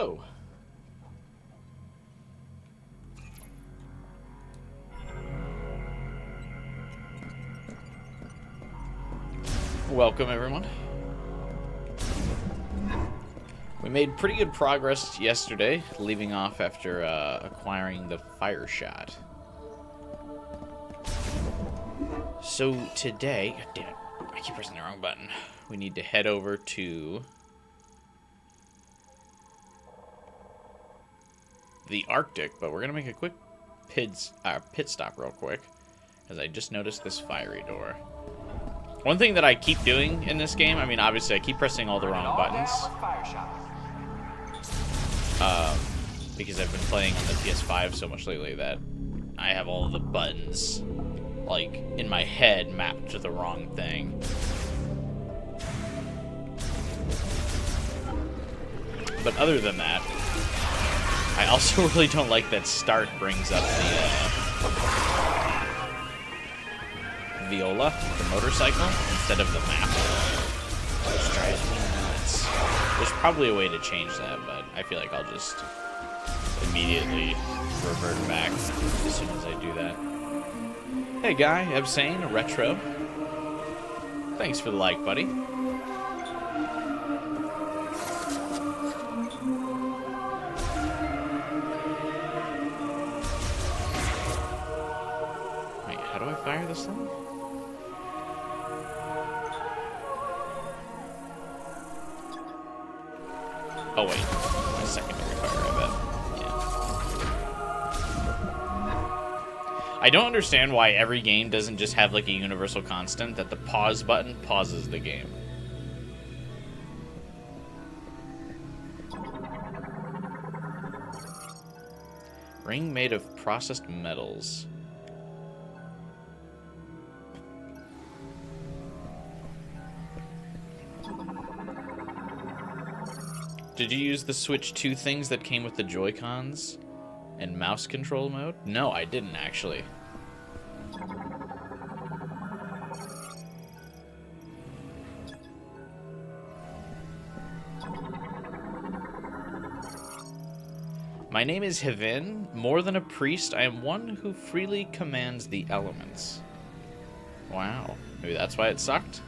Hello. Welcome, everyone. We made pretty good progress yesterday, leaving off after acquiring the fire shot. So today, God damn it, I keep pressing the wrong button. We need to head over to the Arctic, but we're gonna make a quick pit stop real quick, because I just noticed this fiery door. One thing that I keep doing in this game, I mean, obviously I keep pressing all the wrong buttons, because I've been playing on the PS5 so much lately that I have all of the buttons, like, in my head mapped to the wrong thing. But other than that, I also really don't like that start brings up the viola, the motorcycle, instead of the map. Which drives me nuts. There's probably a way to change that, but I feel like I'll just immediately revert back as soon as I do that. Hey guy, Absane, Retro. Thanks for the like, buddy. Wait, how do I fire this thing? Oh wait, my secondary fire, I bet. Yeah. I don't understand why every game doesn't just have like a universal constant that the pause button pauses the game. Ring made of processed metals. Did you use the Switch 2 things that came with the Joy-Cons and mouse control mode? No, I didn't actually. My name is Hevin. More than a priest, I am one who freely commands the elements. Wow. Maybe that's why it sucked?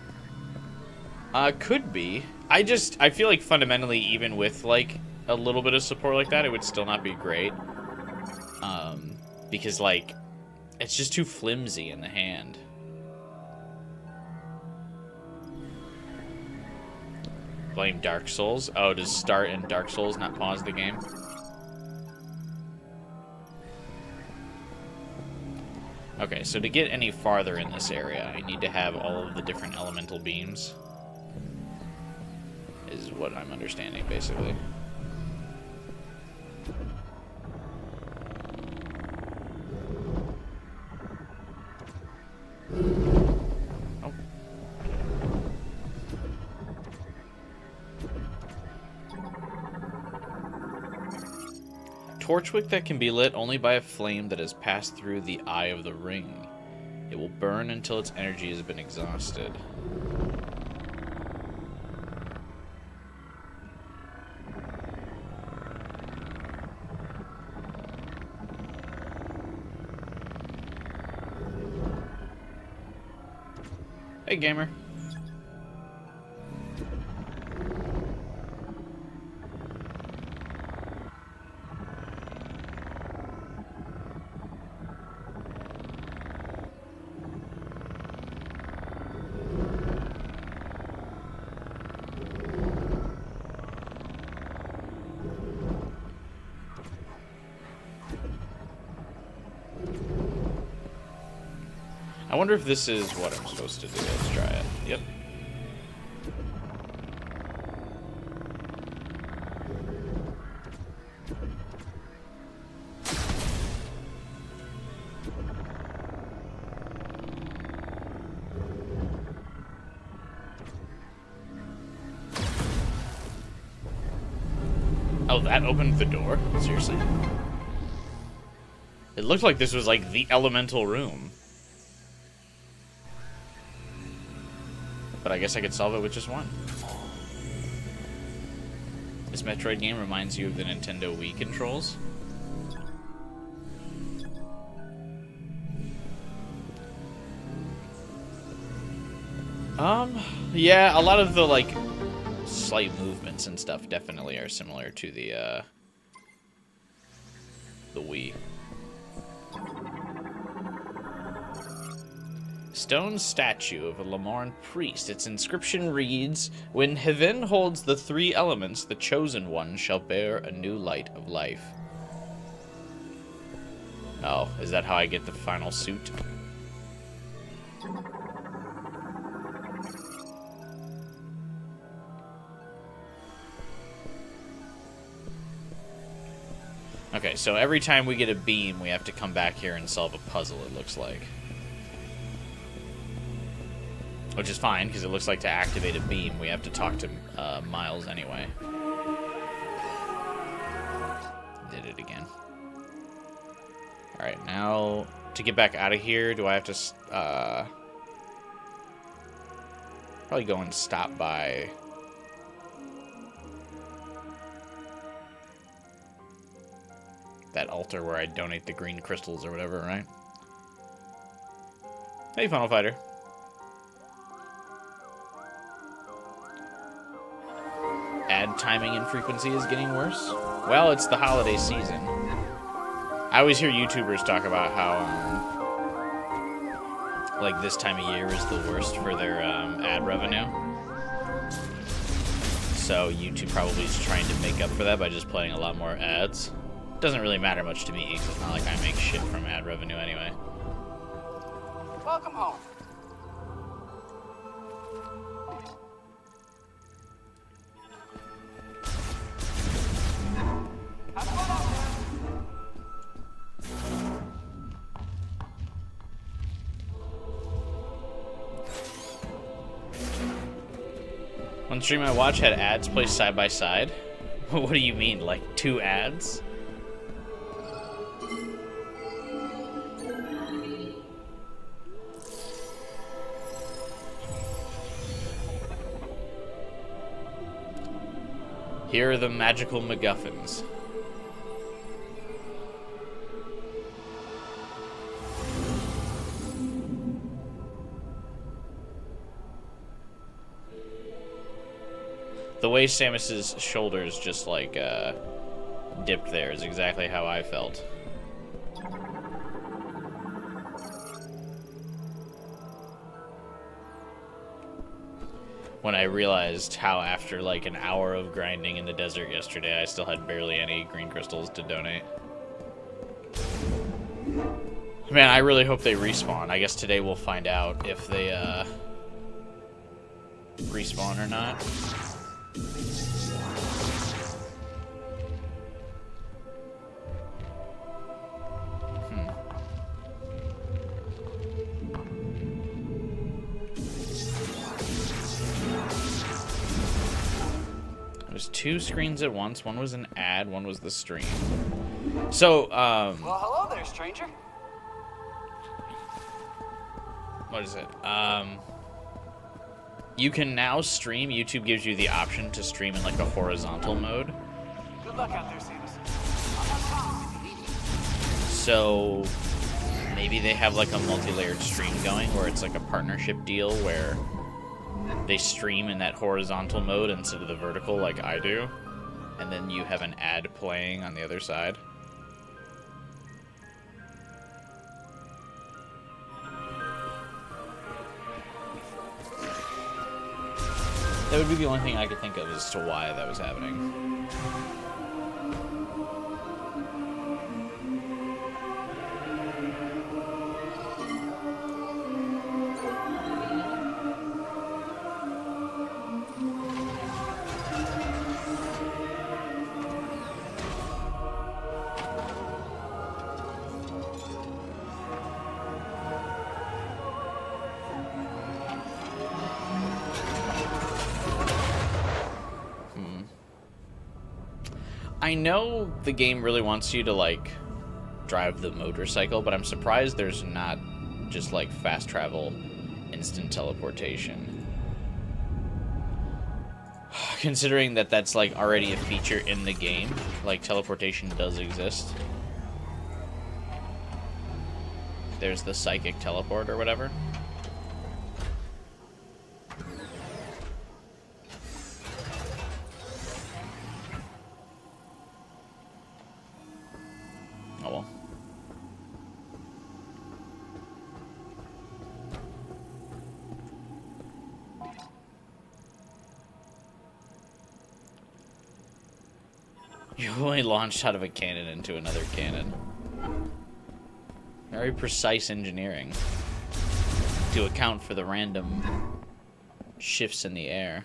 Could be. I feel like fundamentally, even with, like, a little bit of support like that, it would still not be great. Because, like, it's just too flimsy in the hand. Blame Dark Souls. Oh, does start in Dark Souls not pause the game? Okay, so to get any farther in this area, I need to have all of the different elemental beams. Is what I'm understanding, basically. Oh. Torchwick that can be lit only by a flame that has passed through the eye of the ring. It will burn until its energy has been exhausted. Hey, gamer. I wonder if this is what I'm supposed to do. Let's try it. Yep. Oh, that opened the door? Seriously? It looked like this was like the elemental room. But I guess I could solve it with just one. This Metroid game reminds you of the Nintendo Wii controls. Yeah, a lot of the, like, slight movements and stuff definitely are similar to the Wii. Stone statue of a Lamorne priest. Its inscription reads, "When Heaven holds the three elements, the chosen one shall bear a new light of life." Oh, is that how I get the final suit? Okay, so every time we get a beam, we have to come back here and solve a puzzle, it looks like. Which is fine, because it looks like to activate a beam, we have to talk to Miles anyway. Did it again. Alright, now, to get back out of here, do I have to, probably go and stop by... that altar where I donate the green crystals or whatever, right? Hey, Funnel Fighter. Ad timing and frequency is getting worse? Well, it's the holiday season. I always hear YouTubers talk about how, like, this time of year is the worst for their ad revenue. So YouTube probably is trying to make up for that by just playing a lot more ads. Doesn't really matter much to me, because it's not like I make shit from ad revenue anyway. Welcome home. One stream I watched had ads placed side by side. What do you mean, like 2 ads? Here are the magical MacGuffins. The way Samus's shoulders just, like, dipped there is exactly how I felt. When I realized how after like an hour of grinding in the desert yesterday, I still had barely any green crystals to donate. Man, I really hope they respawn. I guess today we'll find out if they respawn or not. There's 2 screens at once. One was an ad, one was the stream. So, Well, hello there, stranger. what is it? You can now stream. YouTube gives you the option to stream in like a horizontal mode. Good luck out there, Samus. So maybe they have like a multi-layered stream going where it's like a partnership deal where they stream in that horizontal mode instead of the vertical like I do, and then you have an ad playing on the other side. That would be the only thing I could think of as to why that was happening. I know the game really wants you to, like, drive the motorcycle, but I'm surprised there's not just, like, fast travel, instant teleportation. considering that that's like already a feature in the game, like teleportation does exist. There's the psychic teleport or whatever. Oh well. You only launched out of a cannon into another cannon. Very precise engineering to account for the random shifts in the air.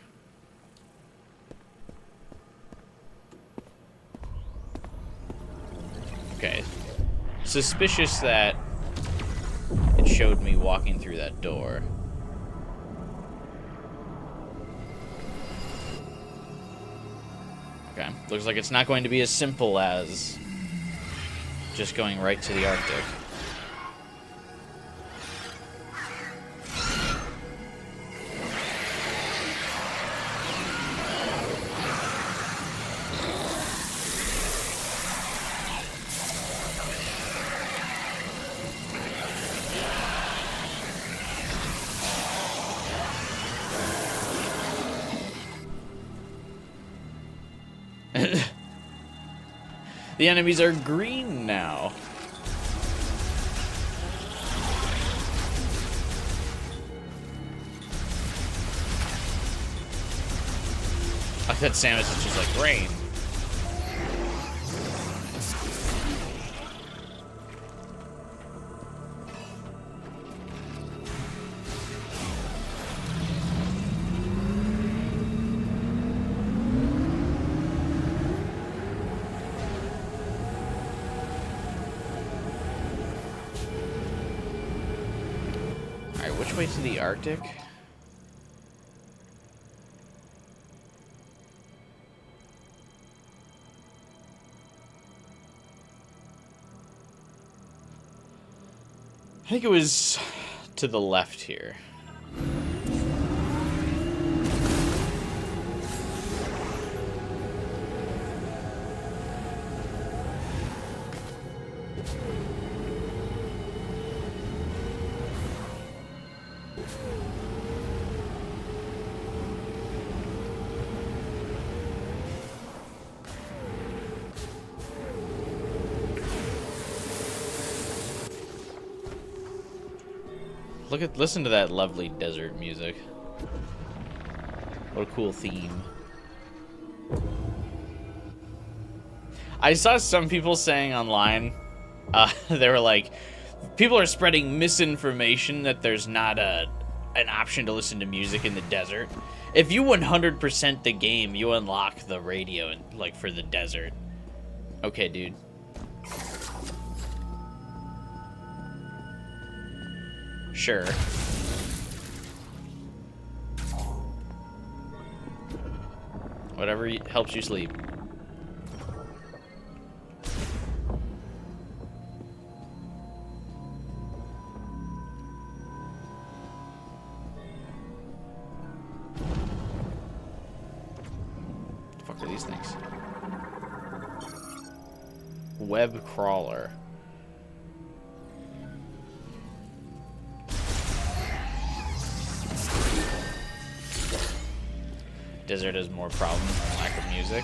Okay. Suspicious that it showed me walking through that door. Okay. Looks like it's not going to be as simple as just going right to the Arctic. The enemies are green now. I thought Samus is just like rain. Which way to the Arctic? I think it was to the left here. Listen to that lovely desert music. What a cool theme. I saw some people saying online, they were like, people are spreading misinformation that there's not an option to listen to music in the desert. If you 100% the game, you unlock the radio like for the desert. Okay, dude. Sure. Whatever helps you sleep. What the fuck are these things? Web crawler. Desert has more problems than lack of music.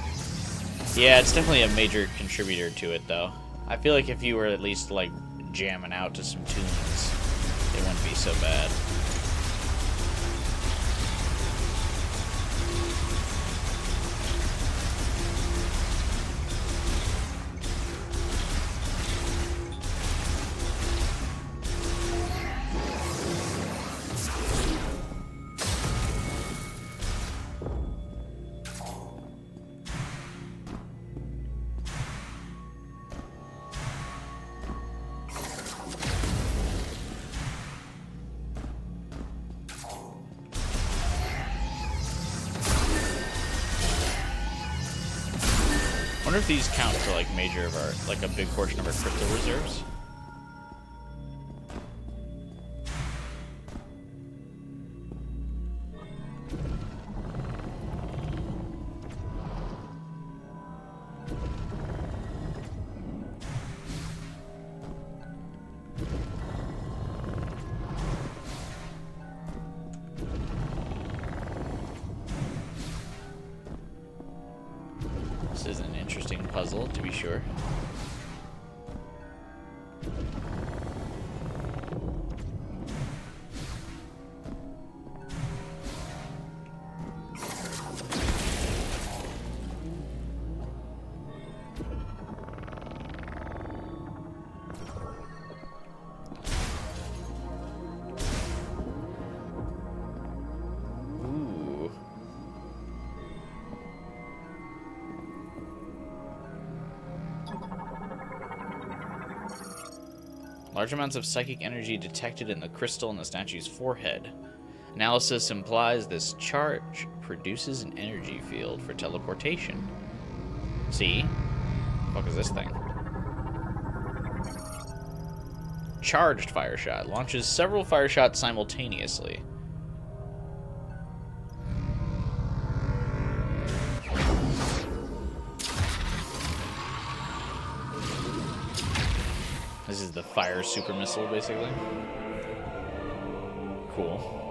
Yeah, it's definitely a major contributor to it, though. I feel like if you were at least, like, jamming out to some tunes, it wouldn't be so bad. I wonder if these count for like major of our, like a big portion of our crypto reserves. This is an interesting puzzle, to be sure. Large amounts of psychic energy detected in the crystal in the statue's forehead. Analysis implies this charge produces an energy field for teleportation. See? What the fuck is this thing? Charged fire shot. Launches several fire shots simultaneously. This is the fire super missile, basically. Cool.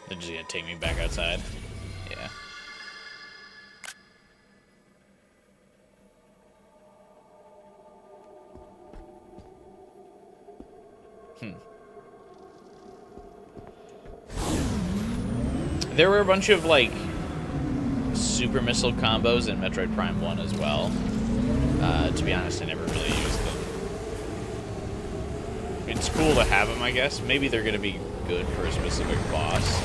They're just gonna take me back outside. Yeah. There were a bunch of, like, super missile combos in Metroid Prime 1 as well. To be honest, I never really used them. It's cool to have them, I guess. Maybe they're gonna be good for a specific boss.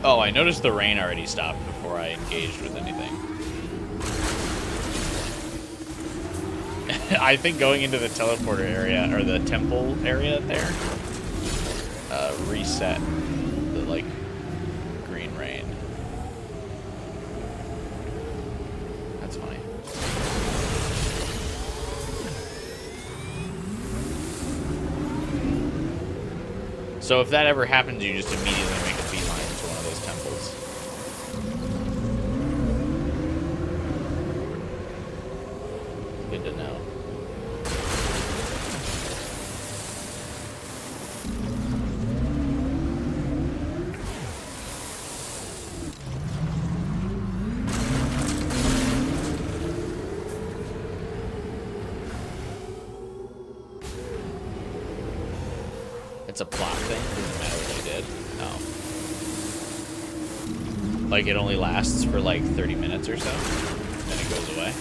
Oh, I noticed the rain already stopped before I engaged with anything. I think going into the teleporter area, or the temple area there, reset the, like, green rain. That's funny. So if that ever happens, you just immediately make a beeline to one of those temples. Good to know. It's a plot thing. Doesn't matter what you did. Oh. Like it only lasts for like 30 minutes or so. Then it goes away.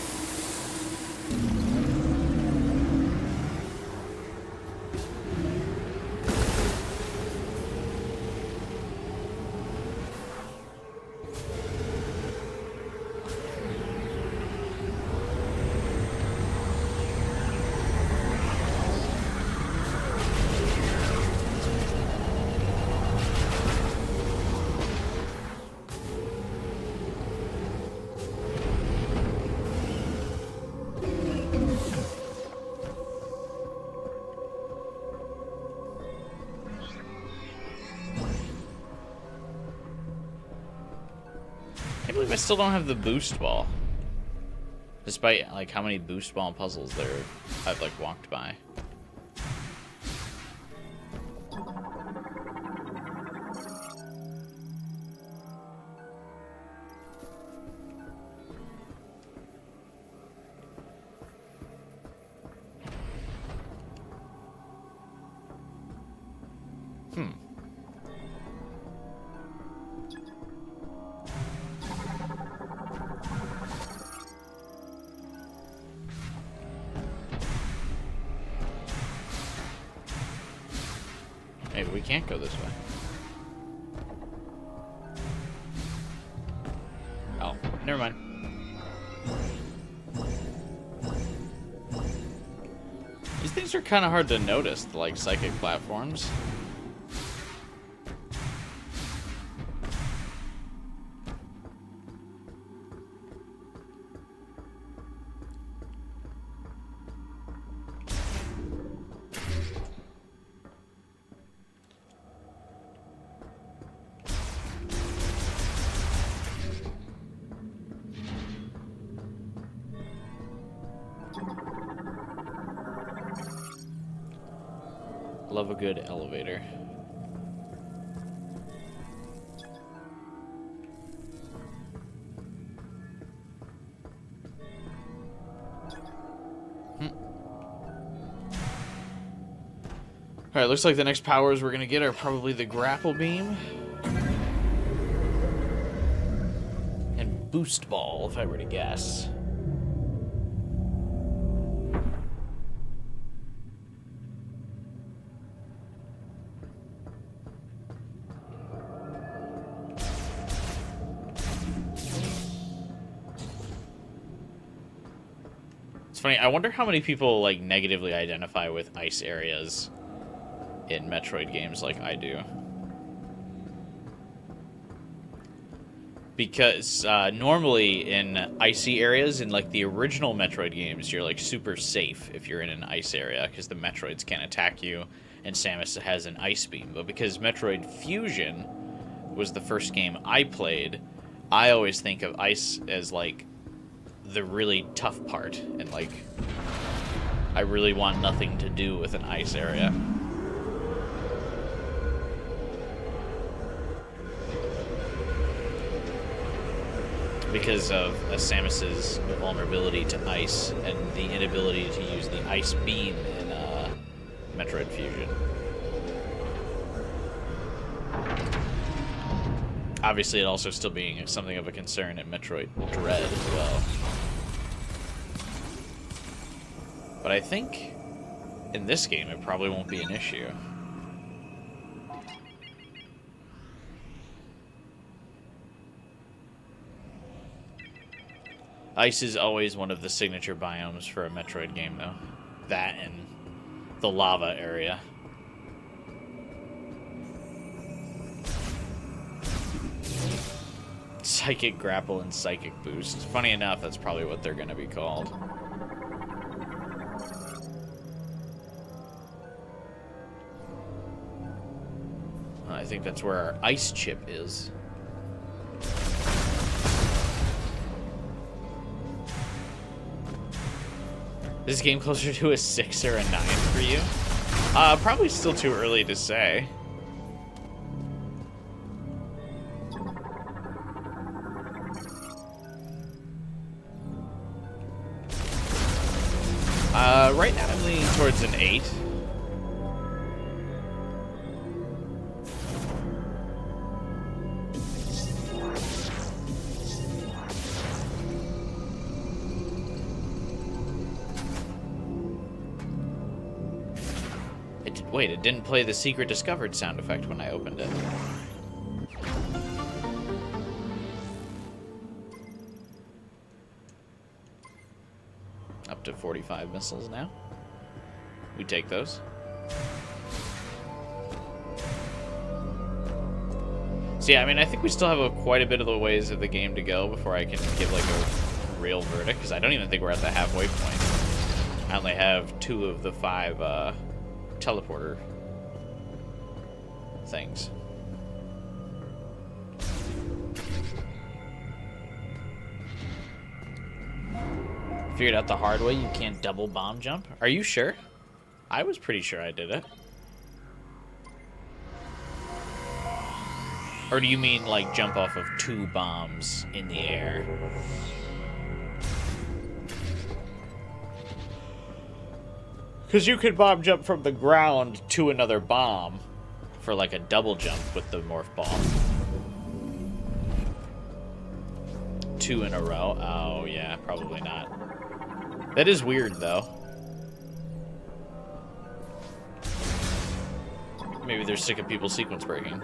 I can't believe I still don't have the boost ball. Despite like how many boost ball puzzles I've like walked by. Maybe we can't go this way. Oh, never mind. These things are kind of hard to notice, the, like, psychic platforms. Love a good elevator. Alright, looks like the next powers we're gonna get are probably the grapple beam. And boost ball, if I were to guess. It's funny, I wonder how many people like negatively identify with ice areas in Metroid games like I do. Because normally in icy areas, in like the original Metroid games, you're like super safe if you're in an ice area because the Metroids can't attack you and Samus has an ice beam. But because Metroid Fusion was the first game I played, I always think of ice as like the really tough part, and like I really want nothing to do with an ice area. Because of Samus's vulnerability to ice and the inability to use the ice beam in Metroid Fusion. Obviously, it also still being something of a concern in Metroid Dread as well. But I think in this game it probably won't be an issue. Ice is always one of the signature biomes for a Metroid game, though. That and the lava area. Psychic Grapple and Psychic Boost. Funny enough, that's probably what they're going to be called. I think that's where our ice chip is. Is this game closer to a 6 or a 9 for you? Probably still too early to say. Right now I'm leaning towards an 8. Wait, it didn't play the secret discovered sound effect when I opened it. Up to 45 missiles now. We take those. So yeah, I mean, I think we still have quite a bit of the ways of the game to go before I can give like a real verdict, because I don't even think we're at the halfway point. I only have 2 of the 5 teleporter things. Figured out the hard way, you can't double bomb jump? Are you sure? I was pretty sure I did it. Or do you mean like jump off of 2 bombs in the air? Because you could bomb jump from the ground to another bomb for like a double jump with the morph ball. 2 in a row? Oh yeah, probably not. That is weird though. Maybe they're sick of people sequence breaking.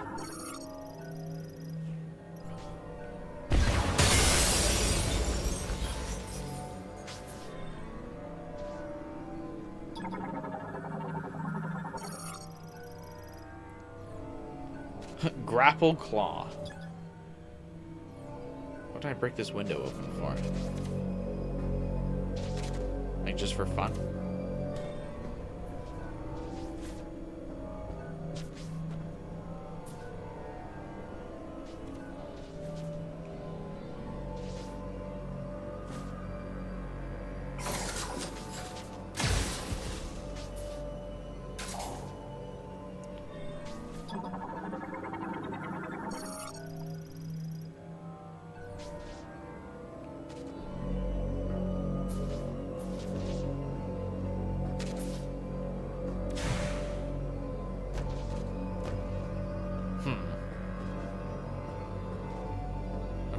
Grapple Claw. What did I break this window open for? Like just for fun?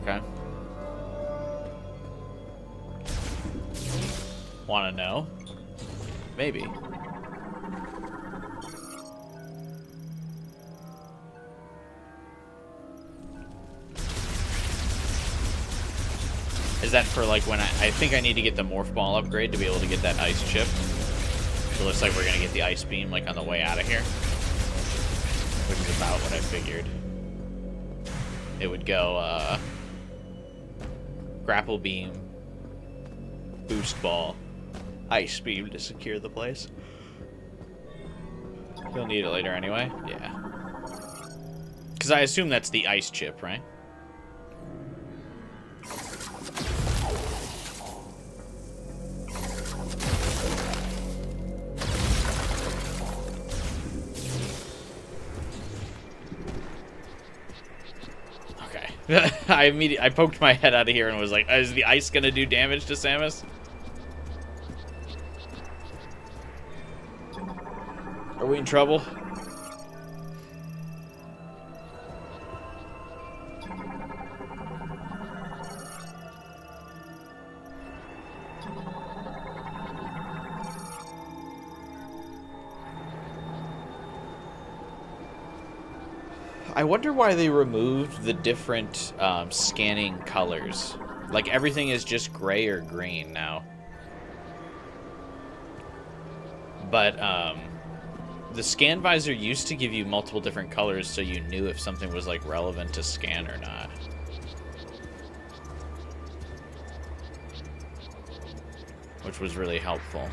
Okay. Want to know? Maybe. Is that for like when I think I need to get the morph ball upgrade to be able to get that ice chip. It looks like we're gonna get the ice beam like on the way out of here, which is about what I figured. It would go grapple beam, boost ball, ice beam to secure the place. You'll need it later anyway. Yeah. Because I assume that's the ice chip, right? I poked my head out of here and was like, is the ice gonna do damage to Samus? Are we in trouble? I wonder why they removed the different scanning colors. Like, everything is just gray or green now. But the scan visor used to give you multiple different colors so you knew if something was, like, relevant to scan or not. Which was really helpful.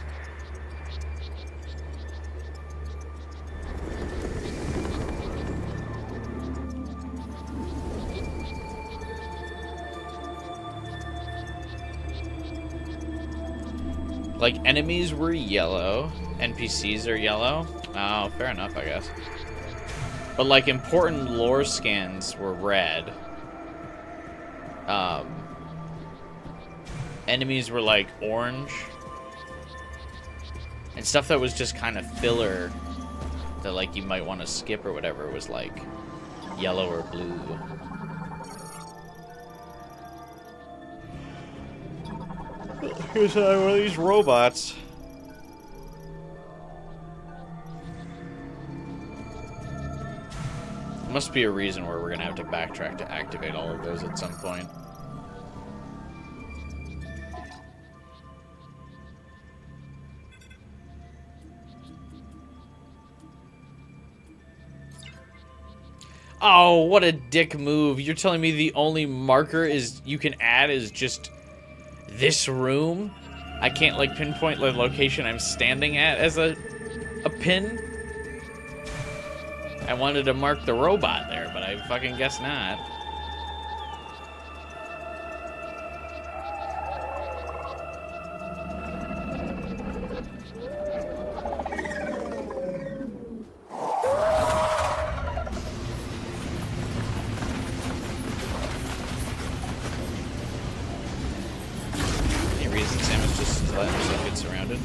Like, enemies were yellow, NPCs are yellow. Oh, fair enough, I guess. But, like, important lore scans were red. Enemies were, like, orange. And stuff that was just kind of filler that, like, you might want to skip or whatever was, like, yellow or blue. Here's one of these robots. Must be a reason where we're gonna have to backtrack to activate all of those at some point. Oh, what a dick move. You're telling me the only marker is you can add is just this room? I can't, like, pinpoint the location I'm standing at as a pin? I wanted to mark the robot there, but I fucking guess not. Any reason Samus just let herself get surrounded?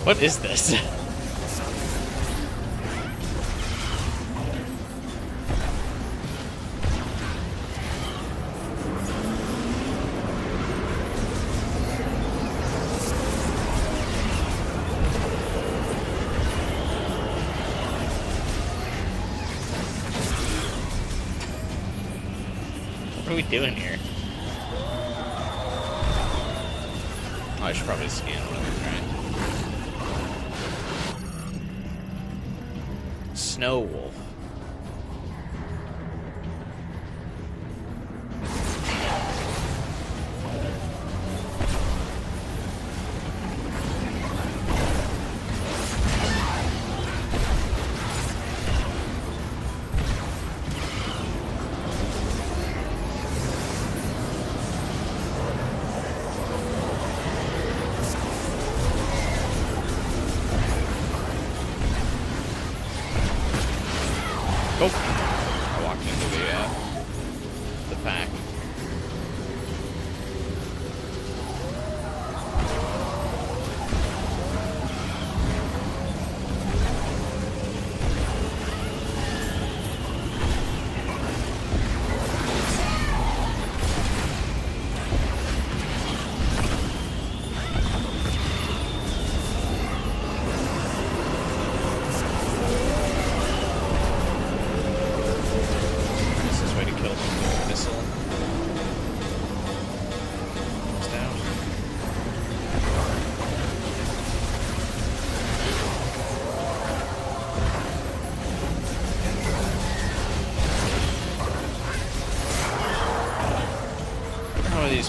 What is this? What are we doing here? Oh, I should probably scan one of these, right? Snow Wolf.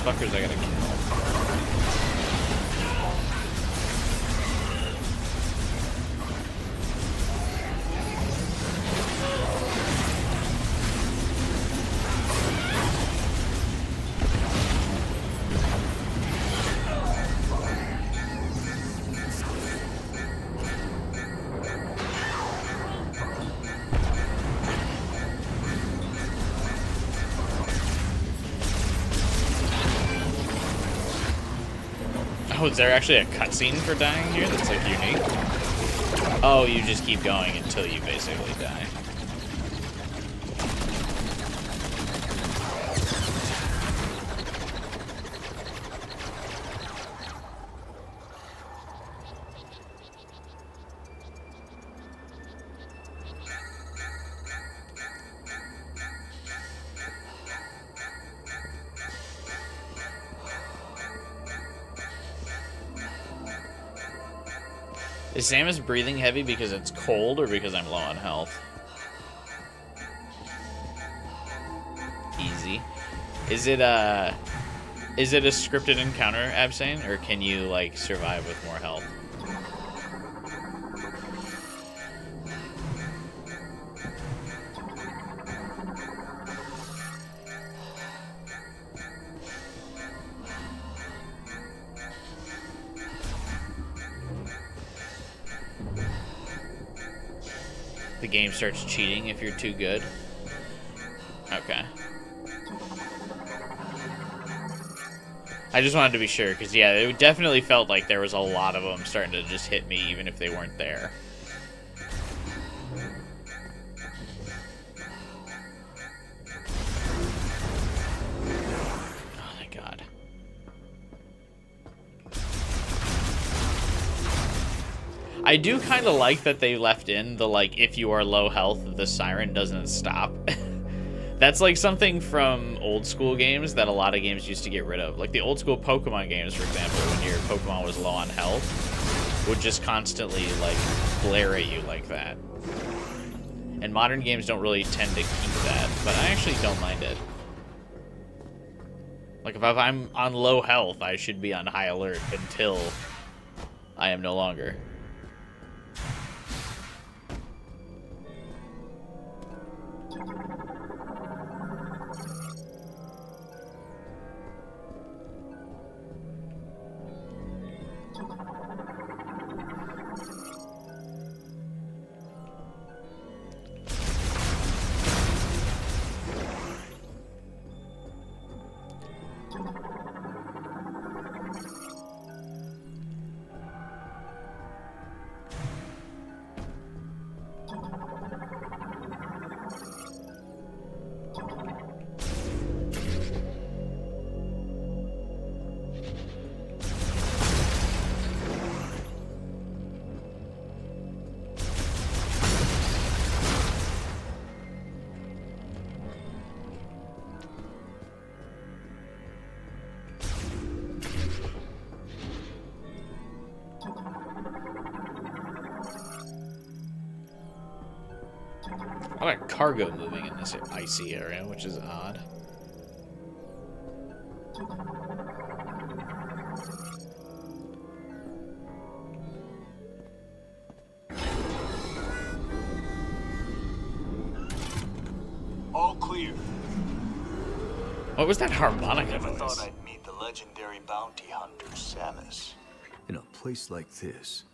fuckers I gotta kill? Oh, is there actually a cutscene for dying here that's like unique? Oh, you just keep going until you basically die. Is Samus breathing heavy because it's cold or because I'm low on health? Easy. Is it a scripted encounter, Absane, or can you like survive with more health? The game starts cheating if you're too good. Okay. I just wanted to be sure, because yeah, it definitely felt like there was a lot of them starting to just hit me, even if they weren't there. Oh my god. I do kind of like that they left in the, like, if you are low health, the siren doesn't stop. That's like something from old school games that a lot of games used to get rid of. Like the old school Pokemon games, for example, when your Pokemon was low on health, would just constantly, like, glare at you like that. And modern games don't really tend to keep that, but I actually don't mind it. Like, if I'm on low health, I should be on high alert until I am no longer. A lot of cargo moving in this icy area, which is odd. All clear. What was that harmonica Never noise? thought I'd meet the legendary bounty hunter, Samus. In a place like this.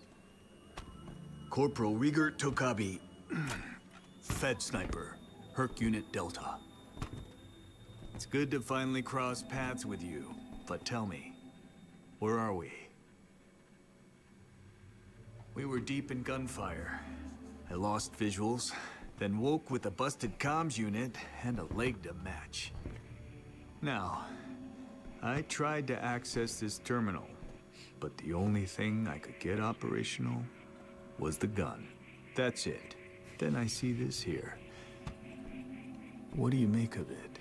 Corporal Rieger Tokabi. Fed Sniper. Herc Unit Delta. It's good to finally cross paths with you. But tell me, where are we? We were deep in gunfire. I lost visuals, then woke with a busted comms unit and a leg to match. Now, I tried to access this terminal, but the only thing I could get operational was the gun. That's it. Then I see this here. What do you make of it?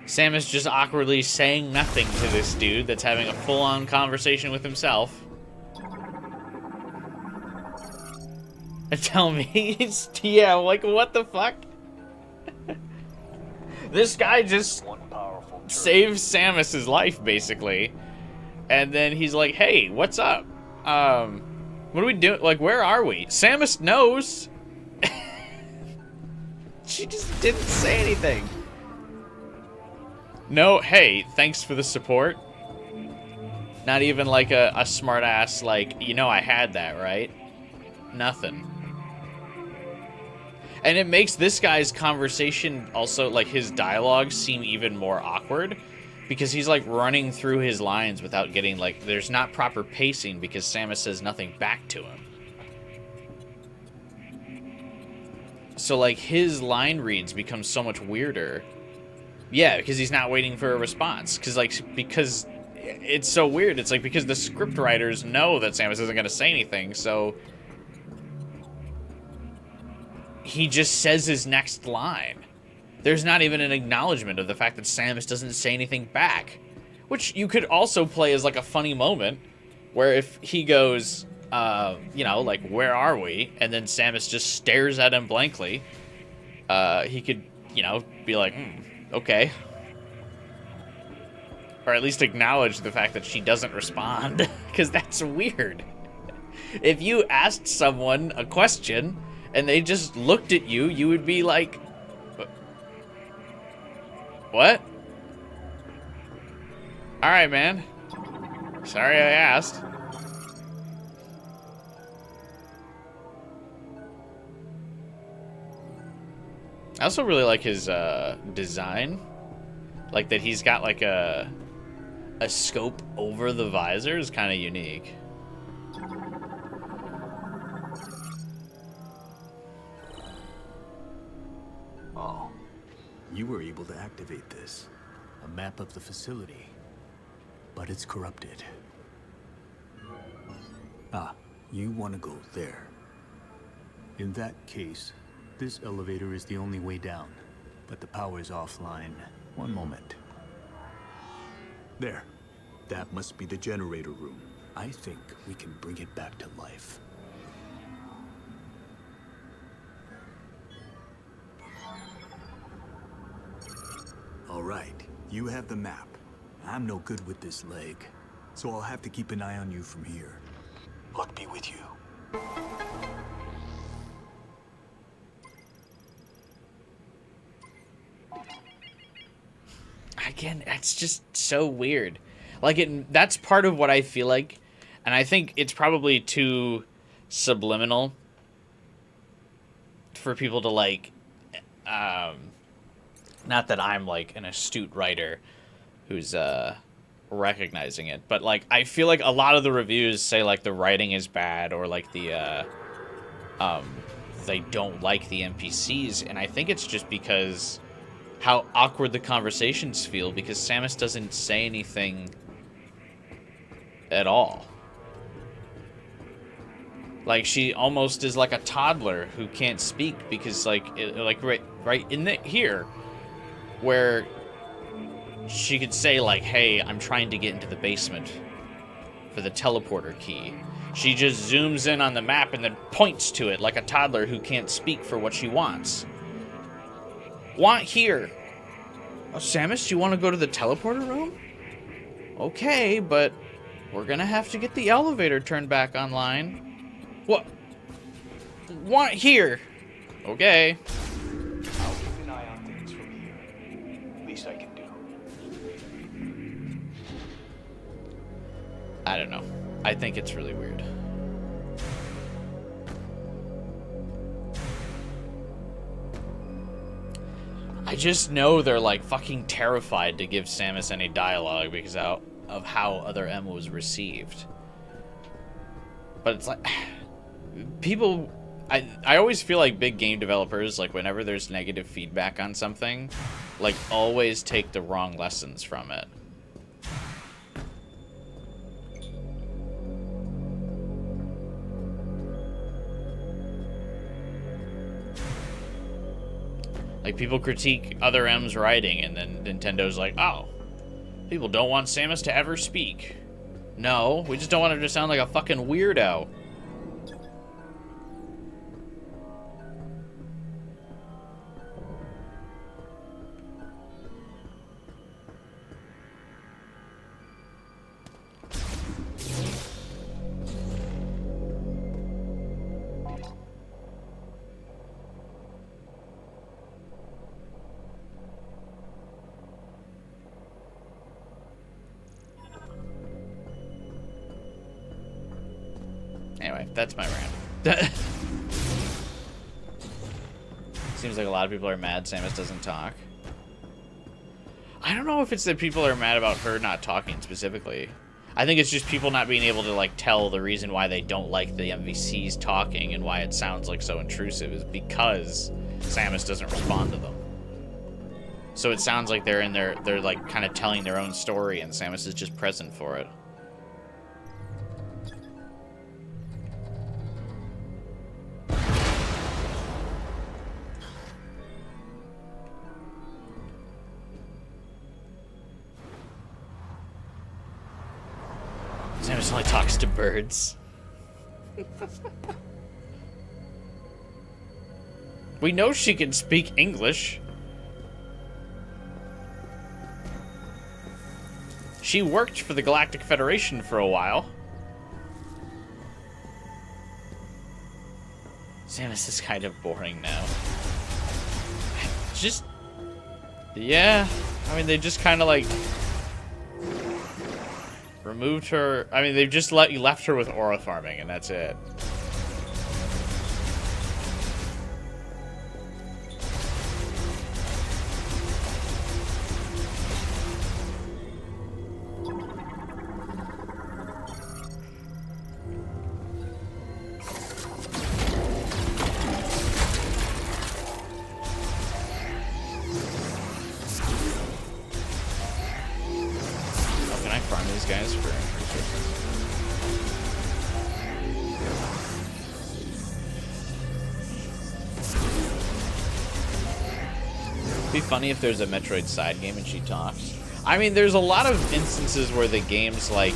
Samus just awkwardly saying nothing to this dude that's having a full-on conversation with himself. tell me? Yeah, like, what the fuck? This guy just saves Samus's life, basically. And then he's like, hey, what's up? What are we doing? Like, where are we? Samus knows. She just didn't say anything. No, hey, thanks for the support. Not even like a smart ass, like, you know I had that, right? Nothing. And it makes this guy's conversation also, like, his dialogue seem even more awkward. Because he's, like, running through his lines without getting, like, there's not proper pacing because Samus says nothing back to him. So, like, his line reads become so much weirder. Yeah, because he's not waiting for a response. Because it's so weird. It's like, because the script writers know that Samus isn't going to say anything, so he just says his next line. There's not even an acknowledgement of the fact that Samus doesn't say anything back. Which you could also play as, like, a funny moment, where if he goes, you know, like, where are we? And then Samus just stares at him blankly. He could, you know, be like, okay. Or at least acknowledge the fact that she doesn't respond. Because that's weird. If you asked someone a question and they just looked at you, you would be like, what? Alright, man. Sorry I asked. I also really like his design. Like that he's got like a scope over the visor is kind of unique. Oh, you were able to activate this. A map of the facility. But it's corrupted. Ah, you want to go there. In that case, this elevator is the only way down. But the power is offline. One moment. There. That must be the generator room. I think we can bring it back to life. All right, you have the map. I'm no good with this leg, so I'll have to keep an eye on you from here. Luck be with you. Again, that's just so weird. Like, that's part of what I feel like, and I think it's probably too subliminal for people to, like, not that I'm, like, an astute writer who's, recognizing it, but, like, I feel like a lot of the reviews say, like, the writing is bad, or, like, the, they don't like the NPCs, and I think it's just because how awkward the conversations feel, because Samus doesn't say anything at all. Like, she almost is like a toddler who can't speak because, like, right in here, where she could say, like, hey, I'm trying to get into the basement for the teleporter key. She just zooms in on the map and then points to it like a toddler who can't speak for what she wants. Want here. Oh, Samus, do you want to go to the teleporter room? Okay, but we're gonna have to get the elevator turned back online. What? Want here. Okay. I'll keep an eye on things from here. Least I can do. I don't know. I think it's really weird. I just know they're, like, fucking terrified to give Samus any dialogue because of how other M was received. But it's like, people, I always feel like big game developers, like, whenever there's negative feedback on something, like, always take the wrong lessons from it. Like, people critique other M's writing, and then Nintendo's like, oh, people don't want Samus to ever speak. No, we just don't want her to sound like a fucking weirdo. that's my rant. Seems like a lot of people are mad Samus doesn't talk. I don't know if it's that people are mad about her not talking specifically. I think it's just people not being able to, like, tell the reason why they don't like the MVCs talking and why it sounds, like, so intrusive is because Samus doesn't respond to them. So it sounds like they're like, kind of telling their own story and Samus is just present for it. Samus only talks to birds. We know she can speak English. She worked for the Galactic Federation for a while. Samus is kind of boring now. Just... yeah. I mean, they just kind of, like... removed her. I mean, they've just left her with aura farming, and that's it. Guys for resources. It'd be funny if there's a Metroid side game and she talks. I mean, there's a lot of instances where the game's like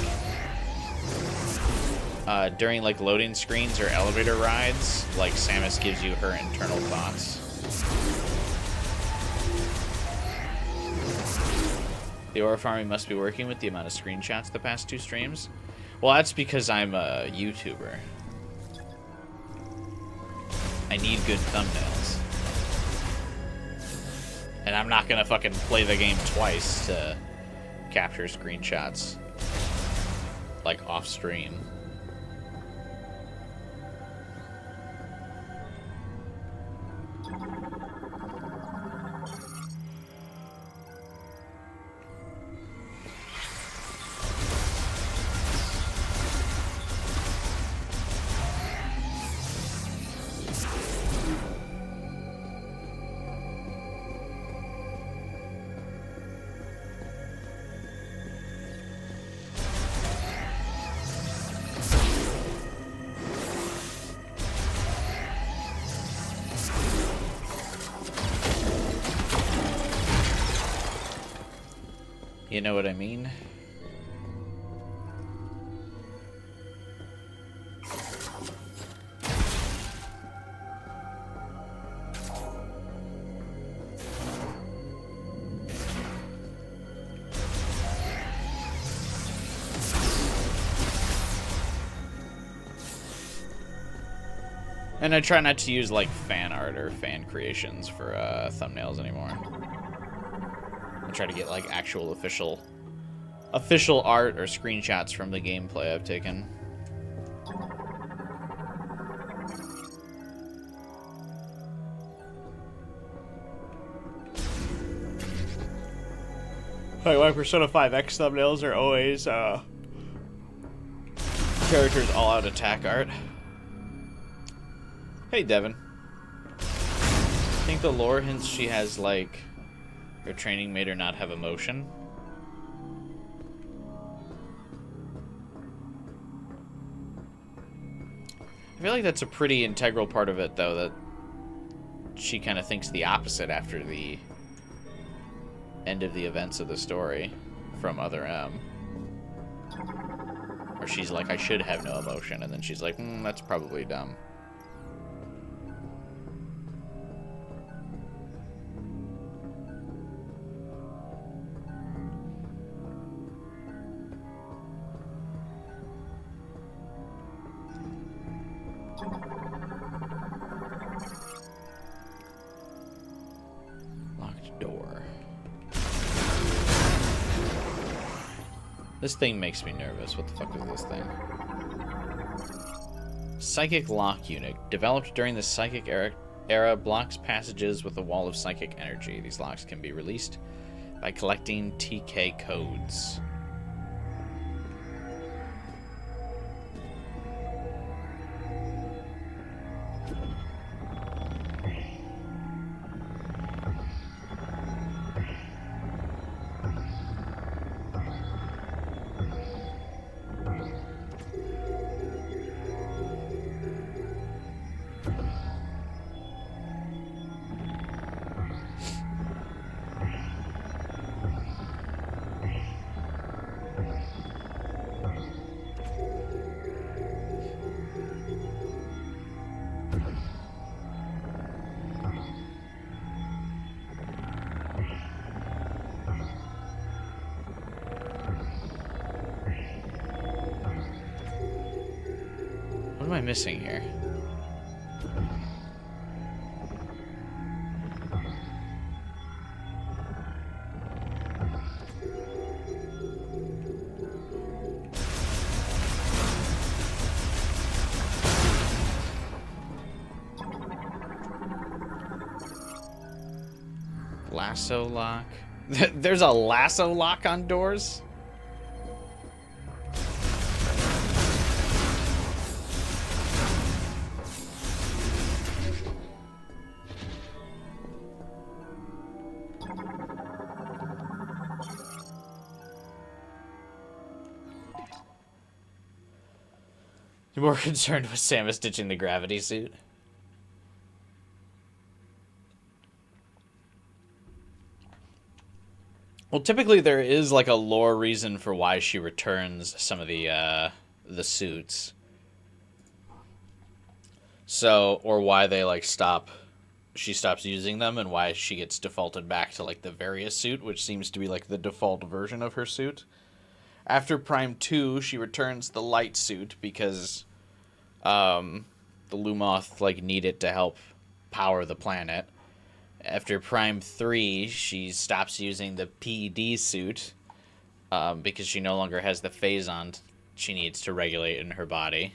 during like loading screens or elevator rides, like Samus gives you her internal thoughts. The aura farming must be working with the amount of screenshots the past 2 streams. Well, that's because I'm a YouTuber. I need good thumbnails. And I'm not gonna fucking play the game twice to capture screenshots. Like, off stream. You know what I mean? And I try not to use like fan art or fan creations for thumbnails anymore. Try to get like actual official art or screenshots from the gameplay I've taken. Like my Persona 5X thumbnails are always characters all out attack art. Hey Devin. I think the lore hints she has like her training made her not have emotion. I feel like that's a pretty integral part of it, though, that she kind of thinks the opposite after the end of the events of the story from Other M. Or she's like, I should have no emotion, and then she's like, that's probably dumb. This thing makes me nervous. What the fuck is this thing? Psychic Lock Unit. Developed during the Psychic era, blocks passages with a wall of psychic energy. These locks can be released by collecting TK codes. What am I missing here? Lasso lock. There's a lasso lock on doors? You're more concerned with Samus ditching the gravity suit? Well, typically there is like a lore reason for why she returns some of the suits. So, or why they like she stops using them, and why she gets defaulted back to like the Various suit, which seems to be like the default version of her suit. After Prime 2, she returns the light suit because the Lumoth like need it to help power the planet. After Prime 3, she stops using the PD suit because she no longer has the phazon she needs to regulate in her body.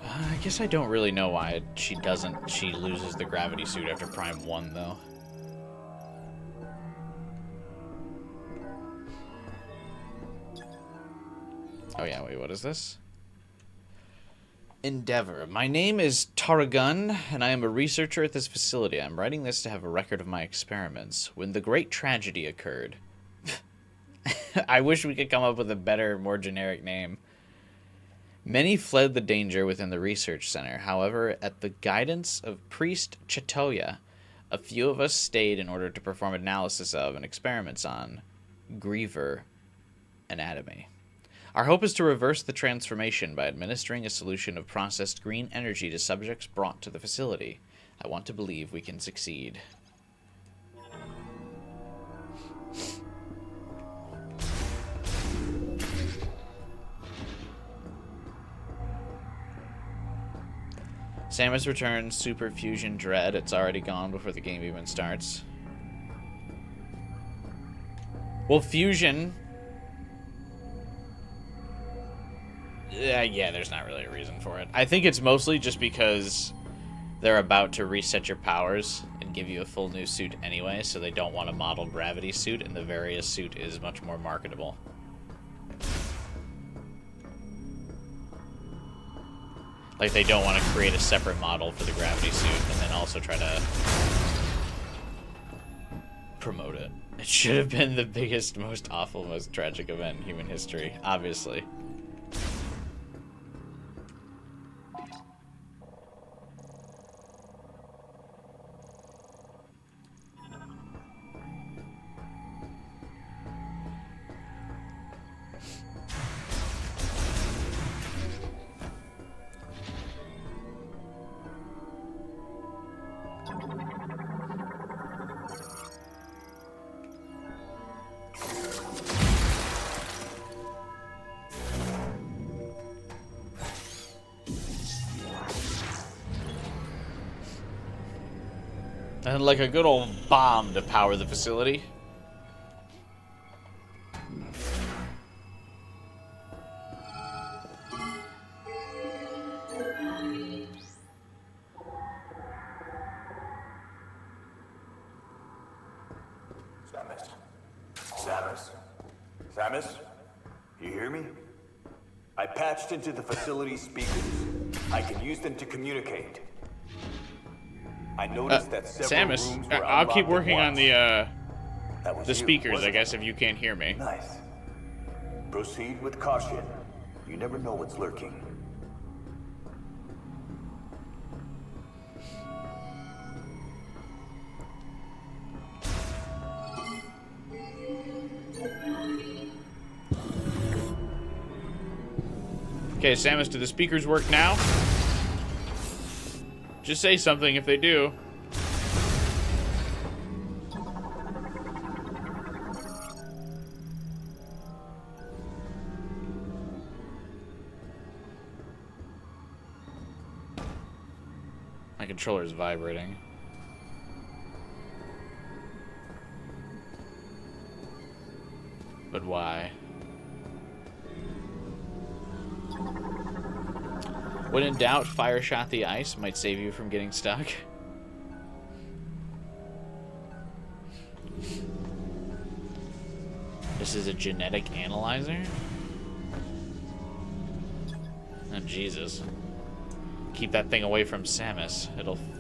I guess I don't really know why she loses the gravity suit after Prime 1, though. Oh yeah, wait, what is this? Endeavor. My name is Taragun, and I am a researcher at this facility. I'm writing this to have a record of my experiments. When the great tragedy occurred... I wish we could come up with a better, more generic name. Many fled the danger within the research center. However, at the guidance of Priest Chatoya, a few of us stayed in order to perform analysis of and experiments on Griever anatomy. Our hope is to reverse the transformation by administering a solution of processed green energy to subjects brought to the facility. I want to believe we can succeed. Samus returns, Super Fusion Dread. It's already gone before the game even starts. Well, Fusion... yeah, there's not really a reason for it. I think it's mostly just because they're about to reset your powers and give you a full new suit anyway, so they don't want a model gravity suit, and the Various suit is much more marketable. Like, they don't want to create a separate model for the gravity suit and then also try to promote it. It should have been the biggest, most awful, most tragic event in human history, obviously. And like a good old bomb to power the facility. Samus? Samus? Samus? You hear me? I patched into the facility speakers. I can use them to communicate. I noticed that several Samus, rooms were I'll keep unlocked at working on once. That was the you, speakers, wasn't I guess, it? if you can't hear me. Nice. Proceed with caution. You never know what's lurking. Okay, Samus, do the speakers work now? Just say something if they do. My controller is vibrating. But why? When in doubt, fire shot the ice might save you from getting stuck. This is a genetic analyzer? Oh, Jesus. Keep that thing away from Samus.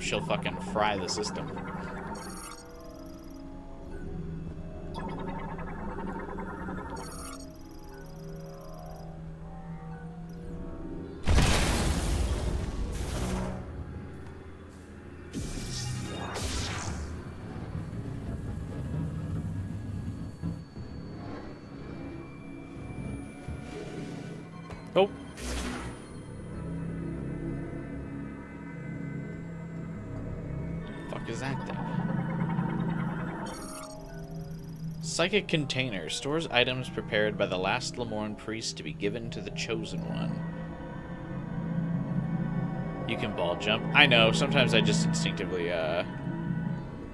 She'll fucking fry the system. Oh. Fuck is that thing? Psychic container stores items prepared by the last Lamorne priest to be given to the chosen one. You can ball jump. I know, sometimes I just instinctively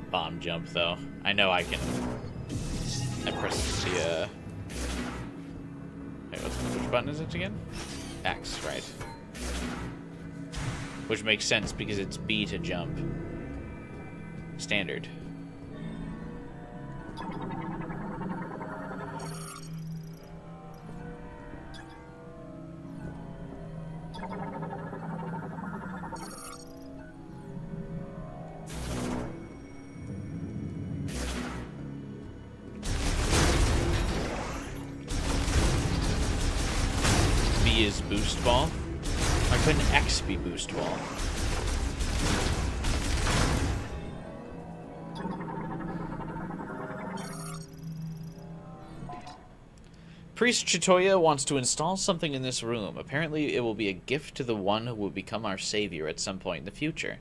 bomb jump though. I know I can. I press the wait, which button is it again? X, right. Which makes sense because it's B to jump. Standard. B is boost ball. Why couldn't X be boost ball? Priest Chitoya wants to install something in this room. Apparently it will be a gift to the one who will become our savior at some point in the future.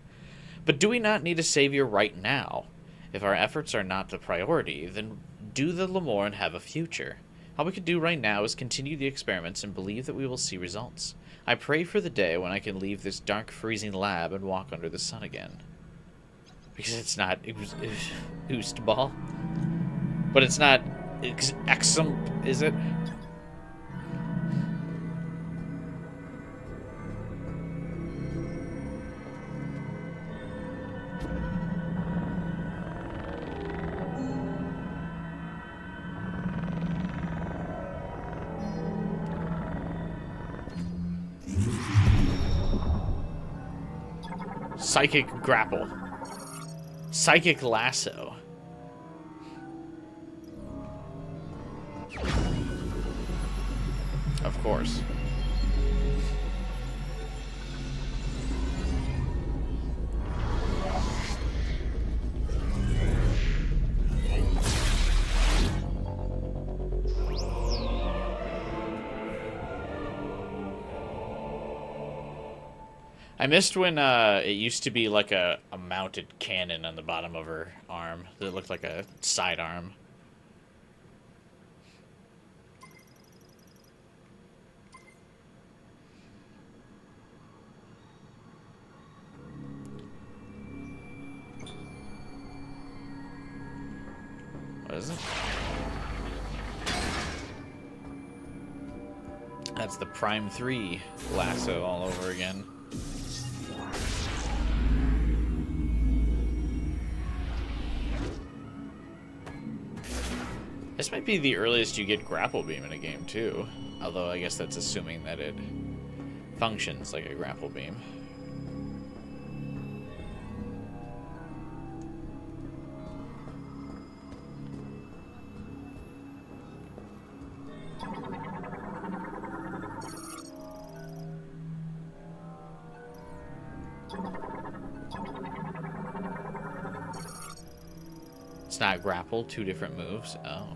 But do we not need a savior right now? If our efforts are not the priority, then do the Lamorne have a future? All we could do right now is continue the experiments and believe that we will see results. I pray for the day when I can leave this dark, freezing lab and walk under the sun again. Because it's not Oost Ball. But it's not Exum, is it? Psychic grapple. Psychic lasso. Of course. I missed when it used to be like a mounted cannon on the bottom of her arm that looked like a sidearm. What is it? That's the Prime 3 lasso all over again. This might be the earliest you get grapple beam in a game, too. Although, I guess that's assuming that it functions like a grapple beam. It's not grapple, two different moves. Oh.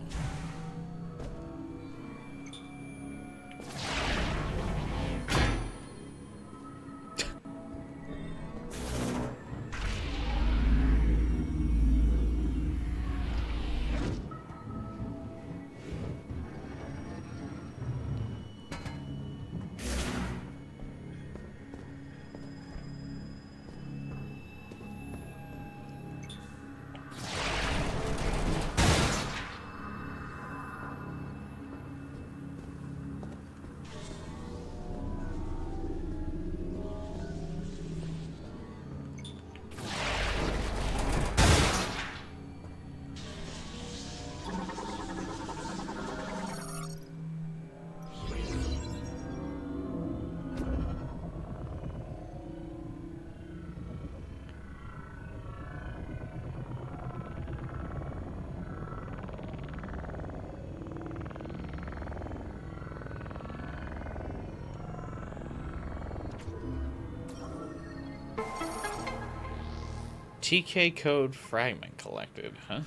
TK code fragment collected, huh?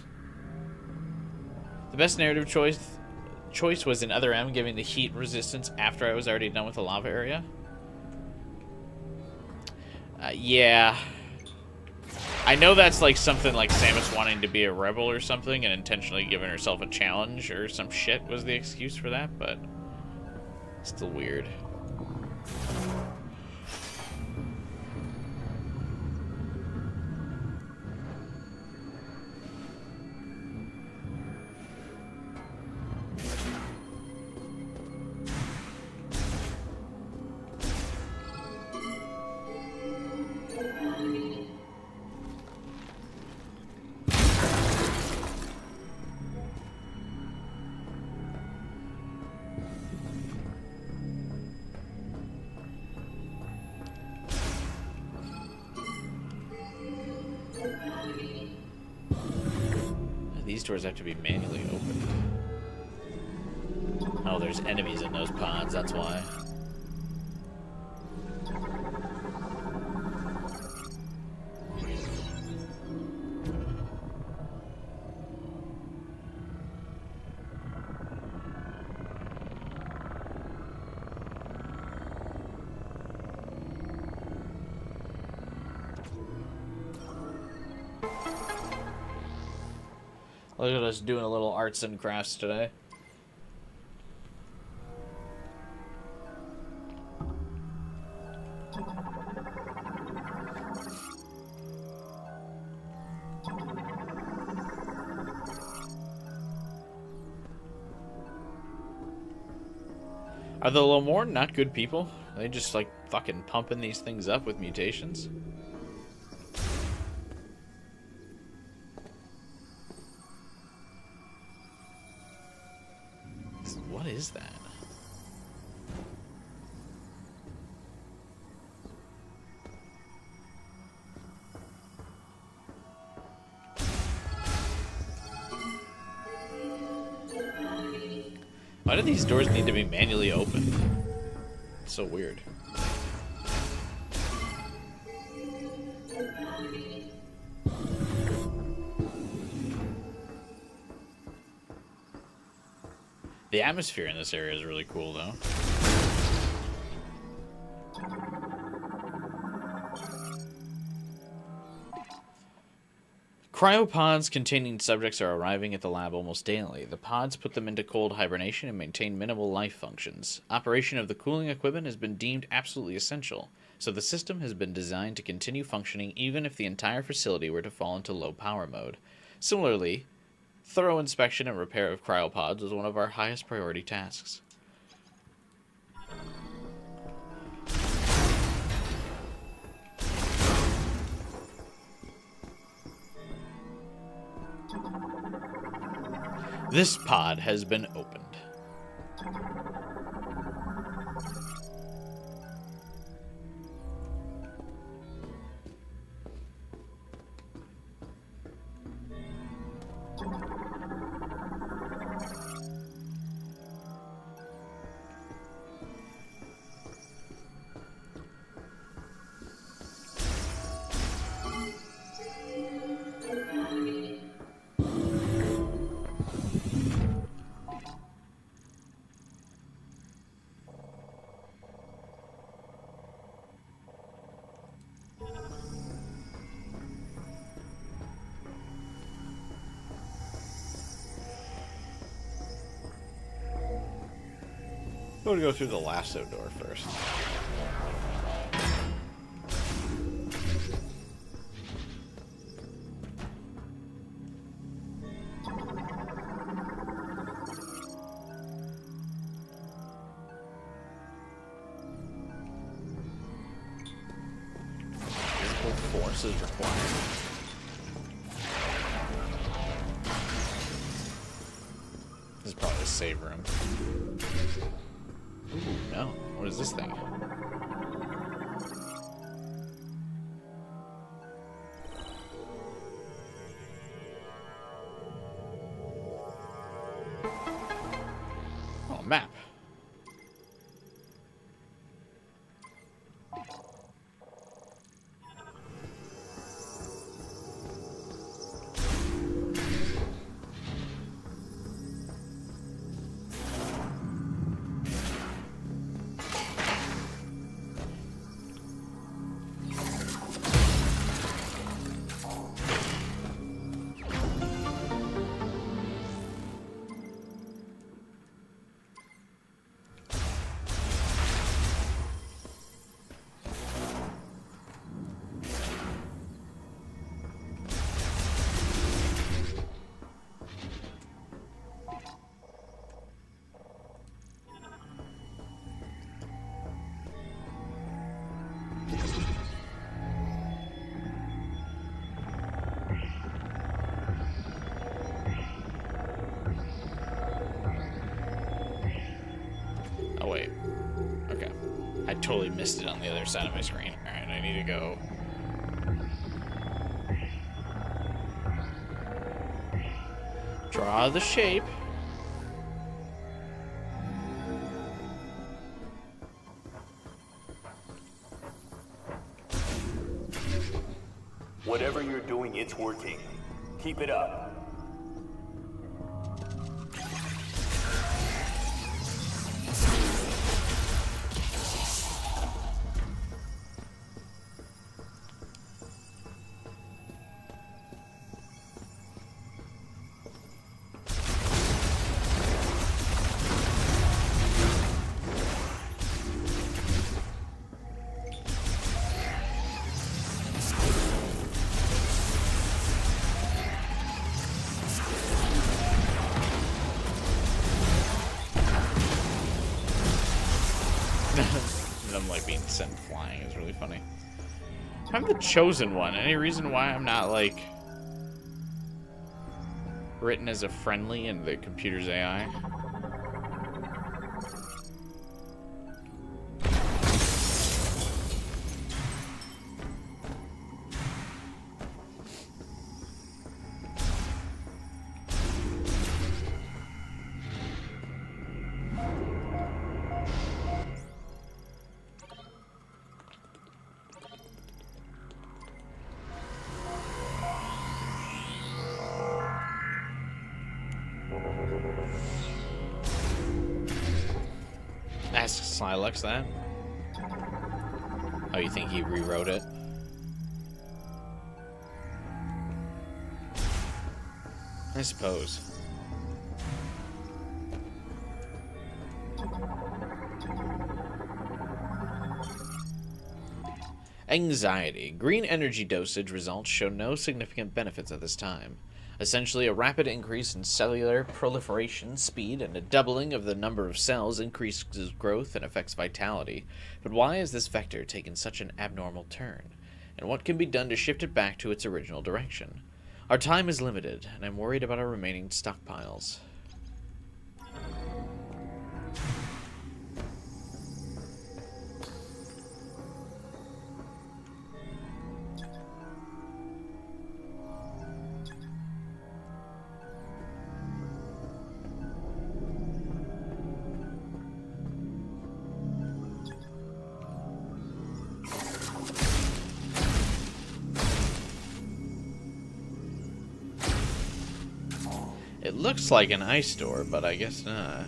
The best narrative choice was in Other M, giving the heat resistance after I was already done with the lava area. Yeah. I know that's like something like Samus wanting to be a rebel or something and intentionally giving herself a challenge or some shit was the excuse for that, but still weird. These doors have to be manually opened. Oh, there's enemies in those pods, that's why. Look at us doing a little arts and crafts today. Are the Lomorn not good people? Are they just like fucking pumping these things up with mutations? What is that? Why do these doors need to be manually opened? It's so weird. The atmosphere in this area is really cool, though. Cryopods containing subjects are arriving at the lab almost daily. The pods put them into cold hibernation and maintain minimal life functions. Operation of the cooling equipment has been deemed absolutely essential, so the system has been designed to continue functioning even if the entire facility were to fall into low power mode. Similarly, thorough inspection and repair of cryopods is one of our highest priority tasks. This pod has been opened. I'm going to go through the lasso door first. Physical force is required. This is probably the save room. Ooh, no. What is this thing? Oh, map. Oh, wait. Okay. I totally missed it on the other side of my screen. Alright, I need to go. Draw the shape. Whatever you're doing, it's working. Keep it up. Them like being sent flying is really funny. I'm the chosen one. Any reason why I'm not like written as a friendly in the computer's AI? Ask Slyluxx that. Oh, you think he rewrote it? I suppose. Anxiety. Green energy dosage results show no significant benefits at this time. Essentially, a rapid increase in cellular proliferation speed and a doubling of the number of cells increases growth and affects vitality. But why has this vector taken such an abnormal turn? And what can be done to shift it back to its original direction? Our time is limited, and I'm worried about our remaining stockpiles. It looks like an ice door, but I guess not.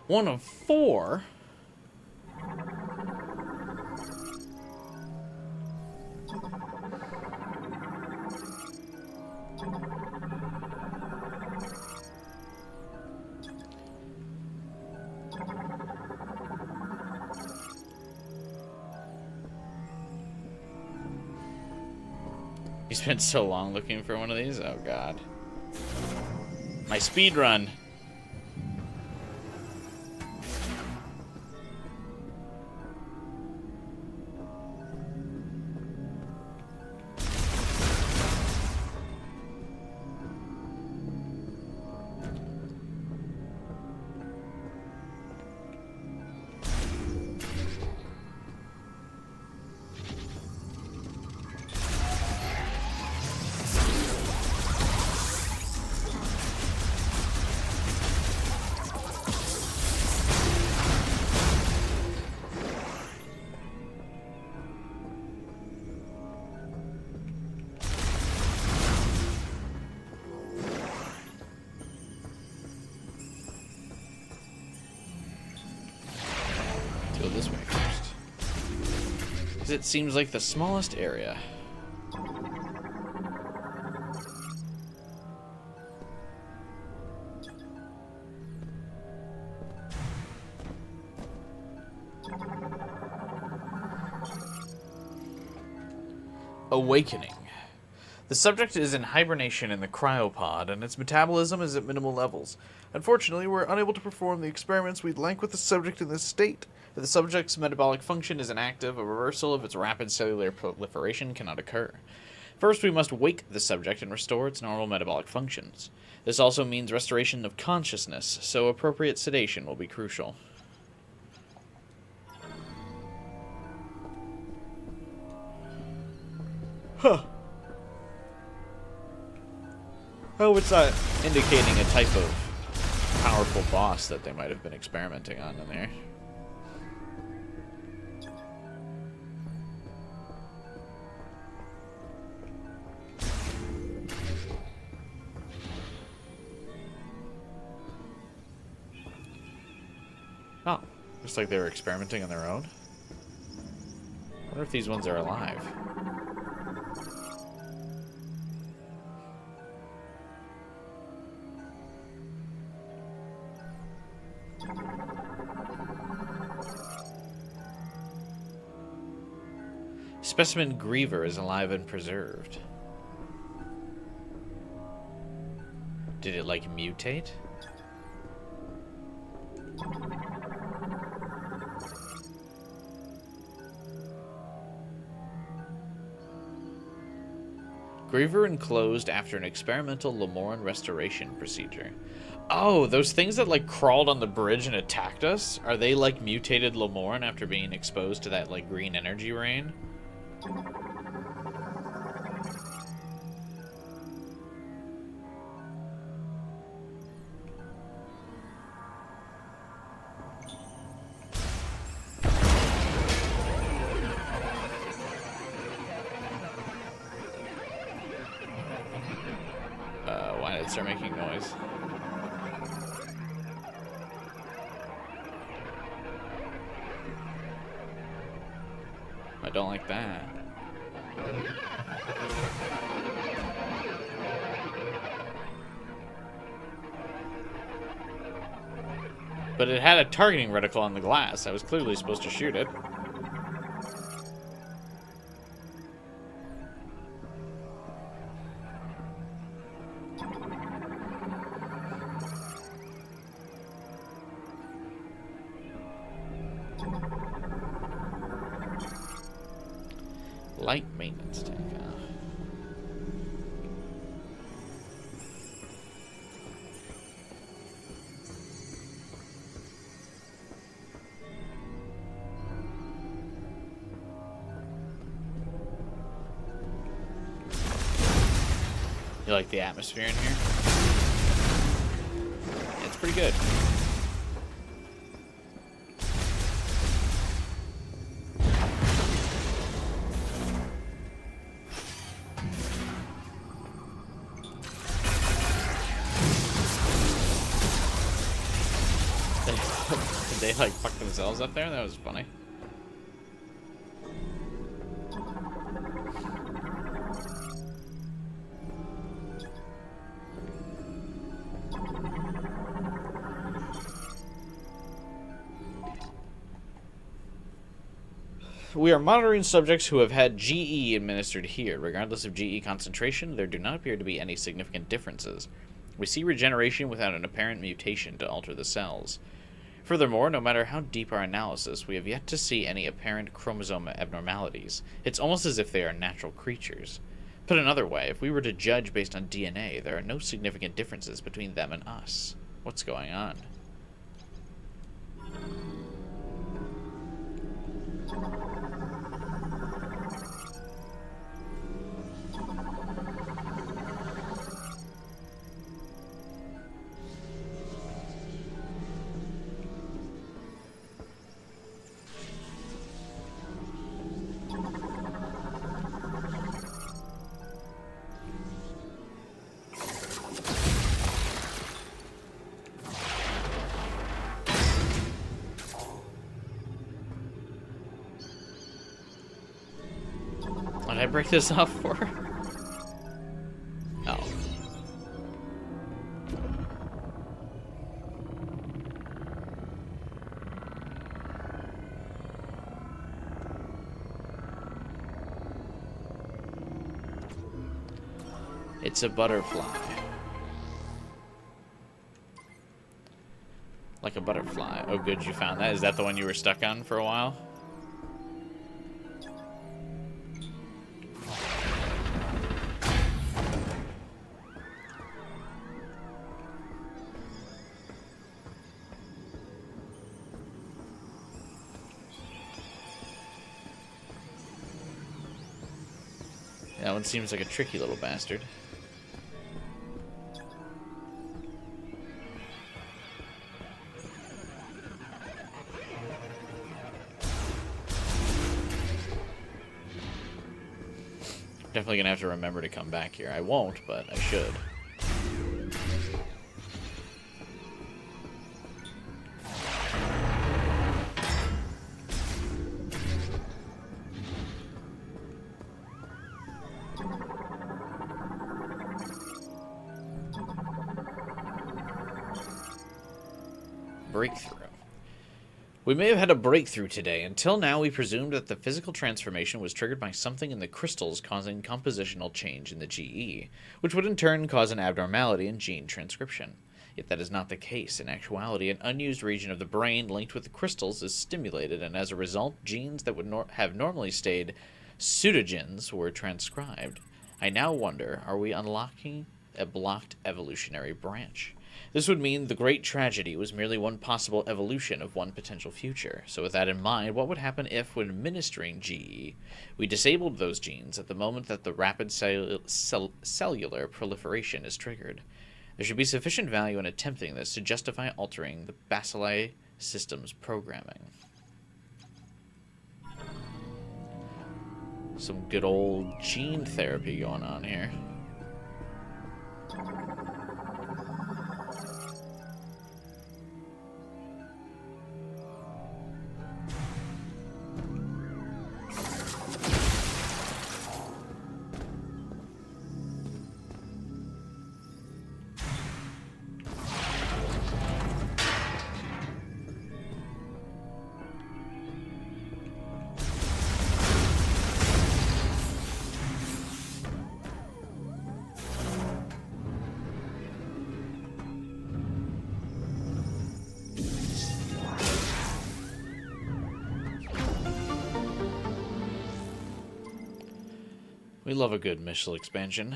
One of 4. You spent so long looking for one of these? Oh god. My speed run. Go this way first. Because it seems like the smallest area. Awakening. The subject is in hibernation in the cryopod, and its metabolism is at minimal levels. Unfortunately, we're unable to perform the experiments we'd like with the subject in this state. If the subject's metabolic function is inactive, a reversal of its rapid cellular proliferation cannot occur. First, we must wake the subject and restore its normal metabolic functions. This also means restoration of consciousness, so appropriate sedation will be crucial. Huh. Oh, it's indicating a type of powerful boss that they might have been experimenting on in there. Oh, looks like they were experimenting on their own. I wonder if these ones are alive. Specimen Griever is alive and preserved. Did it, like, mutate? Griever enclosed after an experimental Lamoran restoration procedure. Oh, those things that, like, crawled on the bridge and attacked us? Are they, like, mutated Lamoran after being exposed to that, like, green energy rain? Why did it start making noise? I don't like that. But it had a targeting reticle on the glass. I was clearly supposed to shoot it. Light maintenance tank. You like the atmosphere in here? It's pretty good. Did they like fuck themselves up there? That was funny. We are monitoring subjects who have had GE administered here. Regardless of GE concentration, there do not appear to be any significant differences. We see regeneration without an apparent mutation to alter the cells. Furthermore, no matter how deep our analysis, we have yet to see any apparent chromosome abnormalities. It's almost as if they are natural creatures. Put another way, if we were to judge based on DNA, there are no significant differences between them and us. What's going on? What did I break this off for? Oh. It's a butterfly. Like a butterfly. Oh good, you found that. Is that the one you were stuck on for a while? That one seems like a tricky little bastard. Definitely gonna have to remember to come back here. I won't, but I should. Breakthrough. We may have had a breakthrough today. Until now, we presumed that the physical transformation was triggered by something in the crystals causing compositional change in the GE, which would in turn cause an abnormality in gene transcription. Yet that is not the case. In actuality, an unused region of the brain linked with the crystals is stimulated, and as a result, genes that would have normally stayed pseudogens were transcribed. I now wonder, are we unlocking a blocked evolutionary branch? This would mean the great tragedy was merely one possible evolution of one potential future. So with that in mind, what would happen if, when administering GE, we disabled those genes at the moment that the rapid cellular proliferation is triggered? There should be sufficient value in attempting this to justify altering the bacilli system's programming. Some good old gene therapy going on here. We love a good Michelin expansion.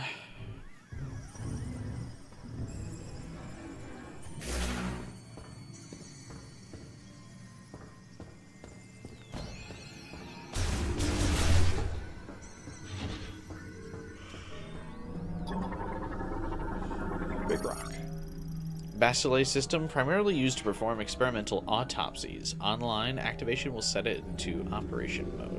Big rock. Bacillus system primarily used to perform experimental autopsies. Online activation will set it into operation mode.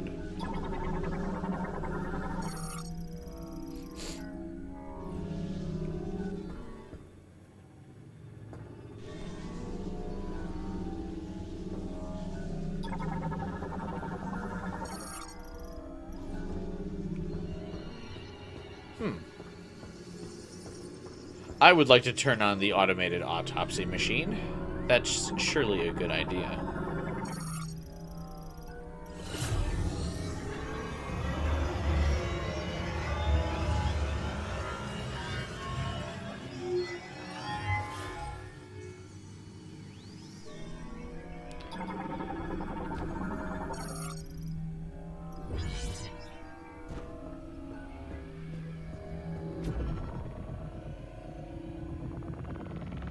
I would like to turn on the automated autopsy machine. That's surely a good idea.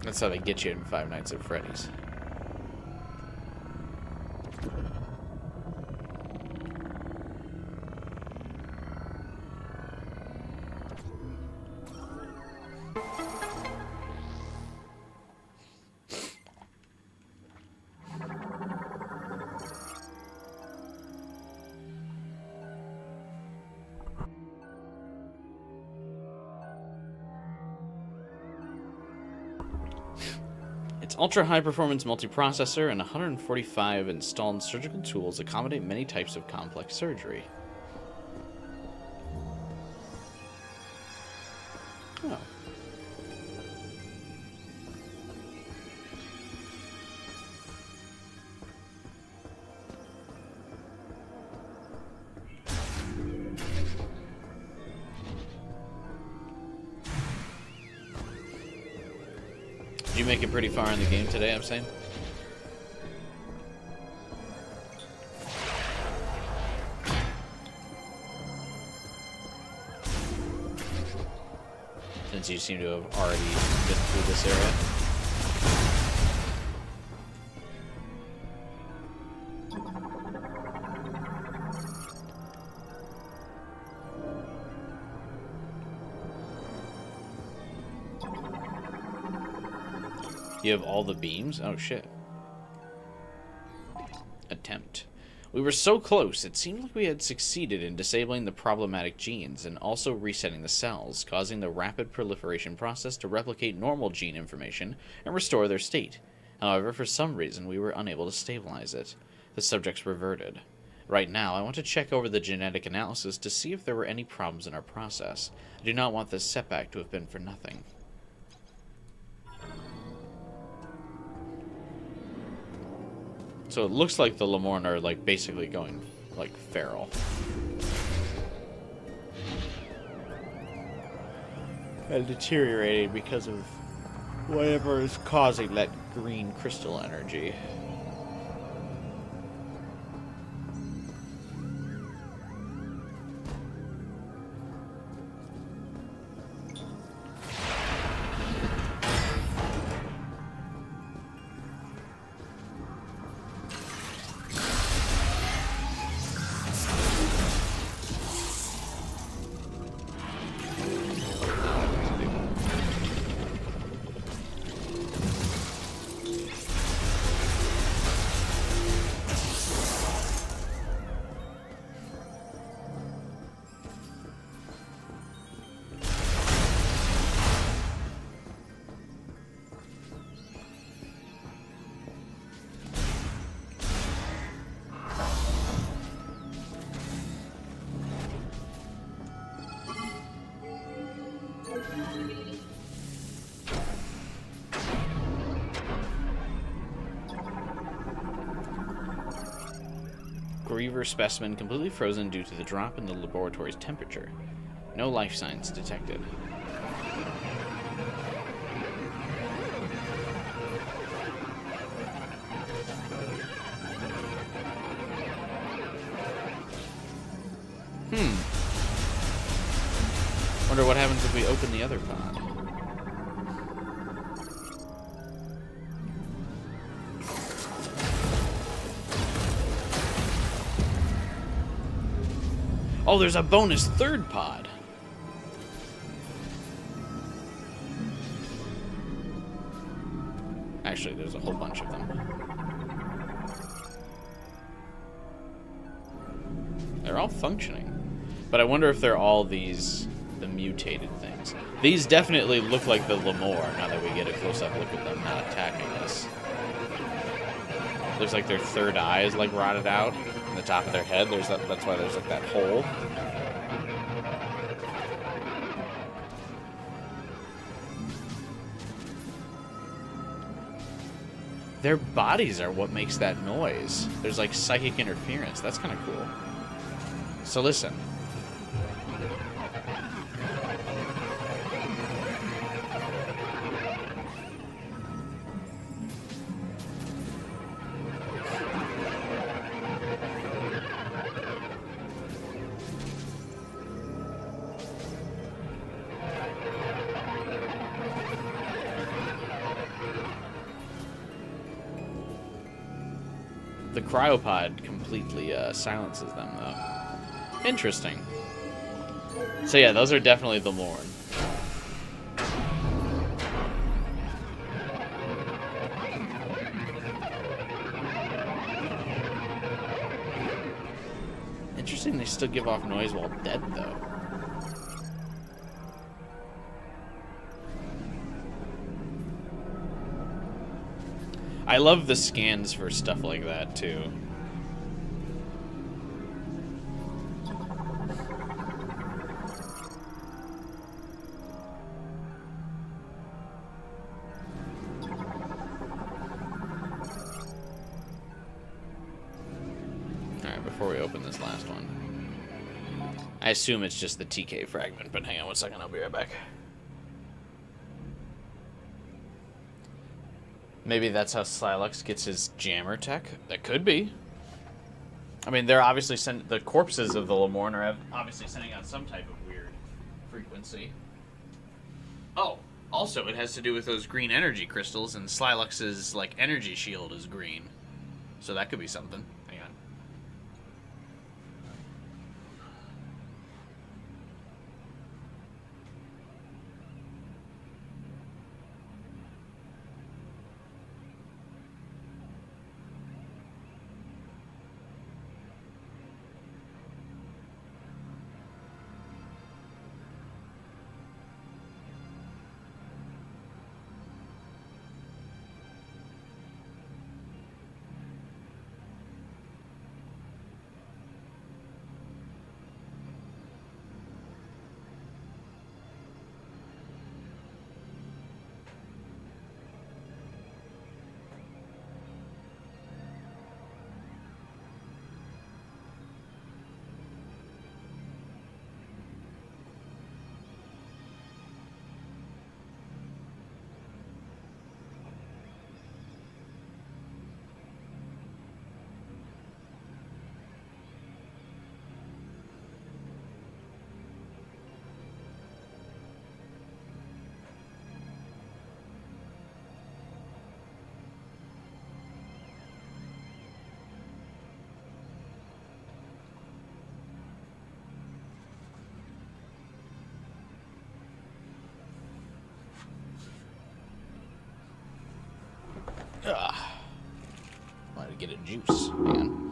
That's how they get you in Five Nights at Freddy's. Its ultra-high performance multiprocessor and 145 installed surgical tools accommodate many types of complex surgery. Oh. Did you make it pretty far in the game today, I'm saying? Since you seem to have already been through this area. You have all the beams? Oh, shit. Attempt. We were so close, it seemed like we had succeeded in disabling the problematic genes and also resetting the cells, causing the rapid proliferation process to replicate normal gene information and restore their state. However, for some reason, we were unable to stabilize it. The subjects reverted. Right now, I want to check over the genetic analysis to see if there were any problems in our process. I do not want this setback to have been for nothing. So it looks like the Lemorne are, like, basically going, like, feral. And deteriorating because of whatever is causing that green crystal energy. Griever specimen completely frozen due to the drop in the laboratory's temperature. No life signs detected. Wonder what happens if we open the other pod. Oh, there's a bonus third pod. Actually, there's a whole bunch of them. They're all functioning. But I wonder if they're all the mutated things. These definitely look like the Lemur, now that we get a close-up look at them not attacking us. Looks like their third eye is, like, rotted out. On the top of their head, that's why there's, like, that hole. Their bodies are what makes that noise. There's, like, psychic interference. That's kind of cool. So listen. The cryopod completely silences them, though. Interesting. So yeah, those are definitely the Lorn. Interesting they still give off noise while dead, though. I love the scans for stuff like that, too. Alright, before we open this last one. I assume it's just the TK fragment, but hang on one second, I'll be right back. Maybe that's how Slilox gets his jammer tech? That could be. I mean, they're obviously the corpses of the Lemorn are obviously sending out some type of weird frequency. Oh, also it has to do with those green energy crystals, and Slilox's like energy shield is green. So that could be something. Hang on. Wanted to get a juice, man.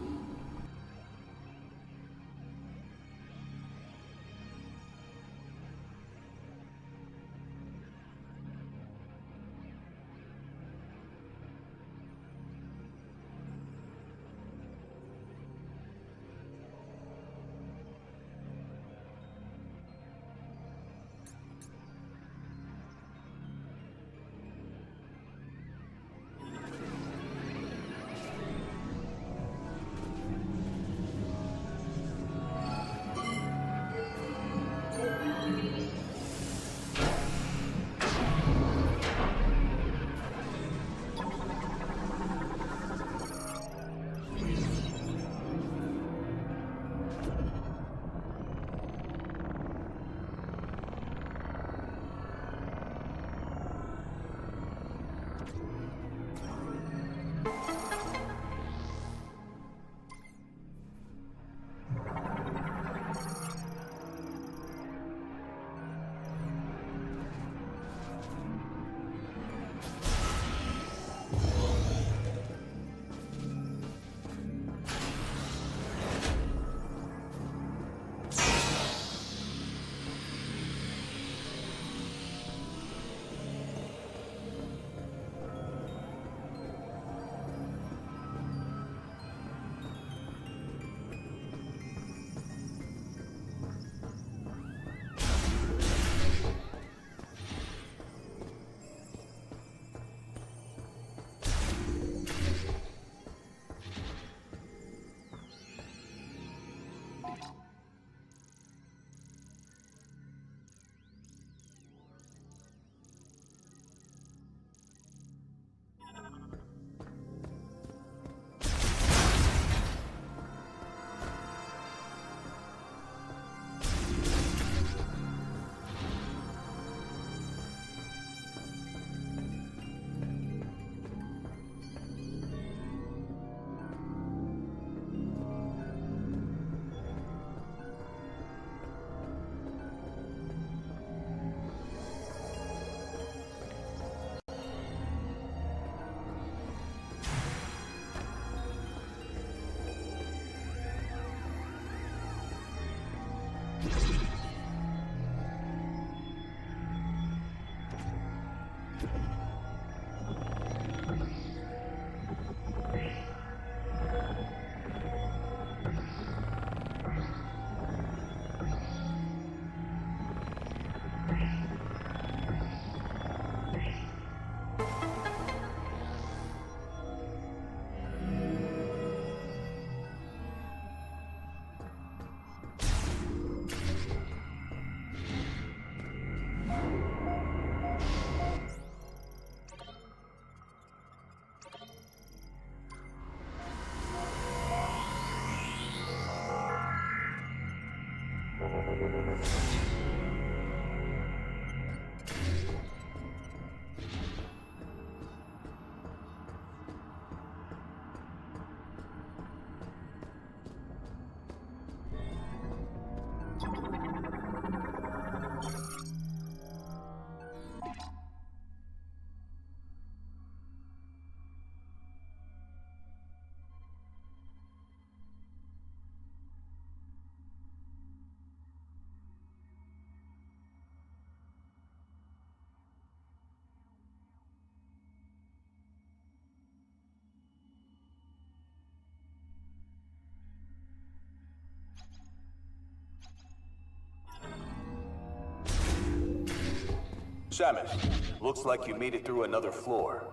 Samus, looks like you made it through another floor.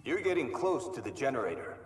You're getting close to the generator.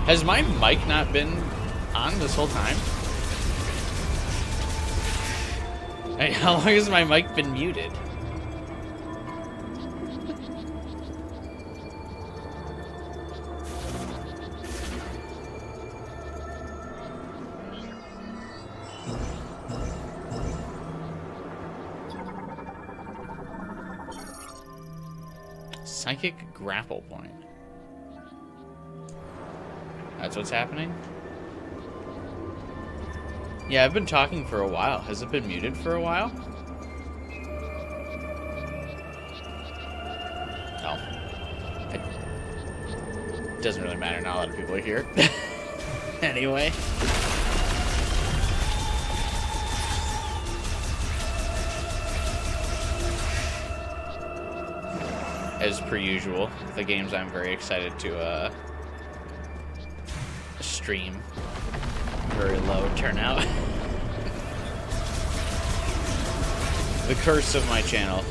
Has my mic not been on this whole time? Hey, how long has my mic been muted? Psychic grapple point. That's what's happening? Yeah, I've been talking for a while. Has it been muted for a while? well, it doesn't really matter. Not a lot of people are here. Anyway. As per usual, the games I'm very excited to stream. Very low turnout. The curse of my channel.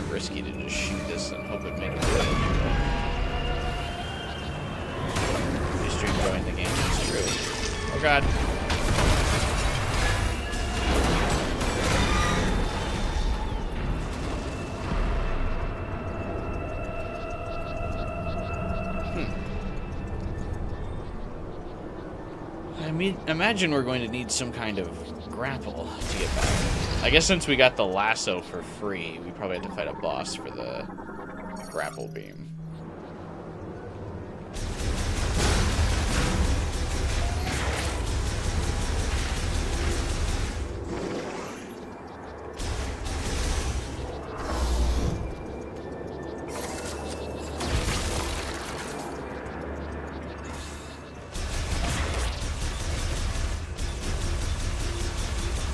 Risky to just shoot this and hope it makes it. At least you're enjoying the game. It's true. Oh god. I mean, imagine we're going to need some kind of grapple to get back. I guess since we got the lasso for free, we probably had to fight a boss for the grapple beam.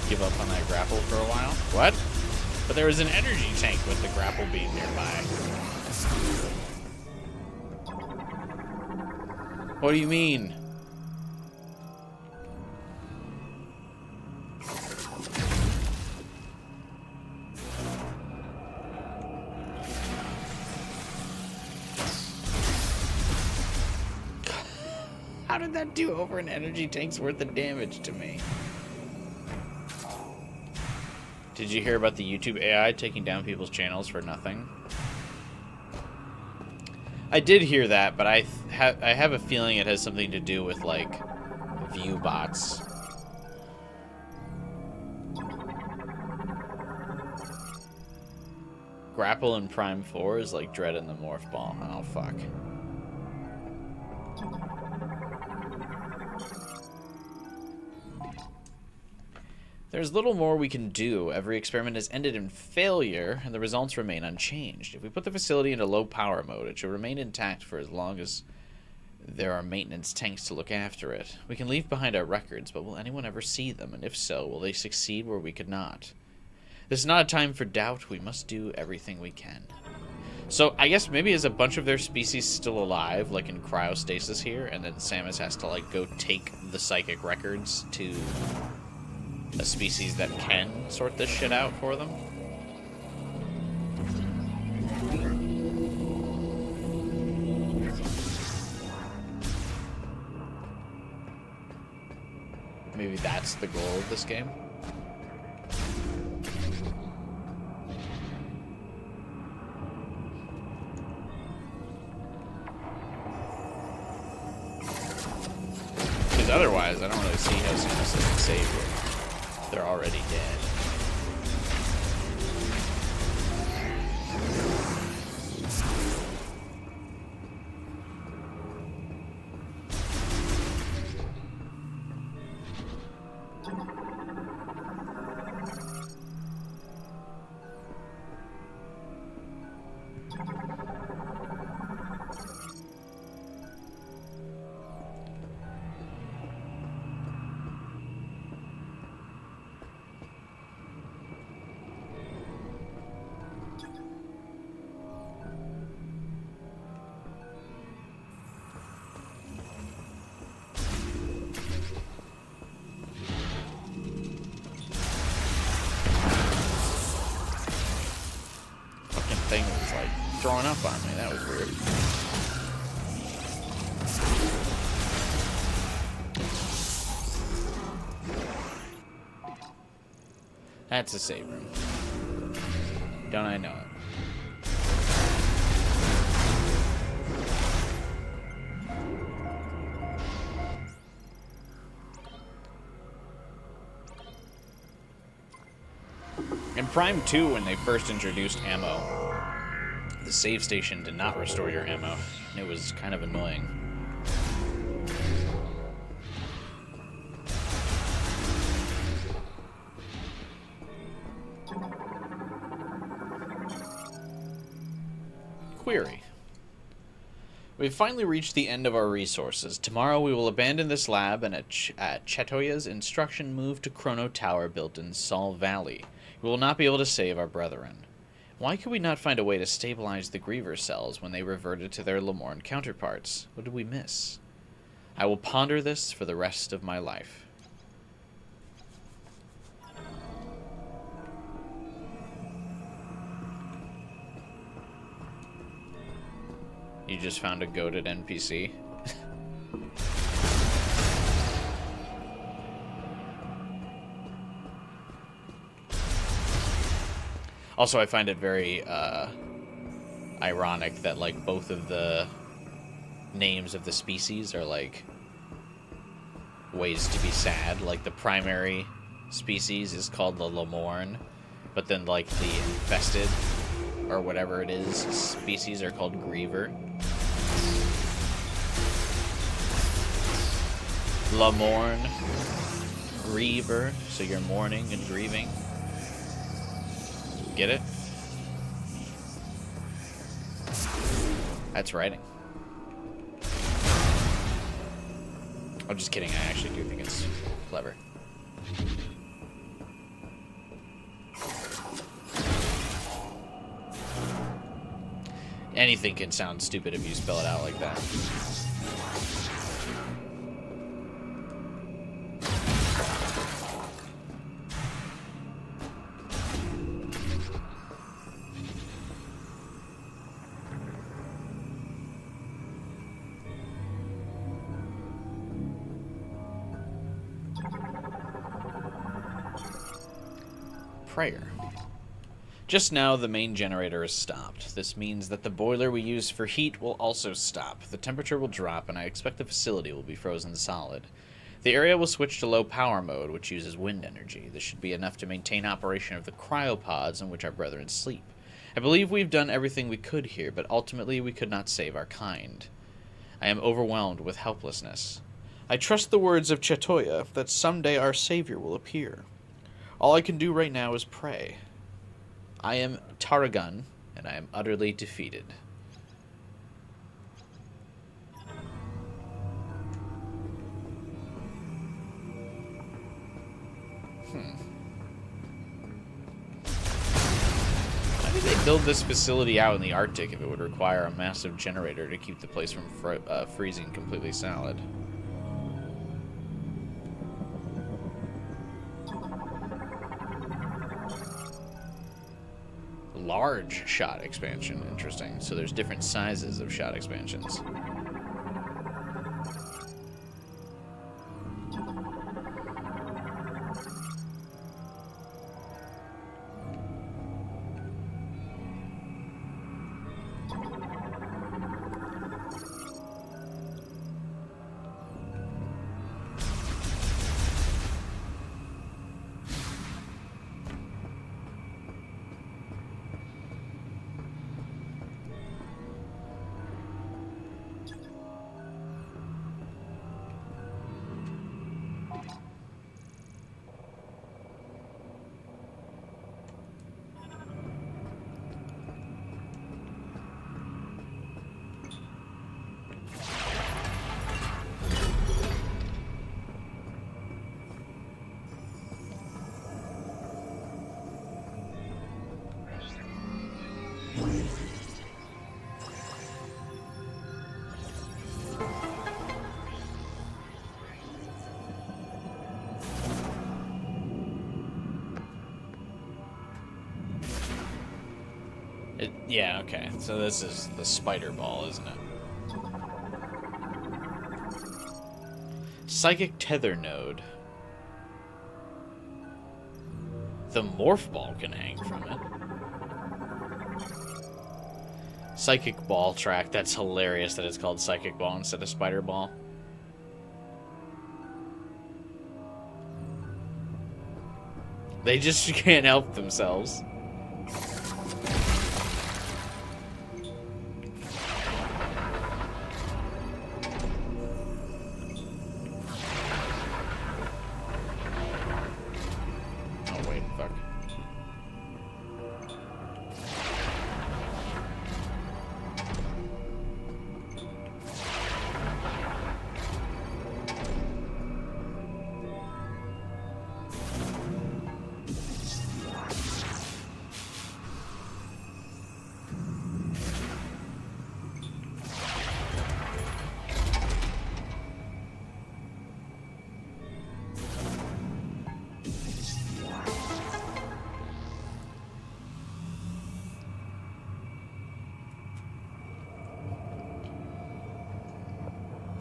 Give up on that grapple for a while. What? But there was an energy tank with the grapple beam nearby. What do you mean? How did that do over an energy tank's worth of damage to me? Did you hear about the YouTube AI taking down people's channels for nothing? I did hear that, but I have a feeling it has something to do with, like, view bots. Grapple in Prime 4 is like Dread in the Morph Ball. Oh, fuck. There's little more we can do. Every experiment has ended in failure, and the results remain unchanged. If we put the facility into low power mode, it should remain intact for as long as there are maintenance tanks to look after it. We can leave behind our records, but will anyone ever see them? And if so, will they succeed where we could not? This is not a time for doubt. We must do everything we can. So I guess maybe is a bunch of their species still alive, like in cryostasis here, and then Samus has to, like, go take the psychic records to a species that can sort this shit out for them? Maybe that's the goal of this game? Because otherwise, I don't really see how Samus can save it. They're already dead. Thing was like throwing up on me. That was weird. That's a save room. Don't I know it? In Prime 2, when they first introduced ammo, the save station did not restore your ammo. And it was kind of annoying. Query. We've finally reached the end of our resources. Tomorrow we will abandon this lab and at Chetoya's instruction move to Chrono Tower built in Sol Valley. We will not be able to save our brethren. Why could we not find a way to stabilize the Griever cells when they reverted to their Lamorne counterparts? What did we miss? I will ponder this for the rest of my life. You just found a goated NPC? Also, I find it very ironic that like both of the names of the species are like ways to be sad. Like the primary species is called the Lamorne, but then like the infested or whatever it is species are called Griever. Lamorne, Griever, so you're mourning and grieving. Get it? That's writing. I'm just kidding, I actually do think it's clever. Anything can sound stupid if you spell it out like that. Prayer. Just now, the main generator is stopped. This means that the boiler we use for heat will also stop. The temperature will drop, and I expect the facility will be frozen solid. The area will switch to low power mode, which uses wind energy. This should be enough to maintain operation of the cryopods in which our brethren sleep. I believe we've done everything we could here, but ultimately we could not save our kind. I am overwhelmed with helplessness. I trust the words of Chetoya that someday our savior will appear. All I can do right now is pray. I am Taragun, and I am utterly defeated. How did they build this facility out in the Arctic if it would require a massive generator to keep the place from freezing completely solid? Large shot expansion. Interesting. So there's different sizes of shot expansions. Yeah, okay. So this is the spider ball, isn't it? Psychic tether node. The morph ball can hang from it. Psychic ball track. That's hilarious that it's called psychic ball instead of spider ball. They just can't help themselves. Oh, wait, fuck.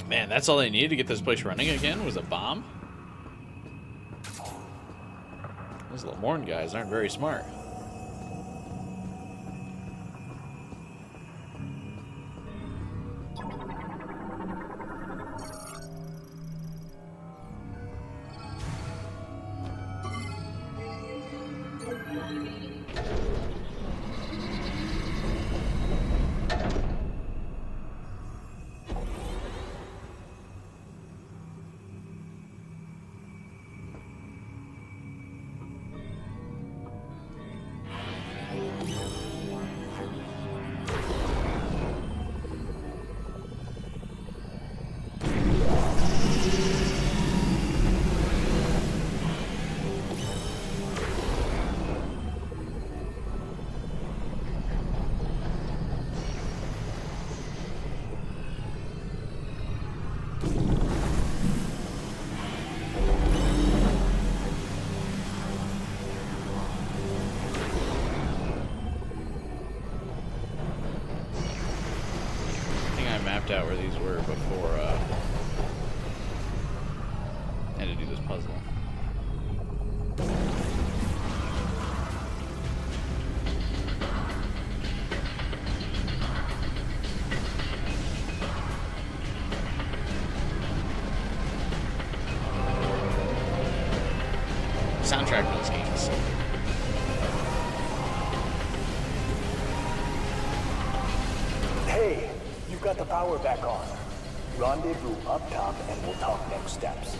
Man, that's all they needed to get this place running again was a bomb? Those Lamorne guys aren't very smart. Mapped out where these were before I had to do this puzzle. Soundtrack in these games. Hey, you've got the power back on. Rendezvous up top and we'll talk next steps.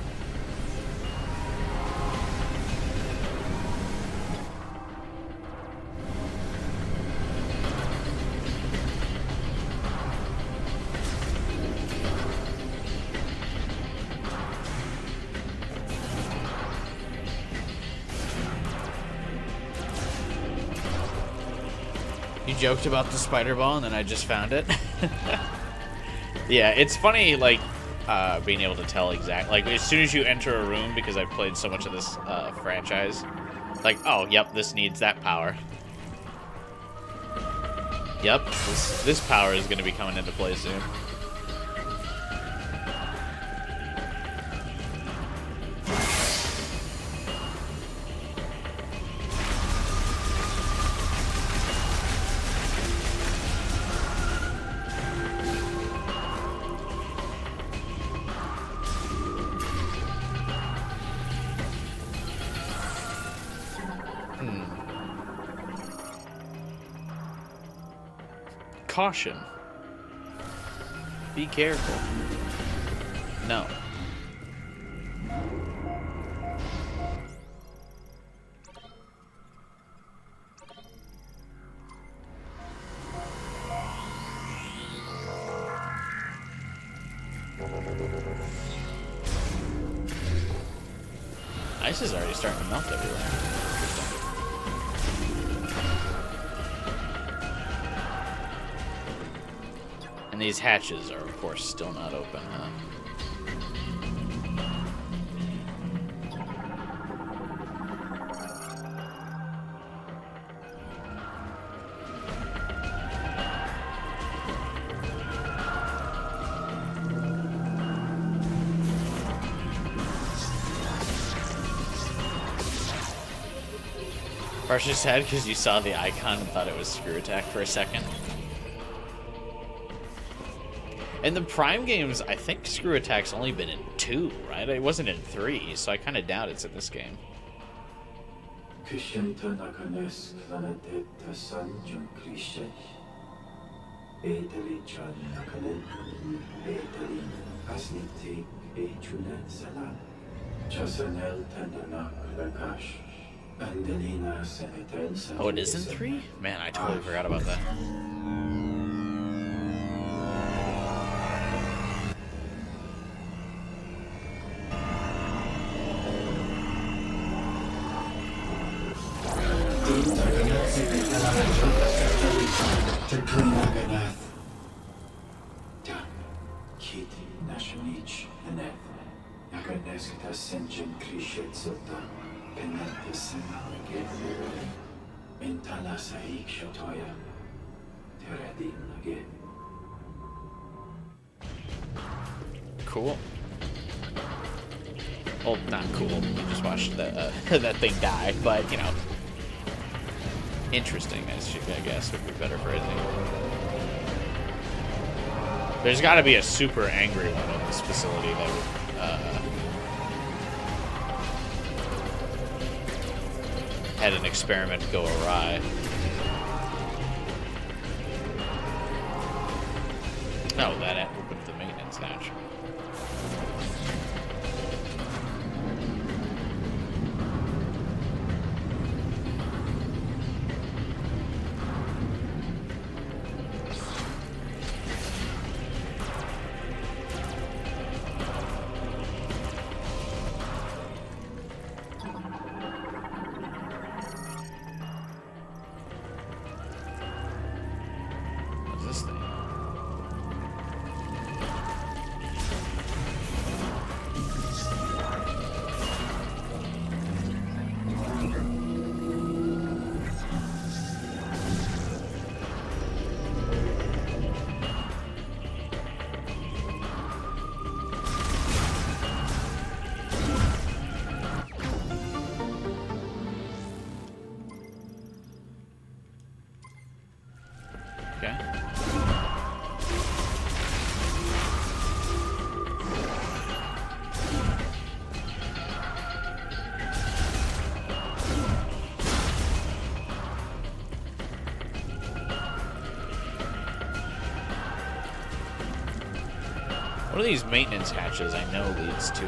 You joked about the spider ball and then I just found it. Yeah, it's funny, like, being able to tell exactly, like, as soon as you enter a room, because I've played so much of this franchise, like, oh, yep, this needs that power. Yep, this power is going to be coming into play soon. Caution. Be careful. No. Ice is already starting to melt everywhere. And these hatches are, of course, still not open, huh? Partially sad because you saw the icon and thought it was Screw Attack for a second. In the Prime games, I think Screw Attack's only been in 2, right? It wasn't in 3, so I kind of doubt it's in this game. Kishenta nakanes klanatet tasan jung krishay. Edali chan nakanen, edali asnitik echunan salan. Chasanel tandanak lakash. Andalina senetel sa. Oh, it is in 3? Man, I totally forgot about that. Cool. Well, not cool. You just watched the, that thing die, but, you know. Interesting, I guess, would be better phrasing. There's got to be a super angry one in this facility that would, had an experiment go awry. No, that opened the maintenance hatch. One of these maintenance hatches I know leads to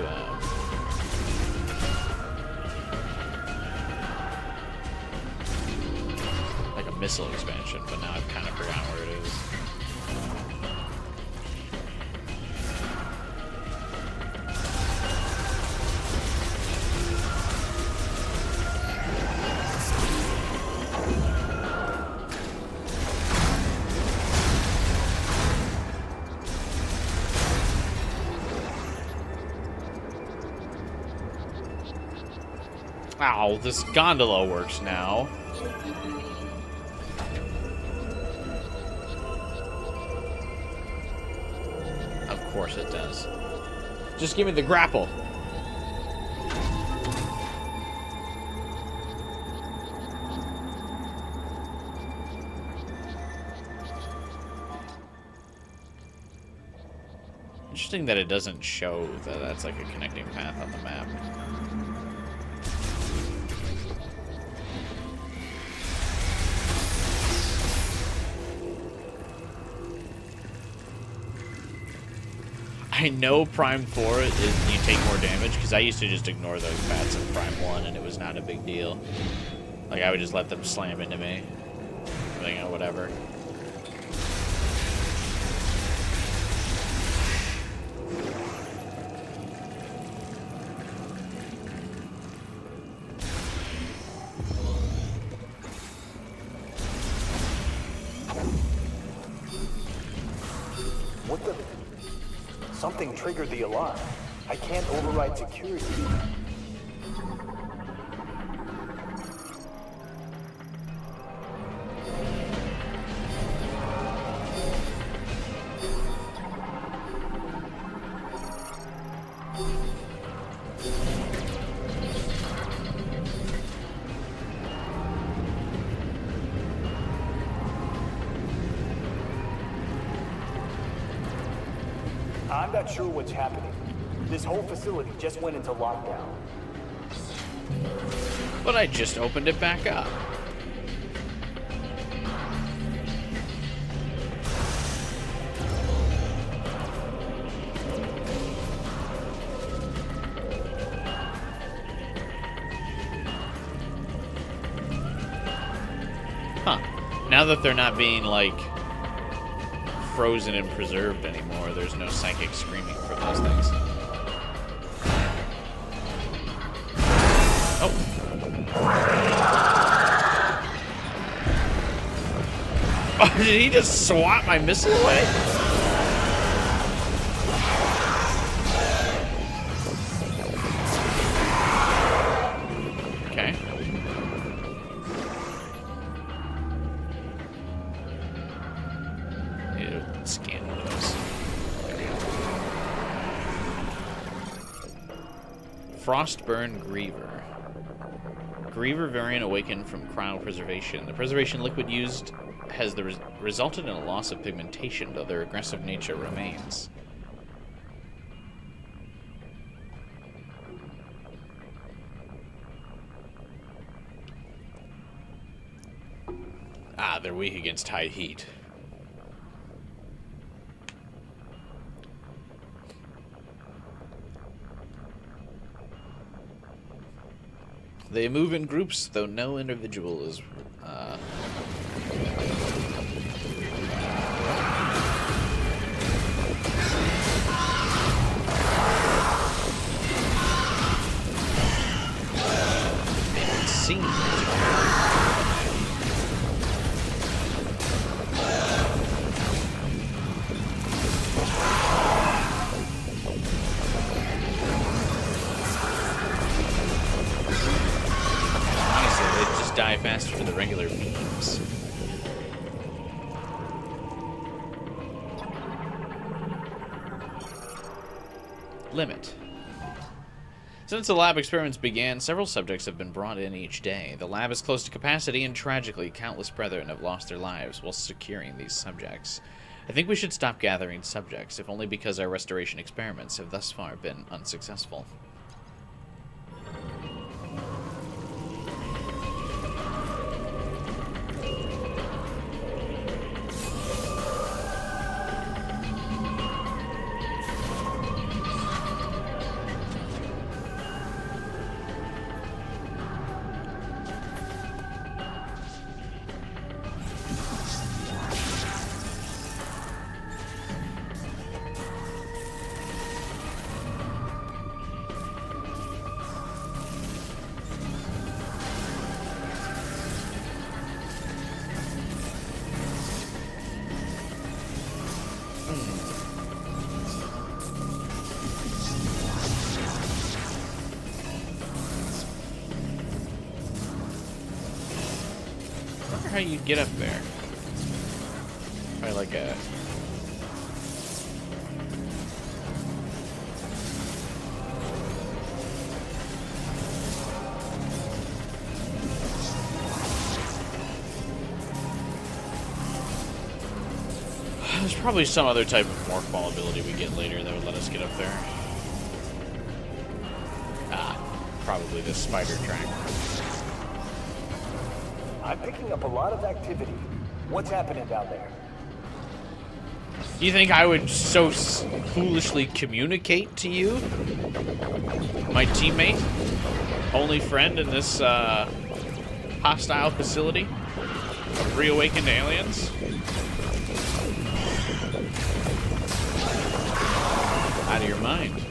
like a missile expansion, but now I've kind of forgotten where it is. Ow, this gondola works now. Of course it does. Just give me the grapple. Interesting that it doesn't show that that's like a connecting path on the map. I know Prime 4 is you take more damage, because I used to just ignore those bats in Prime 1 and it was not a big deal. Like, I would just let them slam into me. Like, you know, whatever. What the? Something triggered the alarm. I can't override security. I'm not sure what's happening. This whole facility just went into lockdown. But I just opened it back up. Huh. Now that they're not being, like, frozen and preserved anymore, there's no psychic screaming for those things. Oh. Oh, did he just swat my missile away? Okay. Need to scan those. Frostburn Griever. Griever variant awakened from cryopreservation. The preservation liquid used has resulted in a loss of pigmentation, though their aggressive nature remains. Ah, they're weak against high heat. They move in groups, though no individual is... seen. Die faster for the regular beams. Limit. Since the lab experiments began, several subjects have been brought in each day. The lab is close to capacity, and tragically, countless brethren have lost their lives while securing these subjects. I think we should stop gathering subjects, if only because our restoration experiments have thus far been unsuccessful. How you get up there? Probably like a... There's probably some other type of morph ball ability we get later that would let us get up there. Ah, probably this spider track. I'm picking up a lot of activity. What's happening down there? You think I would so foolishly communicate to you? My teammate? Only friend in this hostile facility of reawakened aliens? Out of your mind.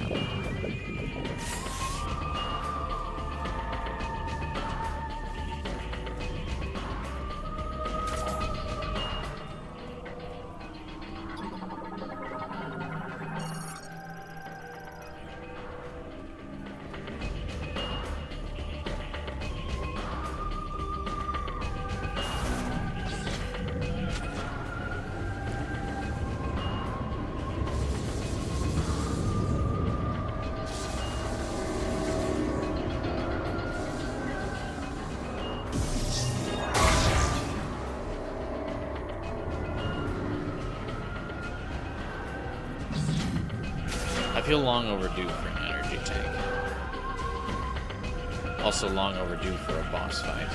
I feel long overdue for an energy tank. Also long overdue for a boss fight.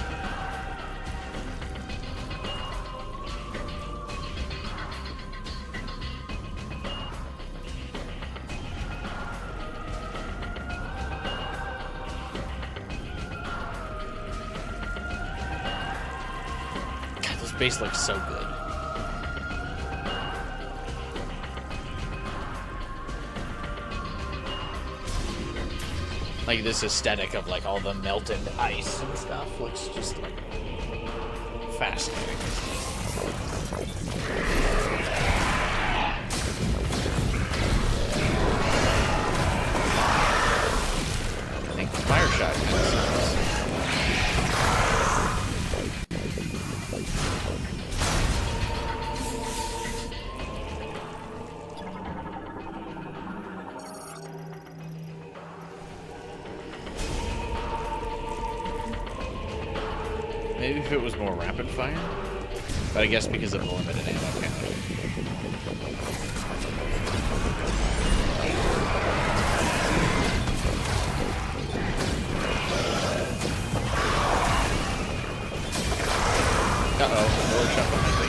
God, this base looks so good. Like this aesthetic of like all the melted ice and stuff looks just like fascinating. I think fire shot kind of sounds. Maybe if it was more rapid fire, but I guess because of the limited ammo count. Uh-oh, workshop on my thing.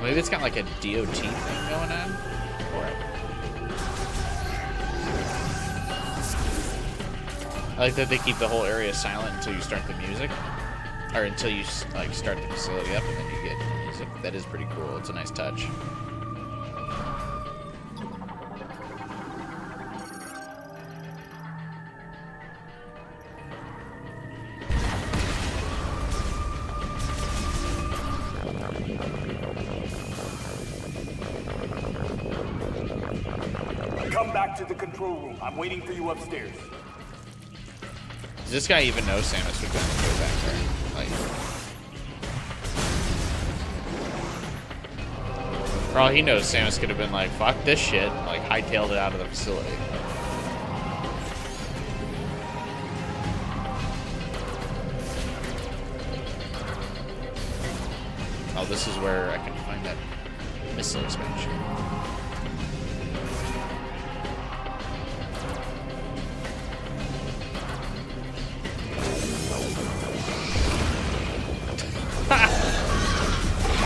Maybe it's got like a DOT thing going on. I like that they keep the whole area silent until you start the music, or until you like start the facility up, and then you get music. That is pretty cool. It's a nice touch. Come back to the control room. I'm waiting for you upstairs. Does this guy even know Samus would go back there? Like, for all he knows, Samus could have been like, "Fuck this shit," like hightailed it out of the facility. Oh, this is where I can find that missile expansion.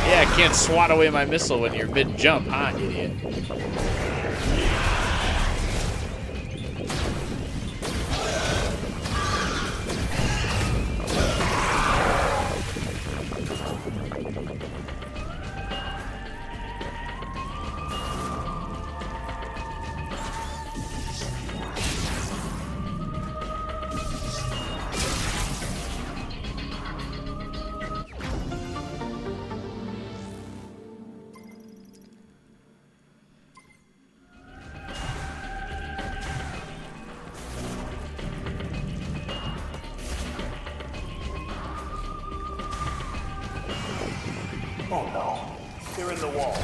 Yeah, I can't swat away my missile when you're mid-jump, huh, idiot? Oh no, they're in the wall.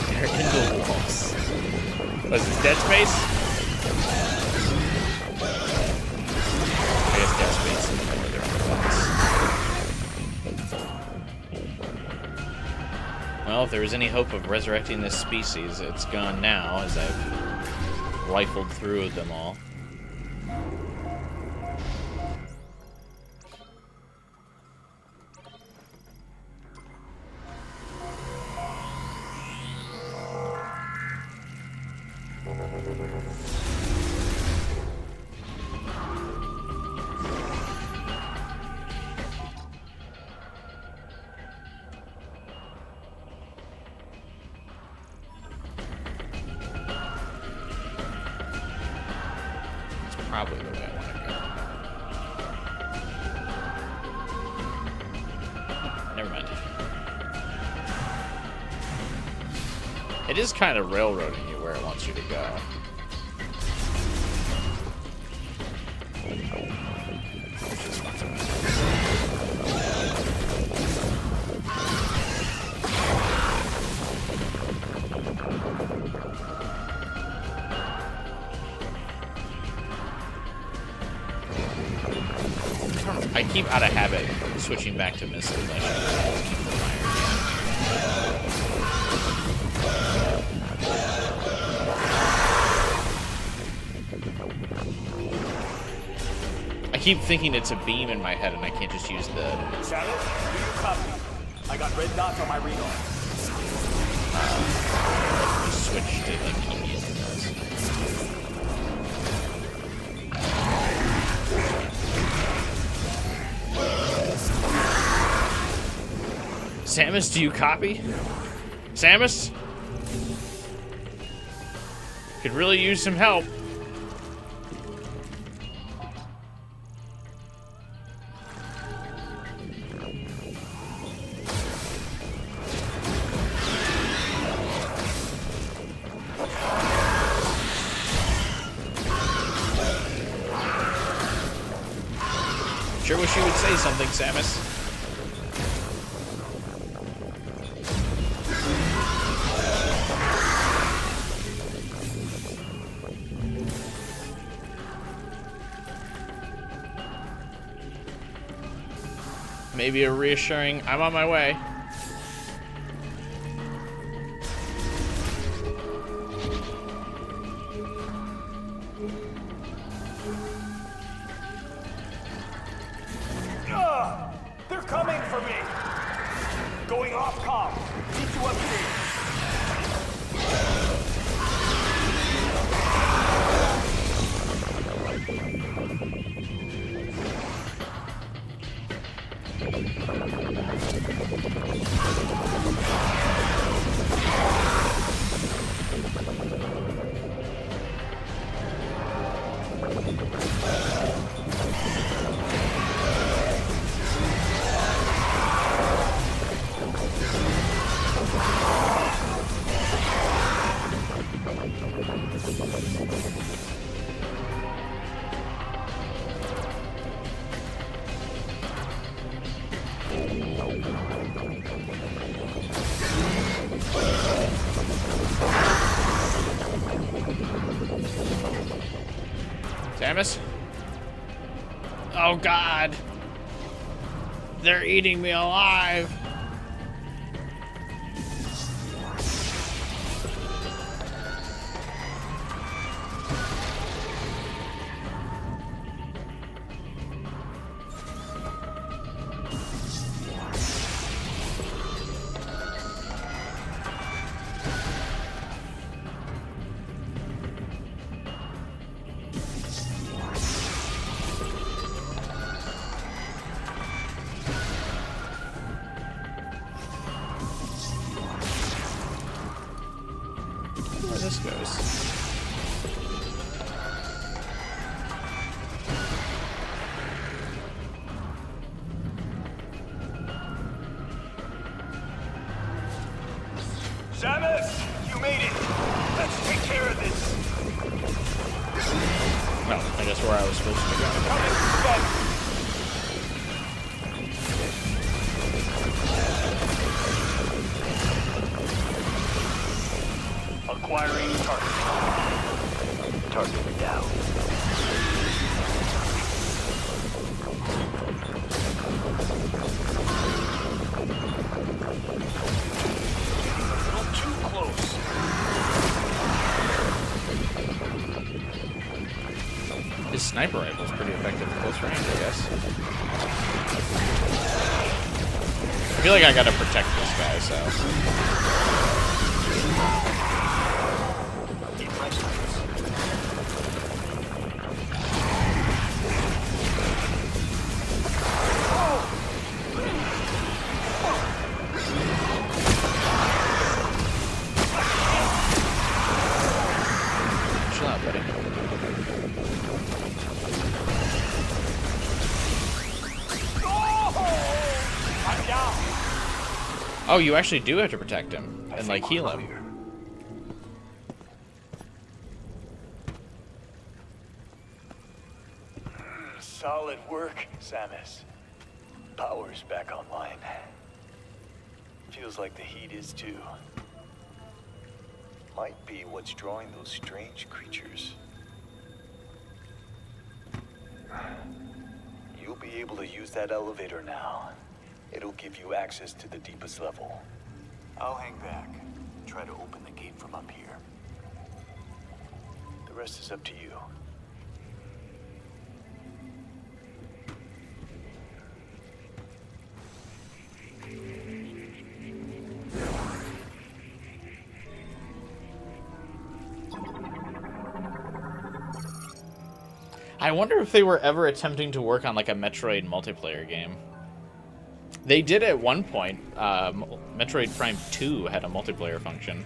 They're in the walls. Was this Dead Space? I guess Dead Space is more their walls. Well, if there was any hope of resurrecting this species, it's gone now, as I've rifled through them all. Probably the way I want to go. Never mind. It is kind of railroading you where it wants you to go. Which is fine. I keep out of habit switching back to mist unless I just keep the fire. I keep thinking it's a beam in my head and I can't just use the... Samus, do you copy? I got red dots on my radar. just switch to like keep using those. Samus, do you copy? Samus? Could really use some help. Sure wish you would say something, Samus. Maybe a reassuring, I'm on my way. They're coming for me! Going off comm. Keep you updated. Samus? Oh God! They're eating me alive! Where this goes. Samus, you made it. Let's take care of this. No, I guess where I was supposed to go. Coming, but acquiring target. Target down. A little too close. His sniper rifle is pretty effective at close range, I guess. I feel like I gotta protect this guy, so. In my sights. Chill out, buddy. I'm down. Oh, you actually do have to protect him and like heal him. Solid work, Samus. Power's back online. Feels like the heat is too. Might be what's drawing those strange creatures. You'll be able to use that elevator now. It'll give you access to the deepest level. I'll hang back. Try to open the gate from up here. The rest is up to you. I wonder if they were ever attempting to work on like a Metroid multiplayer game. They did at one point. Metroid Prime 2 had a multiplayer function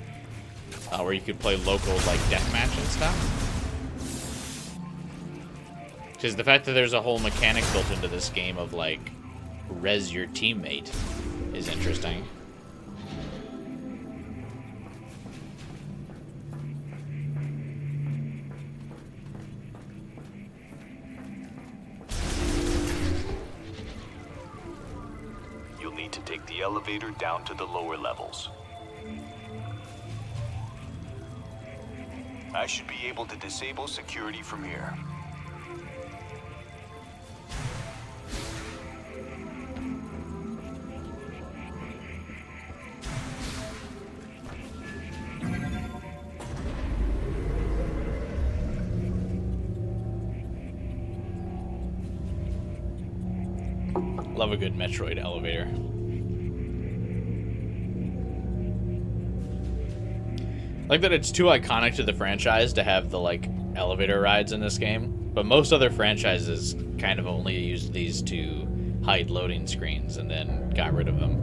where you could play local like deathmatch and stuff. Because the fact that there's a whole mechanic built into this game of like res your teammate is interesting. To take the elevator down to the lower levels. I should be able to disable security from here. Love a good Metroid elevator. Like that it's too iconic to the franchise to have the like elevator rides in this game, but most other franchises kind of only used these to hide loading screens and then got rid of them.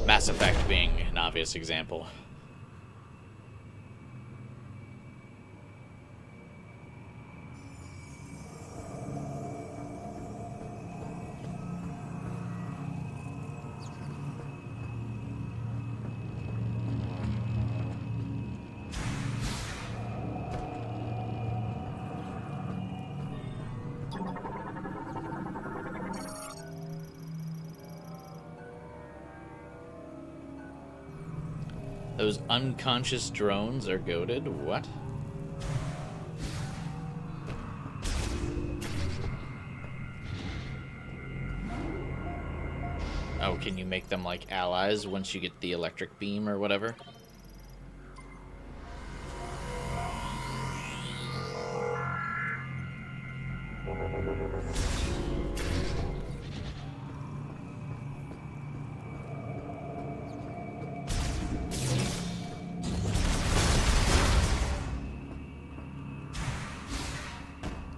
Mass Effect being an obvious example. Those unconscious drones are goated? What? Oh, can you make them like allies once you get the electric beam or whatever?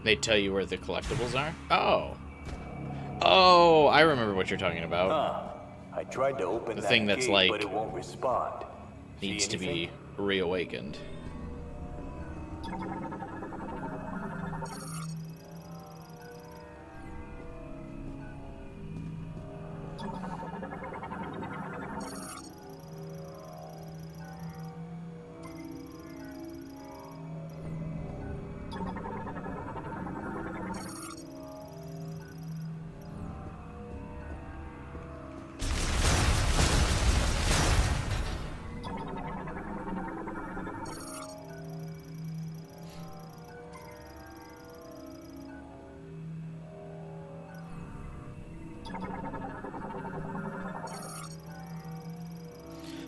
They tell you where the collectibles are? Oh. Oh, I remember what you're talking about. I tried to open The that thing that's gate, like but it won't respond. needs See to be anything? reawakened.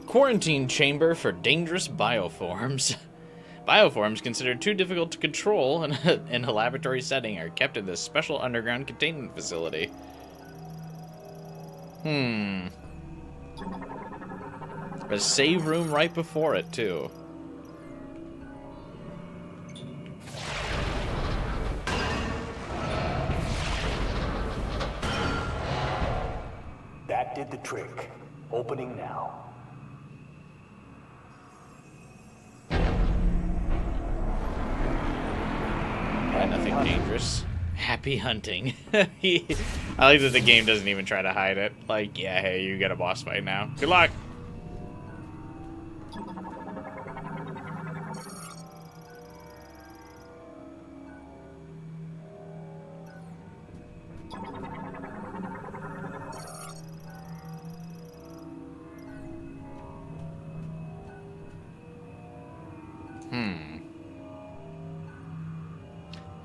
Quarantine chamber for dangerous bioforms. Bioforms considered too difficult to control in a laboratory setting are kept in this special underground containment facility. A save room right before it, too. That did the trick. Opening now. Nothing dangerous. Happy hunting. I like that the game doesn't even try to hide it. Like, yeah, hey, you got a boss fight now. Good luck!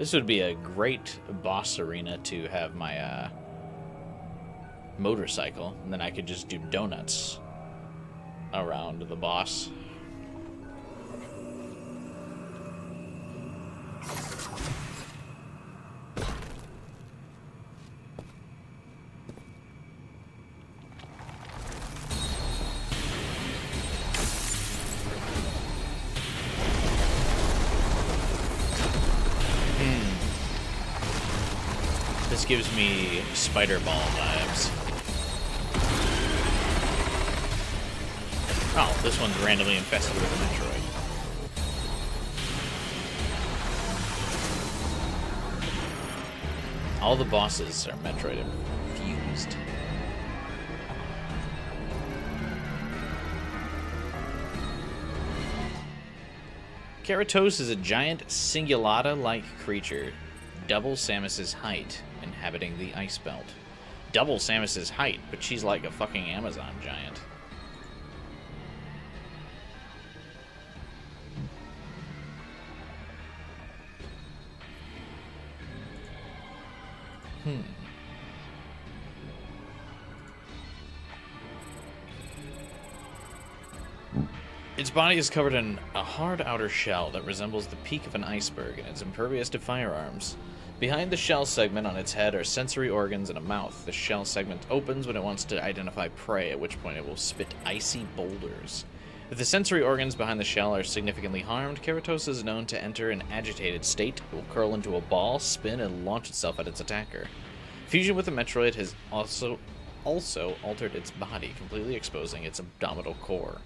This would be a great boss arena to have my motorcycle, and then I could just do donuts around the boss. This gives me Spider Ball vibes. Oh, this one's randomly infested with a Metroid. All the bosses are Metroid infused. Keratos is a giant cingulata-like creature, double Samus's height, inhabiting the ice belt. Double Samus's height, but she's like a fucking Amazon giant. Its body is covered in a hard outer shell that resembles the peak of an iceberg, and it's impervious to firearms. Behind the shell segment on its head are sensory organs and a mouth. The shell segment opens when it wants to identify prey, at which point it will spit icy boulders. If the sensory organs behind the shell are significantly harmed, Keratos is known to enter an agitated state. It will curl into a ball, spin, and launch itself at its attacker. Fusion with the Metroid has also altered its body, completely exposing its abdominal core.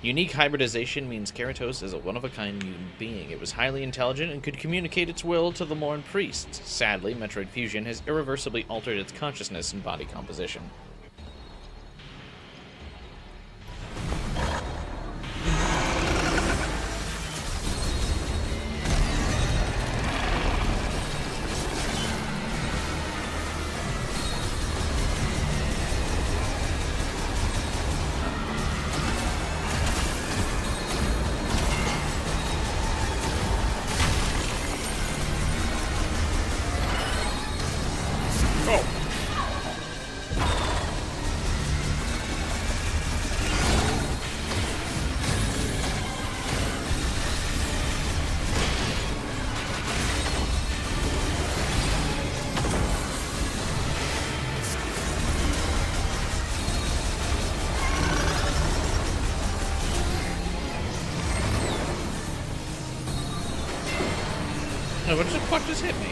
Unique hybridization means Keratos is a one-of-a-kind mutant being. It was highly intelligent and could communicate its will to the Lorn priests. Sadly, Metroid Fusion has irreversibly altered its consciousness and body composition. Oh, what the fuck just hit me?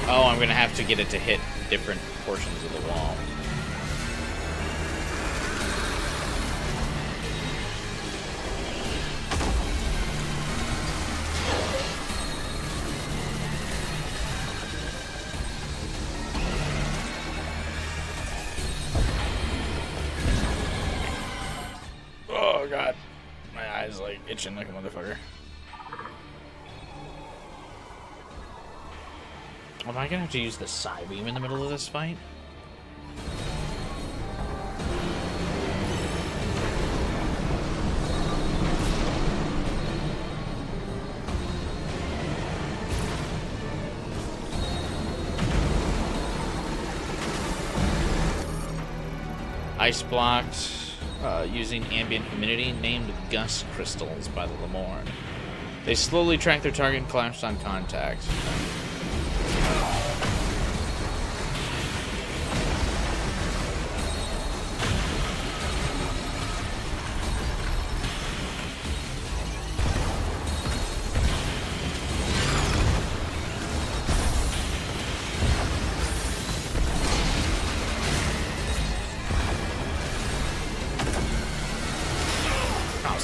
Oh, I'm gonna have to get it to hit different portions of the wall. Oh god, my eyes like itching like a motherfucker. Am I gonna have to use the side beam in the middle of this fight? Ice blocked using ambient humidity, named Gus crystals by the Lemorn. They slowly track their target and collapse on contact.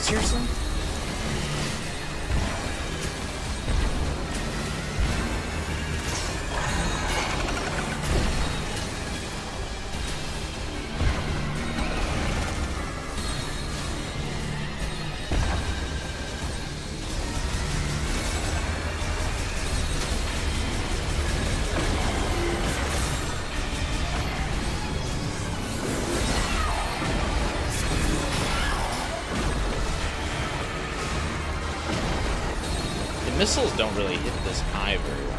Seriously? Missiles don't really hit this high very well.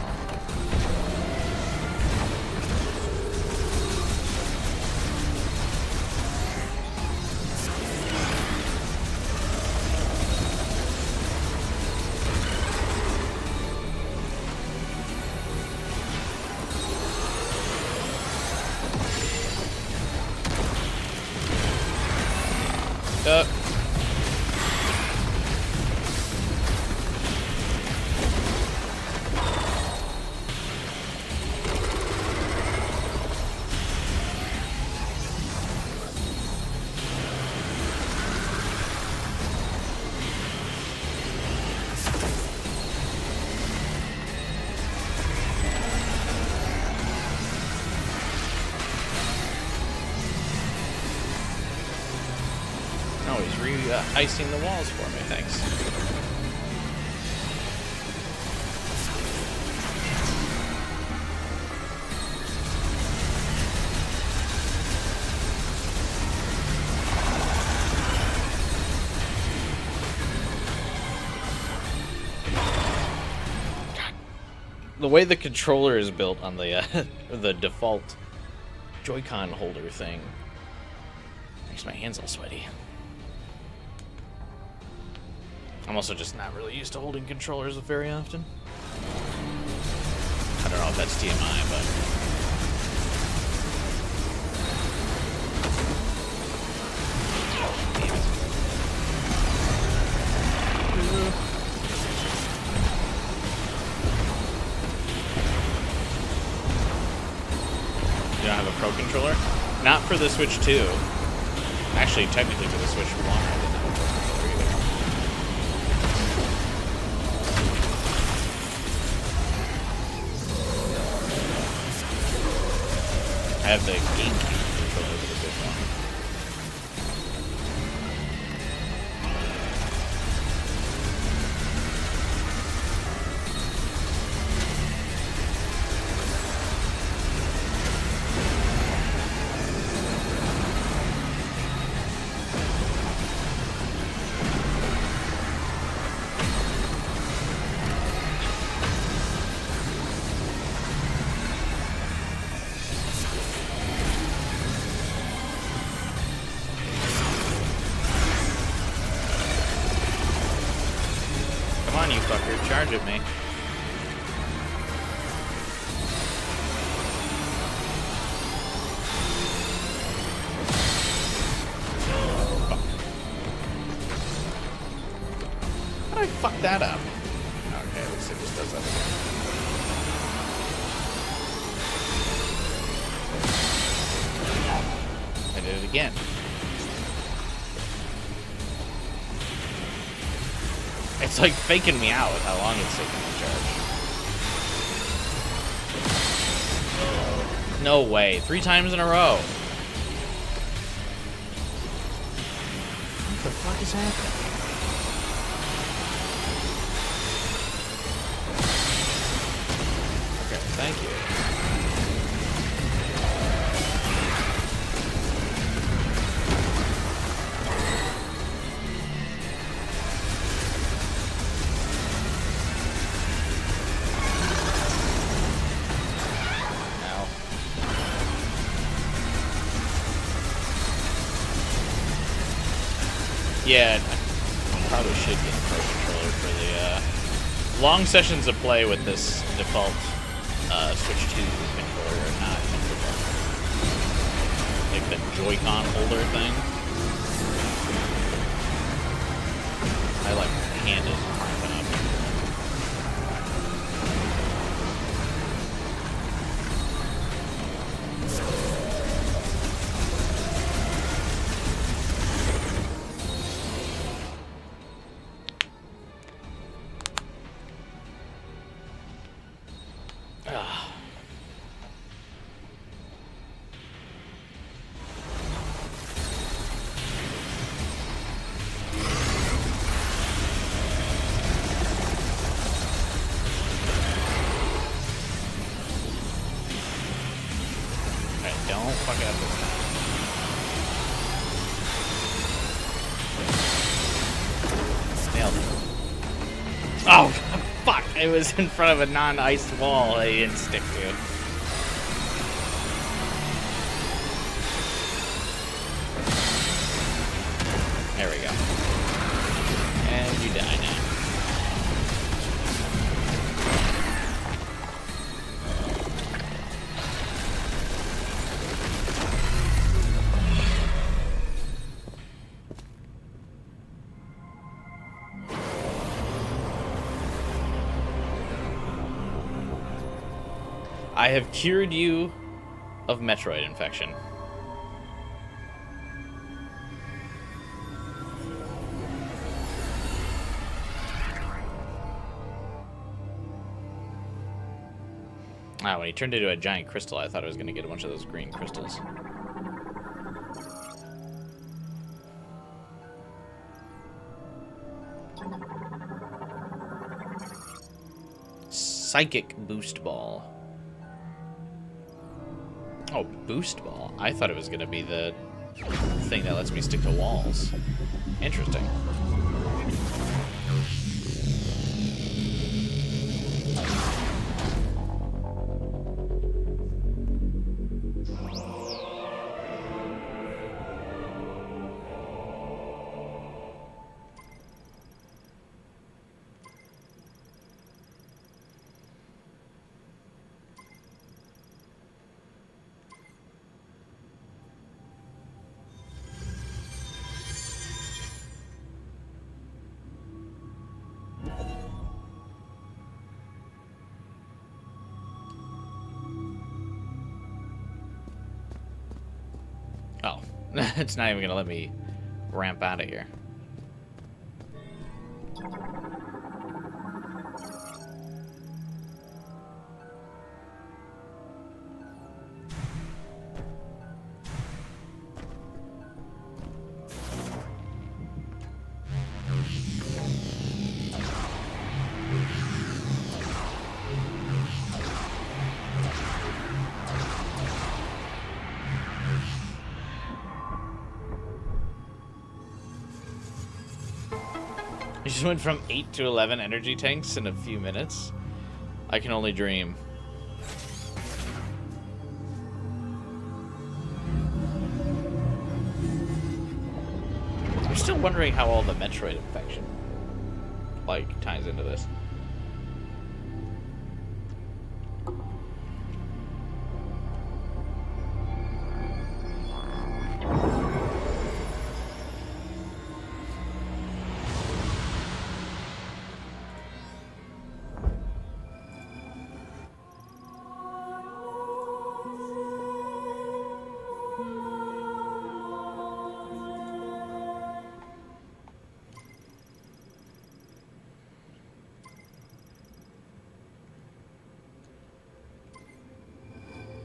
Oh, he's re-icing the walls for me, thanks. The way the controller is built on the the default Joy-Con holder thing makes my hands all sweaty. I'm also just not really used to holding controllers very often. I don't know if that's TMI, but... You don't have a Pro controller? Not for the Switch 2. Actually, technically for the Switch 1, I didn't have a Pro controller either. I have the GameCube controller for the Switch 1. Come on, you fucker, charge at me. Fuck. How did I fuck that up? Okay, at least it just does that again. I did it again. It's like faking me out with how long it's taking to charge. No way. 3 times in a row. What the fuck is happening? Okay, thank you. Yeah, I probably should get a Pro controller for the long sessions of play with this default Switch 2 controller are not comfortable. Like the Joy-Con holder thing. I like my hand is cramping up. Oh, fuck! I was in front of a non-iced wall I didn't stick to. There we go. And you die now. I have cured you of Metroid infection. Ah, when he turned into a giant crystal, I thought I was going to get a bunch of those green crystals. Psychic boost ball. Oh, boost ball. I thought it was going to be the thing that lets me stick to walls. Interesting. Oh, it's not even going to let me ramp out of here. You just went from 8 to 11 energy tanks in a few minutes. I can only dream. I'm still wondering how all the Metroid infection, like, ties into this.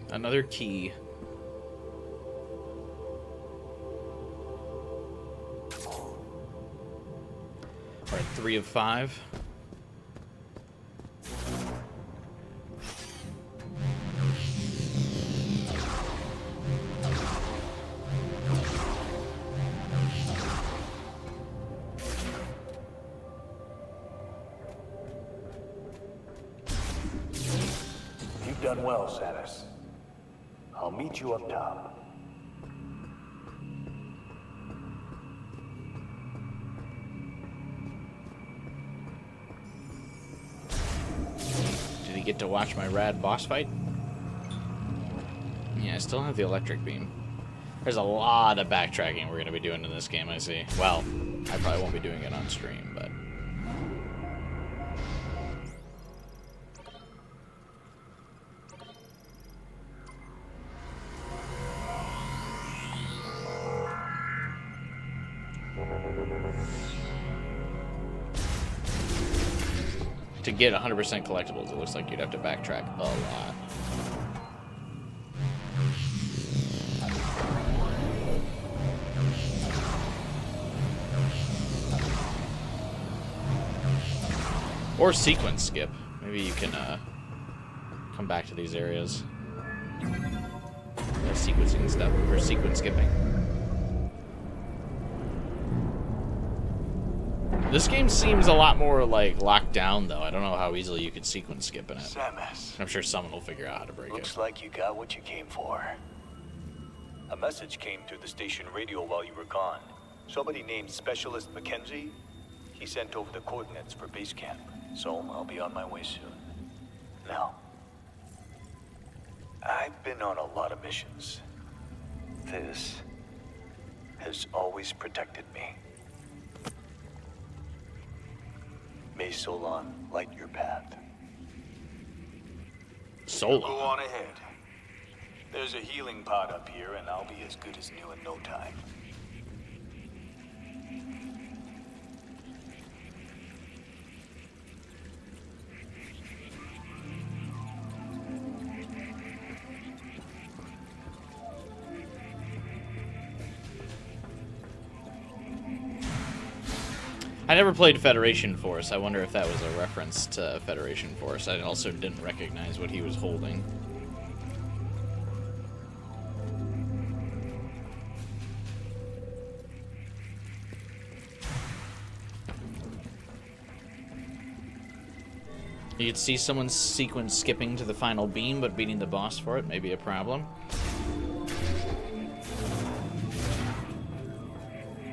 Another key. We're at 3 of 5. You've done well, Samus. I'll meet you up top. Did he get to watch my rad boss fight? Yeah, I still have the electric beam. There's a lot of backtracking we're going to be doing in this game, I see. Well, I probably won't be doing it on stream, but... to get 100% collectibles, it looks like you'd have to backtrack a lot. Or sequence skip. Maybe you can come back to these areas. Sequencing stuff, or sequence skipping. This game seems a lot more like Lock locked down, though. I don't know how easily you could sequence skip in it. Samus, I'm sure someone will figure out how to break looks it. like you got what you came for. A message came through the station radio while you were gone. Somebody named Specialist Mackenzie, he sent over the coordinates for base camp, so I'll be on my way soon. Now, I've been on a lot of missions. This has always protected me. May Solon light your path. Solo. Go on ahead. There's a healing pod up here, and I'll be as good as new in no time. I never played Federation Force. I wonder if that was a reference to Federation Force. I also didn't recognize what he was holding. You could see someone sequence skipping to the final beam, but beating the boss for it may be a problem.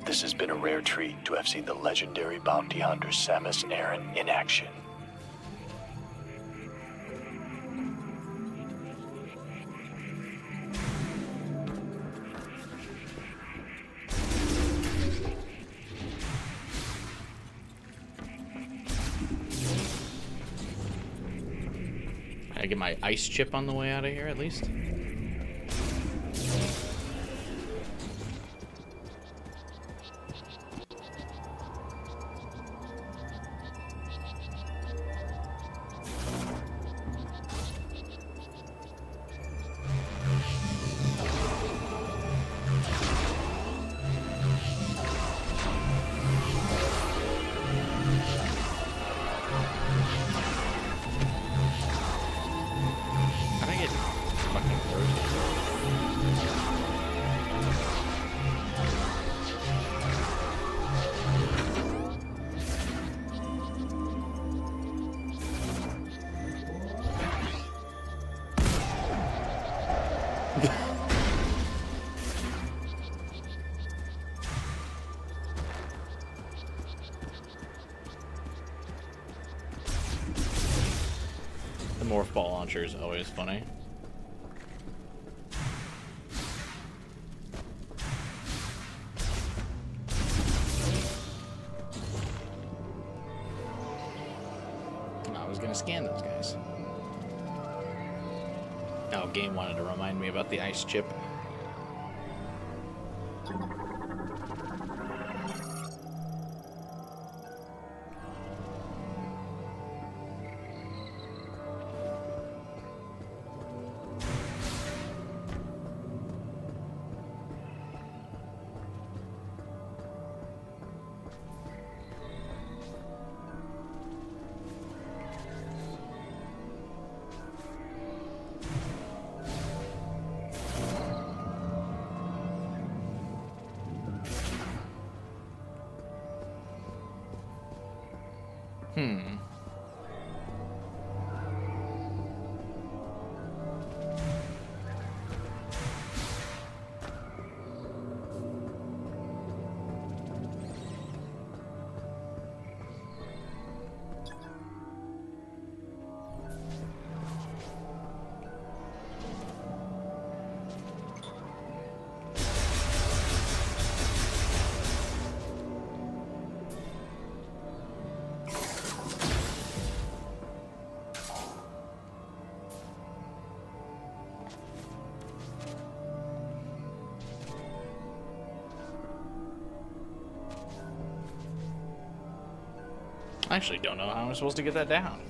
This has been a rare treat to have seen the legendary bounty hunter Samus Aran in action. I get my ice chip on the way out of here, at least. How'd I get fucking frozen? The morph ball launcher is always funny. I was gonna scan those guys. Oh, game wanted to remind me about the ice chip. I actually don't know how I'm supposed to get that down.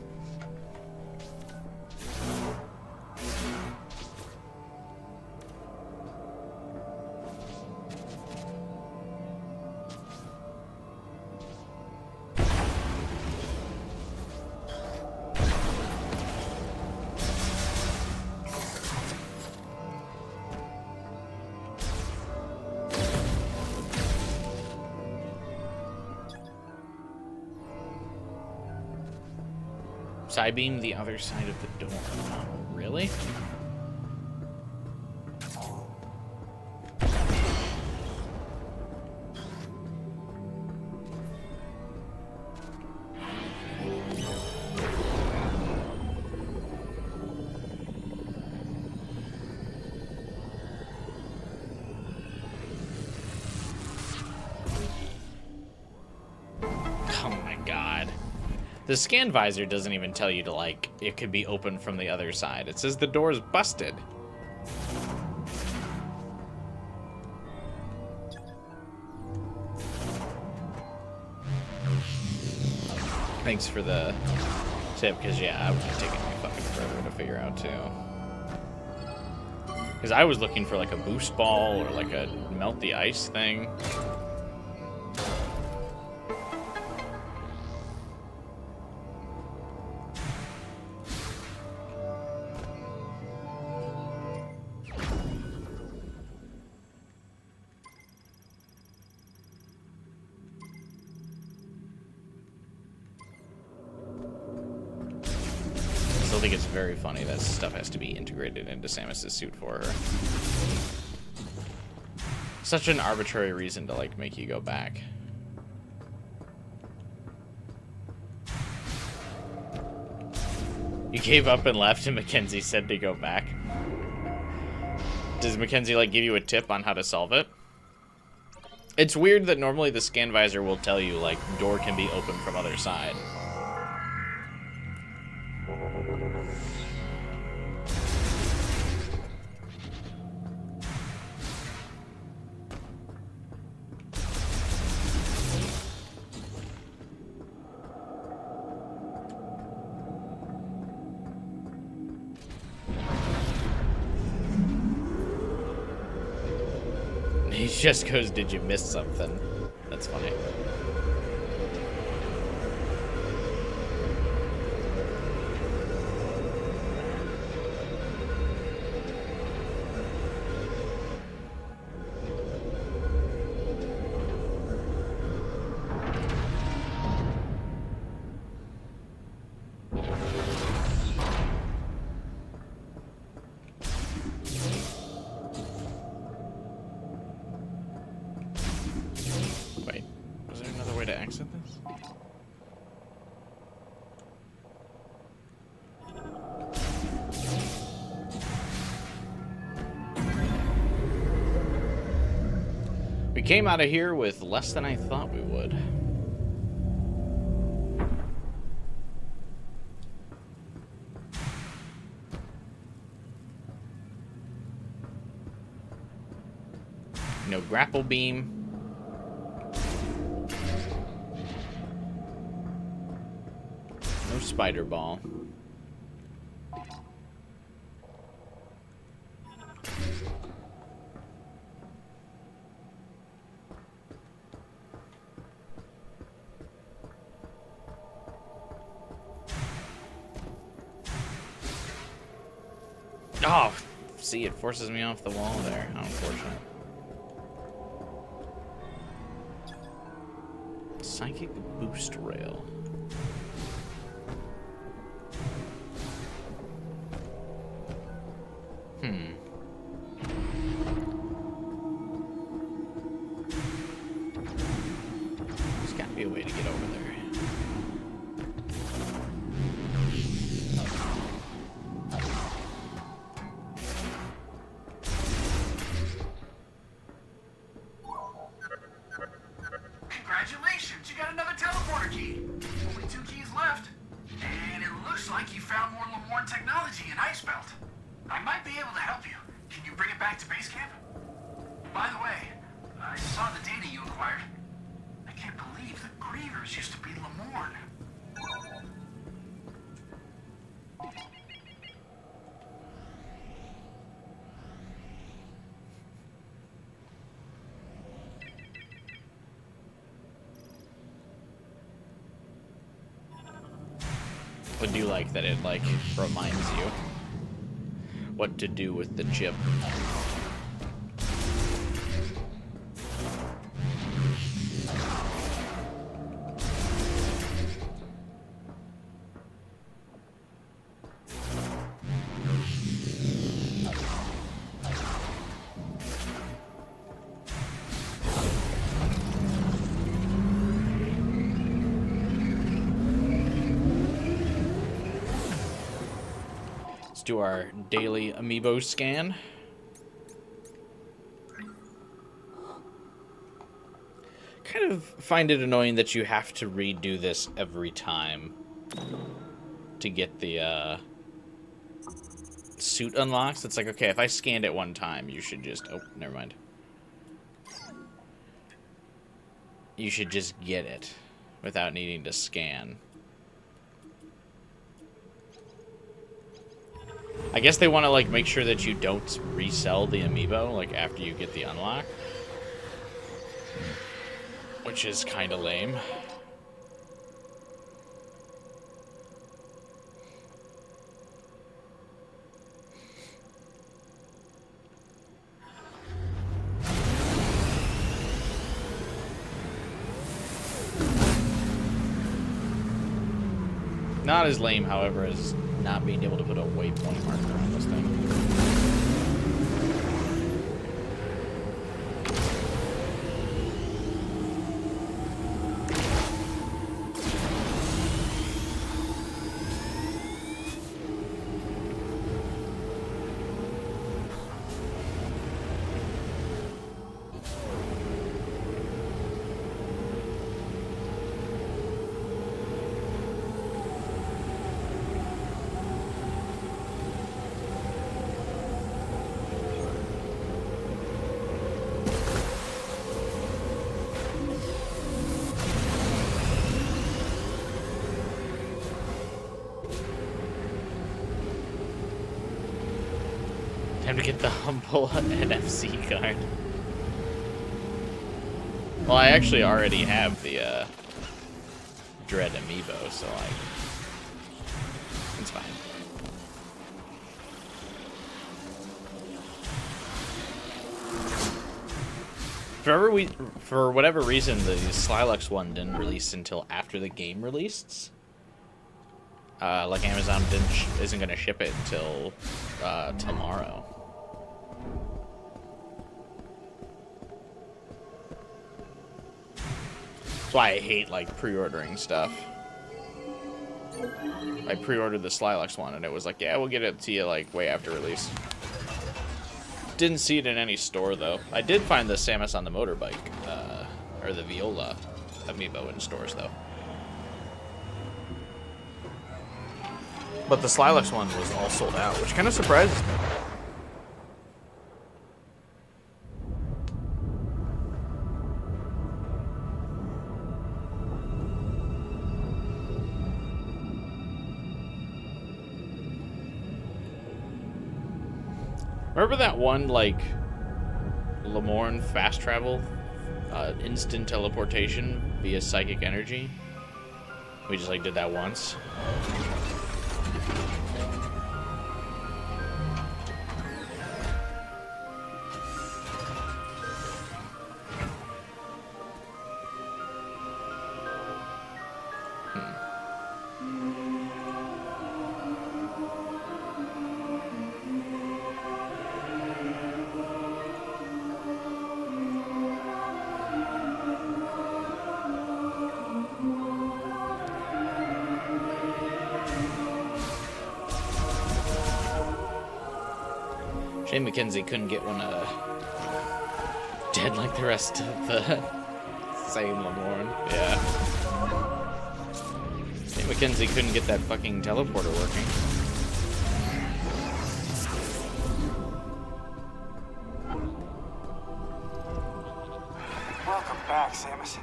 Psybeam the other side of the door. Oh, really? Oh my god. The scan visor doesn't even tell you to, like, it could be open from the other side. It says the door's busted. Thanks for the tip, because, yeah, it would have taken me fucking forever to figure out, too. Because I was looking for, like, a boost ball or, like, a melt the ice thing. I think it's very funny that stuff has to be integrated into Samus's suit for her. Such an arbitrary reason to, like, make you go back. You gave up and left and Mackenzie said to go back. Does Mackenzie, like, give you a tip on how to solve it? It's weird that normally the scan visor will tell you, like, door can be opened from other side. He just goes, "Did you miss something?" That's funny. Wait, was there another way to exit this? We came out of here with less than I thought we would. No grapple beam. No spider ball. Oh, see, it forces me off the wall there. How unfortunate. Psychic boost rail. There's gotta be a way to get over there. Congratulations, you got another teleporter key. Only 2 keys left. And it looks like you found more Lamorne technology in Ice Belt. I might be able to help you. Can you bring it back to base camp? By the way, I saw the data you acquired. I can't believe the Grievers used to be Lamorne. I do like that it, like, reminds you what to do with the chip. do our daily amiibo scan. Kind of find it annoying that you have to redo this every time to get the suit unlocks. It's like, okay, if I scanned it one time, you should just... Oh, never mind. You should just get it without needing to scan. I guess they want to, like, make sure that you don't resell the amiibo, like, after you get the unlock. Which is kind of lame. Not as lame, however, as not being able to put a waypoint marker on this thing. Time to get the humble NFC card. Well, I actually already have the Dread amiibo, so like, it's fine. For whatever reason, the Slilex one didn't release until after the game released. Like Amazon isn't gonna ship it until tomorrow. That's why I hate like pre-ordering stuff. I pre-ordered the Slilex one, and it was like, yeah, we'll get it to you like way after release. Didn't see it in any store though. I did find the Samus on the motorbike, or the Viola amiibo in stores though. But the Slilex one was all sold out, which kind of surprises me. Remember that one, like, Lamorne fast travel? Instant teleportation via psychic energy? We just, like, did that once. Shane McKenzie couldn't get one dead like the rest of the same Lamorne. Yeah. Shane McKenzie couldn't get that fucking teleporter working. Welcome back, Samus.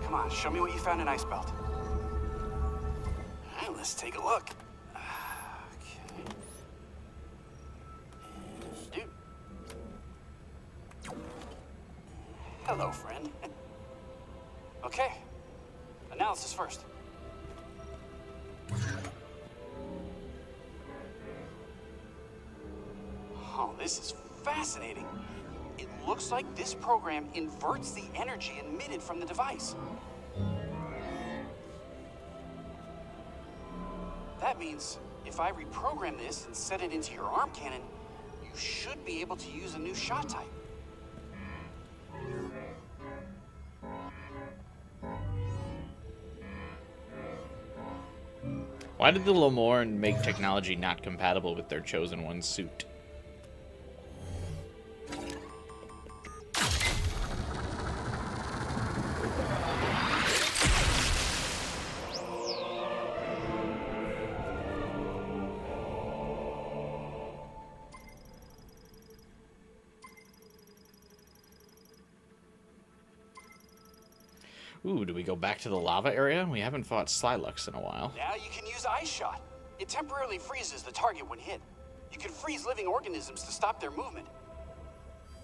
Come on, show me what you found in Ice Belt. All right, let's take a look. Hello, friend. Okay, analysis first. Oh, this is fascinating. It looks like this program inverts the energy emitted from the device. That means if I reprogram this and set it into your arm cannon, you should be able to use a new shot type. Why did the Lemorn make technology not compatible with their Chosen One's suit? Ooh, do we go back to the lava area? We haven't fought Slylux in a while. Now you can use Ice Shot. It temporarily freezes the target when hit. You can freeze living organisms to stop their movement.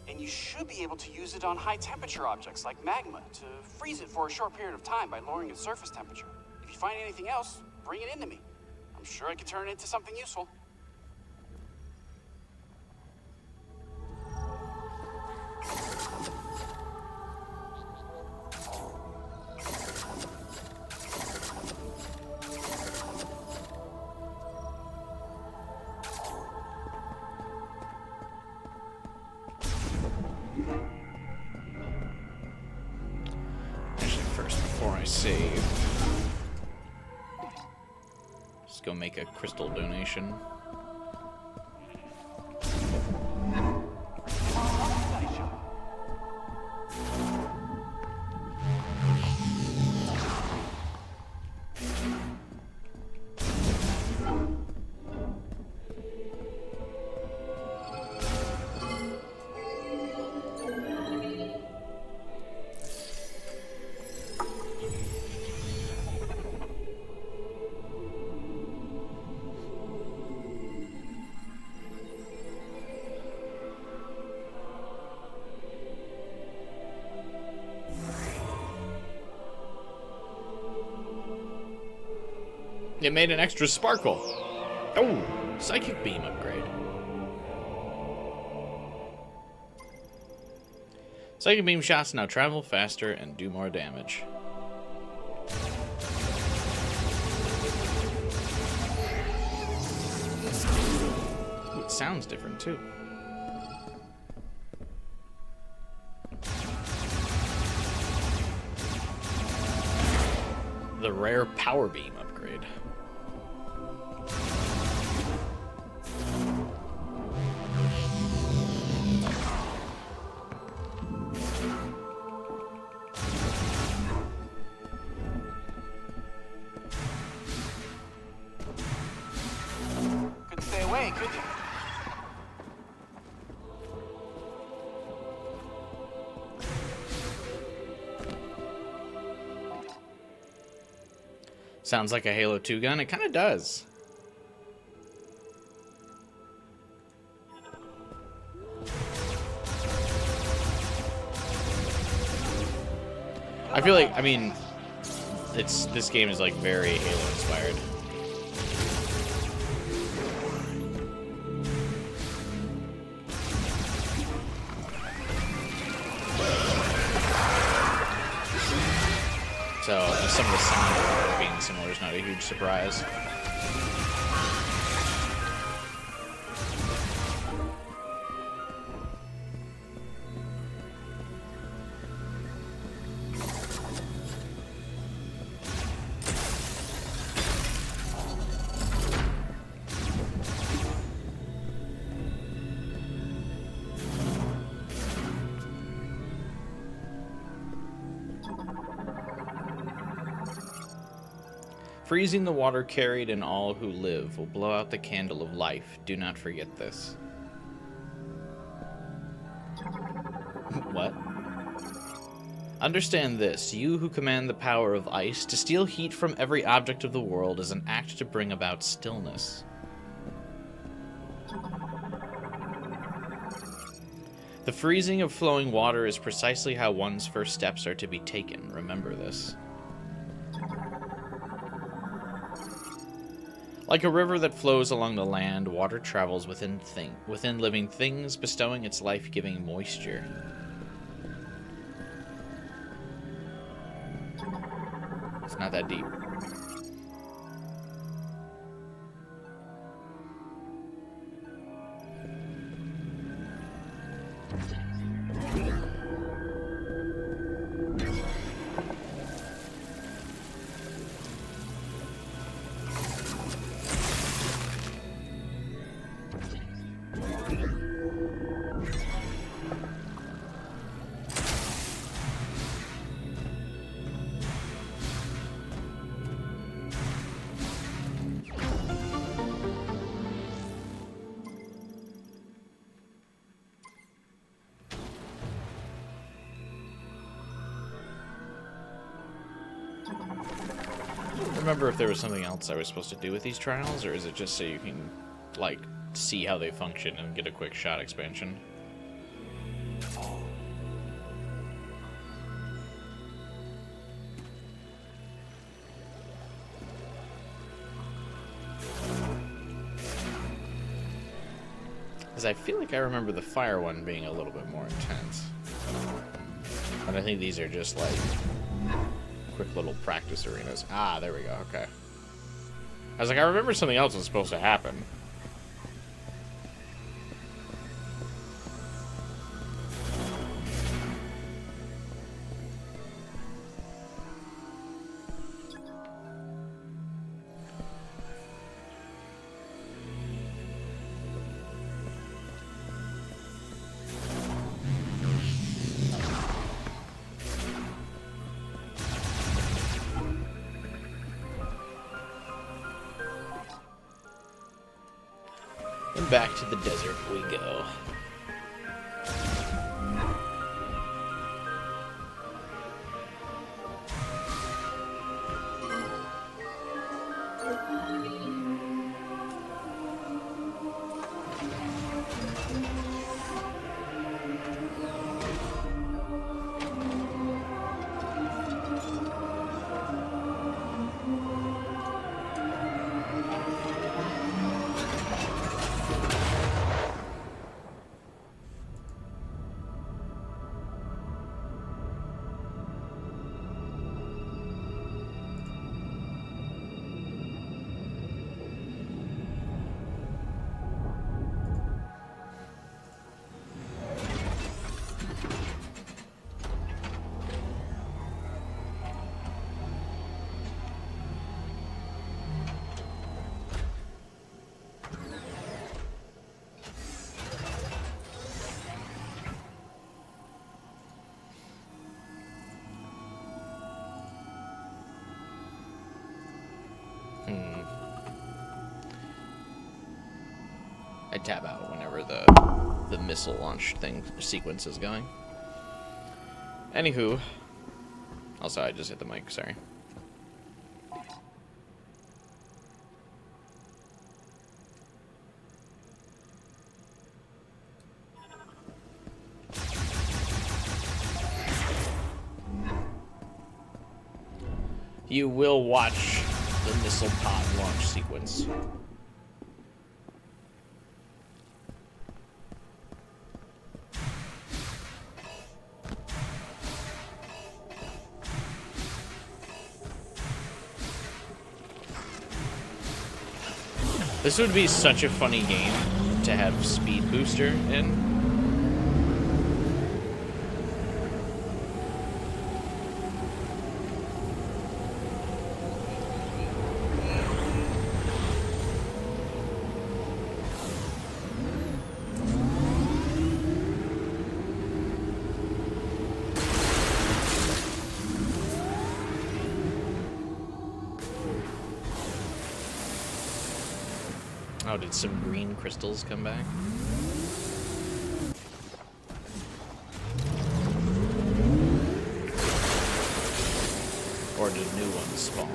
And you should be able to use it on high temperature objects like magma to freeze it for a short period of time by lowering its surface temperature. If you find anything else, bring it into me. I'm sure I can turn it into something useful. Actually, first, before I save, let's go make a crystal donation. It made an extra sparkle. Oh, psychic beam upgrade. Psychic beam shots now travel faster and do more damage. Ooh, it sounds different too. The rare power beam upgrade. Couldn't stay away, could you? Sounds like a Halo 2 gun. It kind of does. I feel like, I mean, this game is like very Halo inspired. So some of the sound being similar is not a huge surprise. Freezing the water carried in all who live will blow out the candle of life. Do not forget this. What? Understand this, you who command the power of ice, to steal heat from every object of the world is an act to bring about stillness. The freezing of flowing water is precisely how one's first steps are to be taken. Remember this. Like a river that flows along the land, water travels within living things, bestowing its life-giving moisture. It's not that deep. remember if there was something else I was supposed to do with these trials, or is it just so you can, like, see how they function and get a quick shot expansion? Because I feel like I remember the fire one being a little bit more intense. But I think these are just, like, quick little practice arenas. Ah, there we go, okay. I was like, I remember something else was supposed to happen. And back to the desert we go. I tab out whenever the missile launch thing sequence is going. Anywho, also I just hit the mic, sorry. You will watch the missile pod launch sequence. This would be such a funny game to have Speed Booster in. Oh, did some green crystals come back? Or did new ones spawn?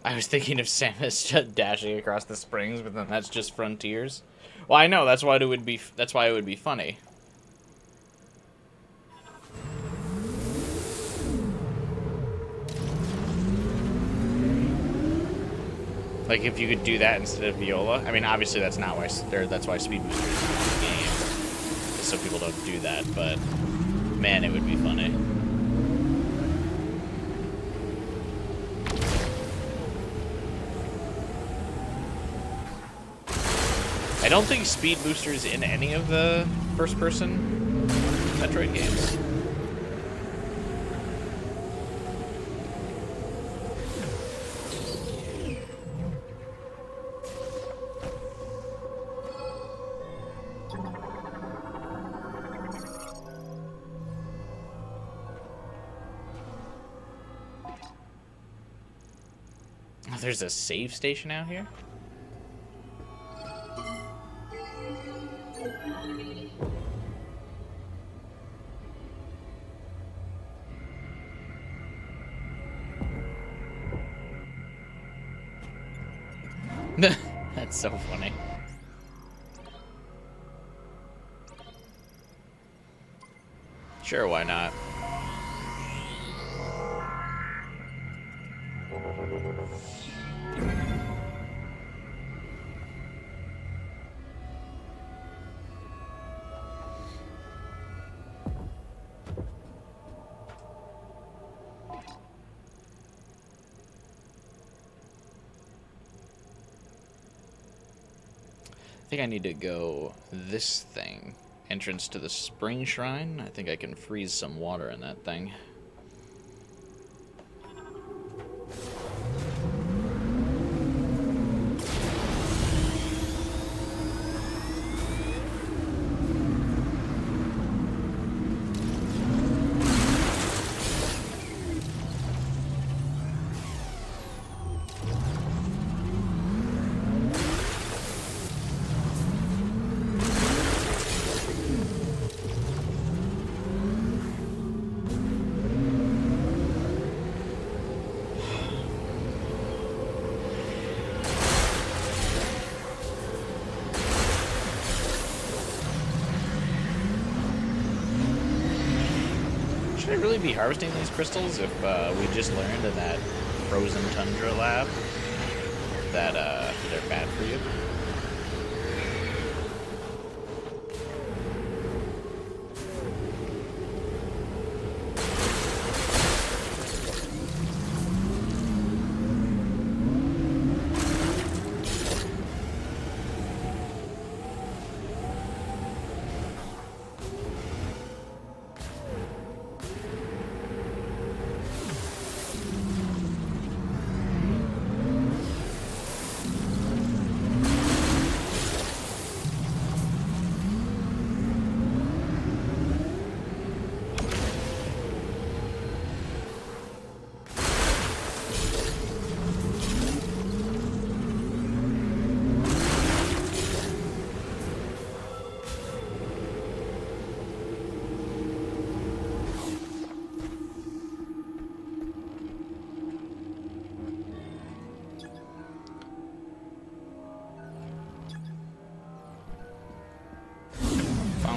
I was thinking of Samus dashing across the springs, but then that's just Frontiers. Well, I know that's why it would be. That's why it would be funny. Like if you could do that instead of Viola. I mean, obviously that's not why. That's why Speed Booster is in the game, so people don't do that. But man, it would be funny. I don't think Speed Booster is in any of the first-person Metroid games. Oh, there's a save station out here? That's so funny. Sure, why not? I think I need to go this thing. Entrance to the spring shrine. I think I can freeze some water in that thing. Should I really be harvesting these crystals if we just learned in that frozen tundra lab that they're bad for you?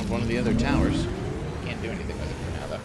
One of the other towers. Can't do anything with it for now, though.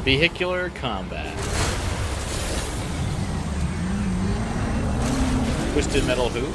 Vehicular combat. Twisted metal who?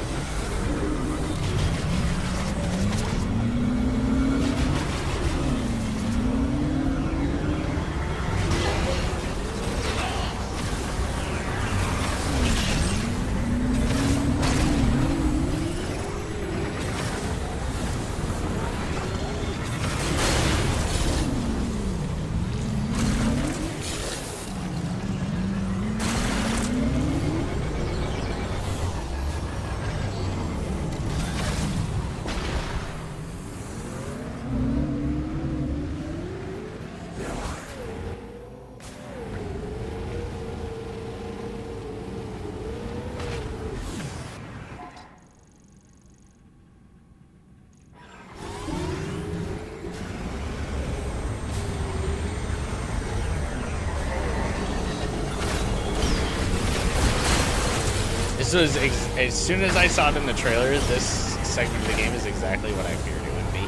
This was as soon as I saw it in the trailer, this segment of the game is exactly what I feared it would be.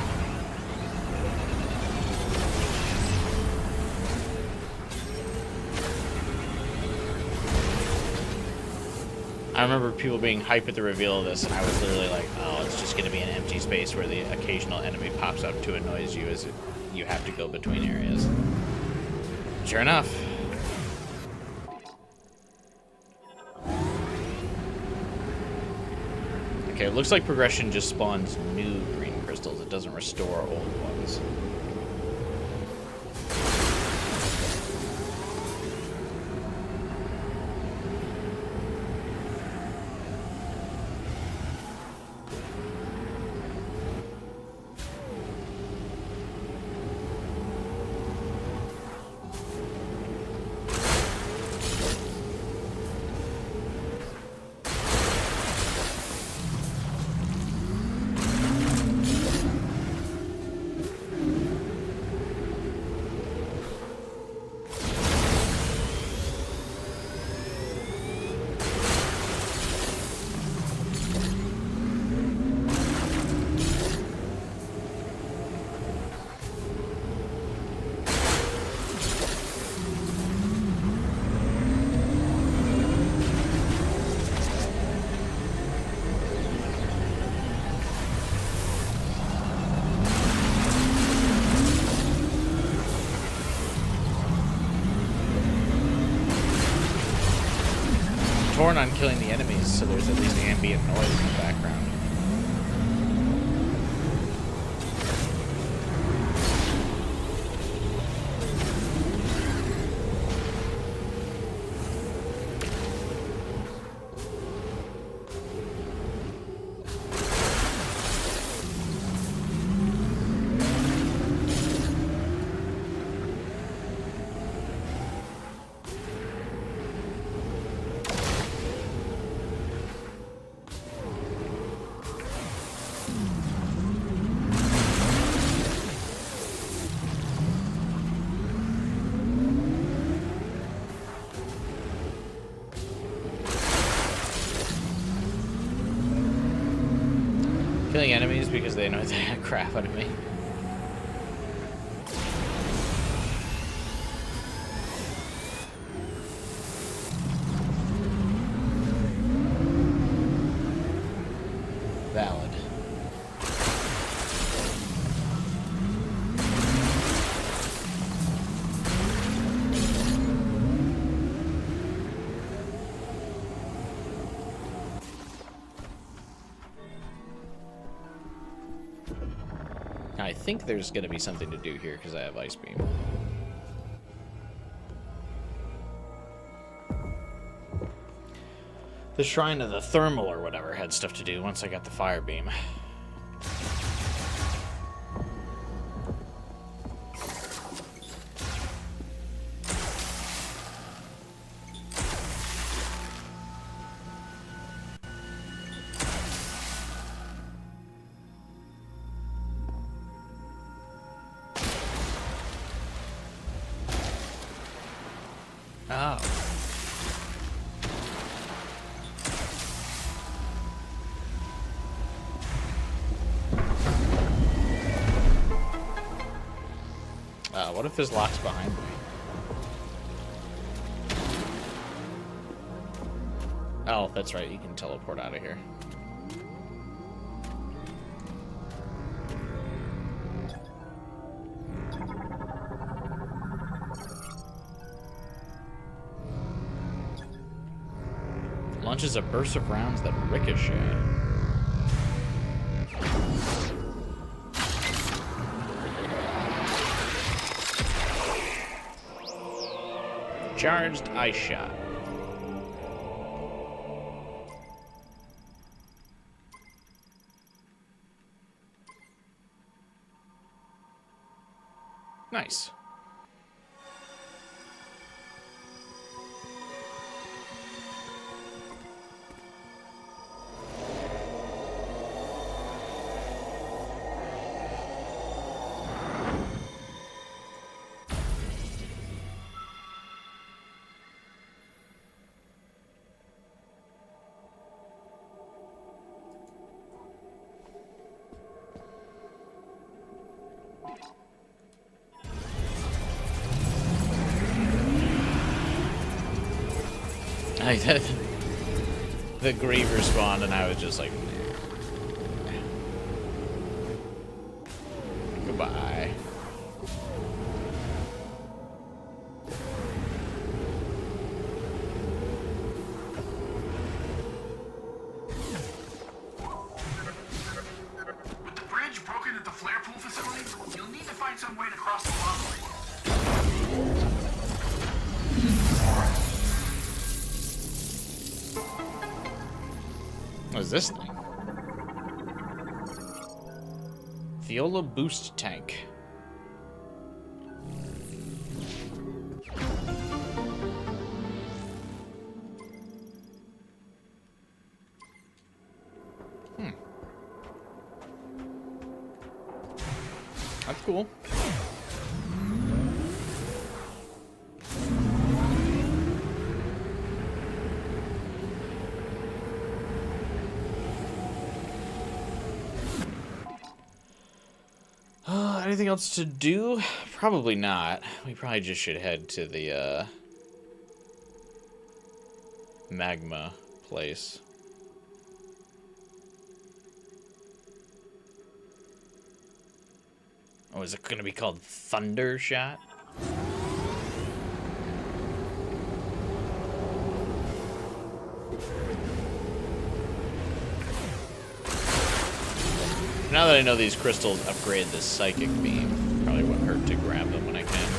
I remember people being hyped at the reveal of this, and I was literally like, oh, it's just going to be an empty space where the occasional enemy pops up to annoys you as you have to go between areas. Sure enough. Okay, it looks like progression just spawns new green crystals. It doesn't restore old ones. Torn on killing the enemies, so there's at least ambient noise in the background. Killing enemies because they annoy the crap out of me. Valid. I think there's going to be something to do here because I have Ice Beam. The Shrine of the Thermal or whatever had stuff to do once I got the Fire Beam. Oh. What if there's locks behind me? Oh, that's right. You can teleport out of here. Launches a burst of rounds that ricochet. Charged ice shot. Nice. The Griever spawned and I was just like, goodbye. right across the lava. What is this thing? Viola boost tank. That's cool. Anything else to do? Probably not. We probably just should head to the magma place. Oh, is it going to be called Thunder Shot? Now that I know these crystals upgrade the psychic beam, probably wouldn't hurt to grab them when I can.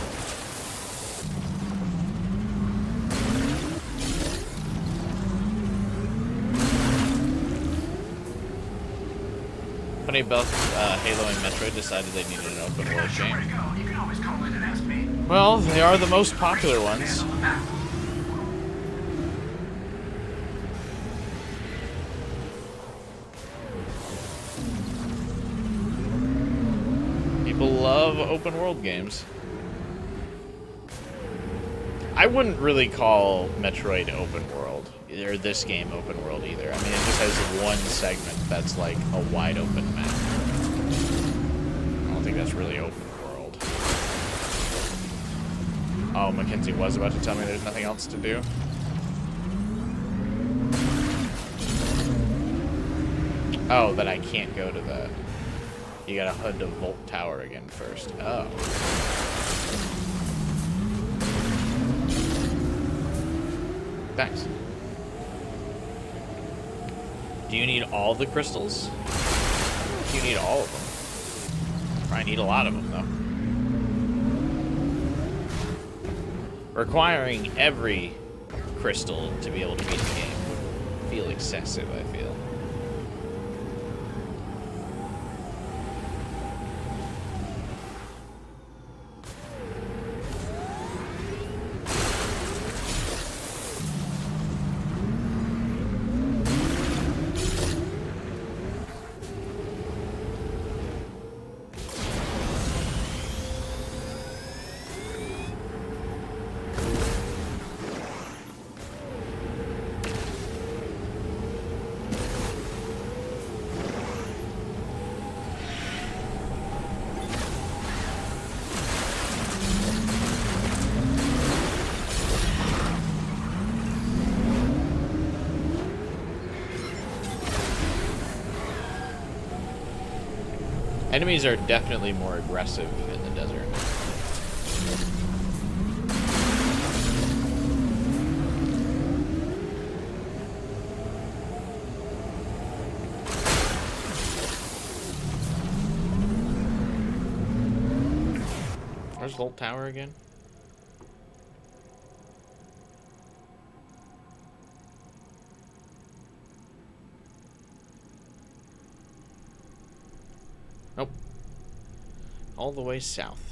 Funny about Halo and Metroid decided they needed an open world game. Where to go? You can always call in and ask me. Well, they are the most popular ones. On the map. People love open world games. I wouldn't really call Metroid open world, or this game open world either. I mean, it just has one segment that's like a wide open map. I don't think that's really open world. Oh, Mackenzie was about to tell me there's nothing else to do. Oh, that I can't go to the... You gotta head to Volt Tower again first. Oh. Thanks. Do you need all the crystals? You need all of them. Probably need a lot of them, though. Requiring every crystal to be able to beat the game would feel excessive, I feel. Enemies are definitely more aggressive in the desert. Where's Volt Tower again? Nope. All the way south.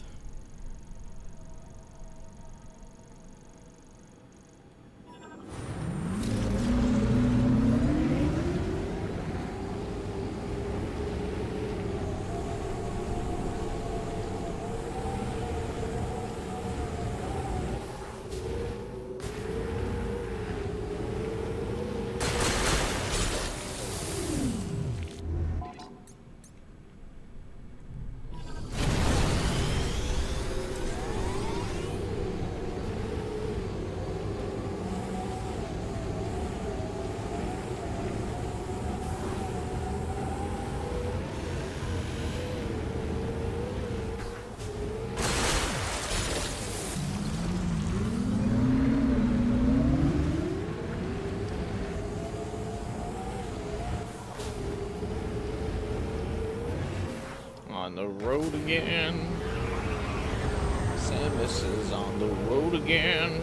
On the road again. This is on the road again.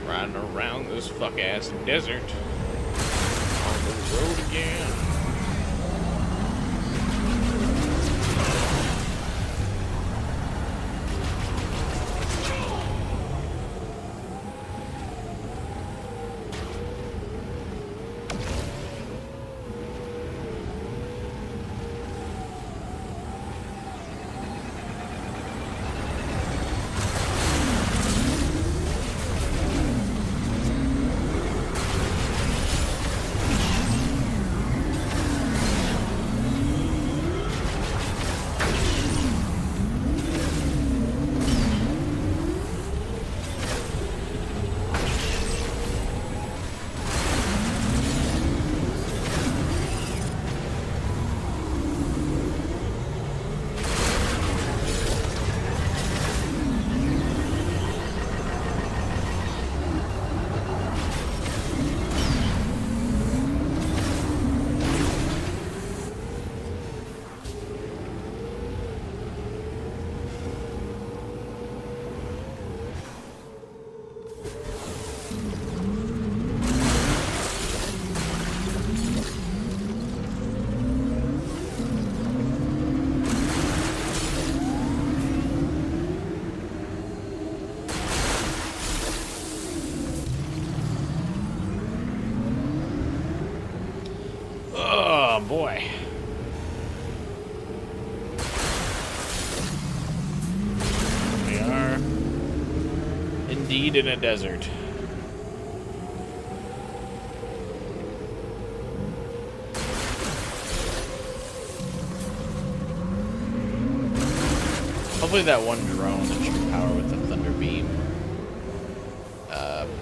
Riding around this fuck-ass desert. On the road again. Oh boy. We are indeed in a desert. Hopefully that one drone that you can power with the thunder beam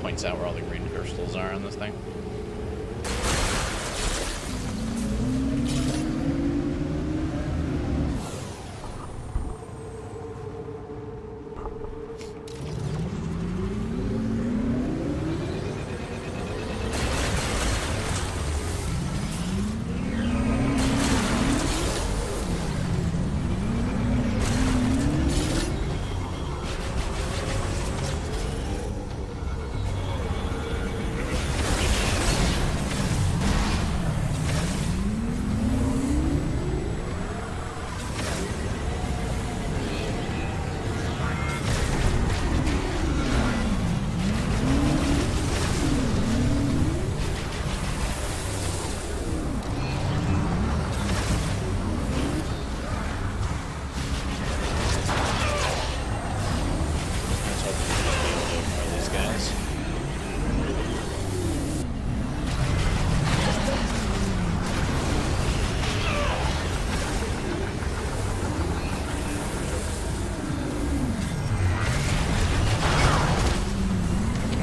points out where all the green crystals are on this thing.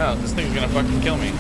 Oh, this thing's gonna fucking kill me.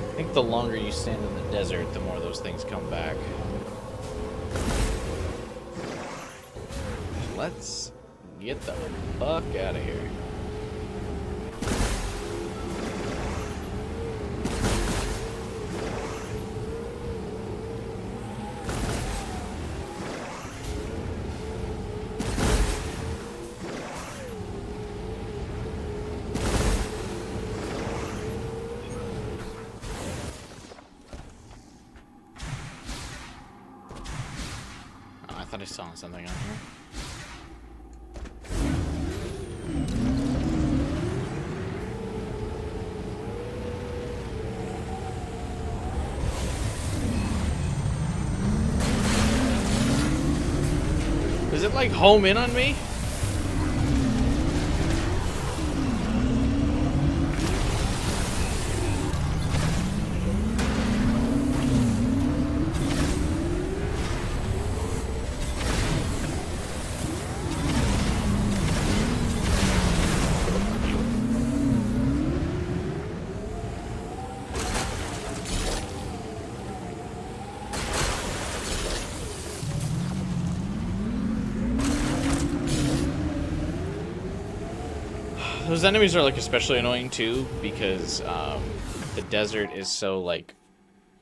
I think the longer you stand in the desert, the more those things come back. Let's get the fuck out of here. I thought I saw something on here. Does it like home in on me? Those enemies are like especially annoying too because the desert is so like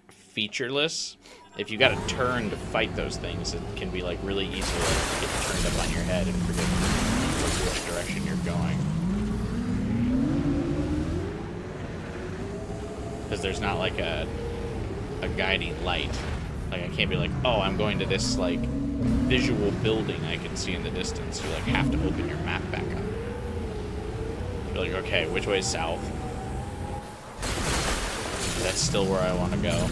featureless. If you got to turn to fight those things, it can be like really easy to like, get turned up on your head and forget which direction you're going. Because there's not like a guiding light. Like I can't be like, oh, I'm going to this like visual building I can see in the distance. You like have to open your map back up. You're like, okay, which way is south? That's still where I want to go.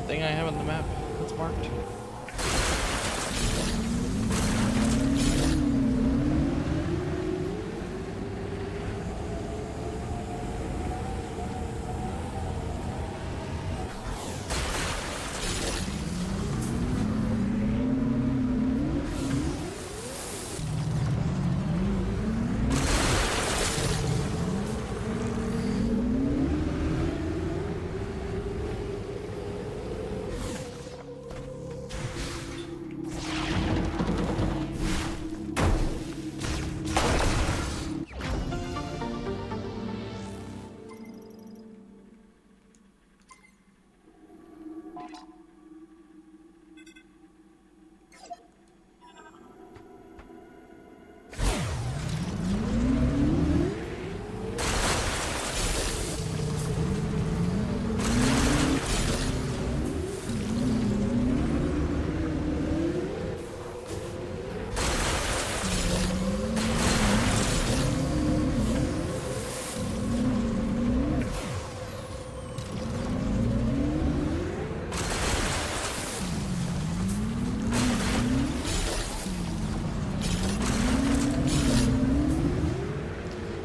Thing I have on the map that's marked.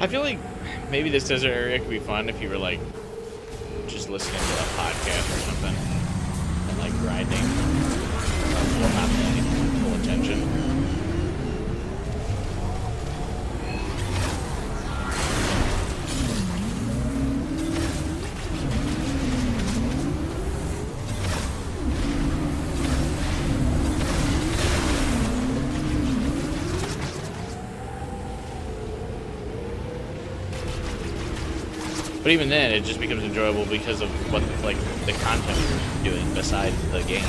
I feel like maybe this desert area could be fun if you were like just listening to a podcast or something and like grinding. Well, not paying full attention. But even then, it just becomes enjoyable because of what like the content you're doing besides the game.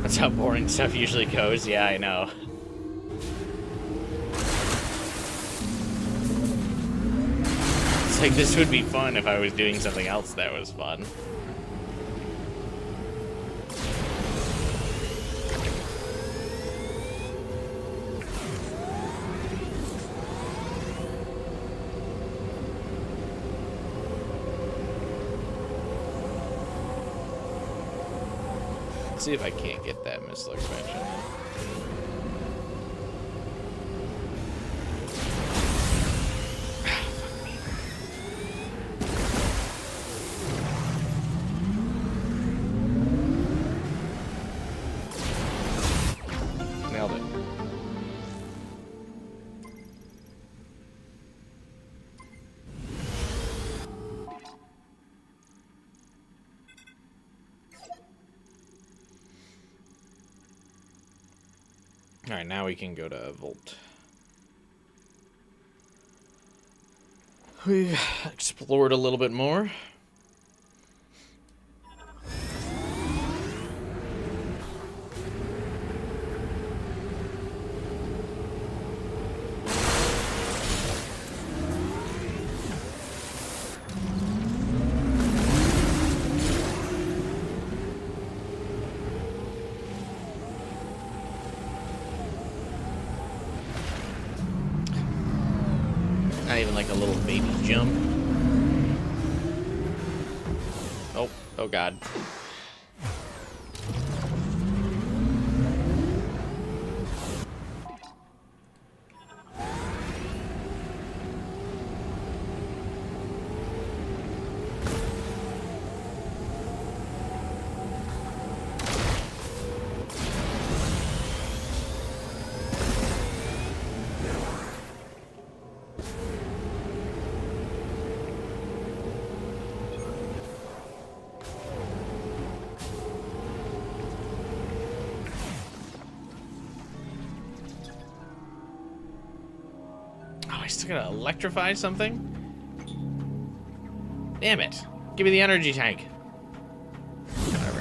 That's how boring stuff usually goes. Yeah, I know. It's like this would be fun if I was doing something else that was fun. Let's see if I can't get that missile expansion. Alright, now we can go to Volt. We explored a little bit more. Not even like a little baby jump. Oh god. Oh, I still gotta electrify something? Damn it. Give me the energy tank. Whatever.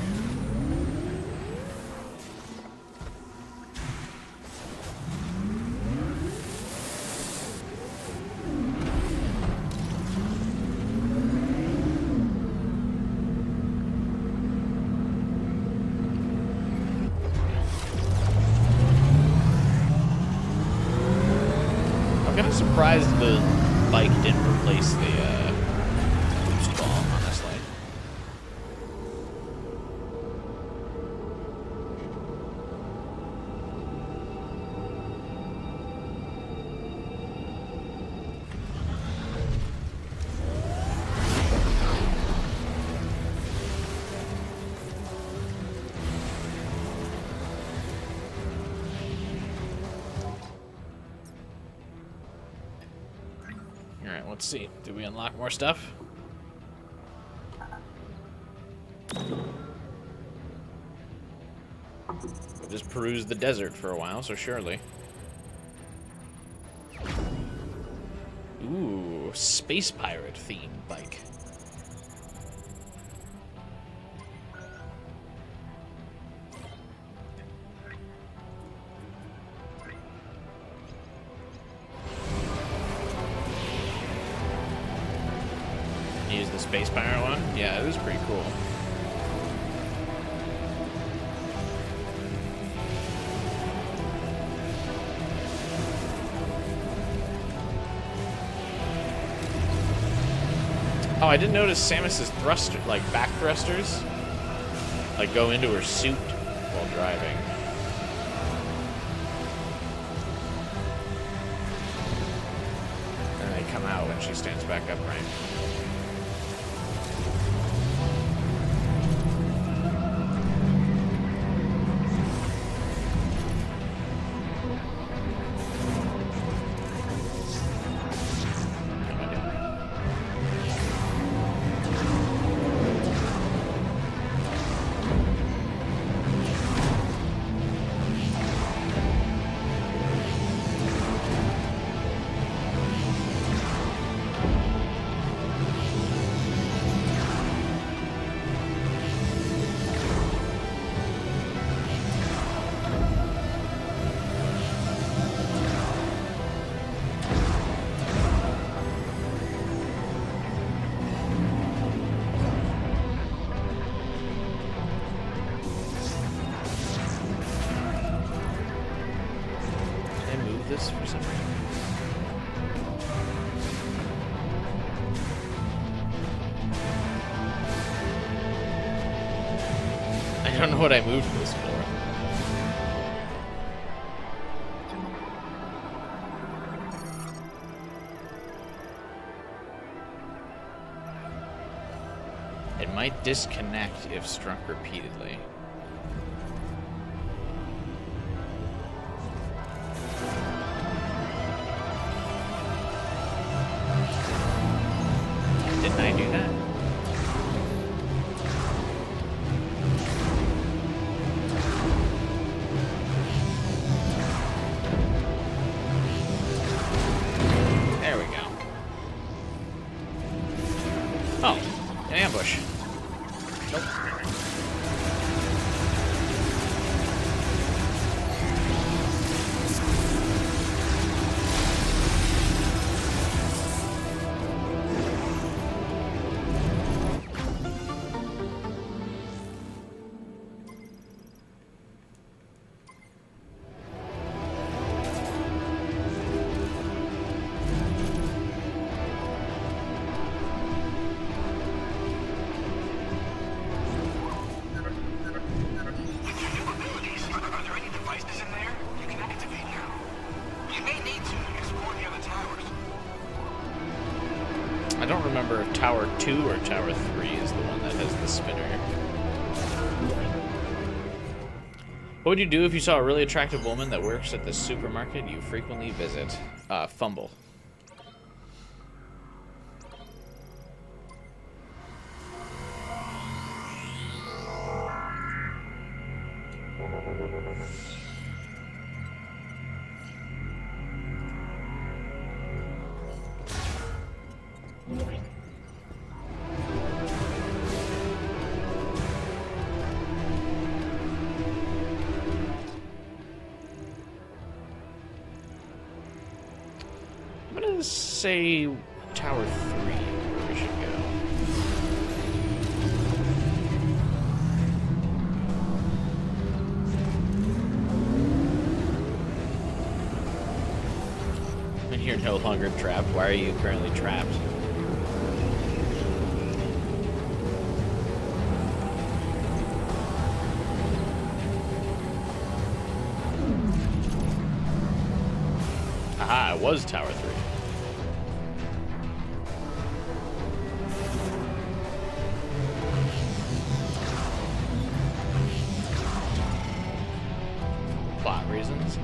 I'm kind of surprised the bike didn't replace the boost ball, honestly. Alright, let's see. Did we unlock more stuff? We just perused the desert for a while, so surely. Ooh, space pirate themed bike. Use the space pirate one? Yeah, it was pretty cool. Oh, I didn't notice Samus's thruster, like back thrusters, like go into her suit while driving. And they come out when she stands back upright. This for some reason. I don't know what I moved this for. It might disconnect if struck repeatedly. Didn't I do that? push. Nope. Are there any devices in there you can activate now? You may need to explore the other towers. I don't remember if Tower 2 or Tower 3 is the one that has the spinner. What would you do if you saw a really attractive woman that works at the supermarket you frequently visit? Fumble. I'm gonna say Tower 3 where we should go. And you're no longer trapped. Why are you currently trapped? Aha, it was Tower 3. Plot reasons?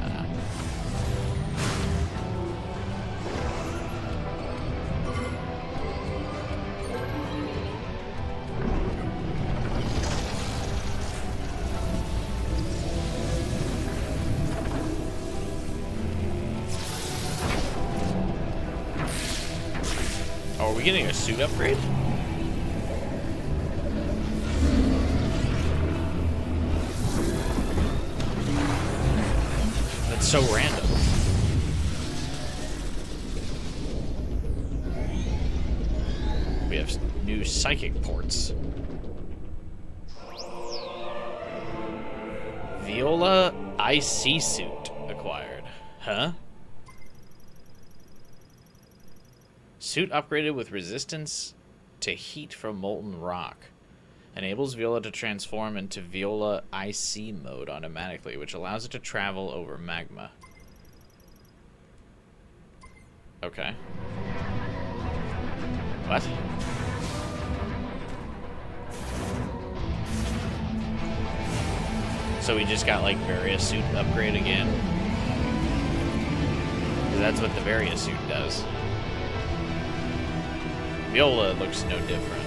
Oh, are we getting a suit upgrade? That's so random. We have new psychic ports. Viola IC suit acquired. Huh? Suit upgraded with resistance to heat from molten rock. Enables Viola to transform into Viola IC mode automatically, which allows it to travel over magma. Okay. What? So we just got like Varia suit upgrade again? 'Cause that's what the Varia suit does. Viola looks no different.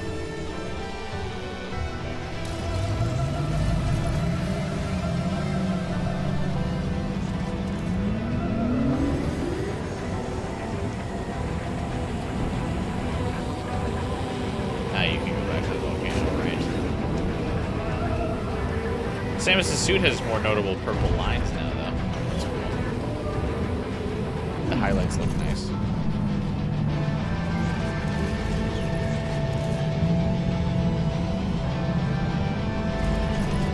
Now you can go back to the volcano, right? Samus's suit has more notable purple lines now, though. That's cool. The highlights look nice.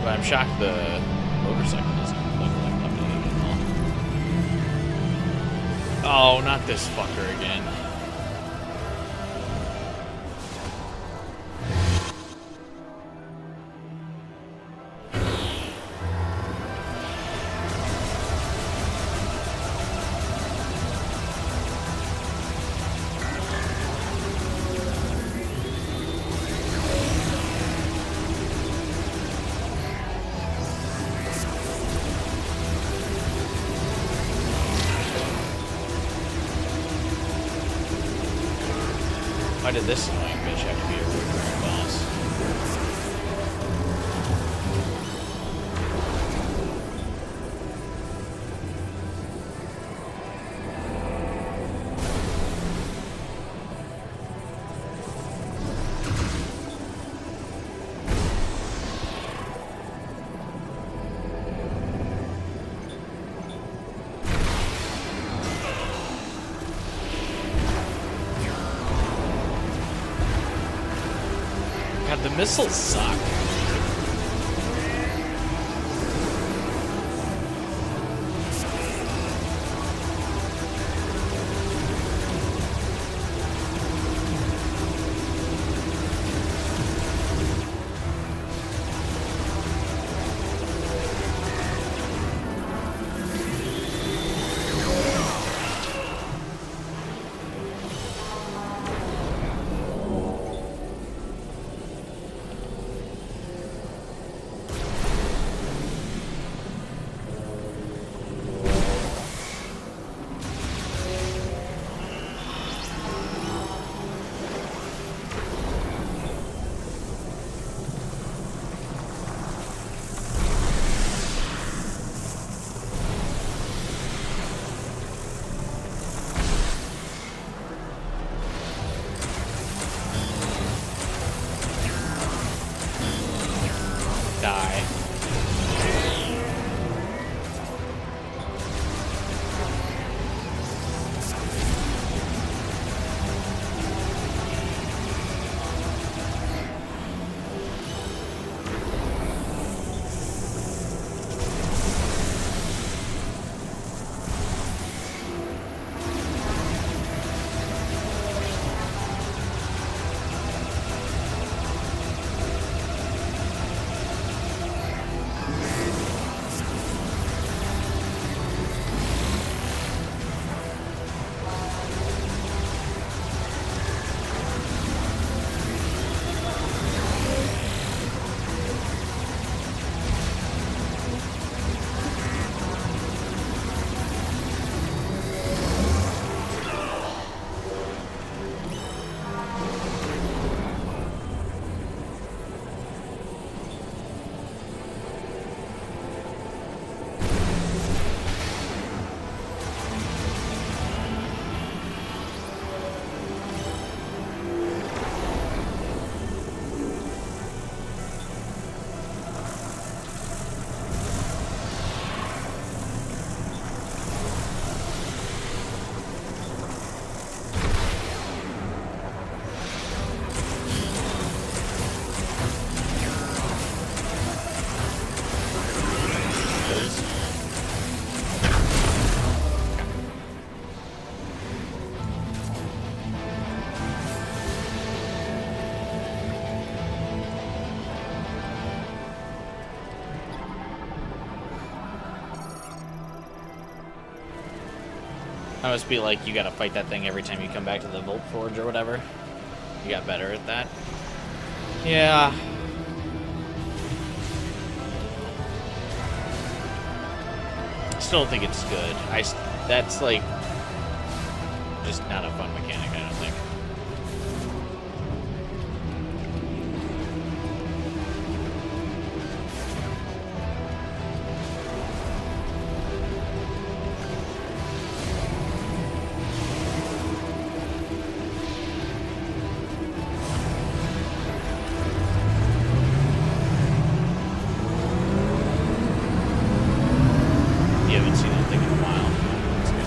But I'm shocked the motorcycle doesn't look like updated at all. Oh, not this fucker again. Why did this annoying bitch have to be a wood-bearing boss? The missiles suck. That must be like you gotta fight that thing every time you come back to the Volt Forge or whatever. You got better at that. Yeah. Still don't think it's good. That's like just not a fun mechanic, I don't think. You haven't seen that thing in a while. It's good.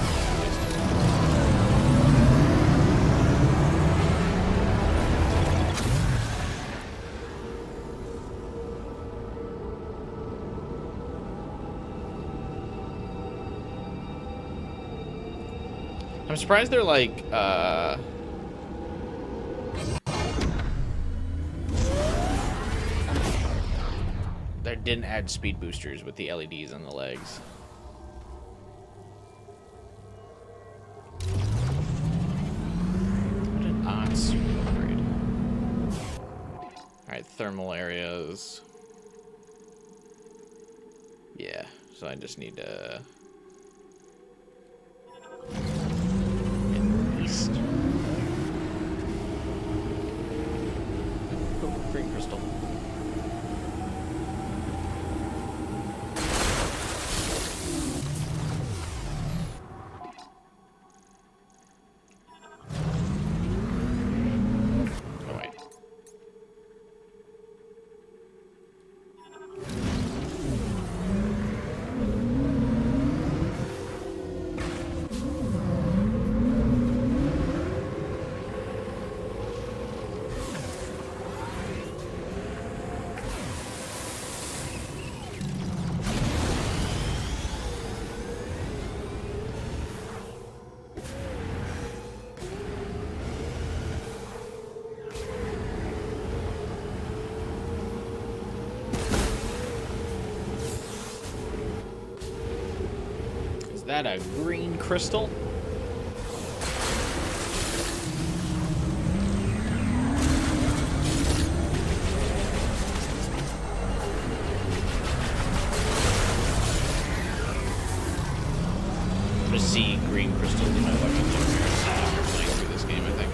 I'm surprised they're like, they didn't add speed boosters with the LEDs on the legs. What an odd suit upgrade. Alright, thermal areas. Yeah, so I just need to... East. Oh, green crystal. Oh, wait. that a green crystal? I'm gonna see green crystals in my weapons after playing through this game, I think.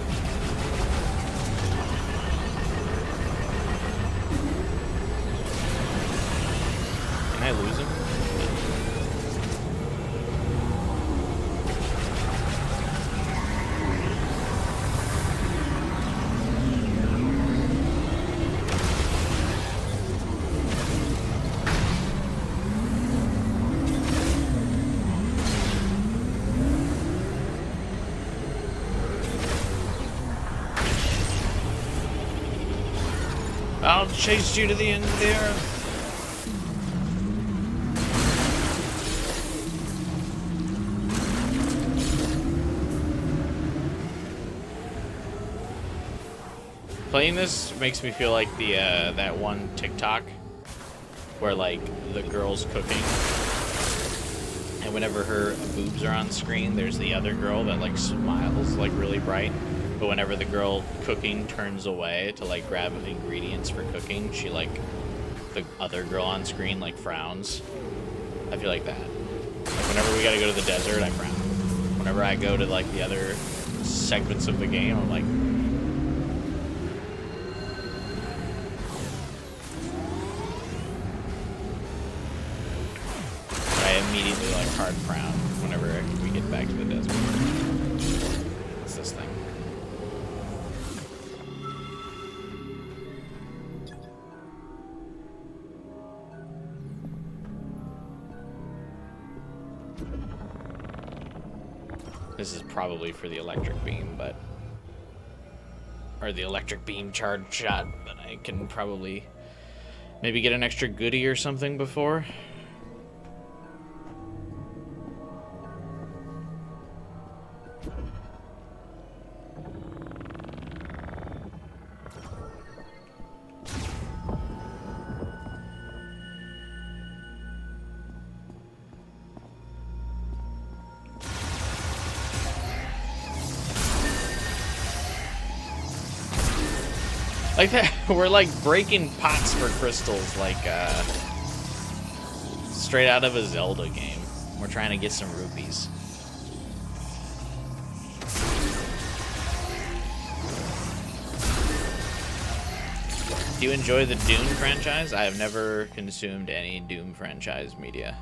Can I lose him? I'll chase you to the end of the earth. Playing this makes me feel like the that one TikTok where like the girl's cooking, and whenever her boobs are on screen, there's the other girl that like smiles like really bright. But whenever the girl cooking turns away to like grab ingredients for cooking, she like the other girl on screen like frowns. I feel like that. Like whenever we gotta go to the desert, I frown. Whenever I go to like the other segments of the game, I'm like. I immediately like hard frown whenever we get back to the desert. What's this thing? This is probably for the electric beam, but... Or the electric beam charge shot, but I can probably maybe get an extra goodie or something before. Like that, we're like breaking pots for crystals, like straight out of a Zelda game. We're trying to get some rupees. Do you enjoy the Doom franchise? I have never consumed any Doom franchise media.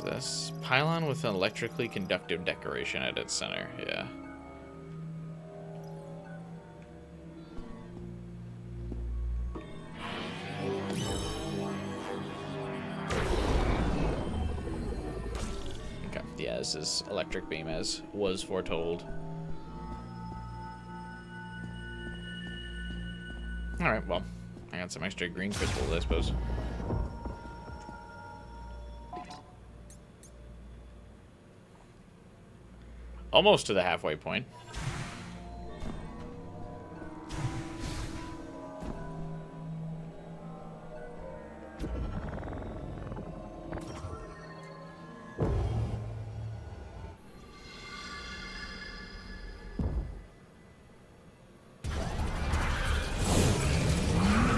This pylon with an electrically conductive decoration at its center. Yeah. Okay. Yeah, this is electric beam as was foretold. All right. Well, I got some extra green crystals, I suppose. Almost to the halfway point.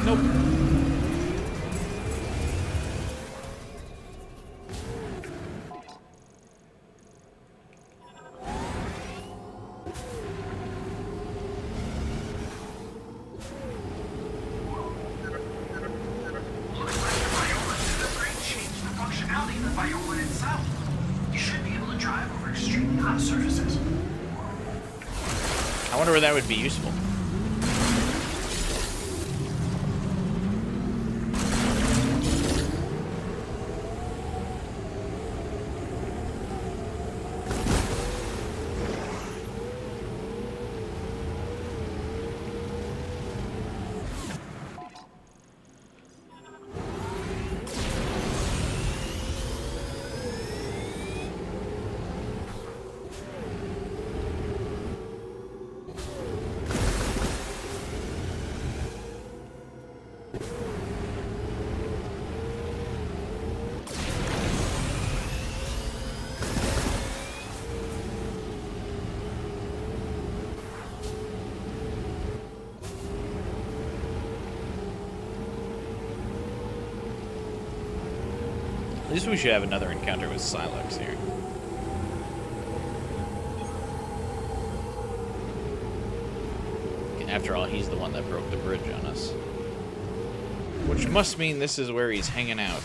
Nope. I wonder where that would be useful. At least we should have another encounter with Silex here. After all, he's the one that broke the bridge on us. Which must mean this is where he's hanging out.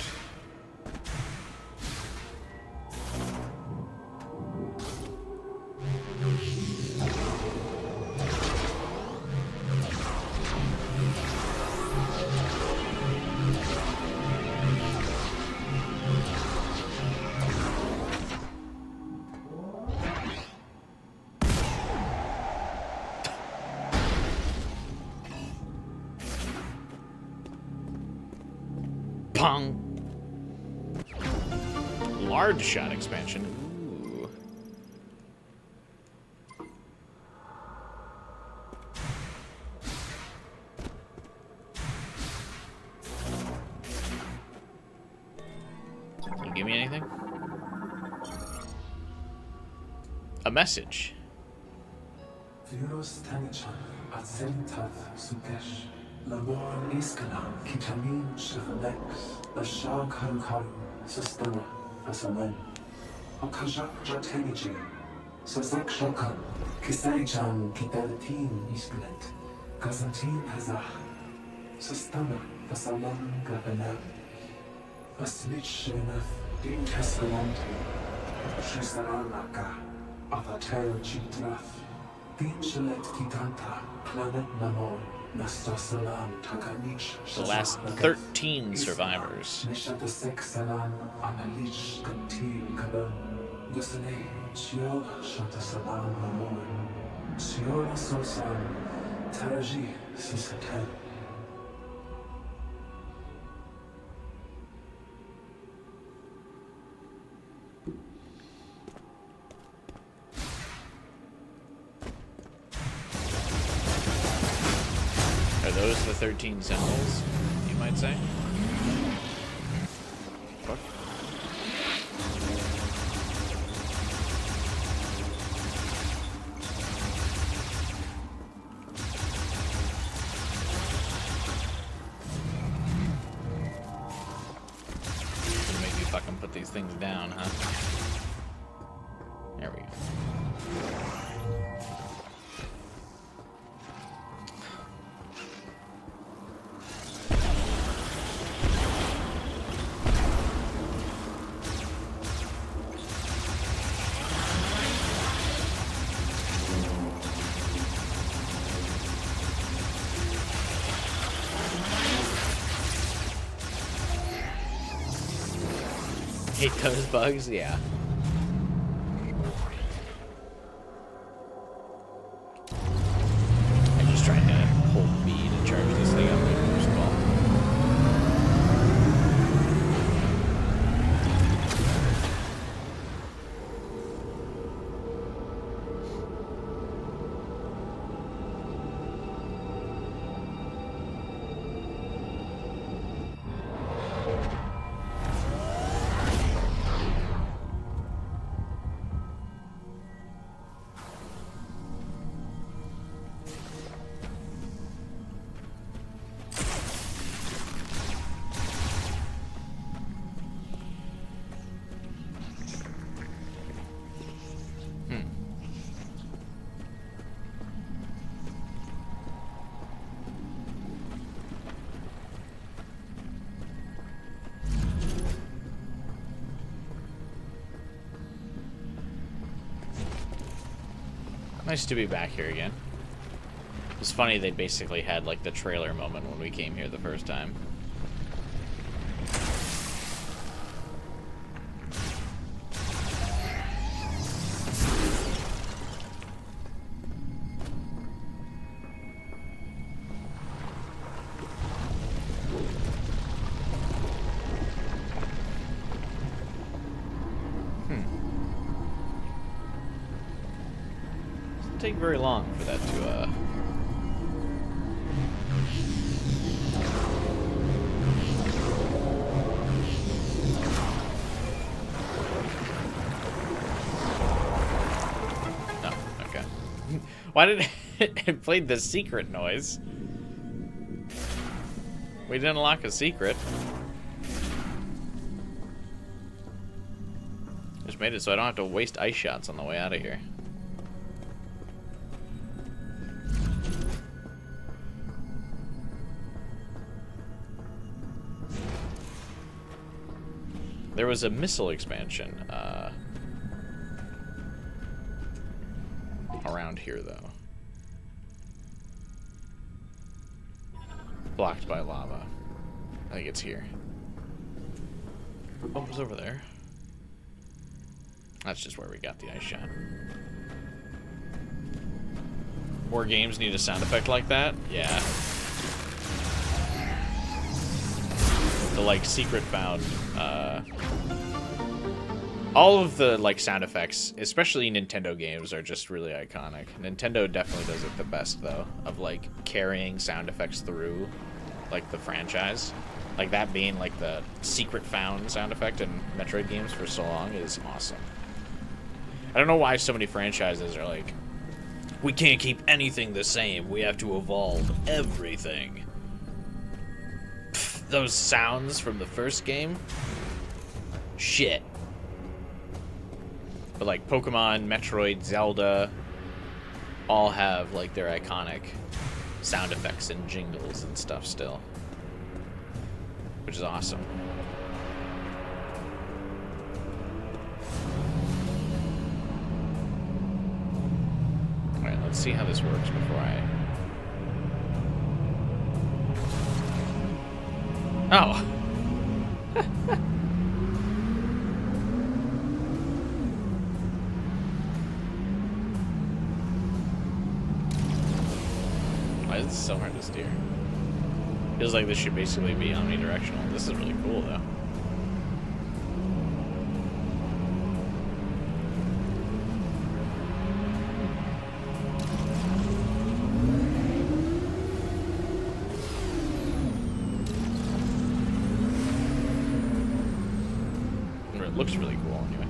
Pong. Large shot expansion. Ooh. Can you give me anything? A message. Virus Tanichan, Azentat, Sukesh, Labor Iskala, Kitamin, Shivalex, Lashar Karukaru, Sistema, Asamen, Okajak Jateniji, Sazak Shokan, Kisarichan, Kitalatin, Isklet, Kazatin Hazah, Sistema, Asaman, Gabanab, Aslich Shenaf, Din Tescalanti, Shisaranaka, Avatar Chitrath. The last 13 survivors. Are those the 13 symbols, you might say? Fuck. Gonna make me fucking put these things down, huh? There we go. Hate those bugs, yeah. I'm just trying to hold B to charge this thing up first of all. Nice to be back here again. It's funny they basically had like the trailer moment when we came here the first time. Take very long for that to no, okay. Why did it played the secret noise? We didn't unlock a secret. Just made it so I don't have to waste ice shots on the way out of here. There was a missile expansion around here, though. Blocked by lava. I think it's here. Oh, it was over there. That's just where we got the ice shot. More games need a sound effect like that? Yeah. The, like, secret found, all of the, like, sound effects, especially Nintendo games, are just really iconic. Nintendo definitely does it the best, though, of, like, carrying sound effects through, like, the franchise. Like, that being, like, the secret found sound effect in Metroid games for so long is awesome. I don't know why so many franchises are like, we can't keep anything the same, we have to evolve everything. Pfft, those sounds from the first game? Shit. But like Pokemon, Metroid, Zelda, all have like their iconic sound effects and jingles and stuff still. Which is awesome. Alright, let's see how this works before I... Oh! Why is this so hard to steer? Feels like this should basically be omnidirectional. This is really cool, though. It looks really cool, anyway.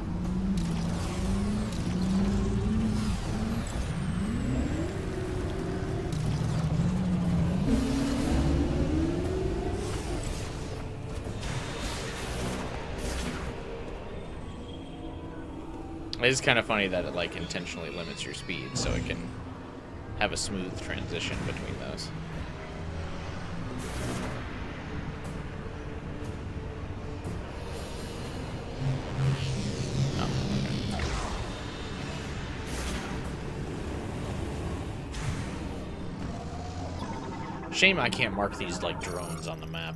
It is kind of funny that it like intentionally limits your speed so it can have a smooth transition between those. Oh, okay. Shame I can't mark these like drones on the map.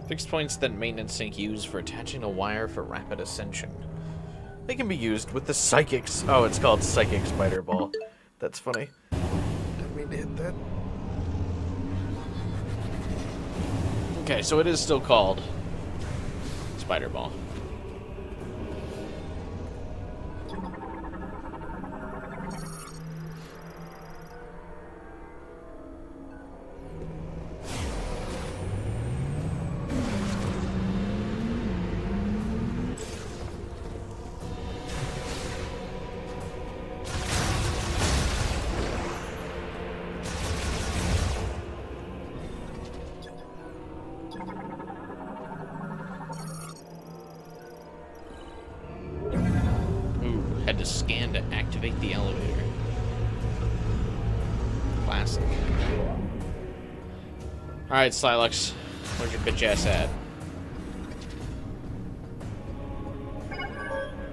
Fixed points that maintenance sync use for attaching a wire for rapid ascension. They can be used with the psychics. Oh, it's called Psychic Spider Ball. That's funny. Didn't mean to hit that. Okay, so it is still called Spider Ball. Had to scan to activate the elevator. Classic. Alright, Slylux. Where's your bitch ass at?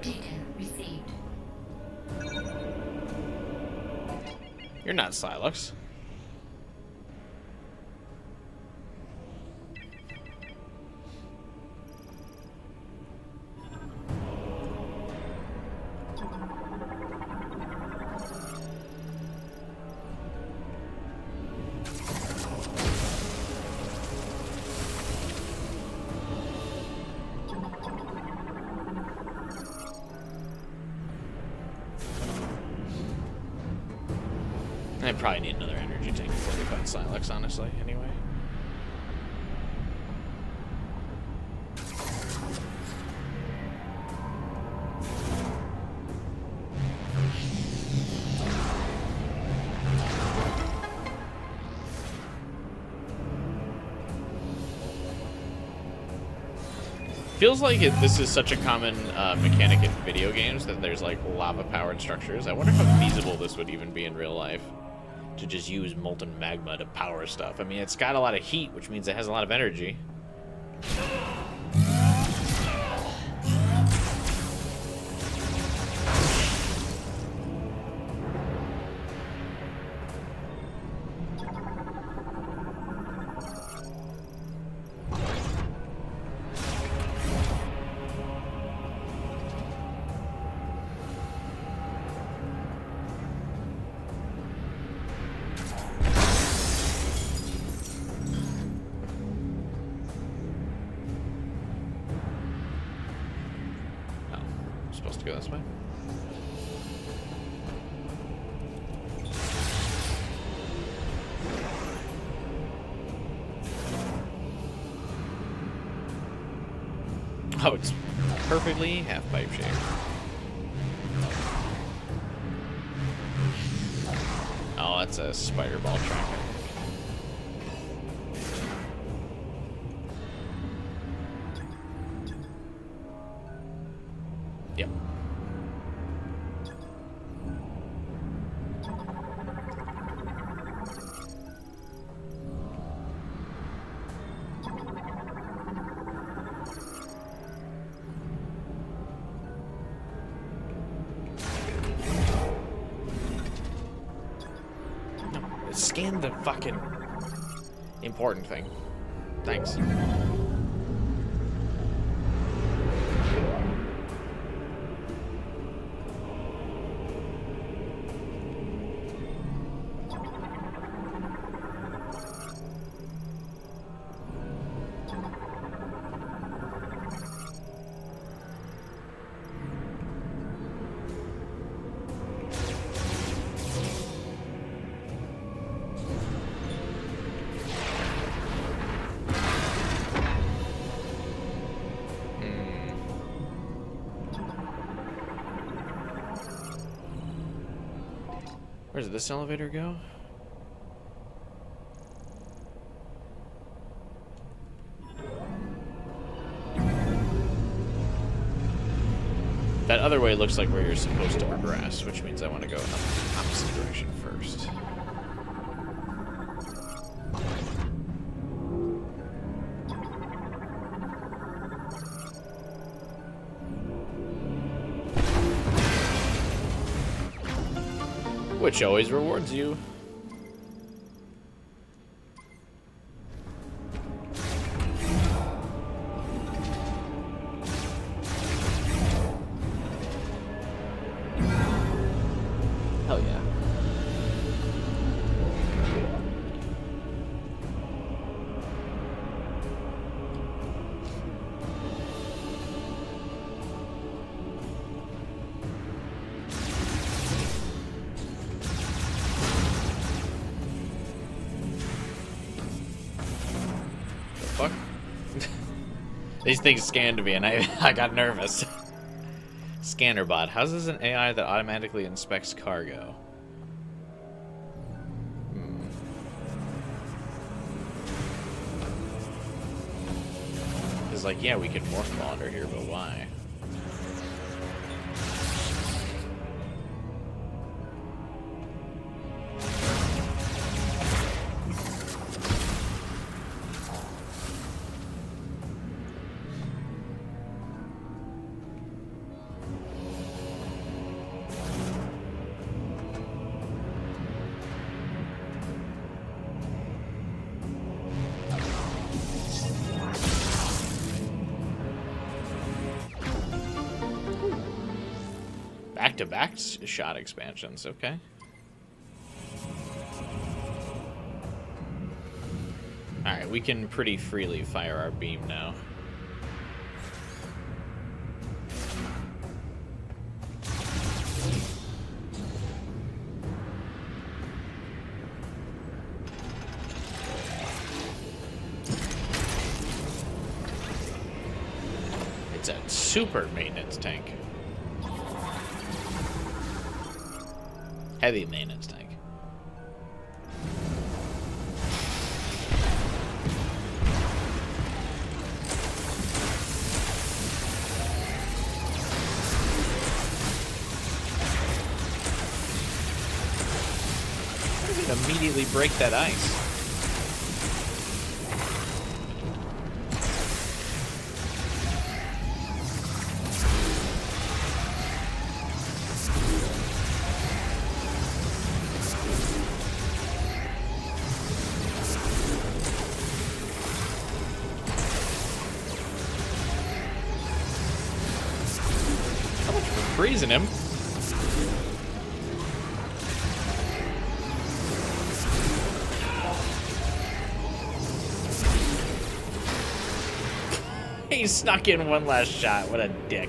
Data received. You're not Slylux. I probably need another energy tank before we fight Slylux, honestly, anyway. Feels like this is such a common mechanic in video games that there's like lava-powered structures. I wonder how feasible this would even be in real life to just use molten magma to power stuff. I mean, it's got a lot of heat, which means it has a lot of energy. Supposed to go this way. Oh, it's perfectly half-pipe shaped. Oh, that's a spider ball track. Yep. No, scan the fucking important thing. Thanks. Where does this elevator go? That other way looks like where you're supposed to progress, which means I want to go in the opposite direction first. Which always rewards you. Hell yeah. Fuck. These things scanned me and I got nervous. Scanner bot. How's this an AI that automatically inspects cargo? It's like, yeah, we can morph monitor here, but why? Back-to-back shot expansions, okay. Alright, we can pretty freely fire our beam now. It's a super maintenance tank. Heavy maintenance tank. can immediately break that ice. How much for freezing him? He snuck in one last shot. What a dick.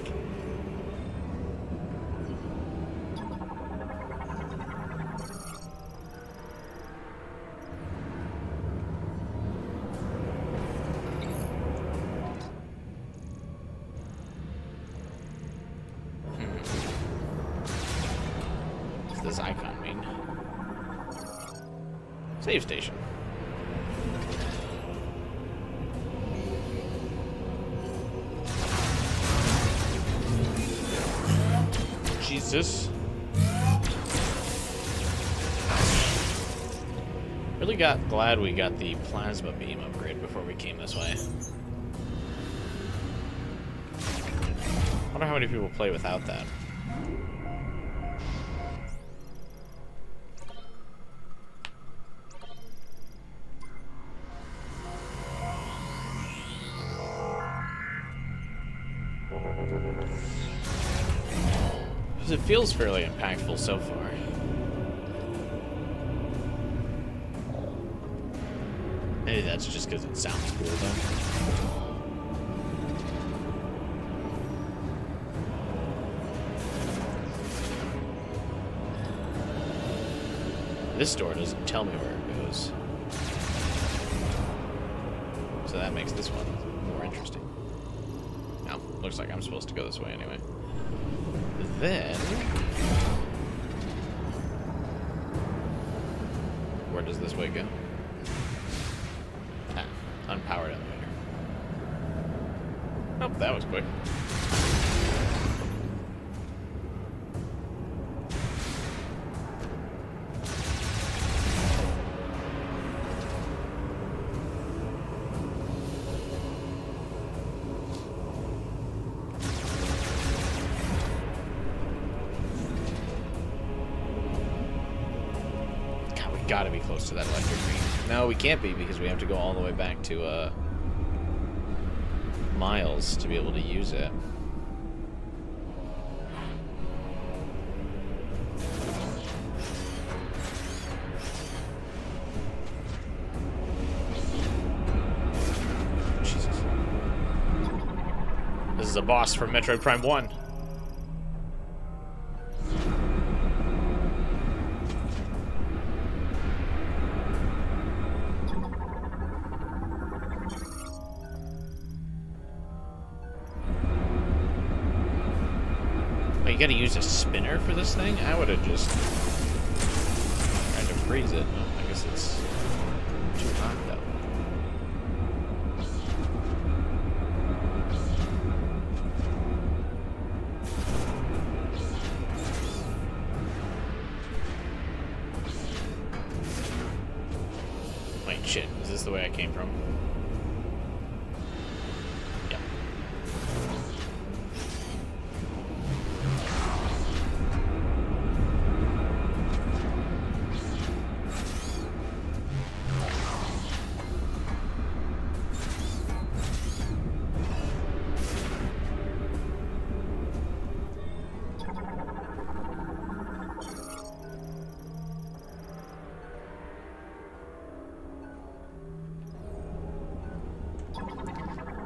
What's this icon mean? Save station. Jesus. Really glad we got the plasma beam upgrade before we came this way. Wonder how many people play without that. It feels fairly impactful so far. Maybe that's just because it sounds cool, though. This door doesn't tell me where it goes. So that makes this one more interesting. Now, looks like I'm supposed to go this way anyway. Then, where does this way go? Ah, unpowered elevator. Oh, that was quick. Gotta be close to that electric beam. No, we can't be because we have to go all the way back to Miles to be able to use it. Jesus. This is a boss from Metroid Prime 1. You gotta use a spinner for this thing? I would have just tried to freeze it. Oh, I guess it's too hot though. Wait, shit. Is this the way I came from?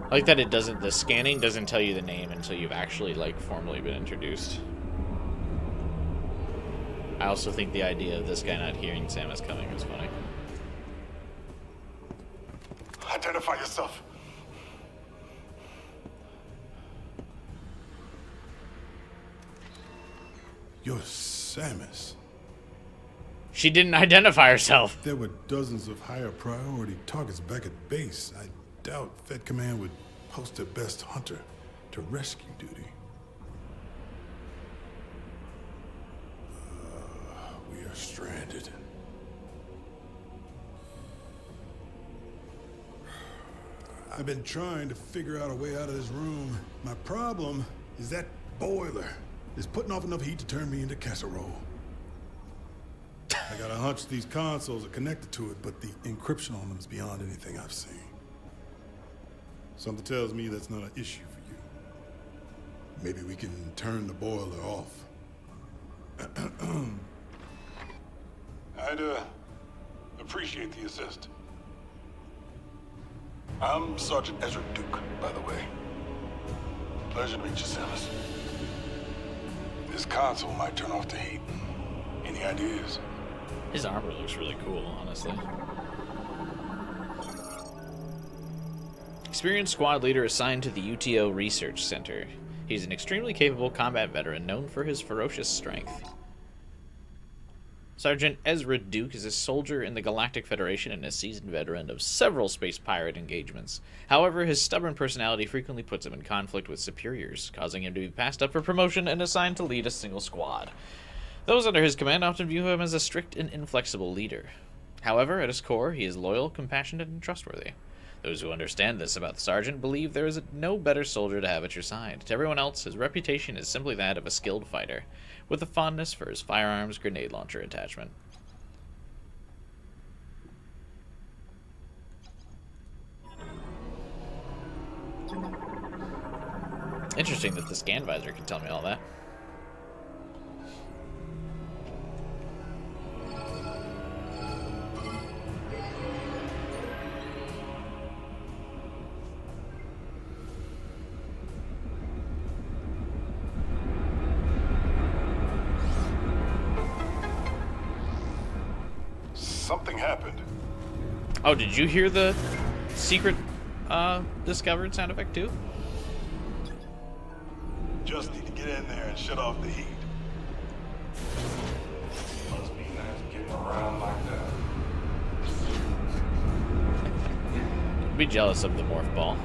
I like that it doesn't, the scanning doesn't tell you the name until you've actually, like, formally been introduced. I also think the idea of this guy not hearing Samus coming is funny. Identify yourself. You're Samus. She didn't identify herself. There were dozens of higher priority targets back at base. I doubt Fed Command would post their best hunter to rescue duty. We are stranded. I've been trying to figure out a way out of this room. My problem is that boiler is putting off enough heat to turn me into casserole. I got a hunch these consoles are connected to it, but the encryption on them is beyond anything I've seen. Something tells me that's not an issue for you. Maybe we can turn the boiler off. I'd appreciate the assist. I'm Sergeant Ezra Duke, by the way. Pleasure to meet you, Samus. This console might turn off the heat. Any ideas? His armor looks really cool, honestly. Experienced squad leader assigned to the UTO Research Center. He's an extremely capable combat veteran known for his ferocious strength. Sergeant Ezra Duke is a soldier in the Galactic Federation and a seasoned veteran of several space pirate engagements. However, his stubborn personality frequently puts him in conflict with superiors, causing him to be passed up for promotion and assigned to lead a single squad. Those under his command often view him as a strict and inflexible leader. However, at his core, he is loyal, compassionate, and trustworthy. Those who understand this about the Sergeant believe there is no better soldier to have at your side. To everyone else, his reputation is simply that of a skilled fighter, with a fondness for his firearms grenade launcher attachment. Interesting that the scan visor can tell me all that. Something happened. Oh, did you hear the secret discovered sound effect too? Just need to get in there and shut off the heat. Must be nice getting around like that. I'd be jealous of the morph ball.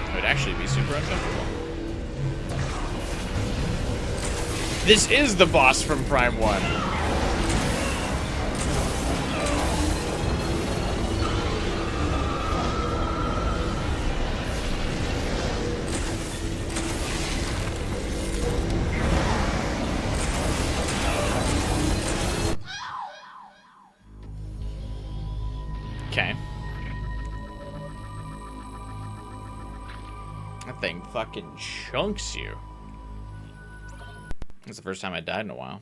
It would actually be super uncomfortable. This is the boss from Prime 1. Okay. That thing fucking chunks you. It's the first time I died in a while.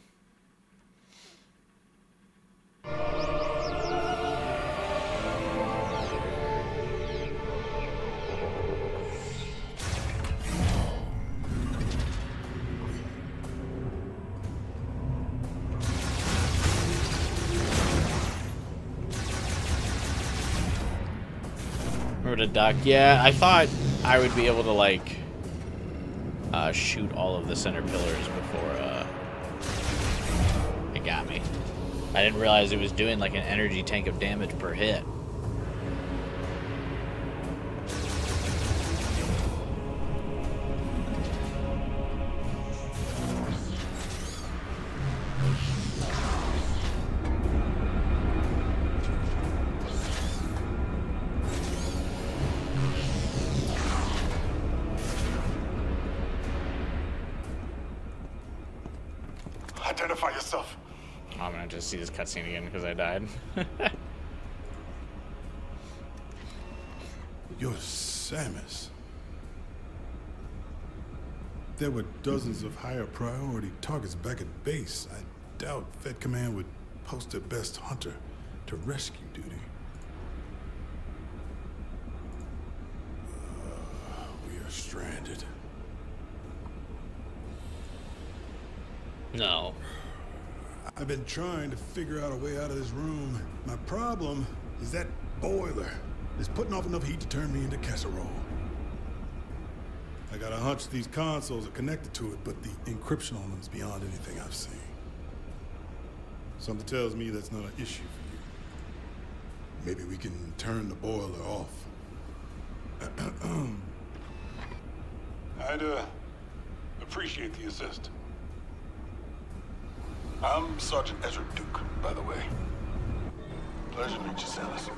Remember to duck? Yeah, I thought I would be able to like shoot all of the center pillars before it got me. I didn't realize it was doing like an energy tank of damage per hit. Identify yourself. Oh, I'm gonna just see this cutscene again because I died. You're Samus. There were dozens of higher priority targets back at base. I doubt Fed Command would post their best hunter to rescue duty. We are stranded. No. I've been trying to figure out a way out of this room. My problem is that boiler is putting off enough heat to turn me into casserole. I got a hunch these consoles are connected to it, but the encryption on them is beyond anything I've seen. Something tells me that's not an issue for you. Maybe we can turn the boiler off. I'd appreciate the assist. I'm Sergeant Ezra Duke, by the way. Pleasure to meet you, Samus.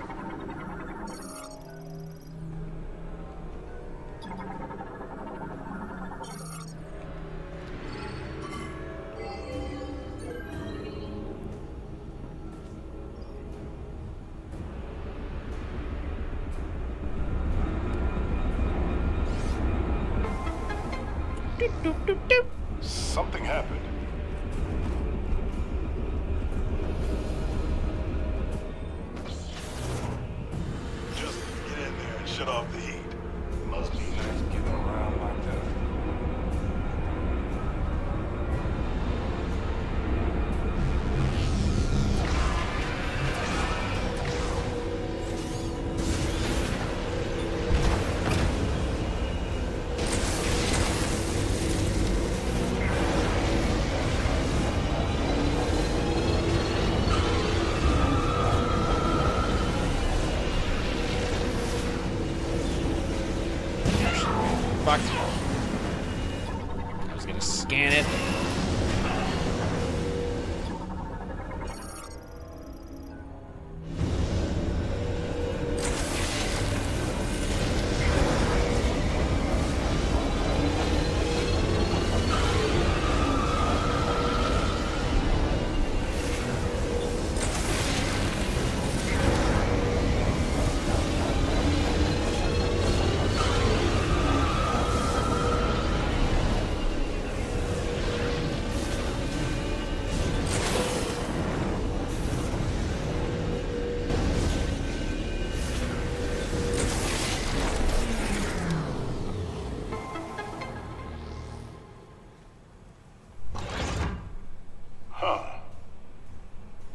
doop, doop, doop. Something happened. Just get in there and shut off the heat. Must be nice getting around like that. Fuck. I was gonna scan it.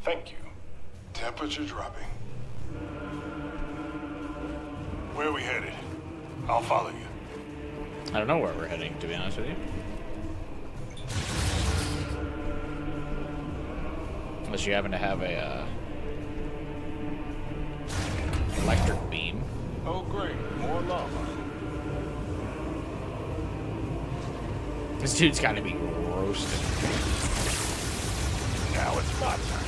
Thank you. Temperature dropping. Where are we headed? I'll follow you. I don't know where we're heading, to be honest with you. Unless you happen to have a electric beam. Oh, great. More lava. This dude's gotta be roasted. Now it's my turn.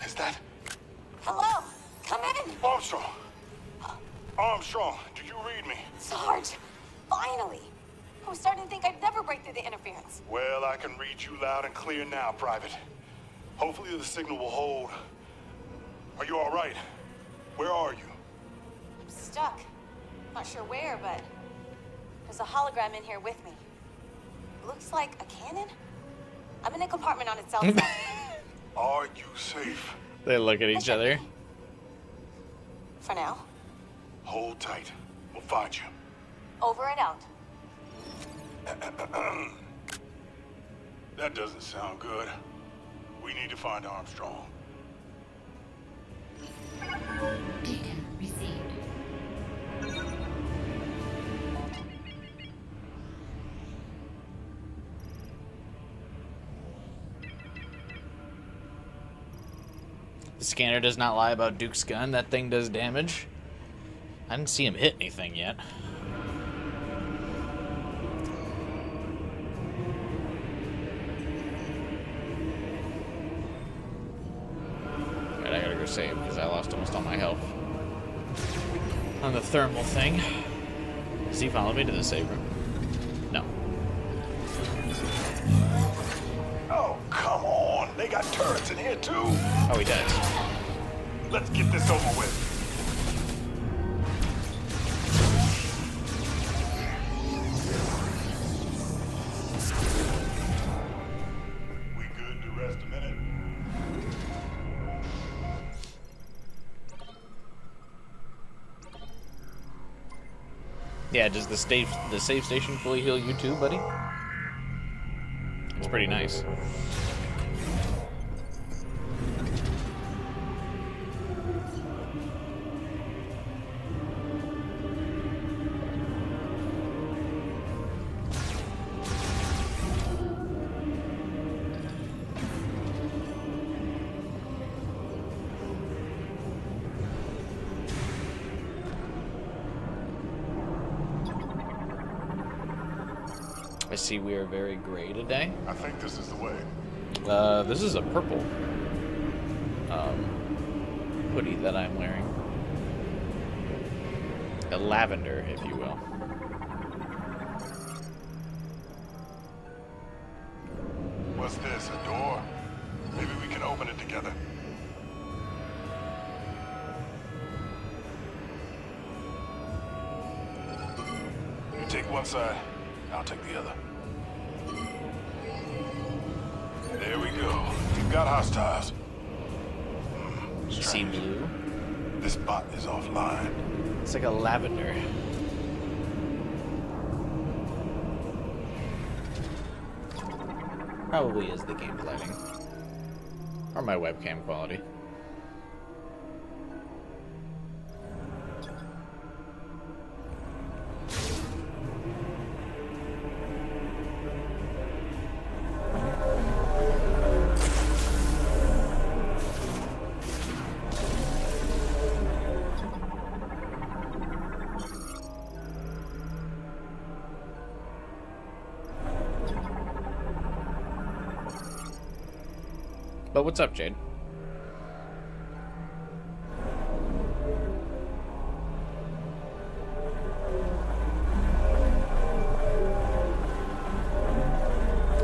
Is that Hello? Come in! Armstrong? Armstrong, do you read me? Sarge! Finally! I was starting to think I'd never break through the interference. Well, I can read you loud and clear now, Private. Hopefully the signal will hold. Are you all right? Where are you? I'm stuck. Not sure where, but there's a hologram in here with me. Looks like a cannon? I'm in a compartment on its outside. Are you safe? They look at each other. For now. Hold tight. We'll find you. Over and out. That doesn't sound good. We need to find Armstrong. Beacon received. The scanner does not lie about Duke's gun. That thing does damage. I didn't see him hit anything yet. Alright, I gotta go save because I lost almost all my health on the thermal thing. Does he follow me to the save room? No. Oh, come on. They got turrets in here, too. Oh, he does. Let's get this over with. We good to rest a minute? Yeah, does the save station fully heal you too, buddy? It's pretty nice. I see we are very gray today. I think this is the way. This is a purple hoodie that I'm wearing. A lavender, if you will. What's this, a door? Maybe one side, I'll take the other. There we go. You've got hostiles. See Strange. blue? This bot is offline. It's like a lavender. Probably is the game lighting. Or my webcam quality. But what's up, Jade?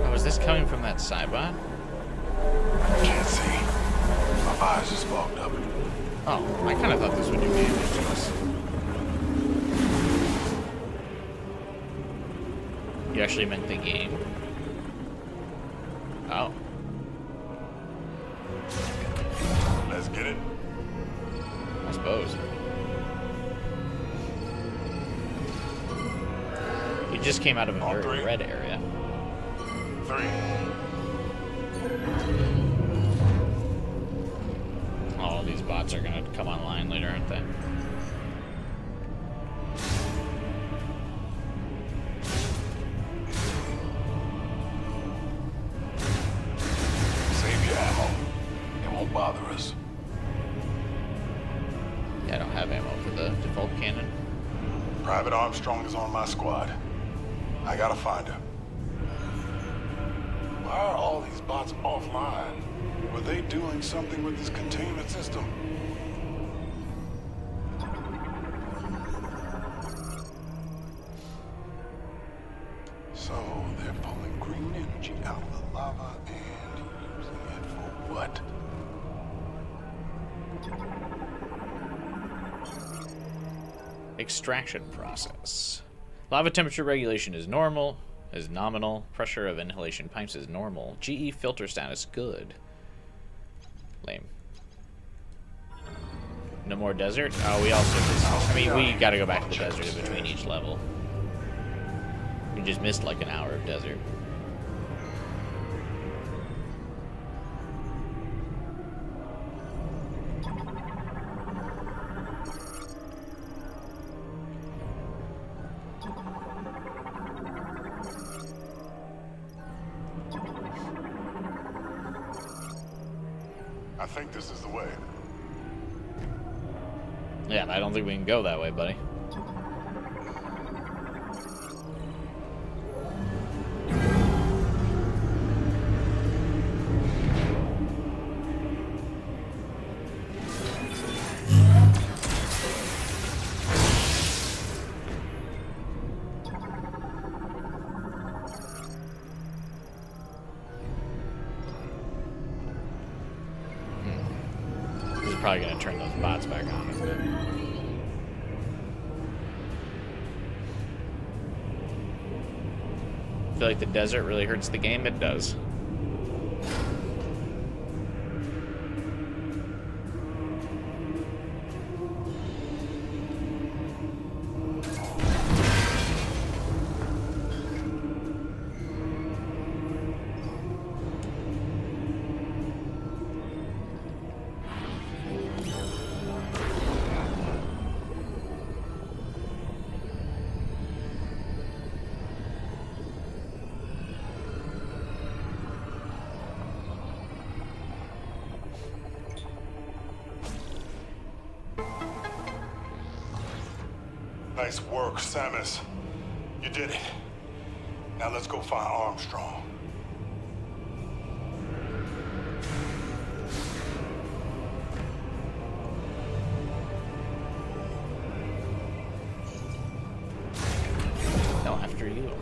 Oh, is this coming from that Cybot? Can't see. My eyes just fogged up. Oh, I kind of thought this would do damage to us. You actually meant the game? Oh. Let's get it. I suppose. You just came out of a On very three. red area. 3. All these bots are gonna come online later, aren't they? Save your ammo. It won't bother us. Yeah, I don't have ammo for the default cannon. Private Armstrong is on my squad. I gotta find her. Why are all these bots offline? Were they doing something with this containment system? So they're pulling green energy out of the lava and using it for what? Extraction process. Lava temperature regulation is normal, is nominal. Pressure of inhalation pipes is normal. GE filter status good. Lame. No more desert? Oh, we also just... I mean, we gotta go back to the desert in between each level. We just missed like an hour of desert. I think this is the way. Yeah, I don't think we can go that way, buddy. This is probably gonna turn those bots back on, isn't it? I feel like the desert really hurts the game. It does. Nice work, Samus. You did it. Now let's go find Armstrong. No, after you.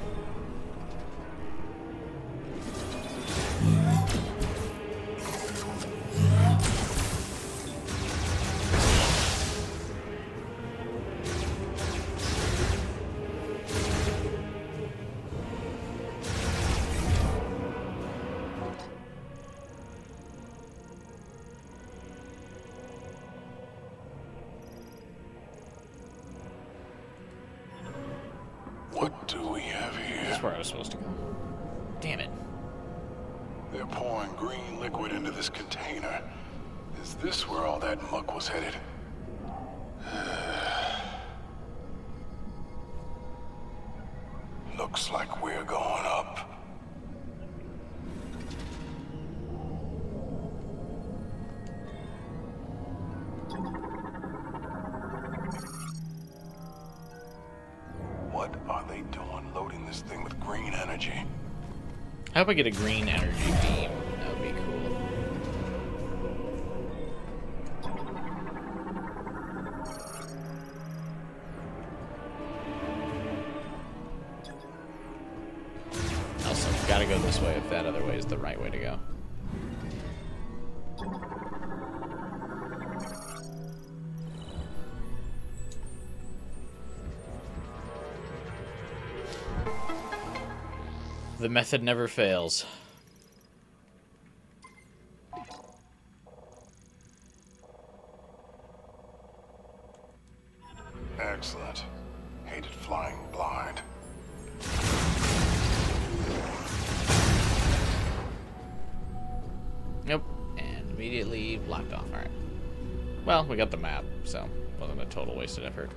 What do we have here? That's where I was supposed to go. Damn it. They're pouring green liquid into this container. Is this where all that muck was headed? Looks like we're going up. What are they doing loading this thing with green energy? I hope I get a green energy beam. That would be cool. Also, gotta go this way if that other way is the right way to go. The method never fails. Excellent. Hated flying blind. Nope. And immediately blocked off. Alright. Well, we got the map, so wasn't a total wasted effort.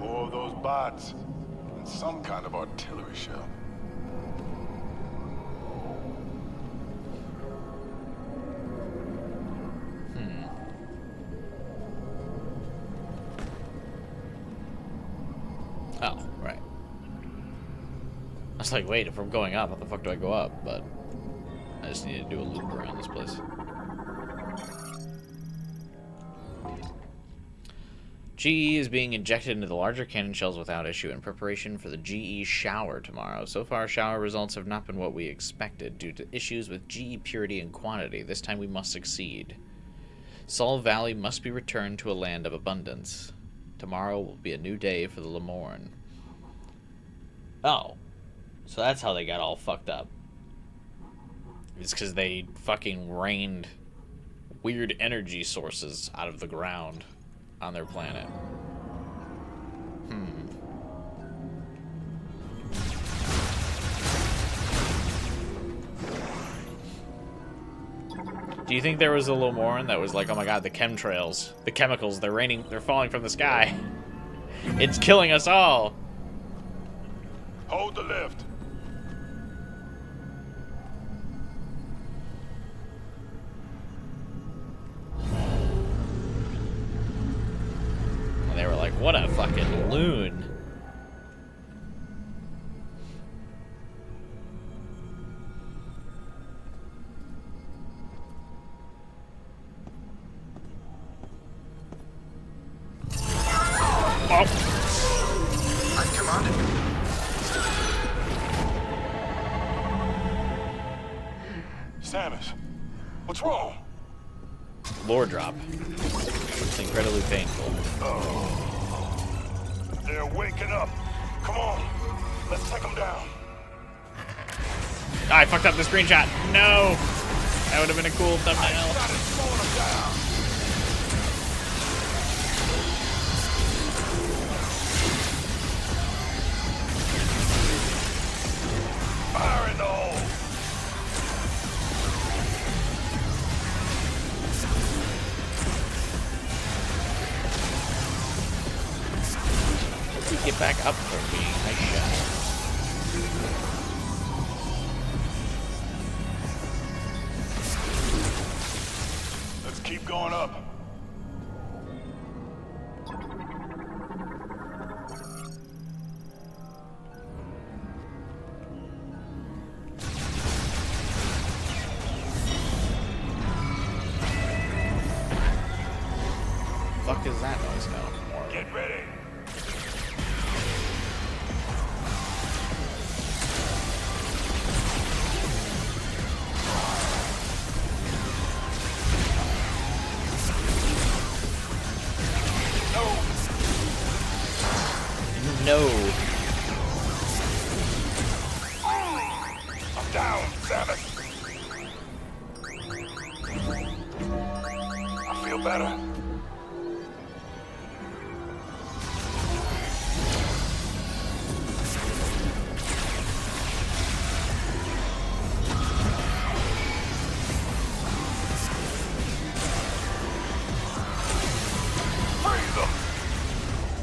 More of those bots. And some kind of artillery shell. Oh, right. I was like, wait, if I'm going up, how the fuck do I go up? But I just need to do a loop around this place. GE is being injected into the larger cannon shells without issue in preparation for the GE shower tomorrow. So far, shower results have not been what we expected due to issues with GE purity and quantity. This time we must succeed. Sol Valley must be returned to a land of abundance. Tomorrow will be a new day for the Lemorn. Oh. So that's how they got all fucked up. It's because they fucking rained weird energy sources out of the ground on their planet. Do you think there was a Lemorn that was like, oh my god, the chemtrails, the chemicals, they're raining, they're falling from the sky. It's killing us all. Hold the lift. And they were like, what a fucking loon. I'm commanded. Samus, what's wrong? Lore drop. It's incredibly painful. They're waking up. Come on, let's take them down. I fucked up the screenshot. No! That would have been a cool thumbnail. Fire in the hole. Let's get back up from being nice shot. Let's keep going up. Fuck is that noise now? Get ready. no. I'm down, Samus. I feel better.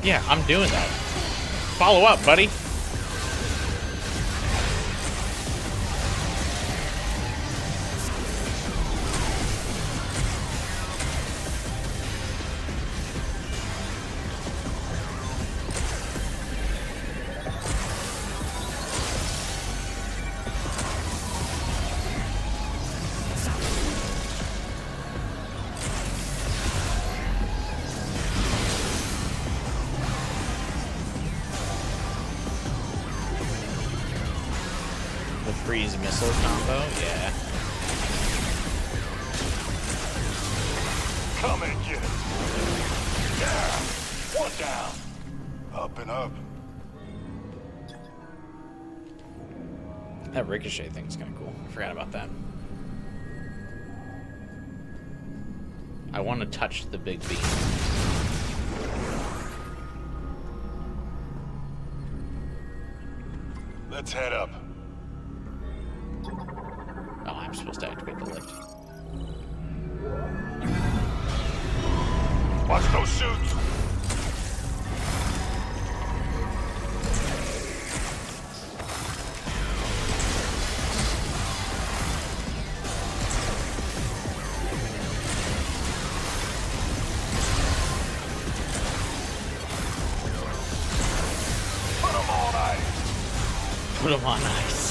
Yeah, I'm doing that. Follow up, buddy. Freeze missile combo, yeah. Come and get it. Yeah. One down. Up and up. That ricochet thing's kind of cool. I forgot about that. I want to touch the big beam. Let's head up. Oh, I'm supposed to activate the lift. Watch those shoots. Put them on ice. Put them on ice.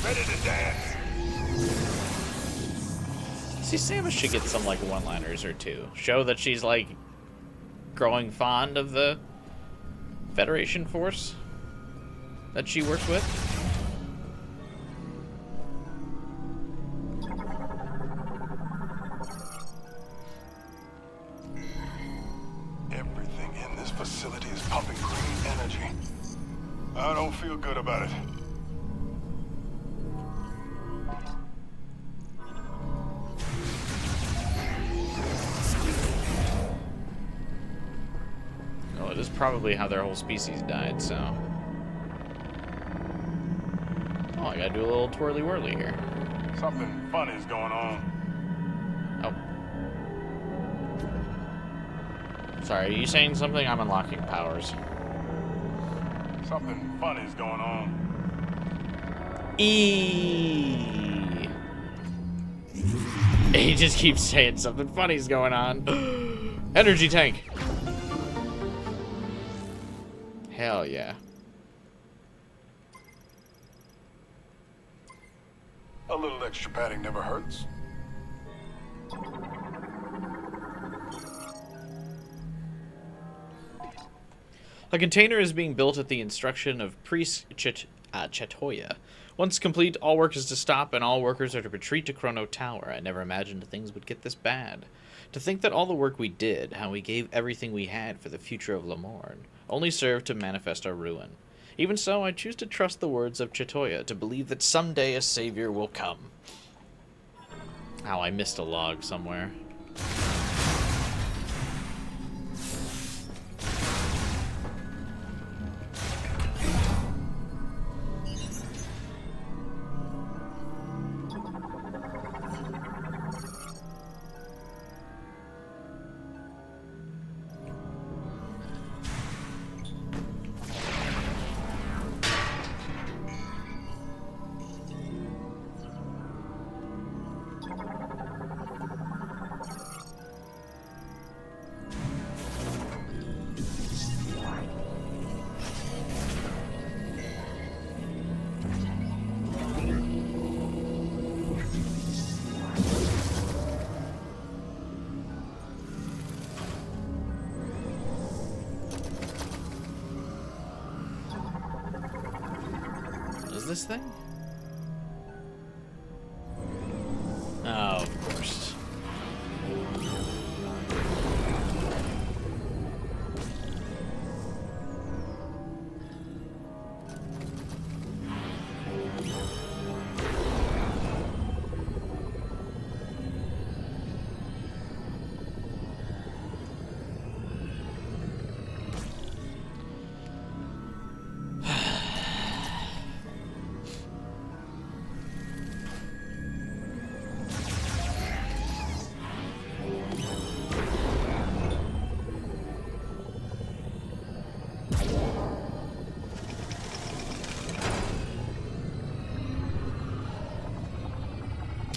Ready to dance. See, Samus should get some, like, one-liners or two. Show that she's, like, growing fond of the Federation force that she works with. Everything in this facility is pumping green energy. I don't feel good about it. Well, it is probably how their whole species died, so... Oh, I gotta do a little twirly-whirly here. Something funny's going on. Oh. Sorry, are you saying something? I'm unlocking powers. Something funny's going on. E. He just keeps saying something funny's going on. Energy tank. Hell yeah. A little extra padding never hurts. A container is being built at the instruction of Priest Chetoya. Once complete, all work is to stop and all workers are to retreat to Chrono Tower. I never imagined things would get this bad. To think that all the work we did, how we gave everything we had for the future of Lamorne, only served to manifest our ruin. Even so, I choose to trust the words of Chetoya, to believe that someday a savior will come. Ow, I missed a log somewhere. This thing?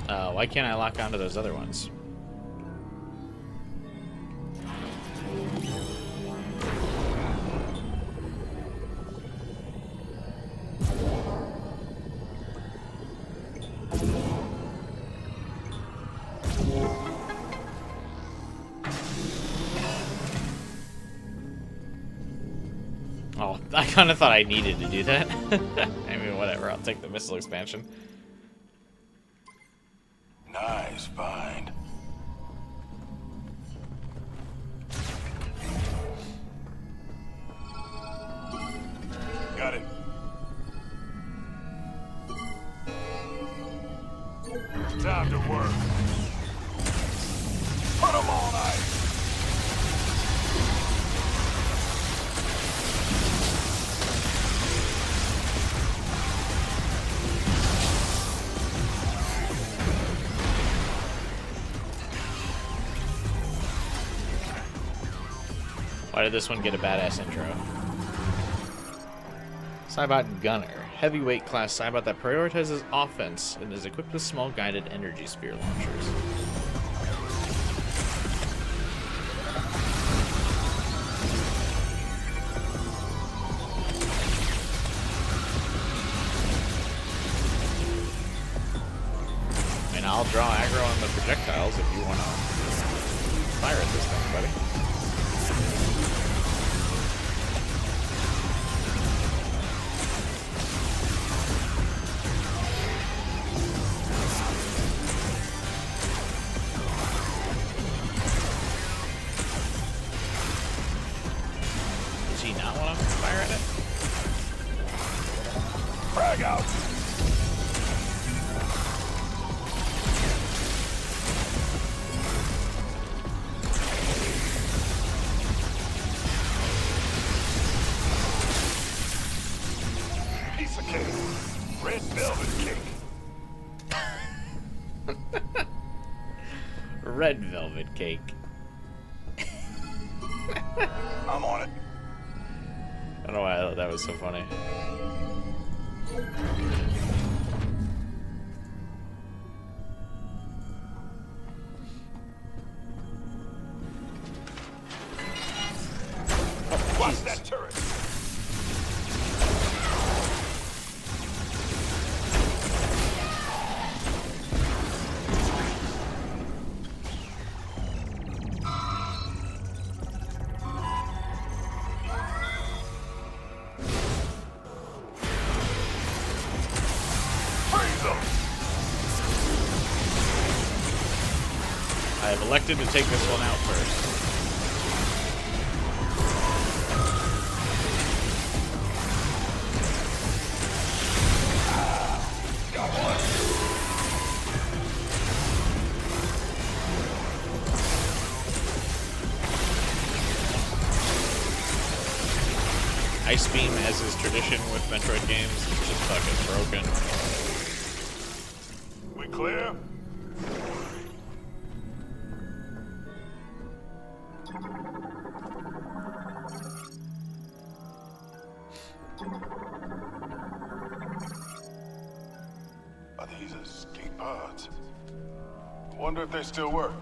Why can't I lock onto those other ones? Oh, I kind of thought I needed to do that. I mean, whatever. I'll take the missile expansion. Nice find. Got it. Time to work. Put 'em on ice. Why did this one get a badass intro? Cybot Gunner. Heavyweight class Cybot that prioritizes offense and is equipped with small guided energy spear launchers. I mean, I'll draw aggro on the projectiles if you want to fire at this thing, buddy. Frag out! Piece of cake. Red velvet cake. Red velvet cake. I'm on it. I don't know why I thought that was so funny. Watch that turret. I have elected to take this one out first. Got one. Ice Beam, as is tradition with Metroid games, is just fucking broken. We clear? Are these escape pods? Wonder if they still work.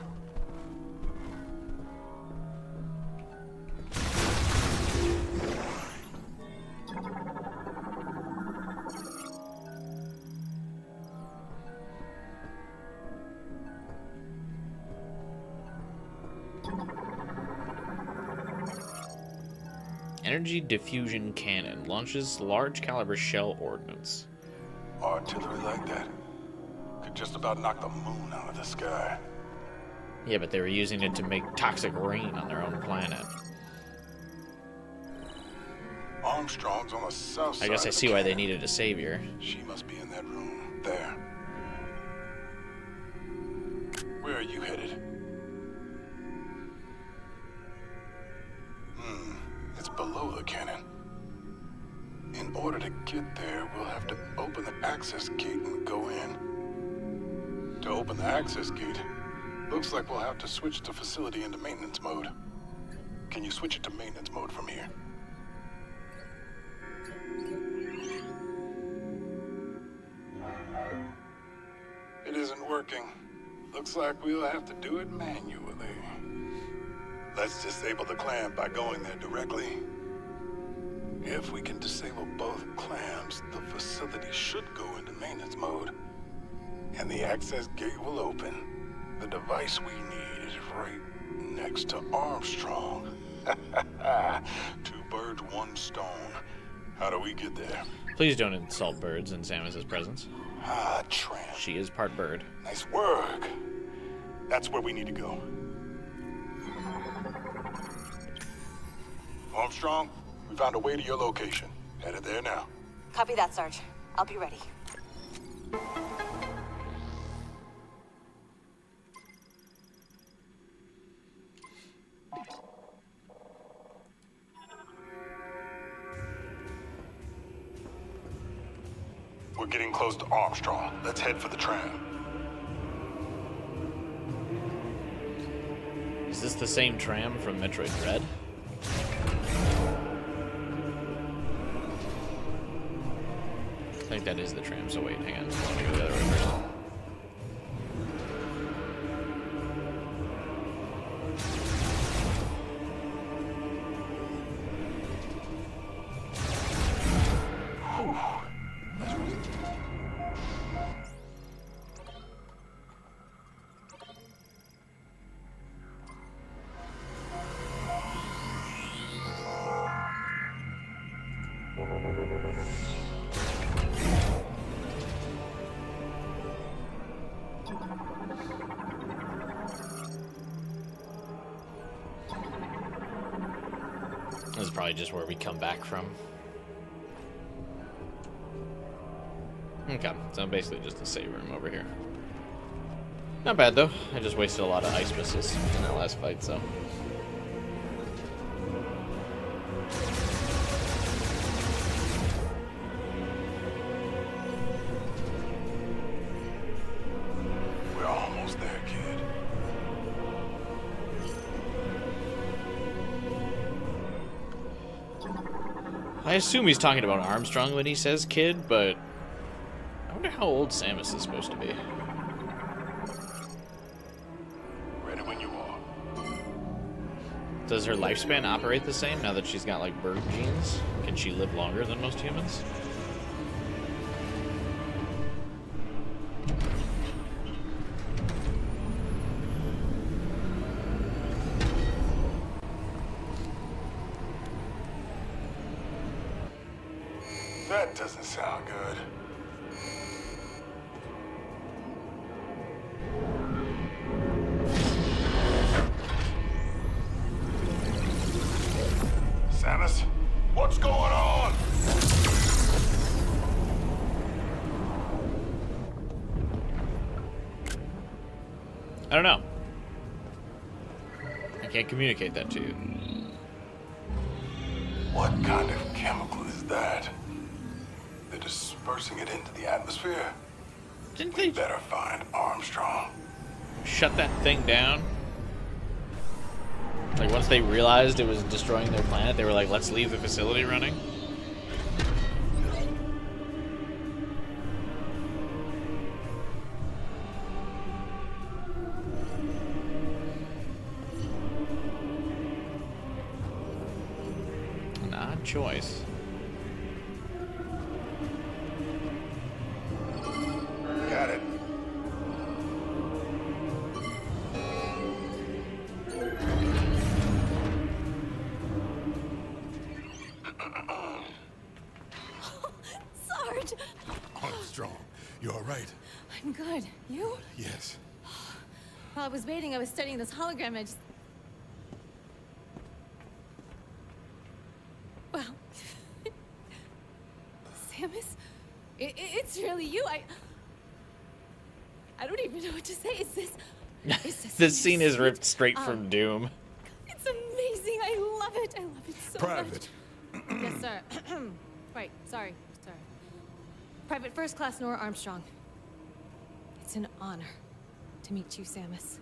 Energy diffusion cannon launches large caliber shell ordnance. Artillery like that could just about knock the moon out of the sky. Yeah, but they were using it to make toxic rain on their own planet. Armstrong's on the south side. I guess I see why they needed a savior. She must be in that room there. Where are you headed? It's below the cannon. In order to get there, we'll have to open the access gate and go in. To open the access gate, looks like we'll have to switch the facility into maintenance mode. Can you switch it to maintenance mode from here? It isn't working. Looks like we'll have to do it manually. Let's disable the clamp by going there directly. If we can disable both clamps, the facility should go into maintenance mode. And the access gate will open. The device we need is right next to Armstrong. 2 birds, 1 stone. How do we get there? Please don't insult birds in Samus's presence. Ah, tramp. She is part bird. Nice work. That's where we need to go. Armstrong, we found a way to your location. Headed there now. Copy that, Sarge. I'll be ready. We're getting close to Armstrong. Let's head for the tram. Is this the same tram from Metroid Dread? I think that is the tram, so wait, hang on. Let me go the other way first. This is probably just where we come back from. Okay, so basically just a save room over here. Not bad though. I just wasted a lot of ice missiles in that last fight, so. We're almost there, kid. I assume he's talking about Armstrong when he says kid, but I wonder how old Samus is supposed to be. Ready when you are. Does her lifespan operate the same now that she's got like bird genes? Can she live longer than most humans? That doesn't sound good. Samus, what's going on? I don't know. I can't communicate that to you. What kind of chemical is that? They're dispersing it into the atmosphere. Didn't We they better find Armstrong. shut that thing down? Like once they realized it was destroying their planet, they were like, let's leave the facility running? An odd choice. Got it. Sarge! Armstrong, you all right? I'm good. You? Yes. While I was waiting, I was studying this hologram. I just... Well... Samus? It's really you. I don't even know what to say. Is this... This scene is ripped straight from Doom. It's amazing. I love it. I love it so Private. much. Yes, sir. Right. Sorry. Private First Class Nora Armstrong. It's an honor to meet you, Samus.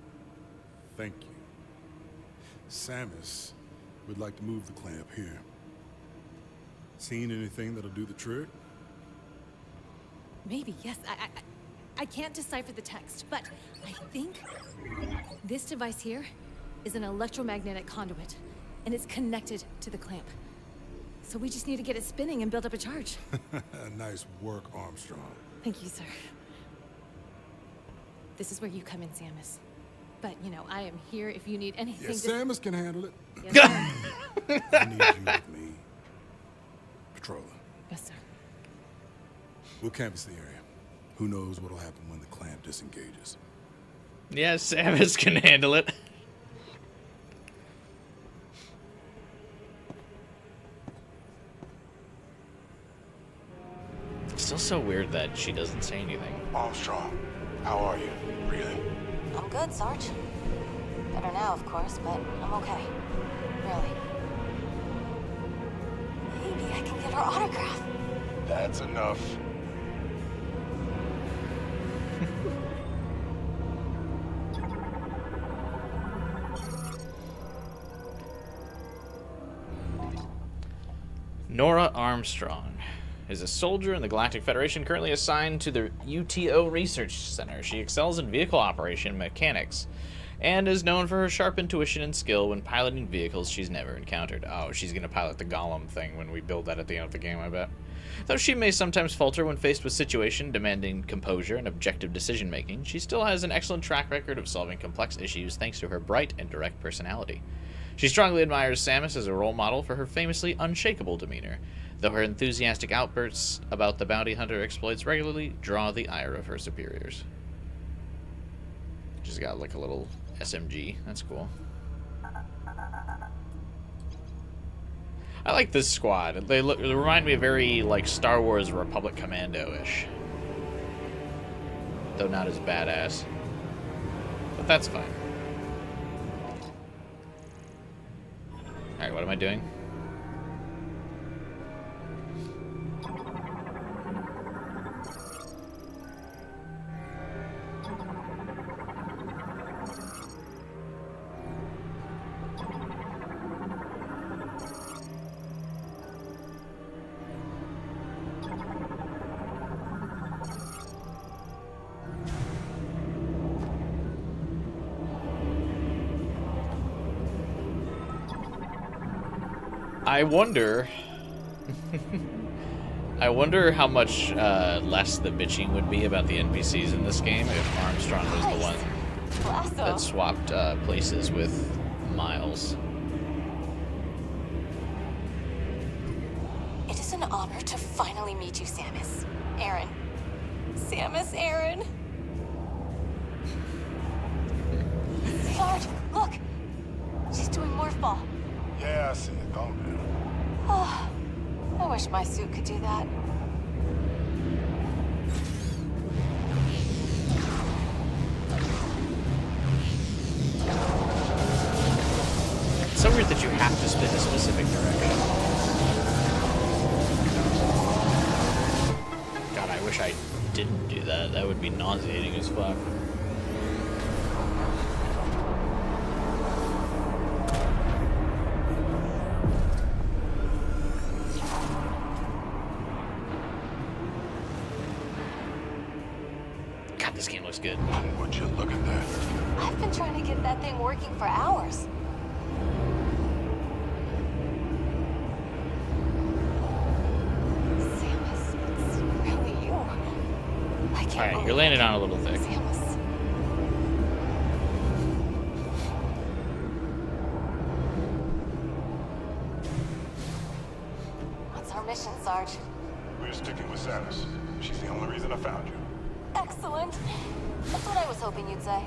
Thank you. Samus would like to move the clamp here. Seen anything that'll do the trick? Maybe, yes. I can't decipher the text, but I think this device here is an electromagnetic conduit, and it's connected to the clamp. So we just need to get it spinning and build up a charge. Nice work, Armstrong. Thank you, sir. This is where you come in, Samus. But, you know, I am here if you need anything. Yes, Samus can handle it. Yes, sir. I need you with me. Patroller. Yes, sir. We'll canvass the area. Who knows what'll happen when the clamp disengages. Yeah, Samus can handle it. It's still so weird that she doesn't say anything. Armstrong, how are you? Breathing? I'm good, Sarge. Better now, of course, but I'm okay. Really. Maybe I can get her autograph. That's enough. Nora Armstrong is a soldier in the Galactic Federation currently assigned to the UTO Research Center. She excels in vehicle operation and mechanics and is known for her sharp intuition and skill when piloting vehicles she's never encountered. Oh, she's going to pilot the Golem thing when we build that at the end of the game, I bet. Though she may sometimes falter when faced with situation demanding composure and objective decision-making, she still has an excellent track record of solving complex issues thanks to her bright and direct personality. She strongly admires Samus as a role model for her famously unshakable demeanor, though her enthusiastic outbursts about the bounty hunter exploits regularly draw the ire of her superiors. She's got like a little SMG. That's cool. I like this squad. They remind me of very like Star Wars Republic Commando-ish, though not as badass. But that's fine. Alright, what am I doing? I wonder... I wonder how much less the bitching would be about the NPCs in this game if Armstrong was the one that swapped places with Miles. It is an honor to finally meet you, Samus. Aaron. Samus Aaron. Sarge, look! She's doing morph ball. Yeah, I see it. Calm down. Oh, I wish my suit could do that. It's so weird that you have to spin a specific direction. God, I wish I didn't do that. That would be nauseating as fuck. God, this game looks good. Would you look at that? I've been trying to get that thing working for hours. Samus, it's really you. I can't Alright, believe you're landing on a little thick. Samus. What's our mission, Sarge? We're sticking with Samus. She's the only reason I found you. Excellent. That's what I was hoping you'd say.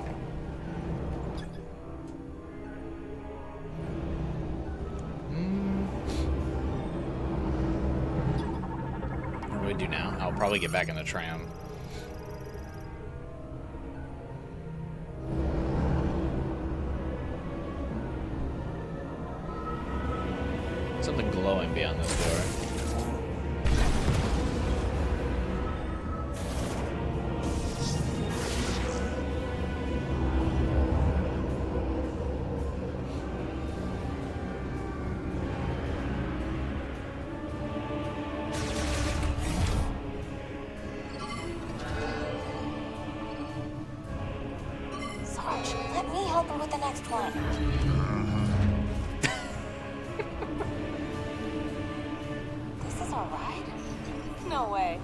What do we do now? I'll probably get back in the tram. Something glowing beyond this door. on with the next one. This is our ride? No way.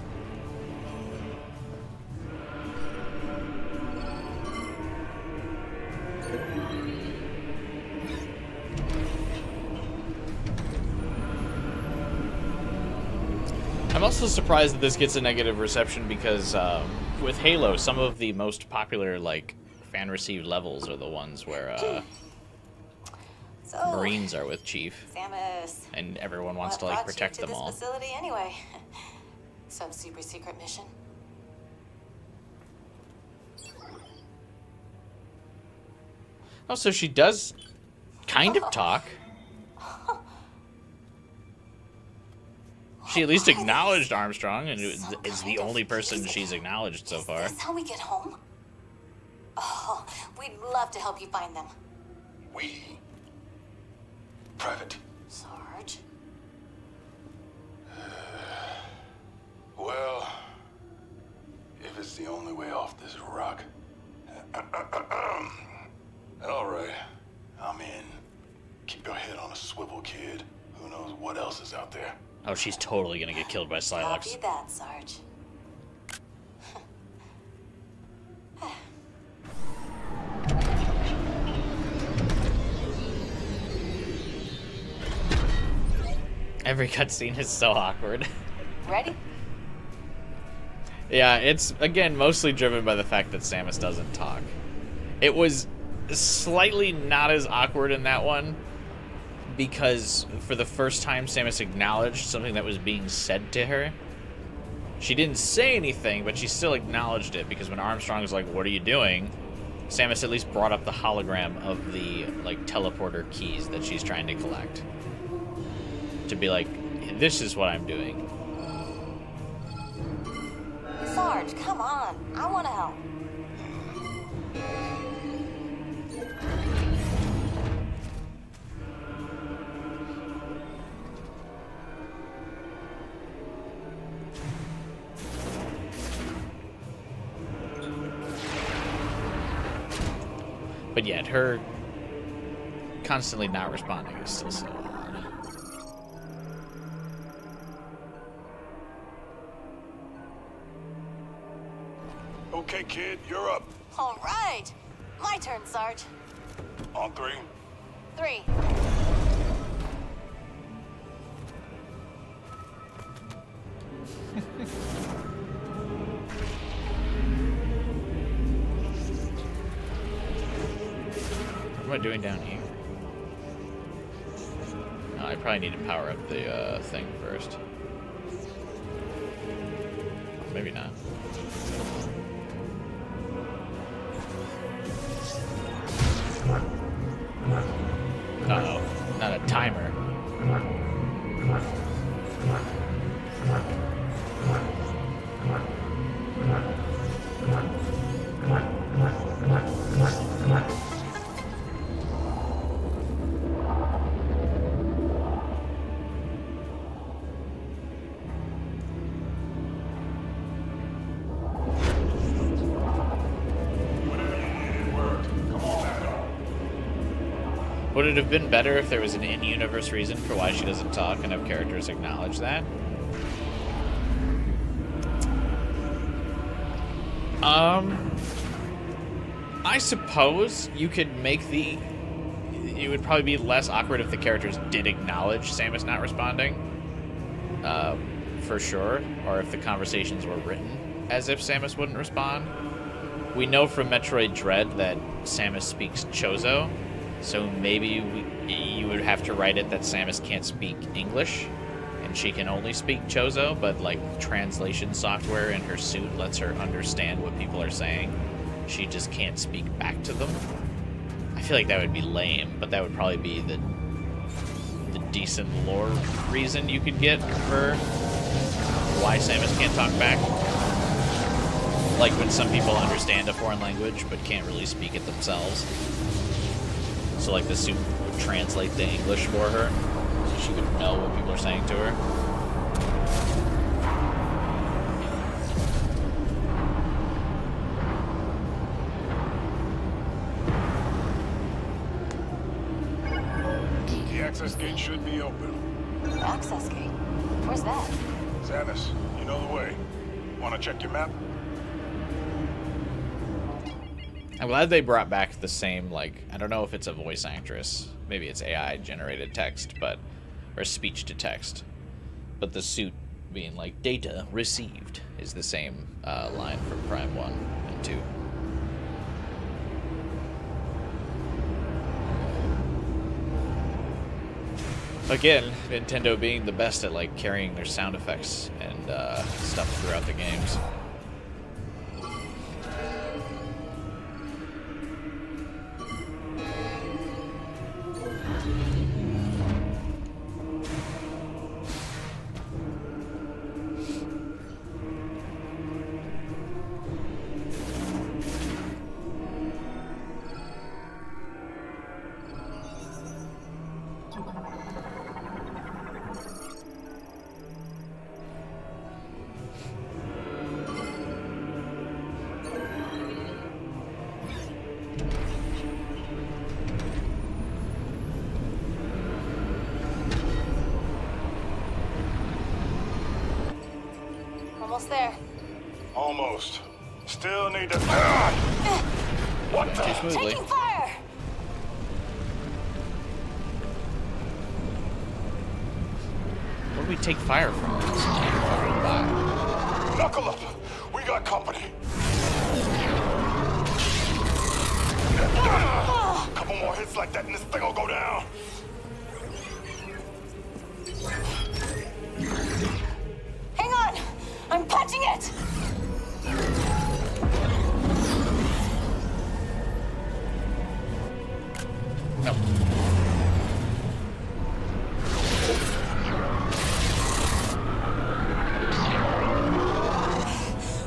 I'm also surprised that this gets a negative reception because with Halo, some of the most popular like fan-received levels are the ones where Marines are with Chief, Samus, and everyone wants to like protect them all. What brought you to this facility anyway? Some super secret mission. Oh, so she does kind of talk. She at least acknowledged Armstrong, and is the only person she's acknowledged so far. Is this how we get home? Oh, we'd love to help you find them. We? Private. Sarge? Well, if it's the only way off this rock. All right, I'm in. Keep your head on a swivel, kid. Who knows what else is out there? Oh, she's totally gonna get killed by Slilox. Copy that, Sarge. Every cutscene is so awkward. Ready? Yeah, it's, again, mostly driven by the fact that Samus doesn't talk. It was slightly not as awkward in that one, because for the first time Samus acknowledged something that was being said to her. She didn't say anything, but she still acknowledged it, because when Armstrong was like, "What are you doing?" Samus at least brought up the hologram of the, like, teleporter keys that she's trying to collect. To be like, "This is what I'm doing." Sarge, come on. I want to help. But yet, her constantly not responding is still so odd. Okay, kid, you're up. All right. My turn, Sarge. On 3. 3. What am I doing down here? Oh, I probably need to power up the thing first. Maybe not. Uh-oh, not a timer. Would it have been better if there was an in-universe reason for why she doesn't talk and have characters acknowledge that? I suppose you could make the... It would probably be less awkward if the characters did acknowledge Samus not responding. For sure. Or if the conversations were written as if Samus wouldn't respond. We know from Metroid Dread that Samus speaks Chozo. So maybe you would have to write it that Samus can't speak English, and she can only speak Chozo, but like translation software in her suit lets her understand what people are saying. She just can't speak back to them. I feel like that would be lame, but that would probably be the decent lore reason you could get for why Samus can't talk back. Like when some people understand a foreign language but can't really speak it themselves. So like the suit would translate the English for her, so she would know what people are saying to her. should be open. Access gate? Where's that? Samus, you know the way. Want to check your map? I'm glad they brought back the same, like, I don't know if it's a voice actress. Maybe it's AI generated text, but, or speech to text. But the suit being like, data received is the same line from Prime 1 and 2. Again, Nintendo being the best at like carrying their sound effects and stuff throughout the games. Almost there. Almost. Still need to... What the? Too smoothly. Taking fire! Where do we take fire from? This tank fucking by. Knuckle up! We got company! Couple more hits like that and this thing will go down! Hang on! I'm punching it! No.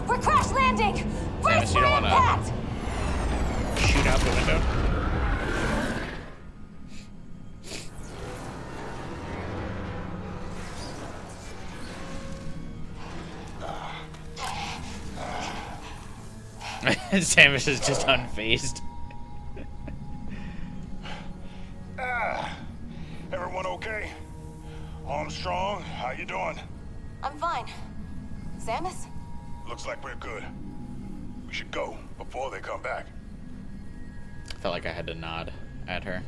We're crash landing! Samus, you don't want impact! to shoot out the window? Samus is just unfazed. Everyone okay? Armstrong, how you doing? I'm fine. Samus? Looks like we're good. We should go before they come back. I felt like I had to nod at her.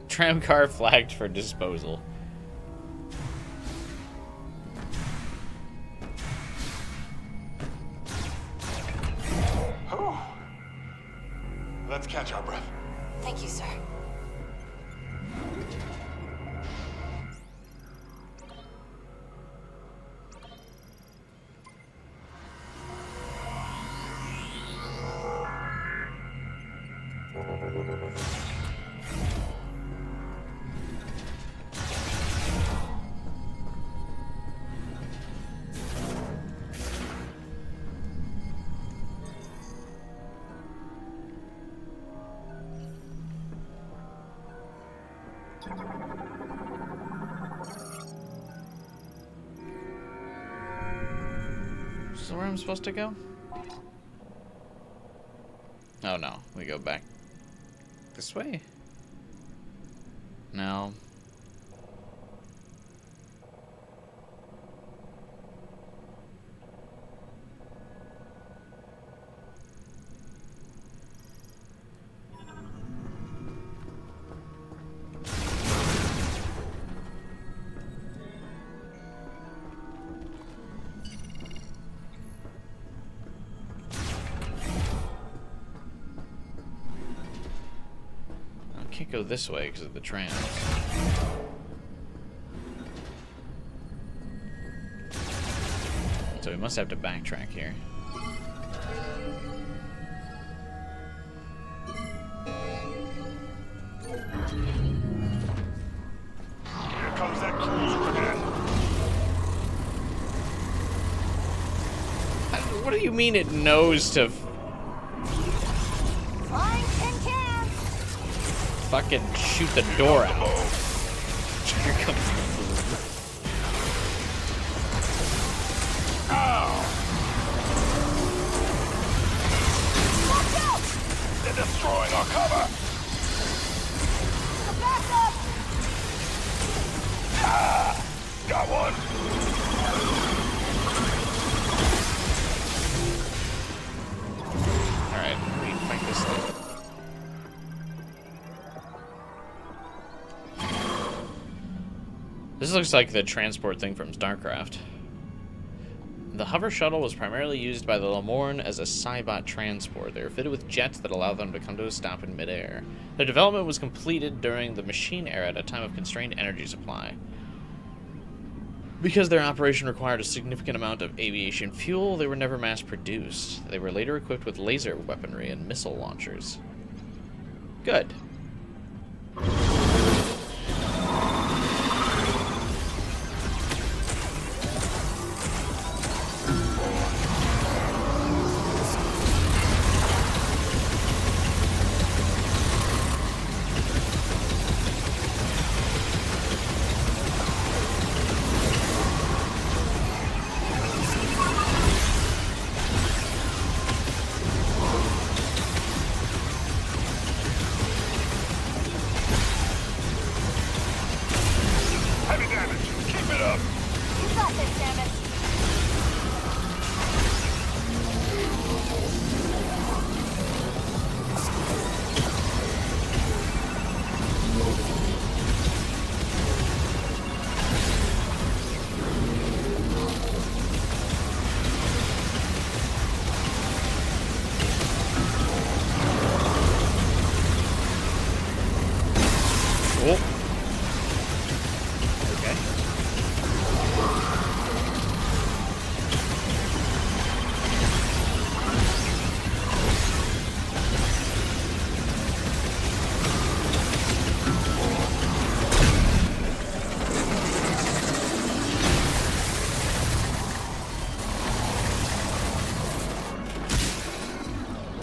Tram car flagged for disposal. Whew. Let's catch our breath. Thank you, sir. Is this where I'm supposed to go? Oh no, we go back this way? No. Can't go this way because of the trams. So we must have to backtrack here. Here comes that cruiser again. What do you mean it knows to Flying tin can! fucking shoot the door out? Come on. They're destroying our cover! Ah! Got one! Alright, we fight this thing. This looks like the transport thing from StarCraft. The hover shuttle was primarily used by the Lamorne as a Cybot transport. They were fitted with jets that allowed them to come to a stop in midair. Their development was completed during the machine era at a time of constrained energy supply. Because their operation required a significant amount of aviation fuel, they were never mass-produced. They were later equipped with laser weaponry and missile launchers. Good. Heavy damage. Keep it up. You got this, Samus. Cool. Okay.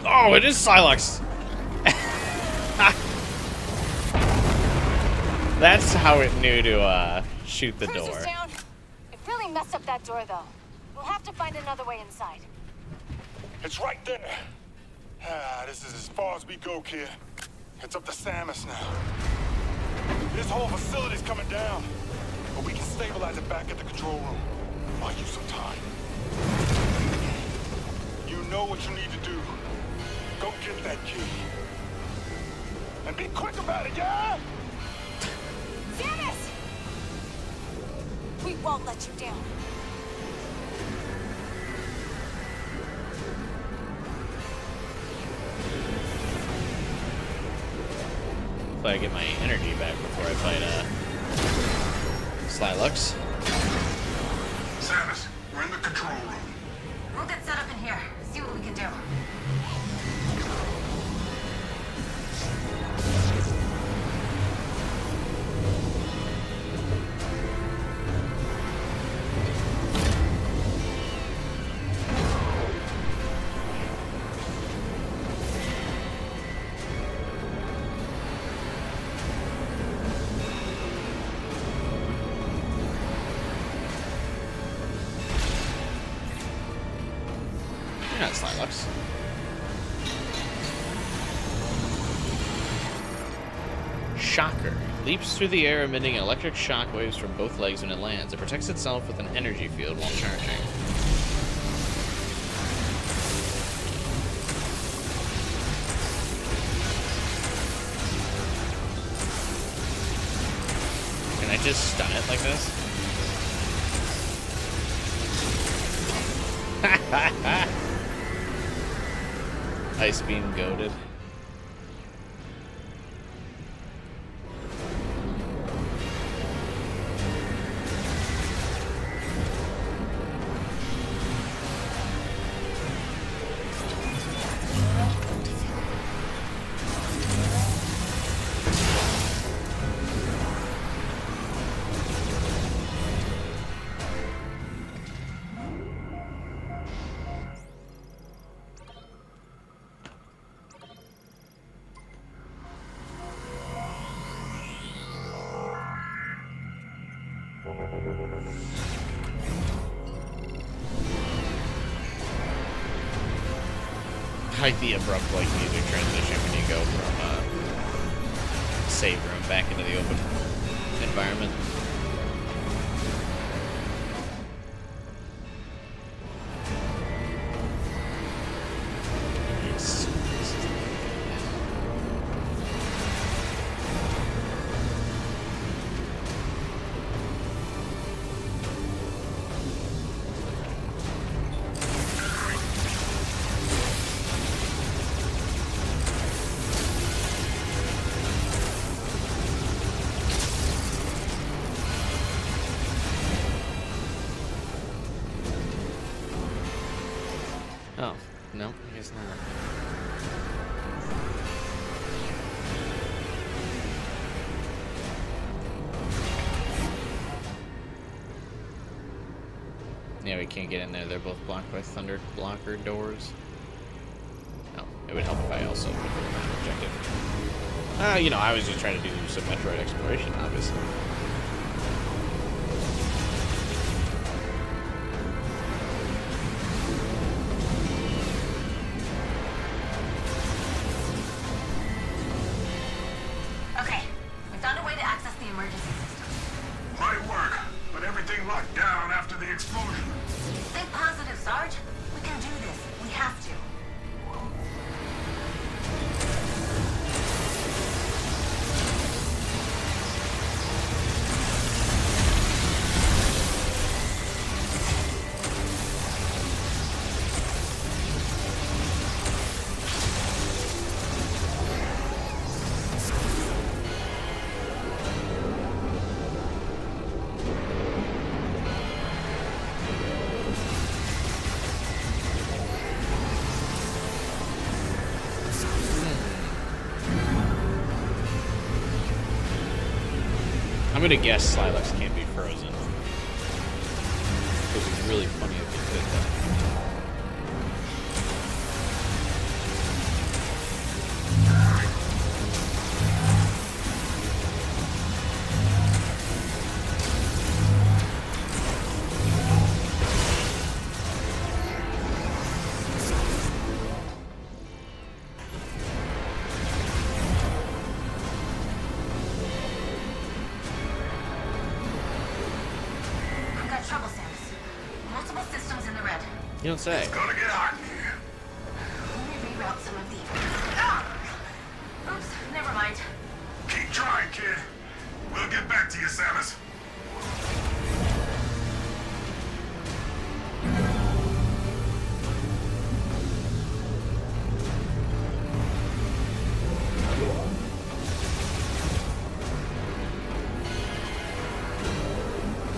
Oh, it is Silex. That's how it knew to shoot the door. Cruiser's down. It really messed up that door, though. We'll have to find another way inside. It's right there. This is as far as we go, kid. It's up to Samus now. This whole facility's coming down. But we can stabilize it back at the control room. Buy you some time. You know what you need to do. Go get that key. And be quick about it, yeah? Samus! We won't let you down. Hopefully I get my energy back before I fight Slylux. Samus, we're in the control room. We'll get set up in here. See what we can do. You're not Slylux. Shocker. Leaps through the air emitting electric shock waves from both legs when it lands. It protects itself with an energy field while charging. Can I just stun it like this? Ice beam goated. I like the abrupt like music transition when you go from save room back into the open environment. Yes. Oh, no, I guess not. Yeah, we can't get in there. They're both blocked by thunder blocker doors. No, it would help if I also put the map objective. You know, I was just trying to do some Metroid exploration, obviously. Okay, we found a way to access the emergency system. Might work, but everything locked down after the explosion. Think positive, Sarge. We can do this. We have to. I'm gonna guess Slilex can't be frozen. It would be really funny if he could, though. I've got trouble, Samus. Multiple systems in the red. You don't say. It's gonna get hot in here. Let me reroute some of these. Oops, never mind. Keep trying, kid. We'll get back to you, Samus.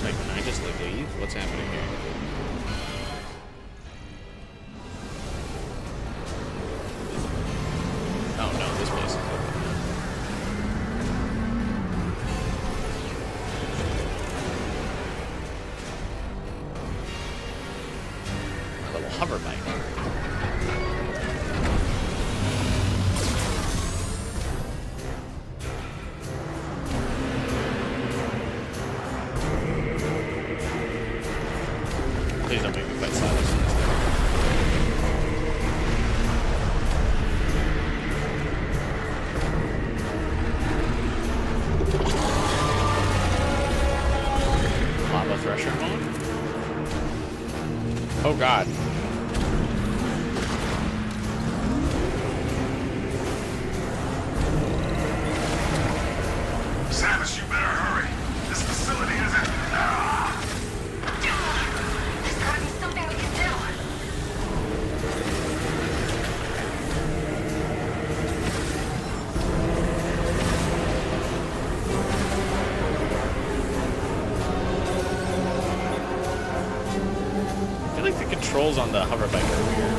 Like, can I just leave? What's happening here? Oh no, this place is open. A little hover bike. Please don't make me fight Silas in this thing. Lava Thresher mode? Oh god. Samus, you better hurry. This facility isn't... There's gotta be something we can do. I feel like the controls on the hover bike are weird.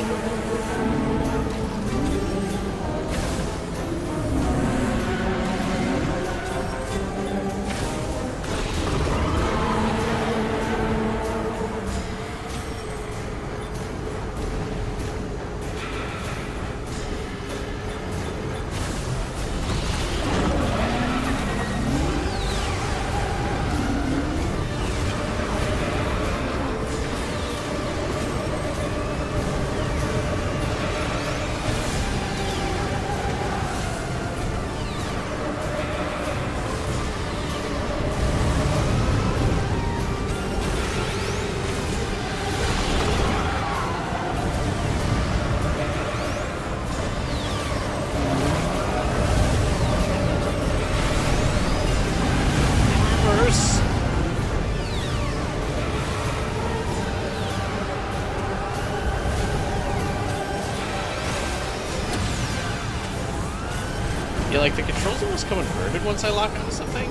like the controls almost come inverted once I lock onto something.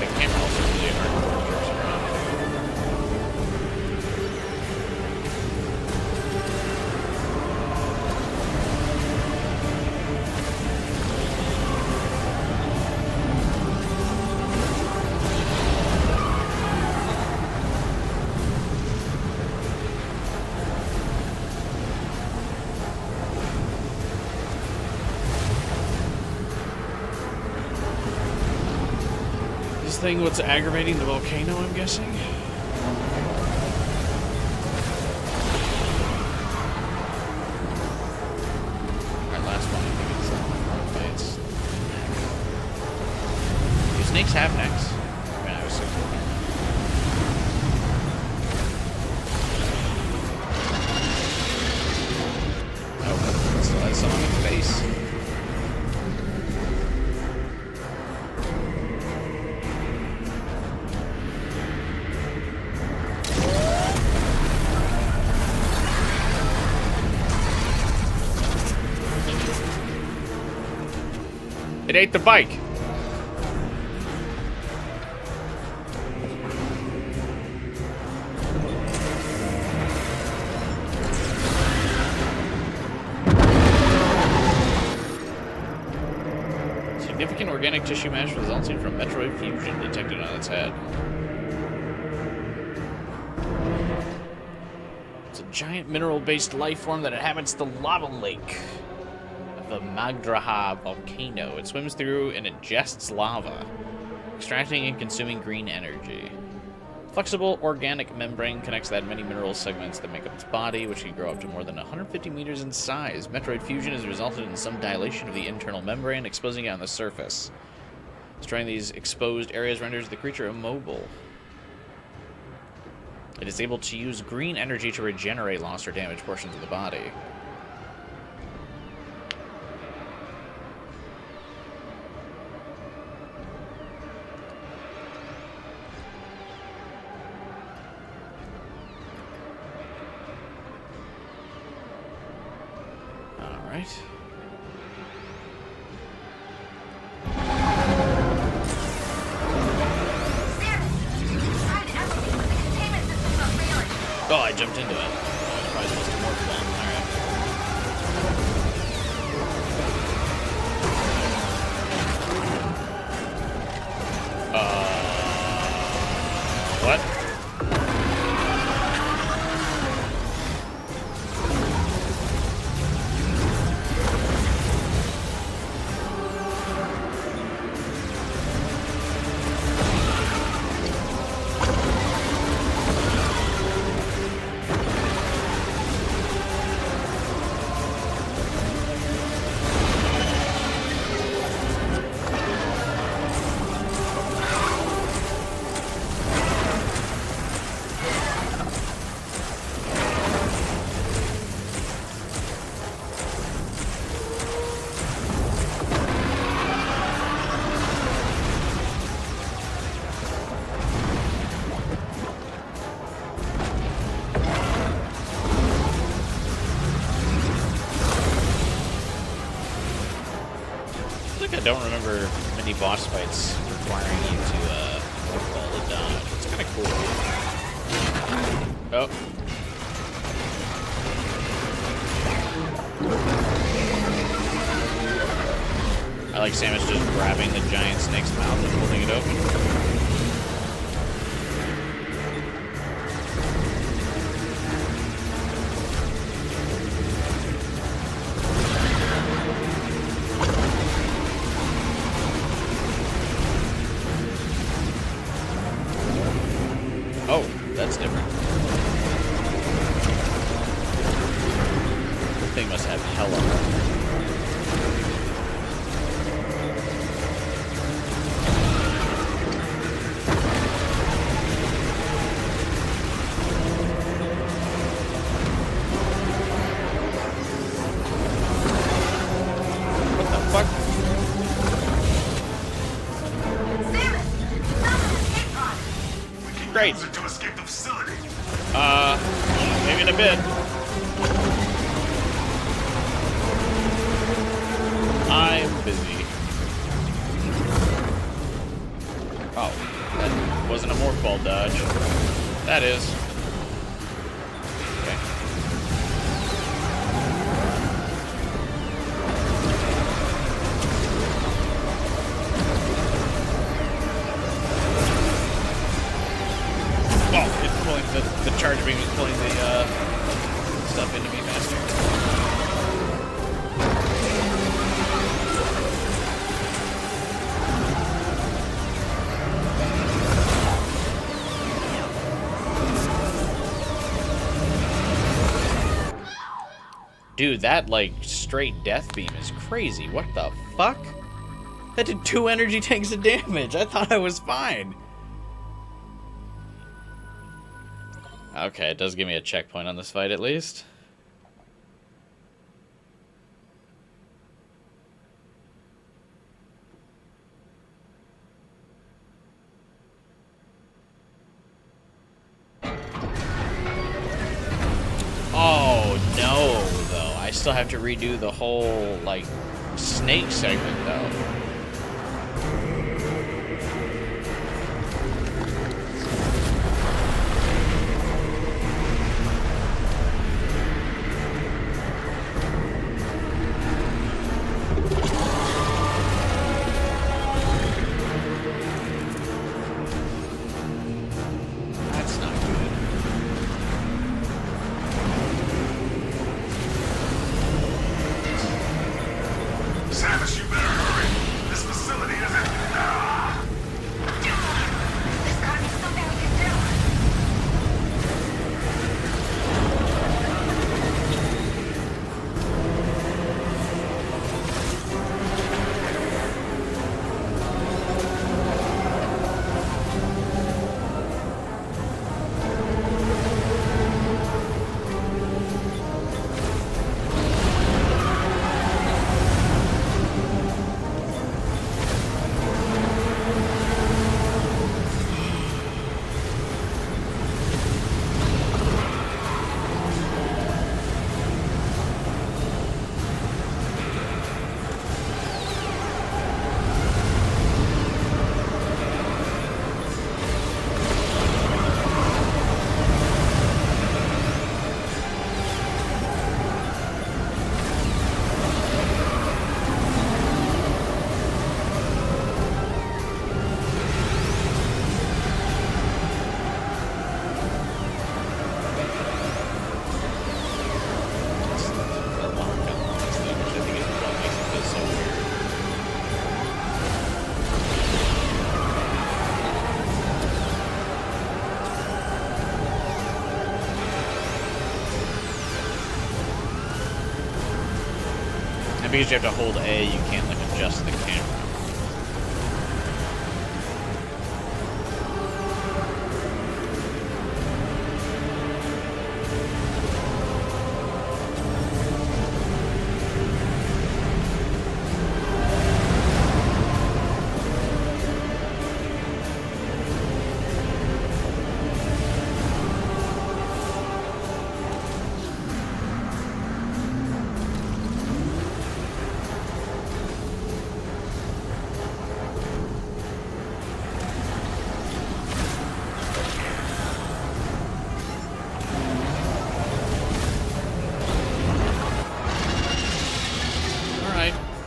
The camera also really hard to jerks around. This thing, what's aggravating the volcano, I'm guessing? Alright, last one. I think it's Do snakes have necks? I mean, I was so oh, it still has some on its face. It ate the bike. Significant organic tissue mass resulting from Metroid fusion detected on its head. It's a giant mineral-based life form that inhabits the lava lake. The Magdraha volcano. It swims through and ingests lava, extracting and consuming green energy. Flexible organic membrane connects that many mineral segments that make up its body, which can grow up to more than 150 meters in size. Metroid fusion has resulted in some dilation of the internal membrane, exposing it on the surface. Destroying these exposed areas renders the creature immobile. It is able to use green energy to regenerate lost or damaged portions of the body. Right. Oh, I jumped into it. I was probably supposed to work that. Alright. What? I don't remember many boss fights requiring you to fall it down. It's kind of cool. Oh. I like Samus just grabbing the giant snake's mouth and holding it open. Oh, that's different. The thing must have hella heart. What the fuck? Great. To escape the facility. Maybe in a bit. I'm busy. Oh, that wasn't a morph ball dodge. That is. Okay. Oh, it's pulling the charge beam is pulling the stuff into me faster. Dude, that, like, straight death beam is crazy. What the fuck? That did 2 energy tanks of damage. I thought I was fine. Okay, it does give me a checkpoint on this fight, at least. Oh, no, though. I still have to redo the whole, like, snake segment, though. That's not good. Samus, you better hurry. This facility isn't. There's gotta be something we can do. And because you have to hold A, you can't, like, adjust the camera.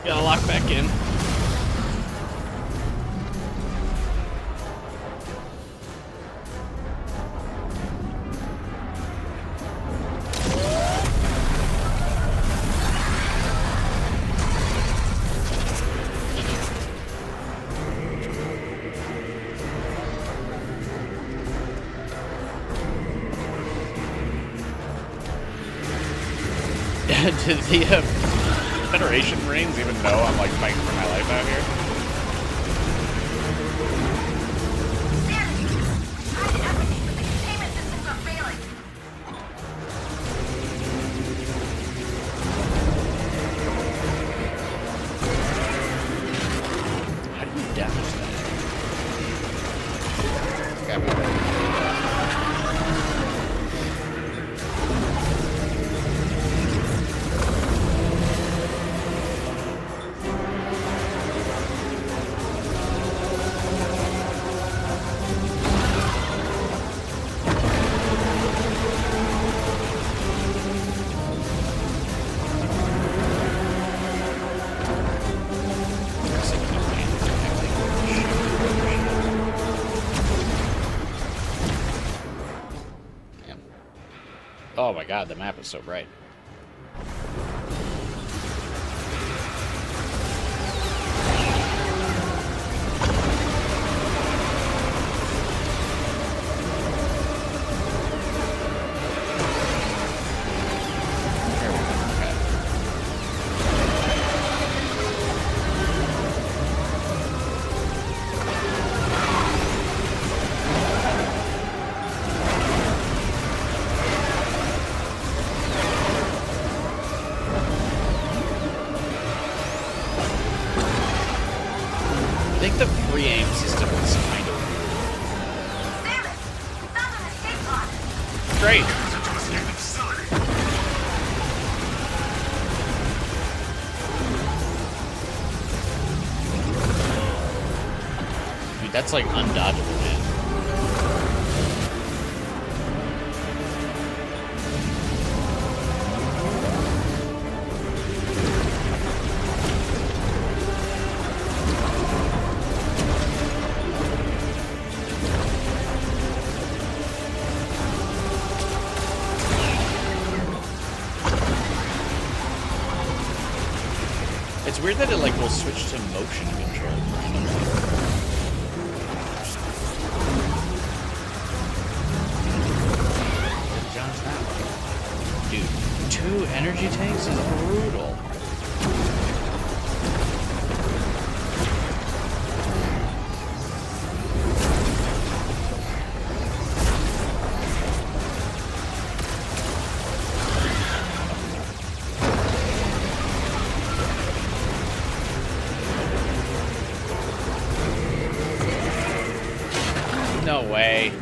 Gotta lock back in. Did the Federation Marines even know I'm, like, fighting for my life out here? How do you damage that? Gotta be better. Oh my god, the map is so bright. I think the free aim system is kind of Damn it! We found an escape pod. great. Dude, that's like undodgeable, man. It's weird that it like will switch to motion control randomly. John's that way. Dude, 2 energy tanks is brutal. No way.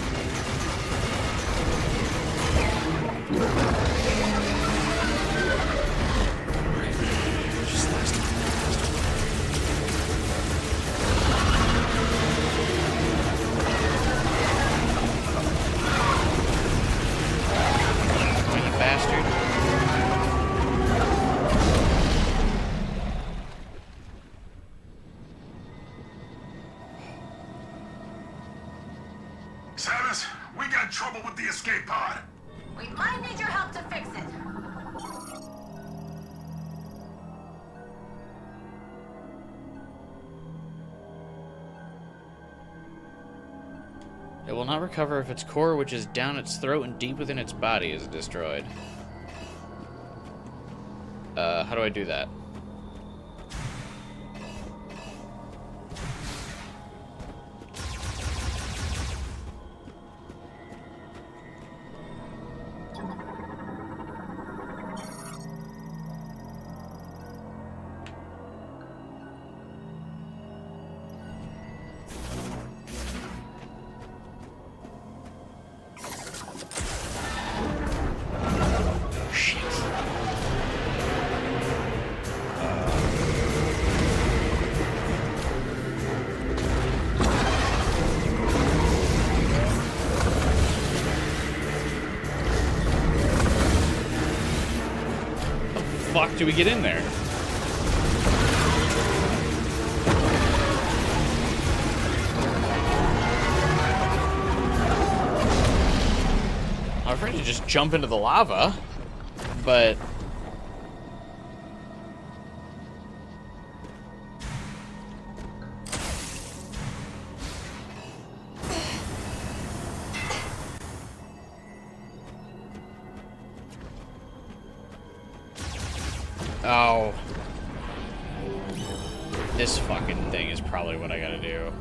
Just last you bastard. Samus, we got trouble with the escape pod. We might need your help to fix it. It will not recover if its core, which is down its throat and deep within its body, is destroyed. How do I do that? Fuck do we get in there? I'm afraid to just jump into the lava, but oh, this fucking thing is probably what I gotta do.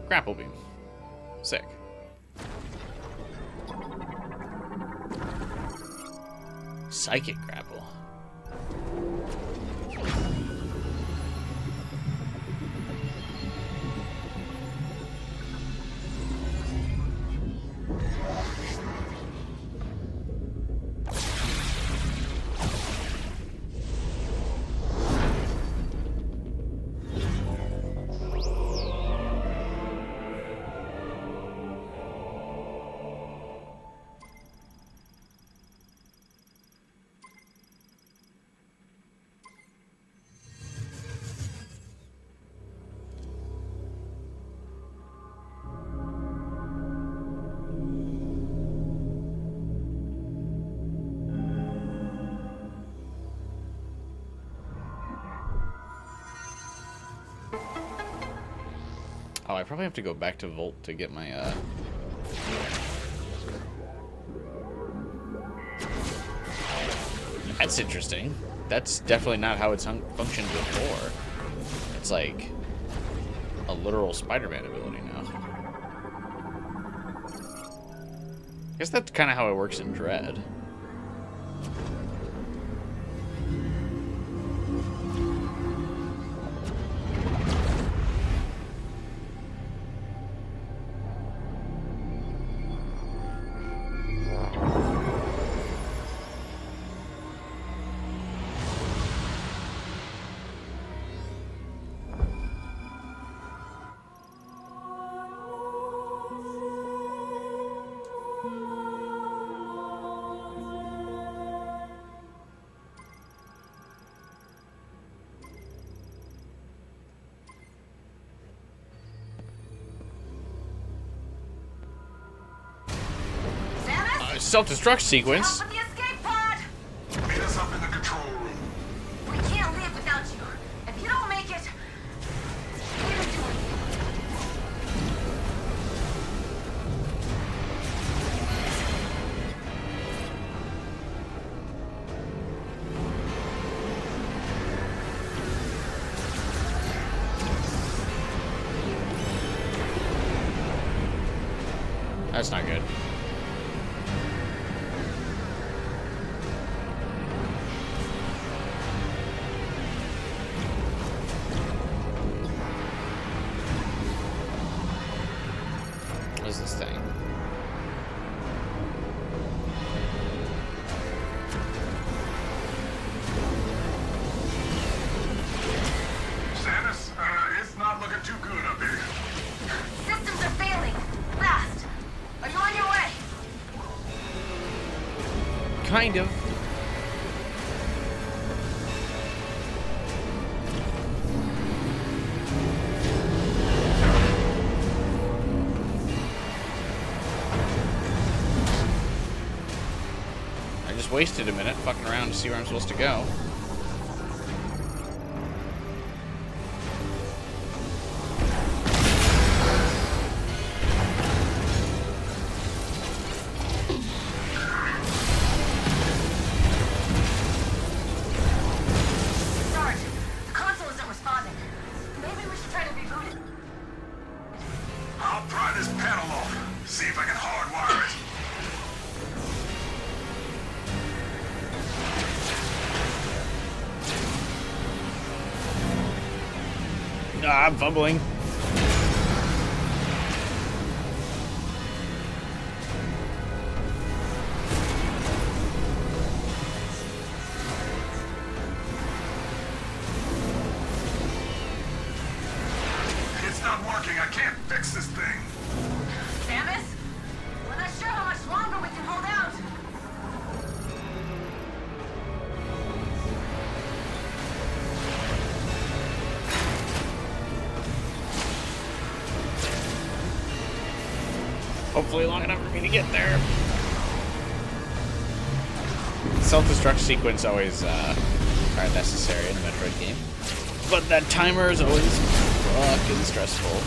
Grapple beam. Sick. Psychic grapple. Oh, I probably have to go back to Volt to get my, That's interesting. That's definitely not how it's functioned before. It's like a literal Spider-Man ability now. I guess that's kind of how it works in Dread. Self-destruct sequence. Help with the escape pod! Meet us up in the control room. We can't live without you. If you don't make it, we're doing That's not good. What is this thing? Samus, it's not looking too good up here. Systems are failing. Fast. Are you on your way? Kind of. I just wasted a minute fucking around to see where I'm supposed to go. Sarge, the console isn't responding. Maybe we should try to reboot it. I'll pry this panel off. See if I can hardwire it. Ah, I'm fumbling. It's not working. I can't fix this thing. Samus? We're not sure how much longer we can hold out. Hopefully long enough for me to get there. Self-destruct sequence always are necessary in a Metroid game. But that timer is always fucking stressful.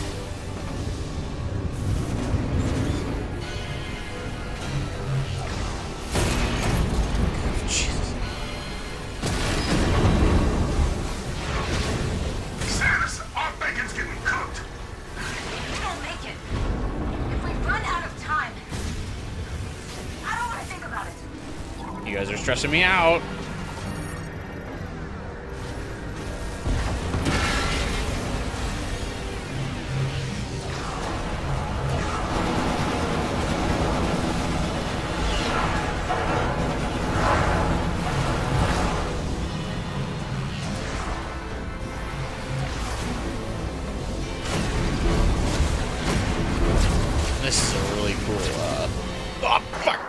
Jesus. Samus, our bacon's getting cooked. We don't make it. If we run out of time, I don't want to think about it. You guys are stressing me out. This is a really cool, oh, fuck!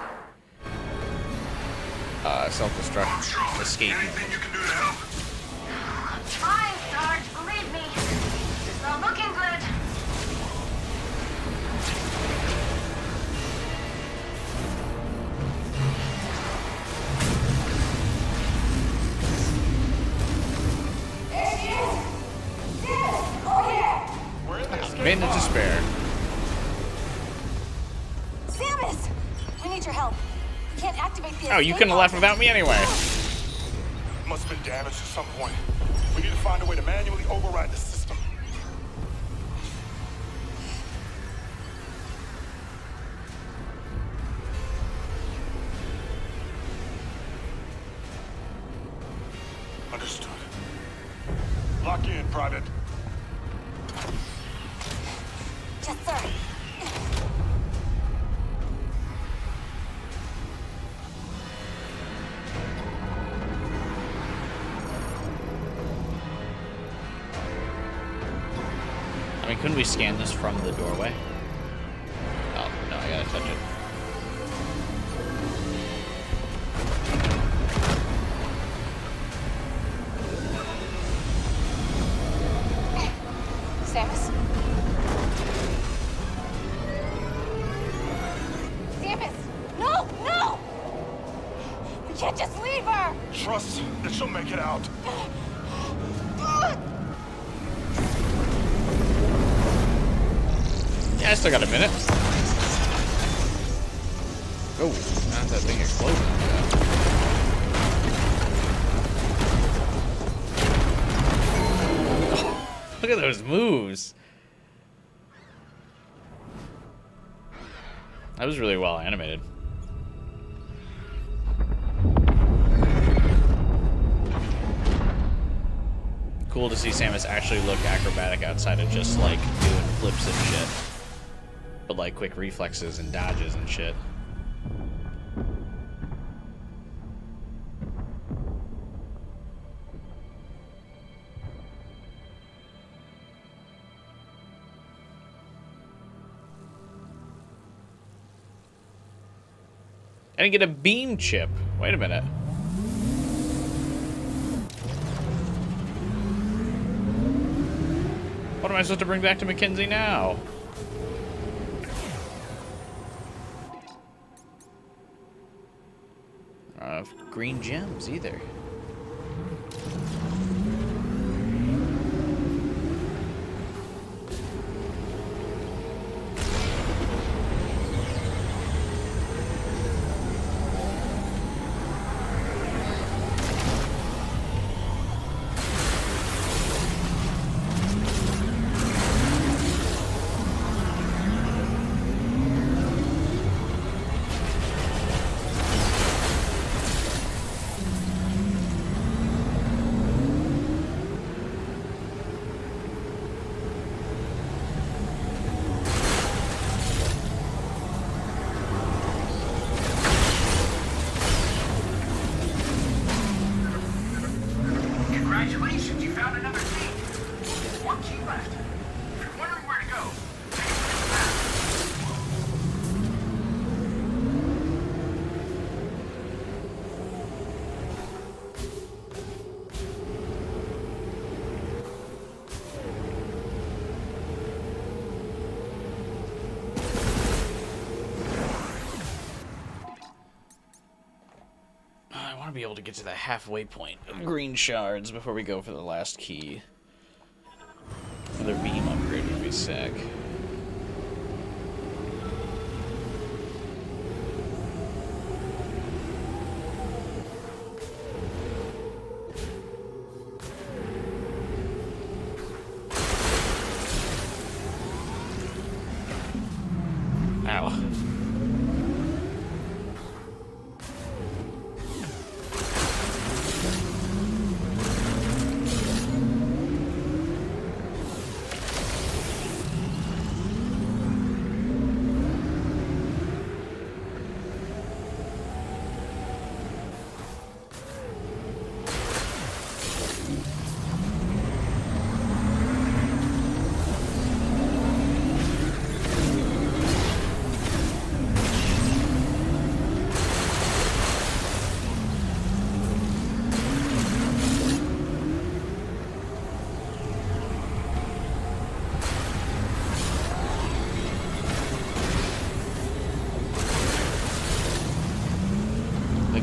Self-destruct escape. Anything you can do to help? I'm trying, Sarge. Believe me. It's not looking good. There she is! Samus, over here! We're in this Minute to spare. Samus! We need your help. We can't activate the Oh, you couldn't have left without me anyway. Must have been damaged at some point. We need to find a way to manually override the system. Understood. Lock in, Private. Yes, sir. I mean, couldn't we scan this from the doorway? Oh, no, I gotta touch it. Samus? Samus! No! No! We can't just leave her! Trust that she'll make it out. Yeah, I still got a minute. Oh, not that thing exploded. Oh, look at those moves. That was really well animated. Cool to see Samus actually look acrobatic outside of just like doing flips and shit. But like quick reflexes and dodges and shit. I didn't get a beam chip. Wait a minute. What am I supposed to bring back to Mackenzie now? Green gems either. Congratulations, you found another key. One key left. If you're wondering where to go, take a look at the map. I want to be able to get to the halfway point of green shards before we go for the last key. Another beam upgrade would be sick. Ow.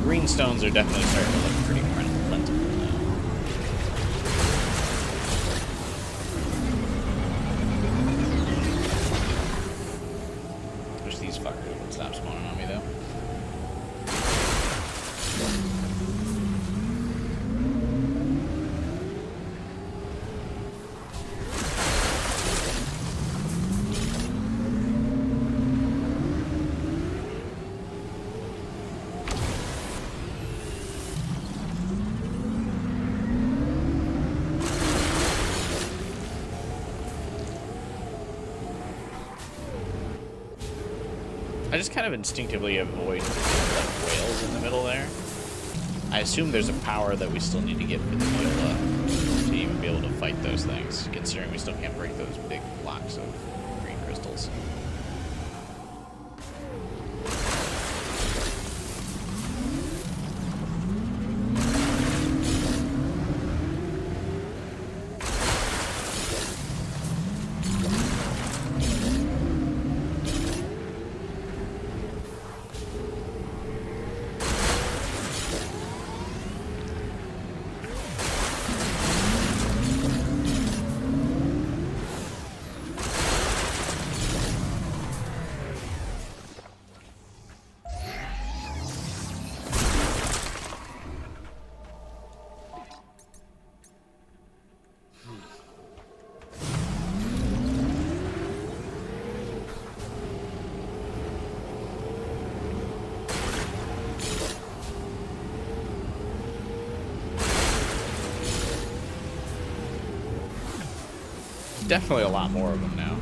Green stones are definitely starting to look pretty plentiful now. Stop spawning on me though. I just kind of instinctively avoid like whales in the middle there. I assume there's a power that we still need to get for the Viola to even be able to fight those things, considering we still can't break those big blocks of green crystals. Definitely a lot more of them now.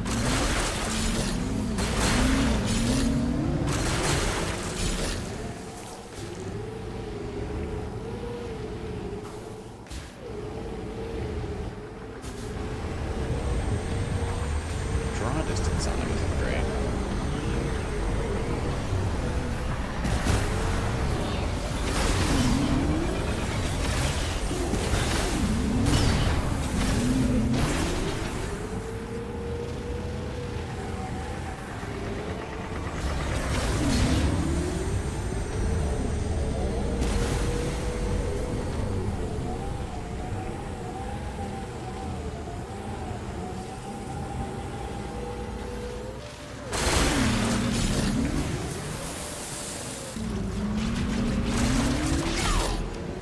Draw distance on them isn't great.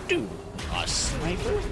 Dude, a sniper?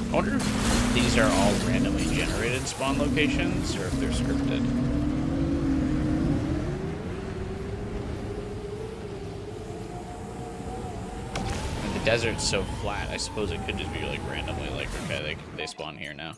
I wonder if these are all randomly generated spawn locations, or if they're scripted. And the desert's so flat, I suppose it could just be like randomly, like, okay, they spawn here now.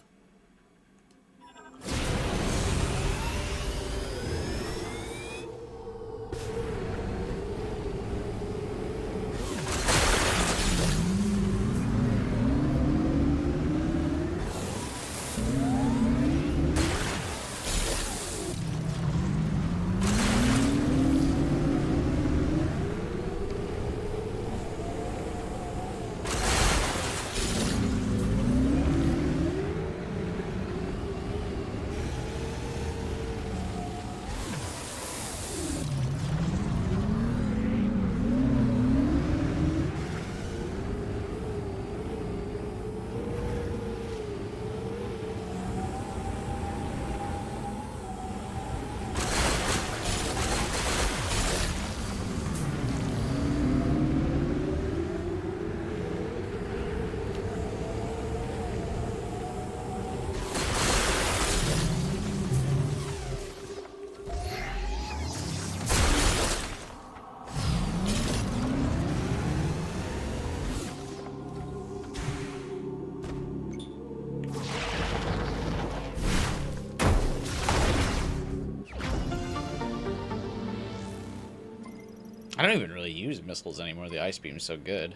don't even really use missiles anymore. The ice beam's so good.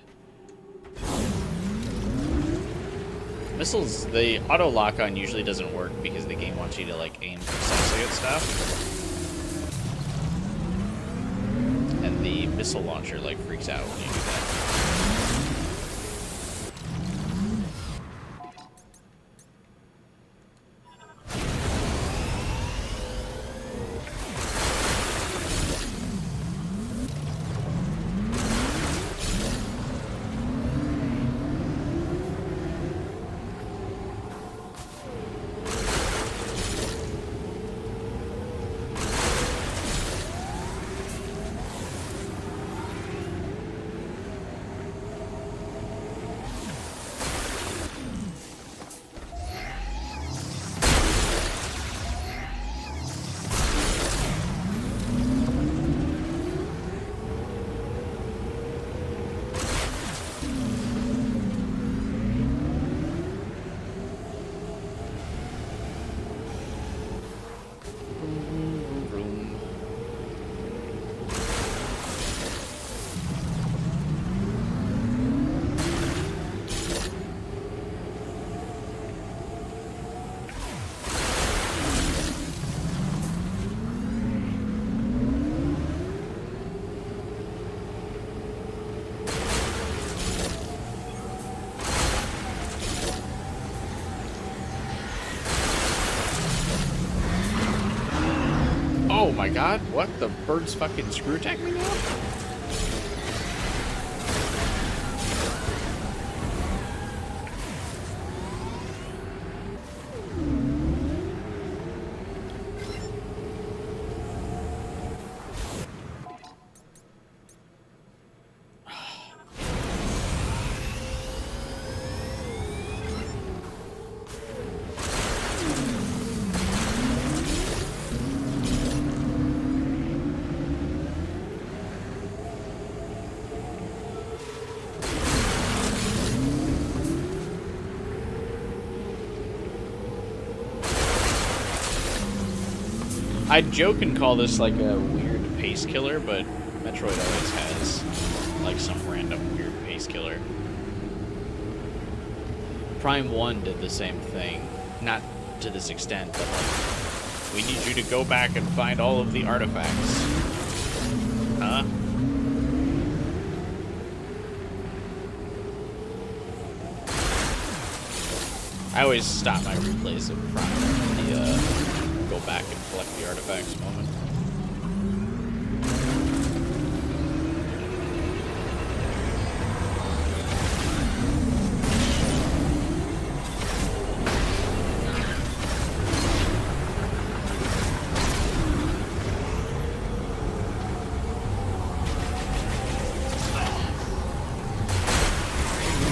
Missiles, the auto lock-on usually doesn't work because the game wants you to like aim precisely at stuff. And the missile launcher like freaks out when you do that. Oh my god, what? The birds fucking screw attack me now? I'd joke and call this like a weird pace killer, but Metroid always has like some random weird pace killer. Prime 1 did the same thing. Not to this extent, but like, we need you to go back and find all of the artifacts. Huh? I always stop my replays of Prime the go back and collect the artifacts moment.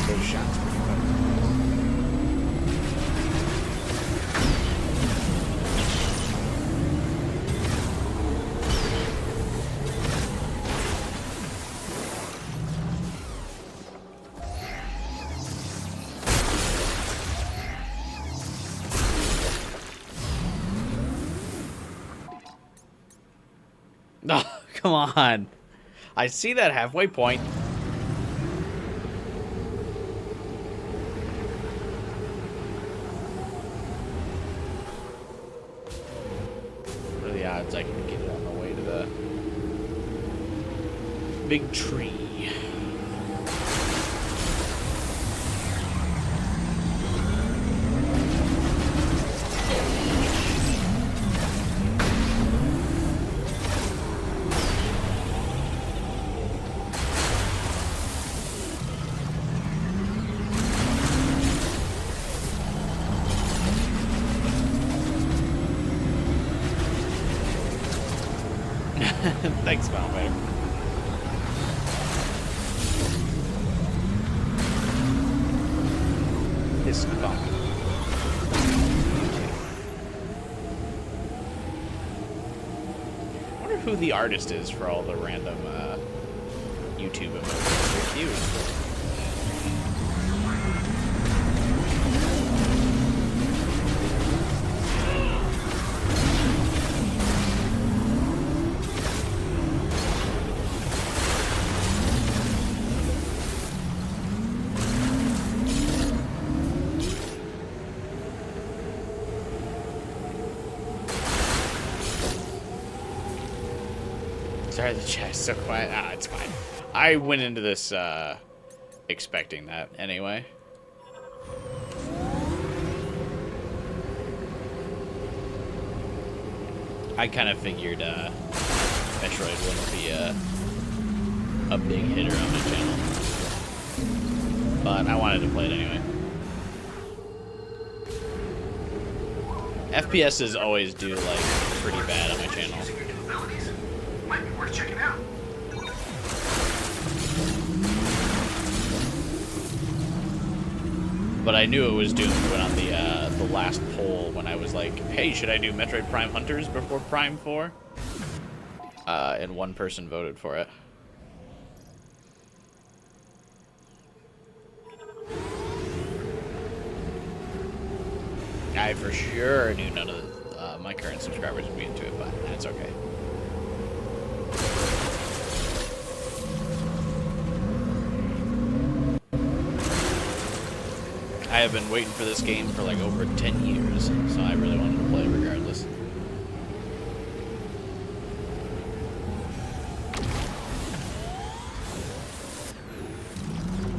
Those shots pretty fun. No, come on. I see that halfway point. What are the odds I can get it on the way to the big tree? Thanks, Malvader. This bump. I wonder who the artist is for all the random YouTube emojis. They're cute. Start the chat so quiet. Ah, it's fine. I went into this expecting that anyway. I kind of figured Metroid wouldn't be a big hitter on my channel, but I wanted to play it anyway. FPSs always do like pretty bad on my channel. Might be worth checking out. But I knew it was doomed when on the last poll when I was like, hey, should I do Metroid Prime Hunters before Prime 4? And one person voted for it. I for sure knew none of my current subscribers would be into it, but that's okay. I have been waiting for this game for like over 10 years, so I really wanted to play regardless.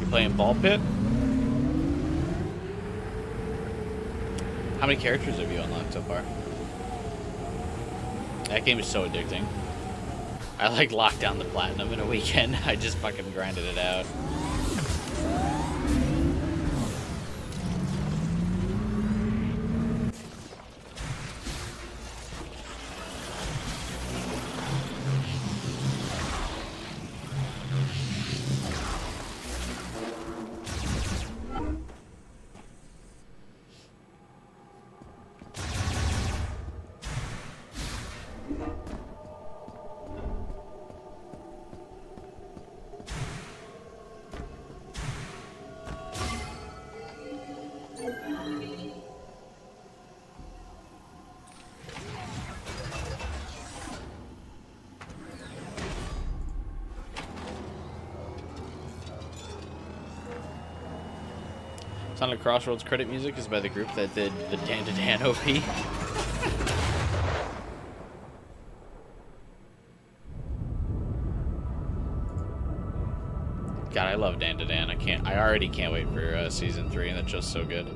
You playing Ball Pit? How many characters have you unlocked so far? That game is so addicting. I like locked down the platinum in a weekend. I just fucking grinded it out. Sonic Crossroads credit music is by the group that did the Dan to Dan OP. God, I love Dan to Dan. I already can't wait for season 3, and that's just so good.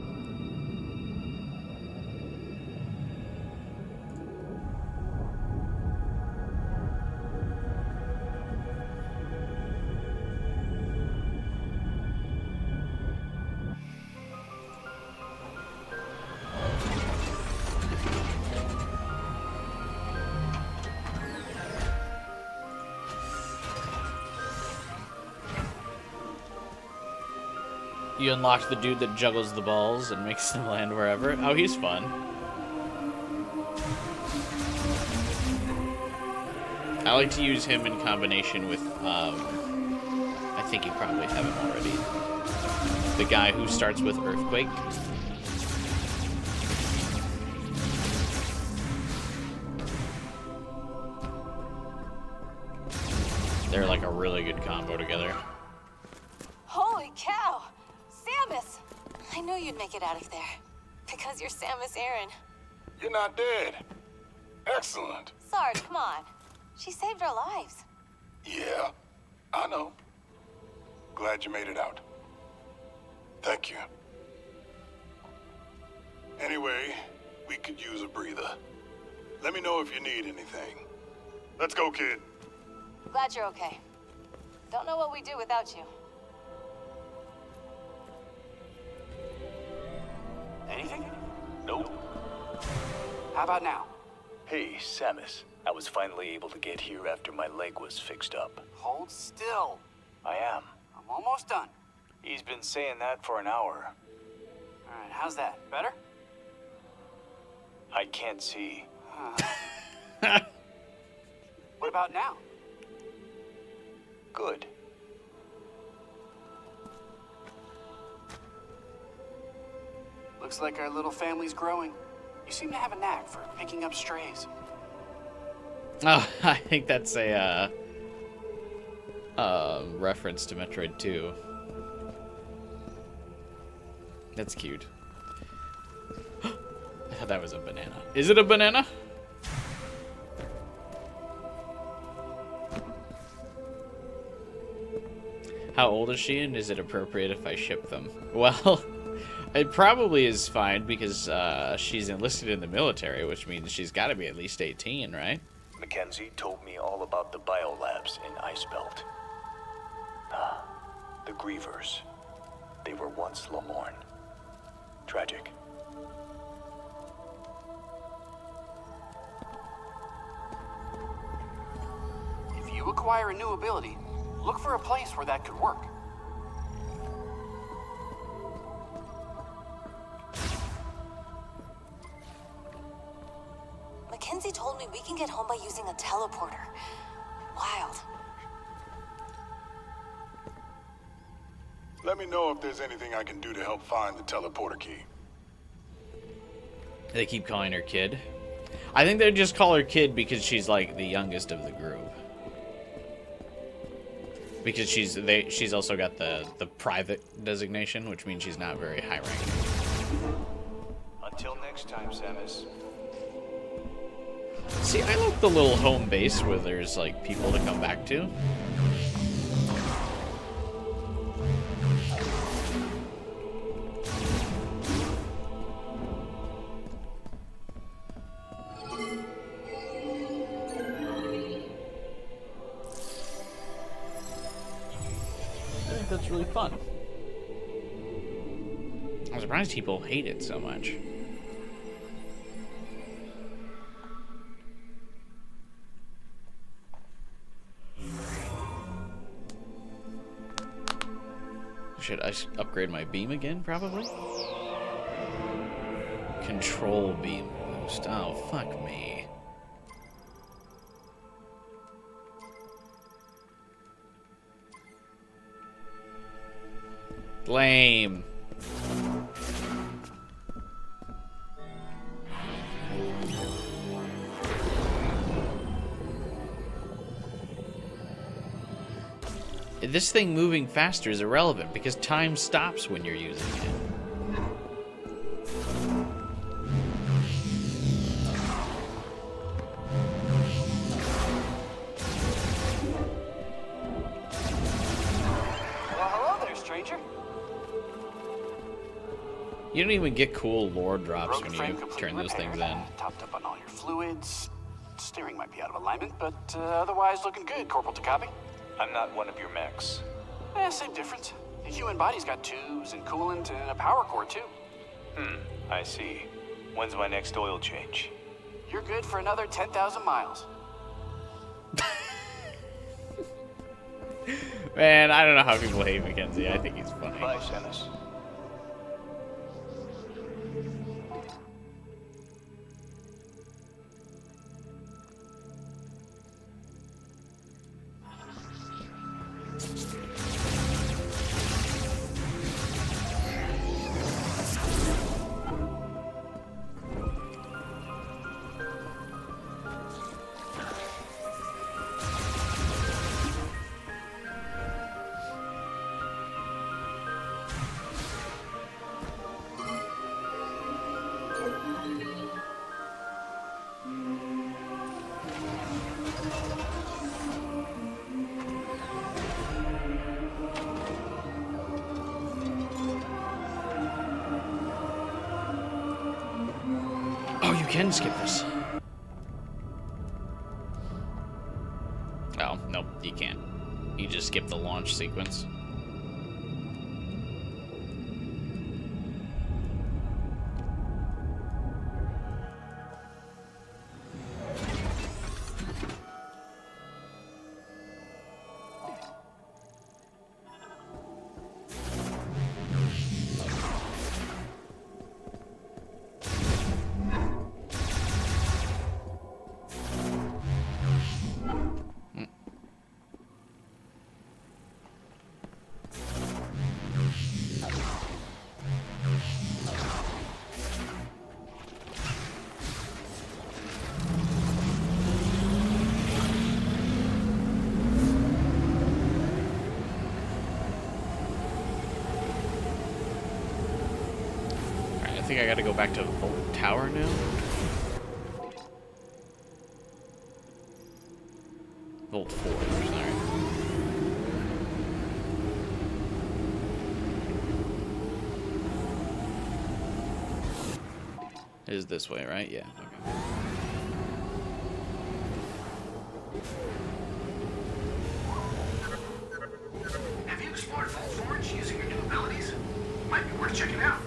You unlock the dude that juggles the balls and makes them land wherever. Oh, he's fun. I like to use him in combination with, I think you probably have him already. The guy who starts with Earthquake. They're like a really good combo together. Holy cow! Samus! I knew you'd make it out of there. Because you're Samus Aran. You're not dead. Excellent. Sarge, come on. She saved our lives. Yeah, I know. Glad you made it out. Thank you. Anyway, we could use a breather. Let me know if you need anything. Let's go, kid. Glad you're okay. Don't know what we'd do without you. Anything? Nope. How about now? Hey, Samus. I was finally able to get here after my leg was fixed up. Hold still. I am. I'm almost done. He's been saying that for an hour. All right, how's that? Better? I can't see. What about now? Good. Looks like our little family's growing. You seem to have a knack for picking up strays. Oh, I think that's a reference to Metroid 2. That's cute. I thought that was a banana. Is it a banana? How old is she, and is it appropriate if I ship them? Well, it probably is fine because she's enlisted in the military, which means she's got to be at least 18, right? Mackenzie told me all about the biolabs in Icebelt. Ah, the Grievers. They were once Lamorne. Tragic. If you acquire a new ability, look for a place where that could work. Mackenzie told me we can get home by using a teleporter. Wild. Let me know if there's anything I can do to help find the teleporter key. They keep calling her kid. I think they just call her kid because she's like the youngest of the group. Because she's also got the private designation, which means she's not very high ranking. Until next time, Samus. See, I like the little home base where there's like people to come back to. I think that's really fun. I'm surprised people hate it so much. Should I upgrade my beam again, probably? Control beam boost. Oh, fuck me. Lame. This thing moving faster is irrelevant because time stops when you're using it. Well, hello there, stranger. You don't even get cool lore drops Road when frame you complete turn those repair. things in. Topped up on all your fluids. Steering might be out of alignment, but otherwise looking good, Corporal Takabe. I'm not one of your mechs. Same difference. The human body's got tubes and coolant and a power core, too. I see. When's my next oil change? You're good for another 10,000 miles. Man, I don't know how people hate Mackenzie. I think he's funny. Bye, Samus. You can skip this. Oh, nope, you can't. You just skip the launch sequence. I think I gotta go back to Volt Tower now. Volt 4, sorry. It is this way, right? Yeah. Okay. Have you explored Vault Forge using your new abilities? Might be worth checking out.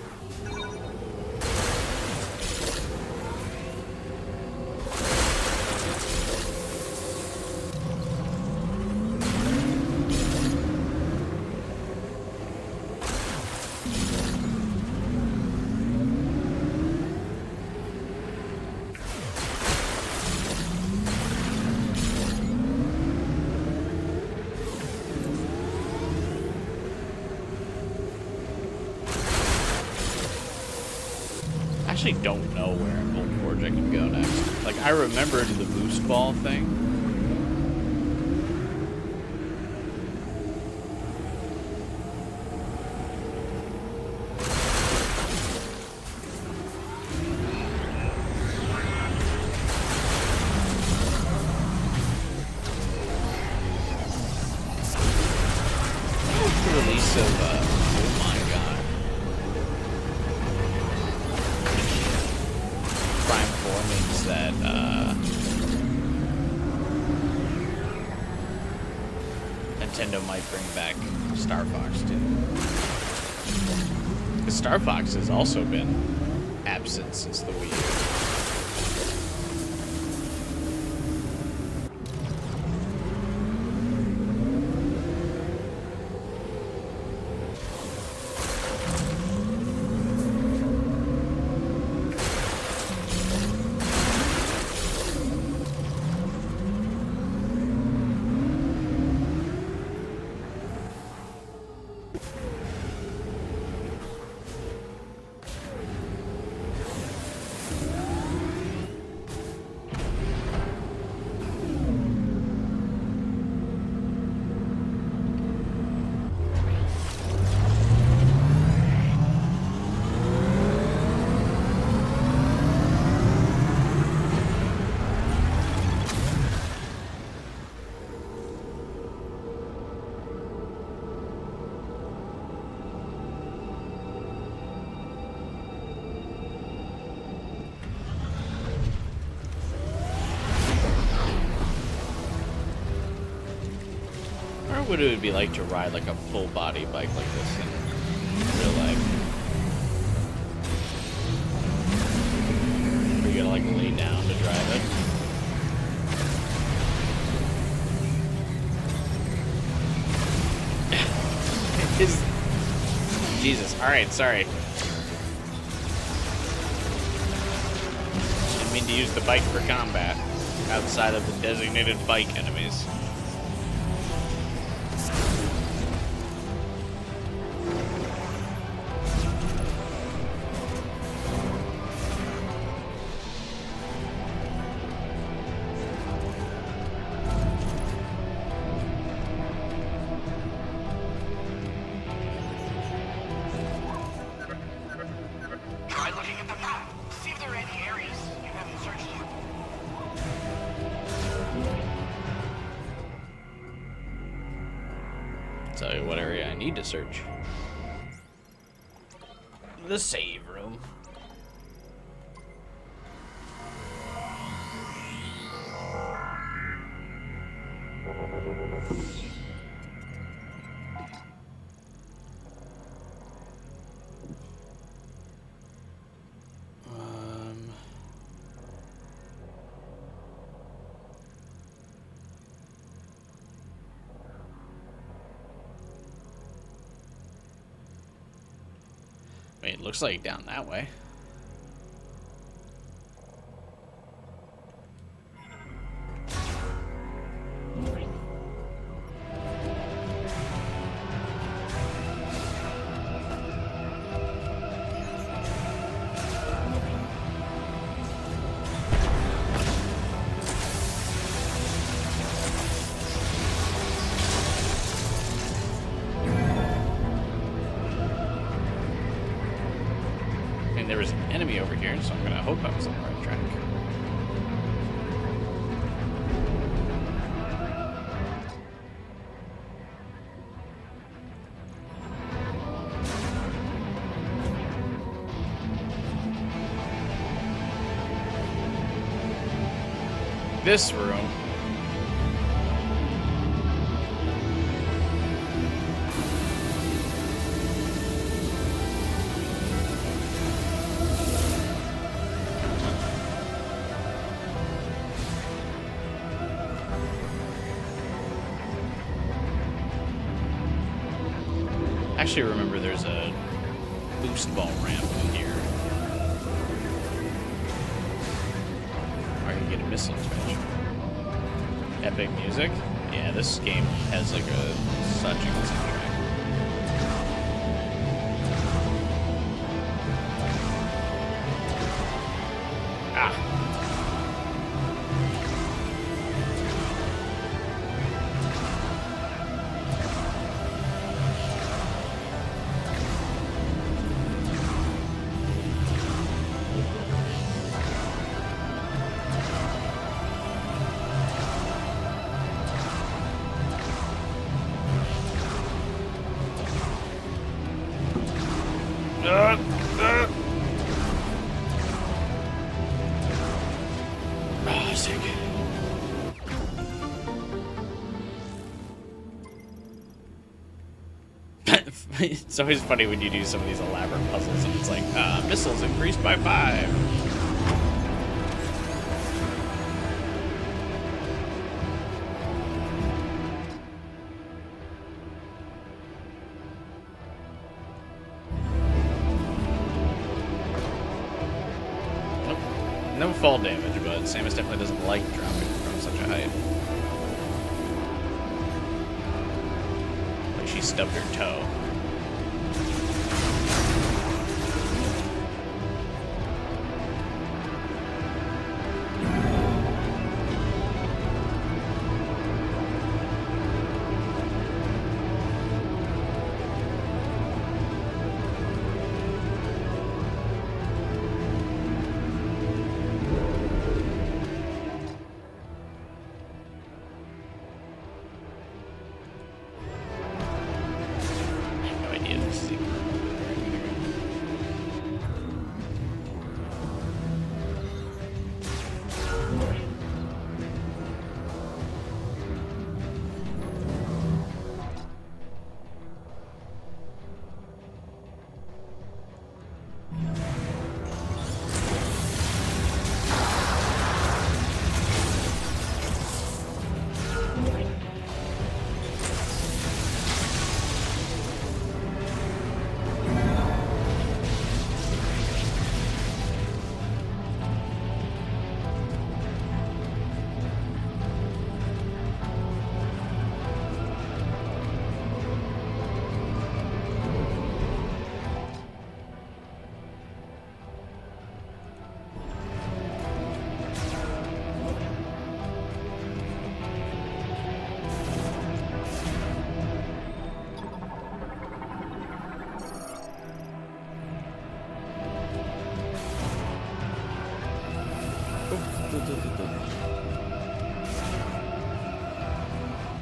I actually don't know where in Vault Forge I can go next. Like, I remembered the boost ball thing. The release of, oh my god. Prime 4 means that, Nintendo might bring back Star Fox too. Because Star Fox has also been absent since the Wii U. What it would be like to ride like a full body bike like this in real life. Where you gotta like lay down to drive it. Jesus. Alright, sorry. Didn't mean to use the bike for combat outside of the designated bike enemies. Try looking at the map. See if there are any areas you haven't searched yet. Tell you what area I need to search. The save room. Wait, it looks like down that way. There was an enemy over here, so I'm gonna hope I was on the right track. this room. Actually, remember there's a boost ball ramp in here. Or I can get a missile switch. Epic music? Yeah, this game has like such a good soundtrack. Ah. Oh, sick. It's always funny when you do some of these elaborate puzzles and it's like, missiles increased by 5. No fall damage, but Samus definitely doesn't like dropping from such a height. Like she stubbed her toe.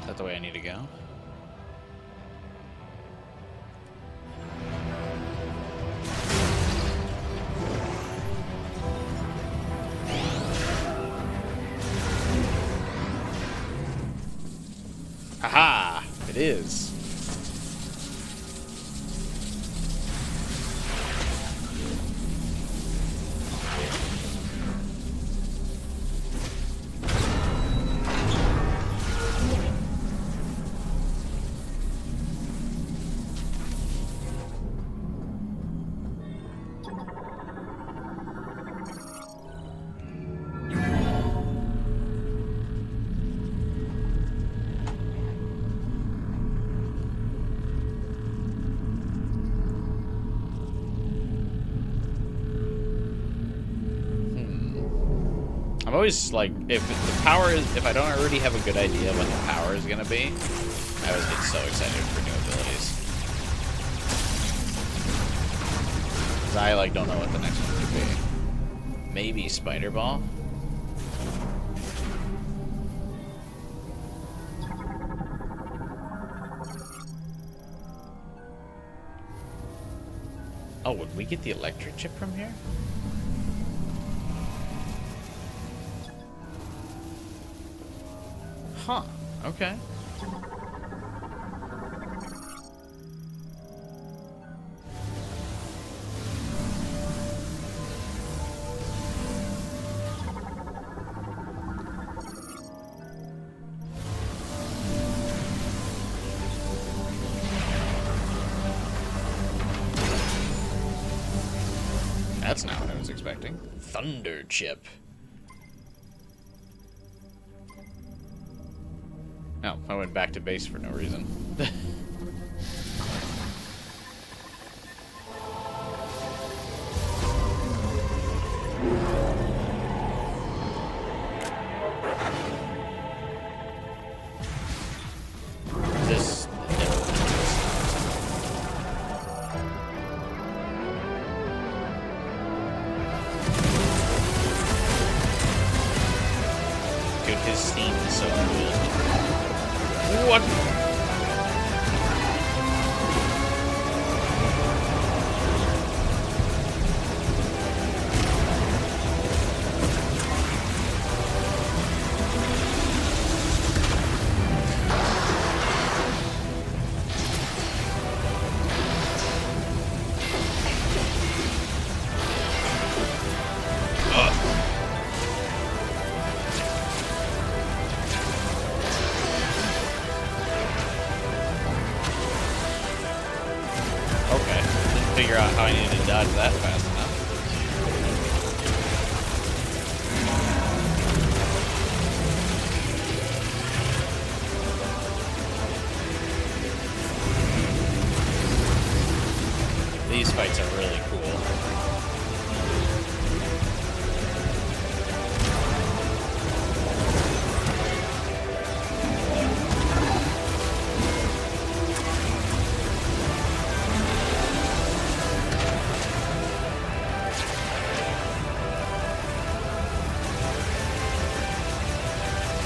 Is that the way I need to go? Aha! It is. I'm always like, if I don't already have a good idea of what the power is gonna be, I always get so excited for new abilities. Cause I like don't know what the next one could be. Maybe Spider Ball. Oh, would we get the electric chip from here? Huh. Okay. That's not what I was expecting. Thunder chip. Oh, I went back to base for no reason. This... Dude, his steam is so cool. What? Figure out how I need to dodge that fast enough. These fights are really cool.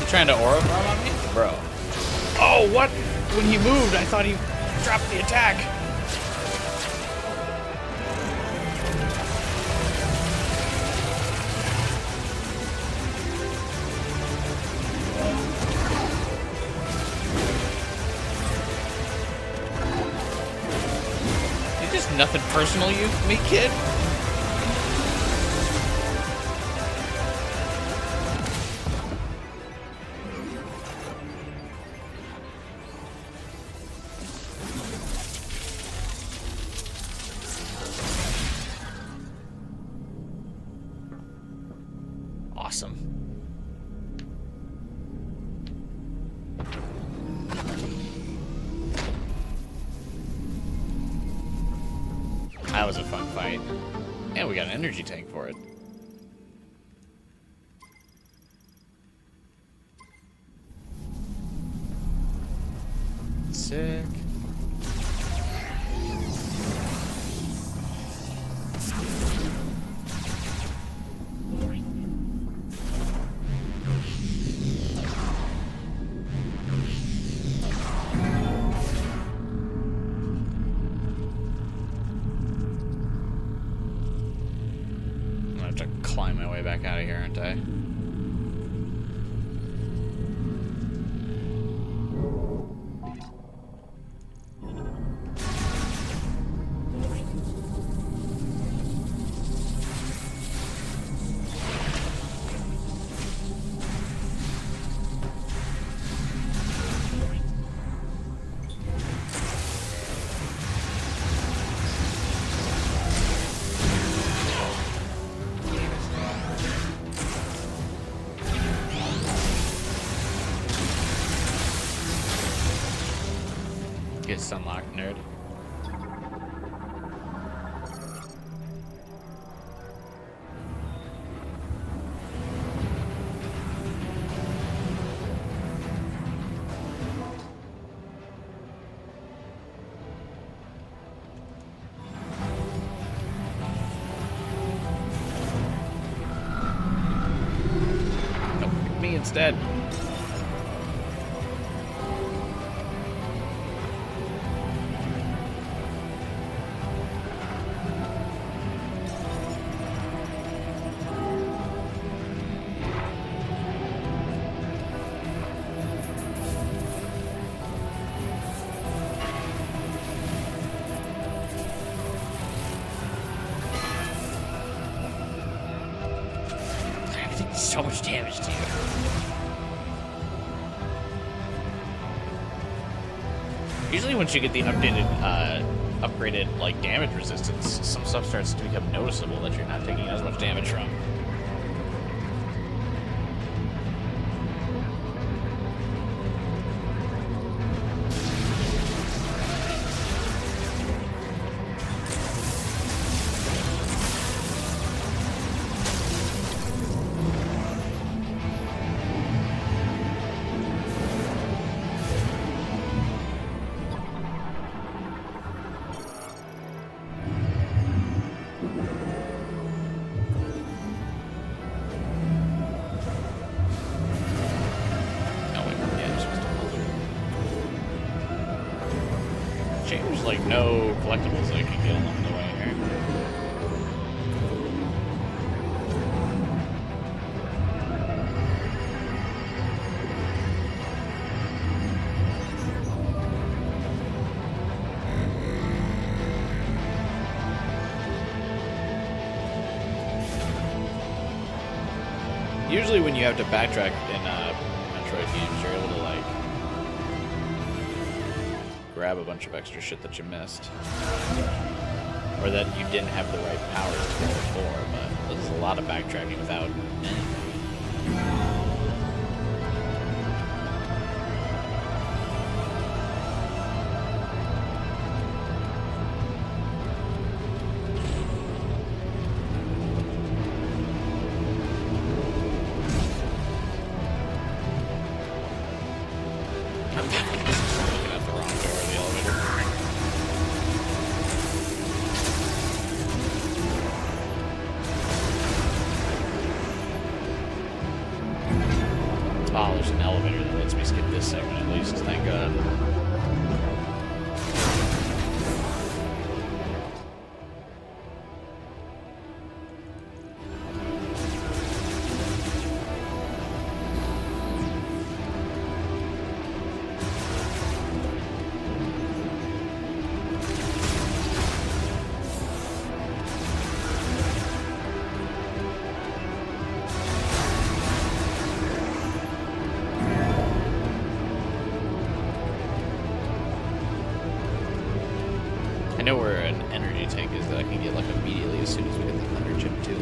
Trying to aura bomb on me? Bro. Oh, what? When he moved, I thought he dropped the attack. It's just nothing personal, you me kid. Awesome. That was a fun fight. And we got an energy tank for it. Sick. To climb my way back out of here, aren't I? Get sunlocked, nerd. Nope, pick me instead. so much damage to you. Usually once you get the upgraded, like, damage resistance, some stuff starts to become noticeable that you're not taking as much damage from. There's like no collectibles that I can get along the way here. Usually when you have to backtrack in Metroid games, you're able to like grab a bunch of extra shit that you missed. Or that you didn't have the right powers to get before, but this is a lot of backtracking without anything. Oh, there's an elevator that lets me skip this segment at least, thank God. I know where an energy tank is that I can get like immediately as soon as we get the thunder chip too.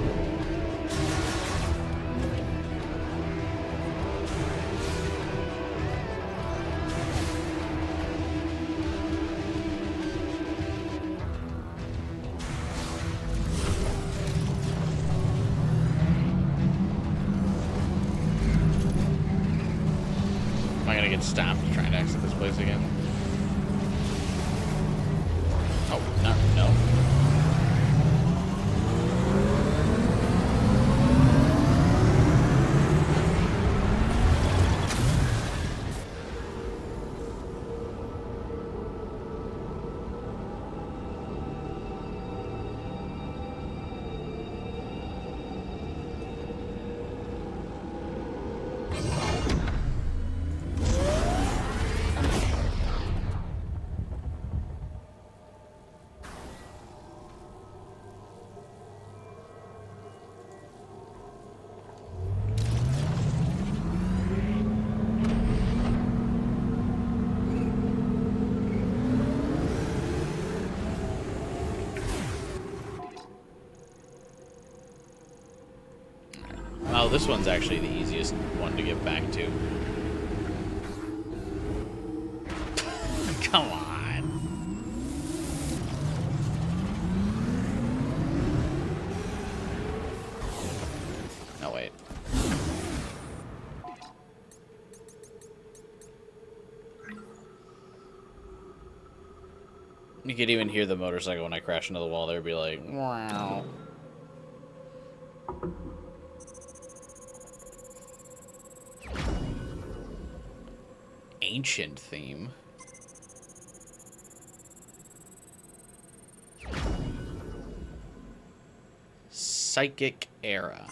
Am I gonna get stopped trying to exit this place again? Oh, no. Oh, this one's actually the easiest one to get back to. Come on. No, wait. You could even hear the motorcycle when I crash into the wall there, be like, wow. Ancient theme. Psychic era.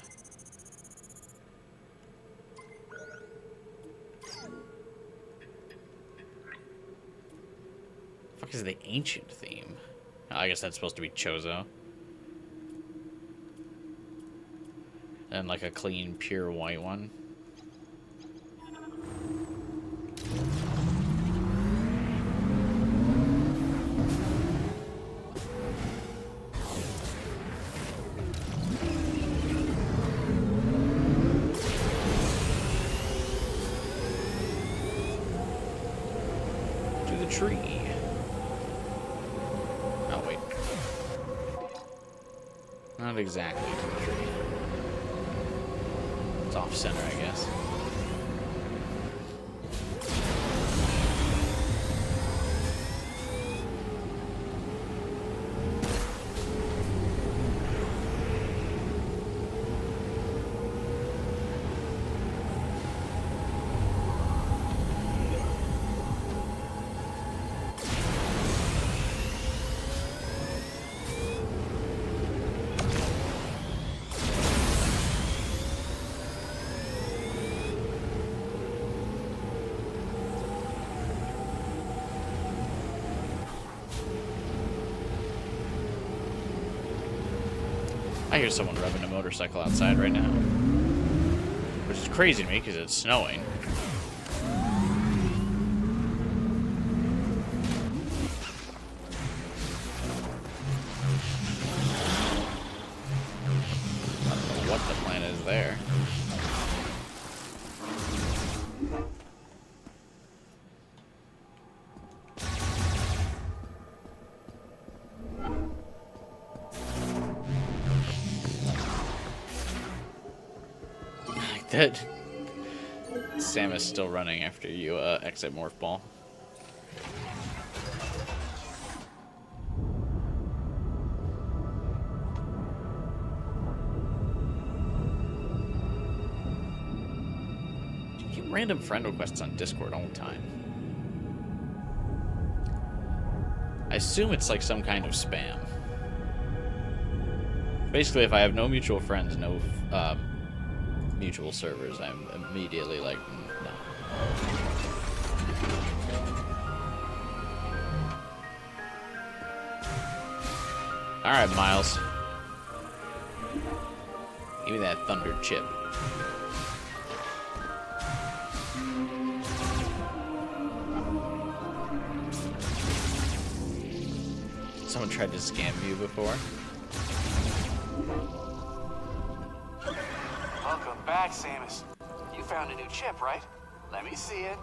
Fuck is the ancient theme? Oh, I guess that's supposed to be Chozo. and like a clean, pure white one. To the tree. Oh, wait. Not exactly to the tree. It's off center, I guess. I hear someone revving a motorcycle outside right now. Which is crazy to me because it's snowing. I don't know what the plan is there. That Sam is still running after you exit Morph Ball. You get random friend requests on Discord all the time. I assume it's like some kind of spam. Basically, if I have no mutual friends, no mutual servers, I'm immediately like, no. Alright, Miles. Give me that thunder chip. Someone tried to scam you before? Welcome back, Samus. You found a new chip, right? Let me see it.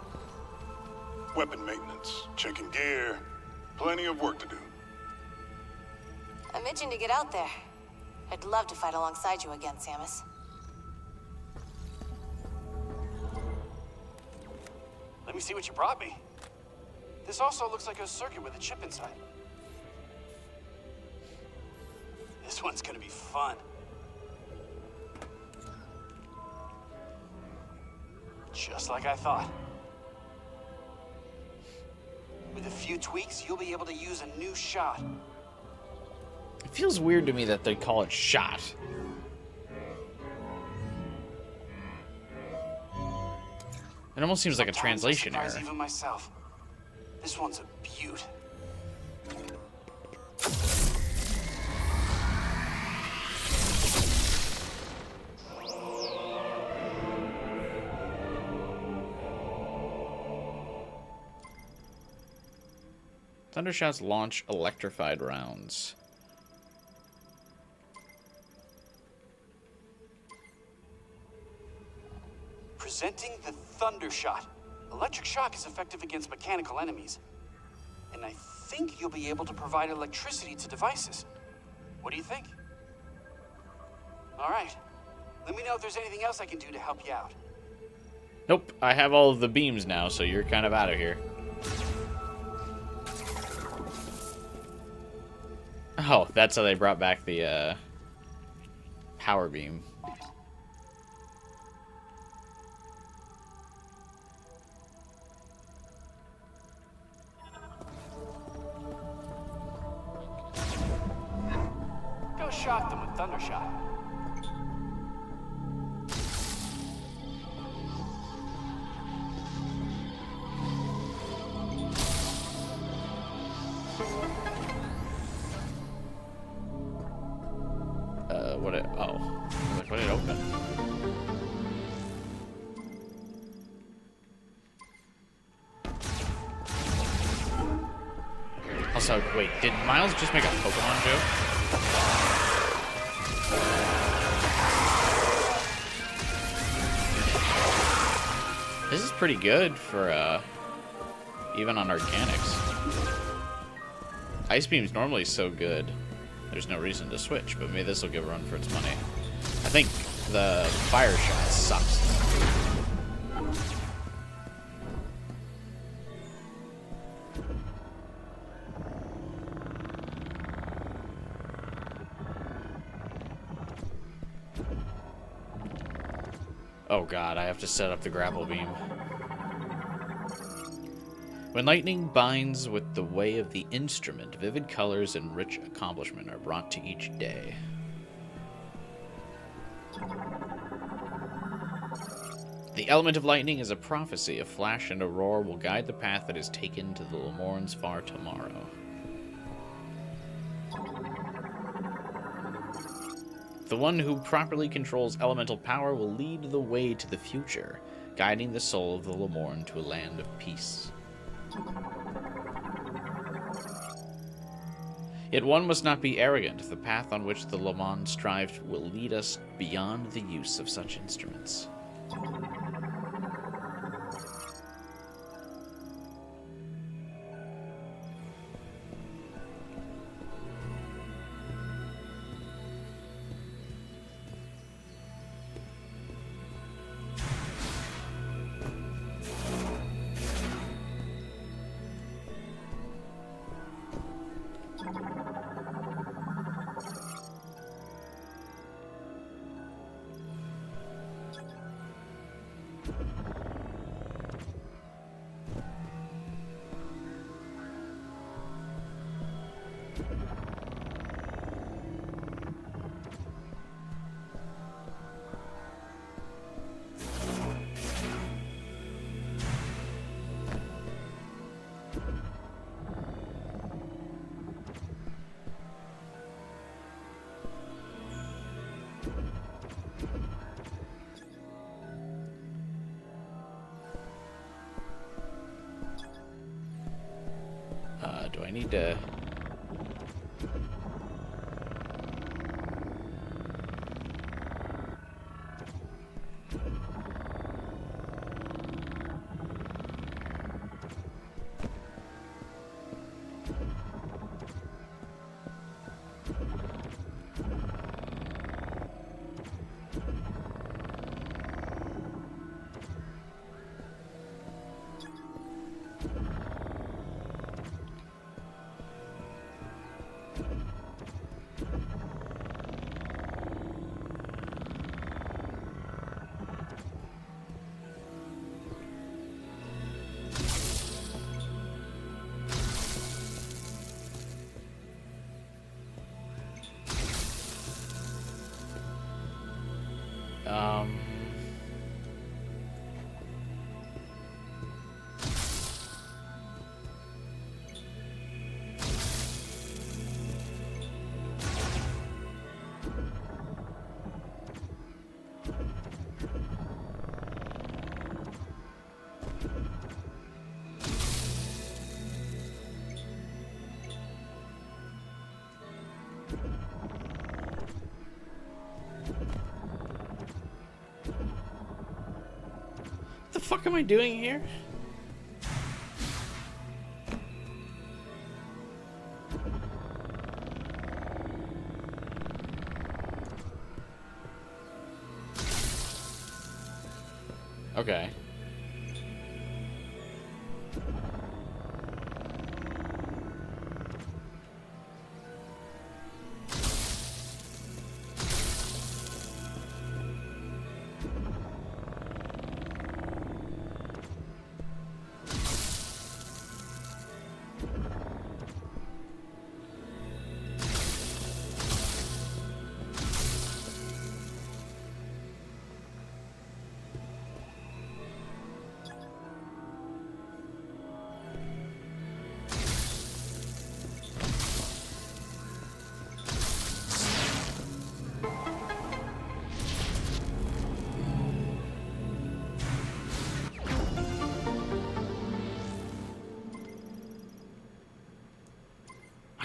Weapon maintenance, checking gear, plenty of work to do. I'm itching to get out there. I'd love to fight alongside you again, Samus. Let me see what you brought me. This also looks like a circuit with a chip inside. This one's gonna be fun. Just like I thought. With a few tweaks, you'll be able to use a new shot. It feels weird to me that they call it shot. It almost seems like a translation error. Even myself. This one's a beaut. Thundershots launch electrified rounds. Presenting the Thunder Shot. Electric shock is effective against mechanical enemies. And I think you'll be able to provide electricity to devices. What do you think? All right. Let me know if there's anything else I can do to help you out. Nope, I have all of the beams now, so you're kind of out of here. Oh, that's how they brought back the power beam. Go shock them with Thunder Shot. what it... Oh. I was like, what did it open? Also, wait, did Miles just make a Pokemon joke? This is pretty good for, even on organics. Ice Beam's normally so good, there's no reason to switch, but maybe this will give a run for its money. I think the Fire Shot sucks. Oh god, I have to set up the grapple beam. When lightning binds with the way of the instrument, vivid colors and rich accomplishment are brought to each day. The element of lightning is a prophecy. A flash and a roar will guide the path that is taken to the Lemorn's far tomorrow. The one who properly controls elemental power will lead the way to the future, guiding the soul of the Lemorn to a land of peace. Yet one must not be arrogant. The path on which the Lemon strive will lead us beyond the use of such instruments. Do I need to... What the fuck am I doing here? Okay.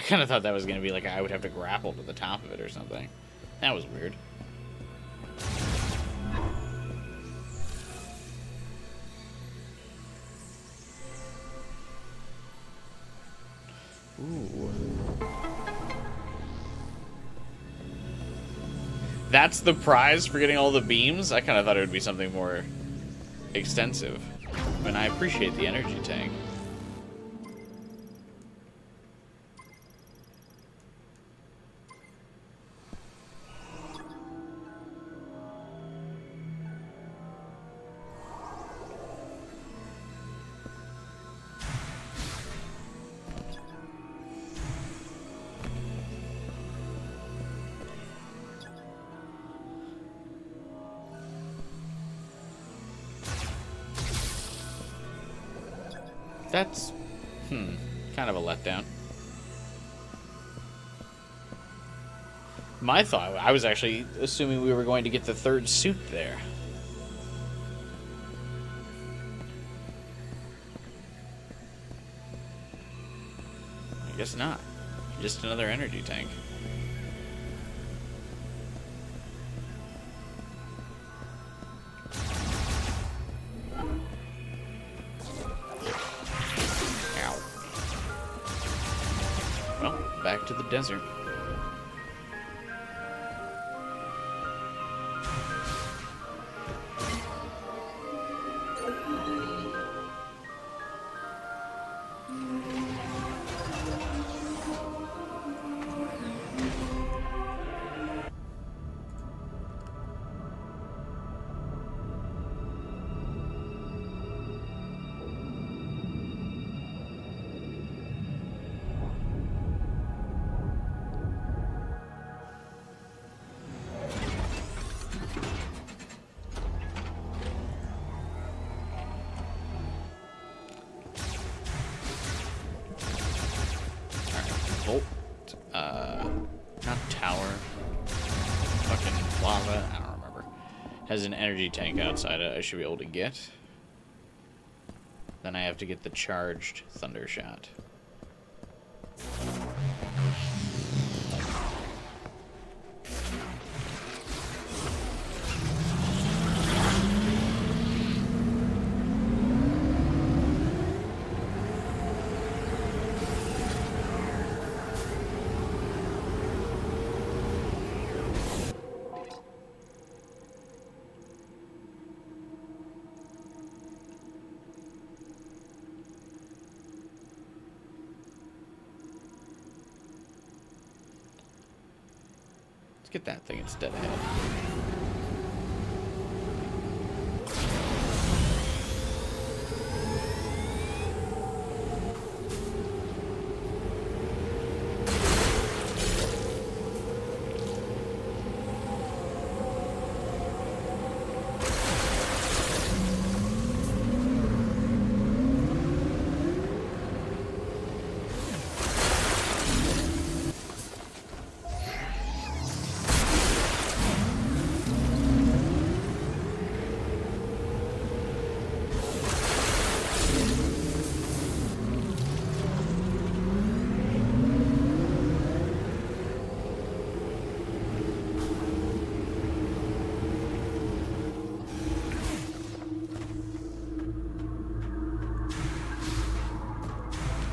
kind of thought that was going to be like I would have to grapple to the top of it or something. That was weird. Ooh. That's the prize for getting all the beams? I kind of thought it would be something more extensive. And I appreciate the energy tank. That's, kind of a letdown. My thought, I was actually assuming we were going to get the third suit there. I guess not. Just another energy tank. Back to the desert. Not tower. Fucking Voilà. I don't remember. Has an energy tank outside it I should be able to get. Then I have to get the charged thunder shot. Let's get that thing instead ahead.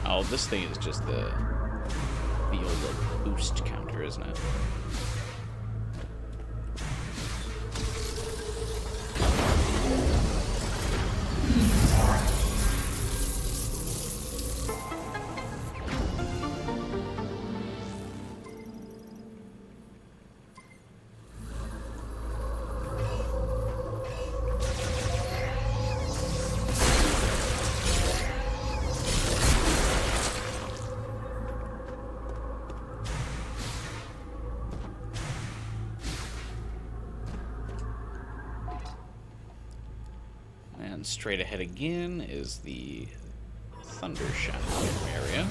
Oh, this thing is just the old boost counter, isn't it? And straight ahead again is the thunder shot area.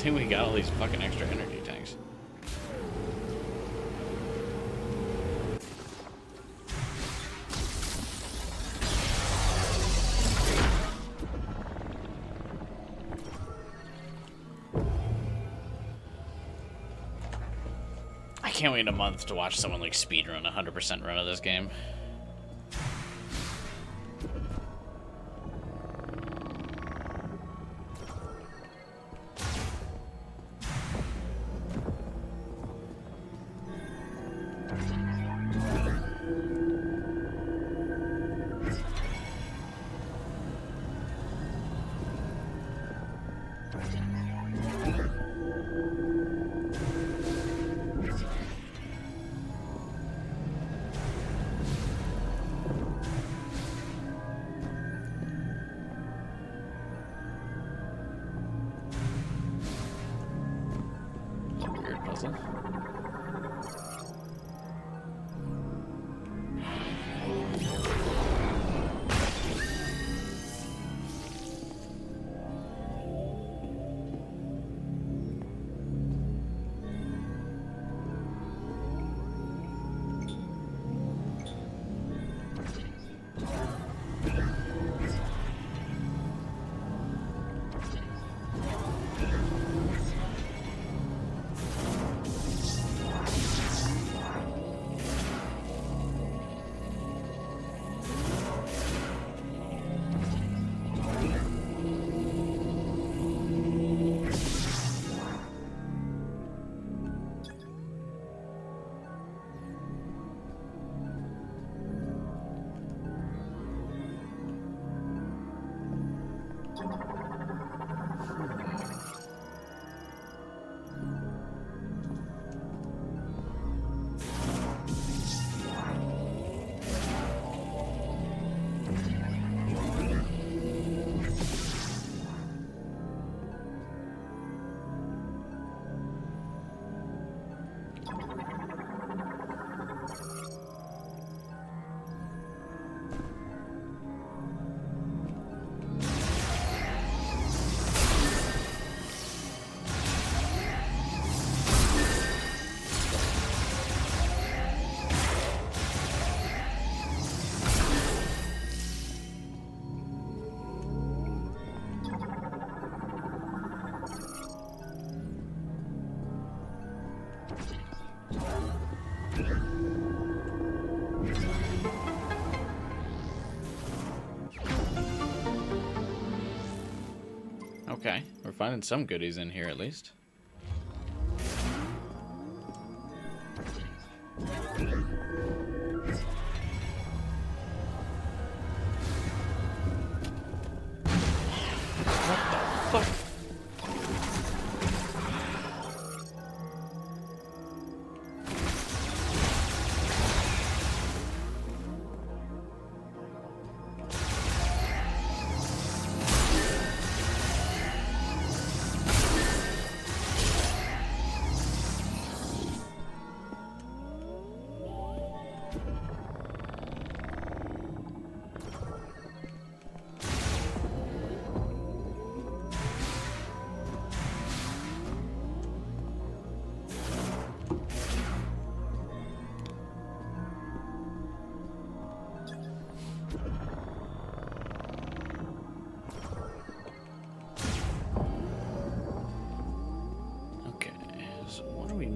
think we got all these fucking extra energy tanks. I can't wait a month to watch someone like speedrun 100% run of this game. Okay, we're finding some goodies in here at least.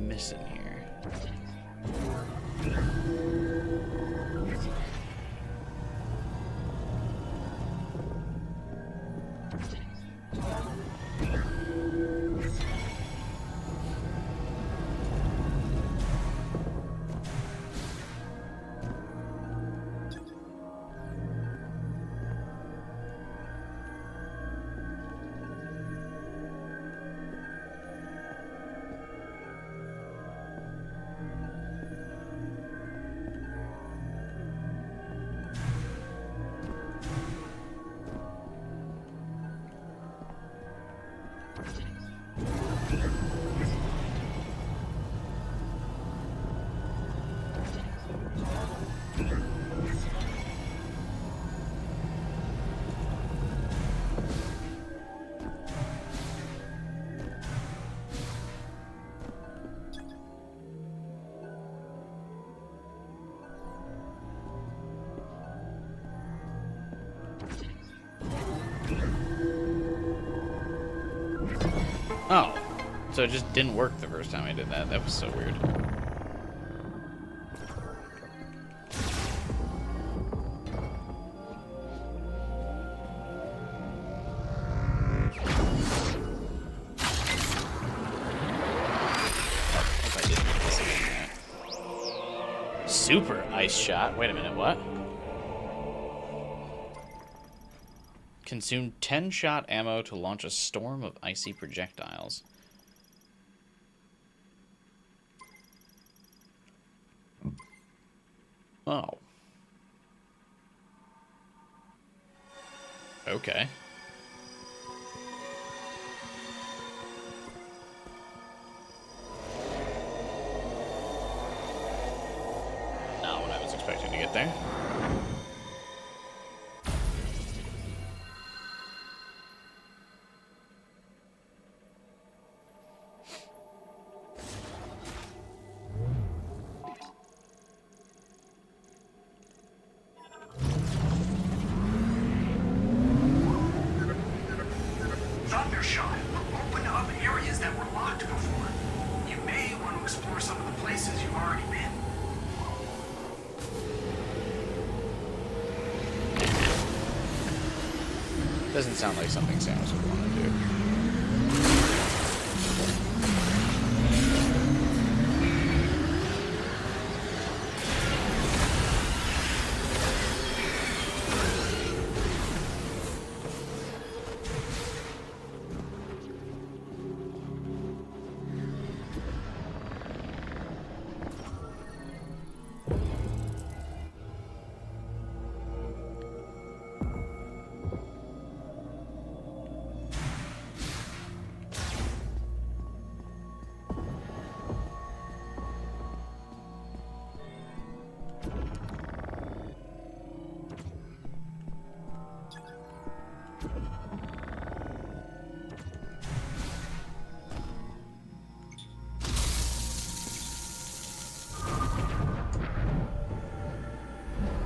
Missing here. Oh. So it just didn't work the first time I did that. That was so weird. Super ice shot. Wait a minute, what? Consume 10 shot ammo to launch a storm of icy projectiles. Oh. Okay. Not what I was expecting to get there. Thundershot will open up areas that were locked before. You may want to explore some of the places you've already been. Doesn't sound like something Samus would want to do.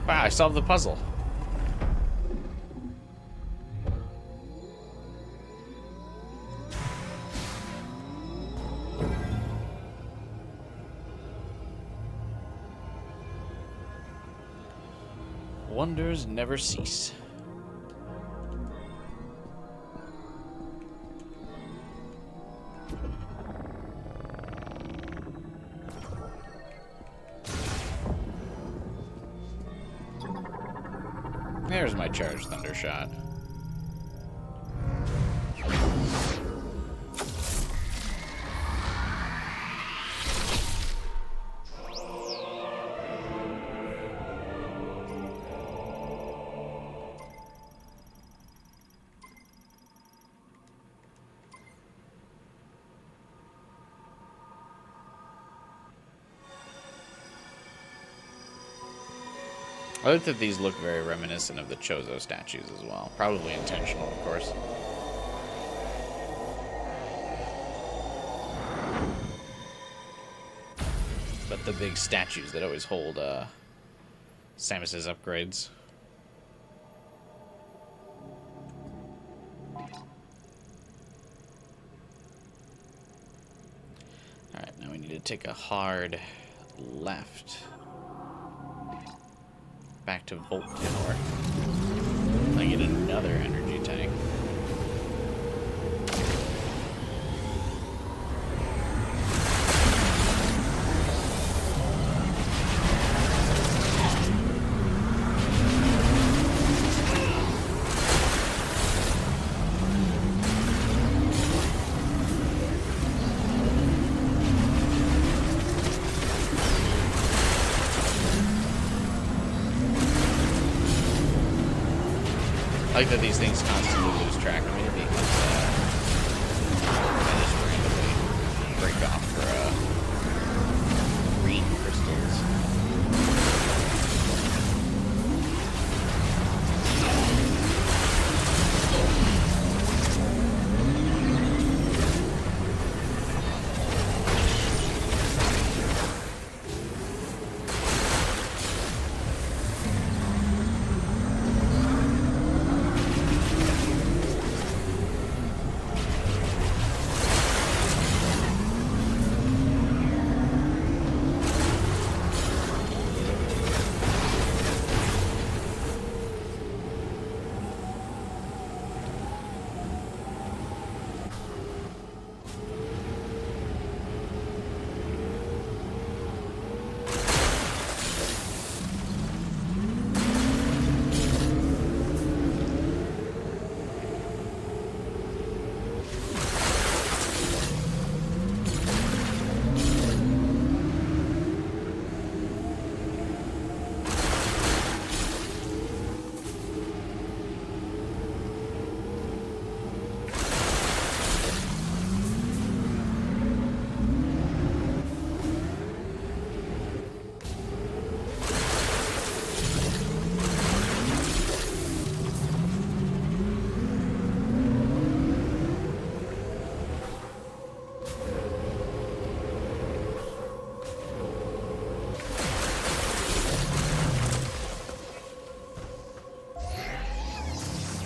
Wow, I solved the puzzle. Wonders never cease. There's my charged thunder shot. I like that these look very reminiscent of the Chozo statues as well. Probably intentional, of course. But the big statues that always hold Samus's upgrades. Alright, now we need to take a hard left. Back to Volt Tower. I get another energy tank. I like that these things constantly lose track of me because I just randomly break off for green crystals.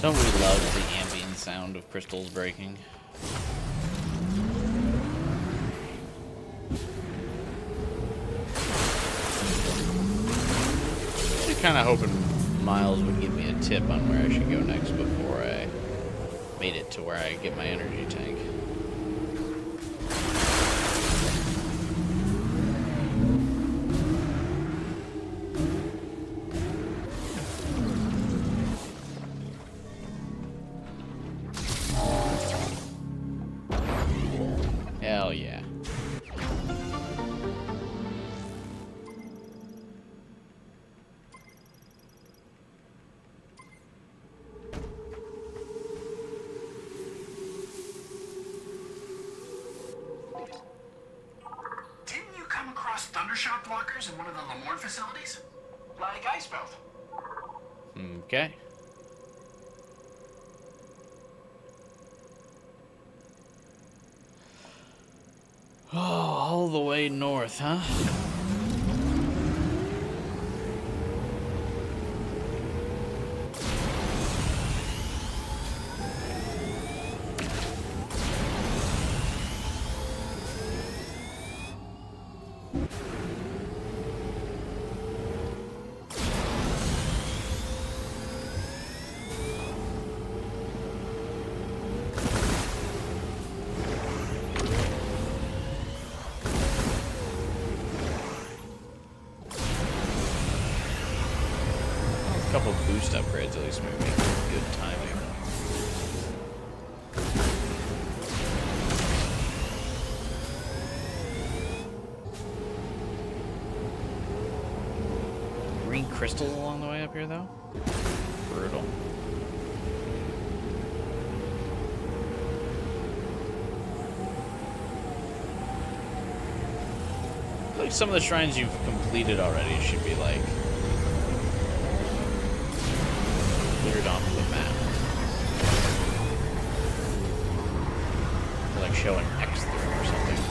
Don't we love the ambient sound of crystals breaking? I'm kind of hoping Miles would give me a tip on where I should go next before I made it to where I get my energy tank. Hell yeah. Didn't you come across thundershock blockers in one of the Lemoore facilities? Like Icebelt. Okay. Oh, all the way north, huh? A couple boost upgrades at least maybe. Good timing. Green crystals along the way up here though? Brutal. I feel like some of the shrines you've completed already should be like cleared off the map. Or like showing X through or something.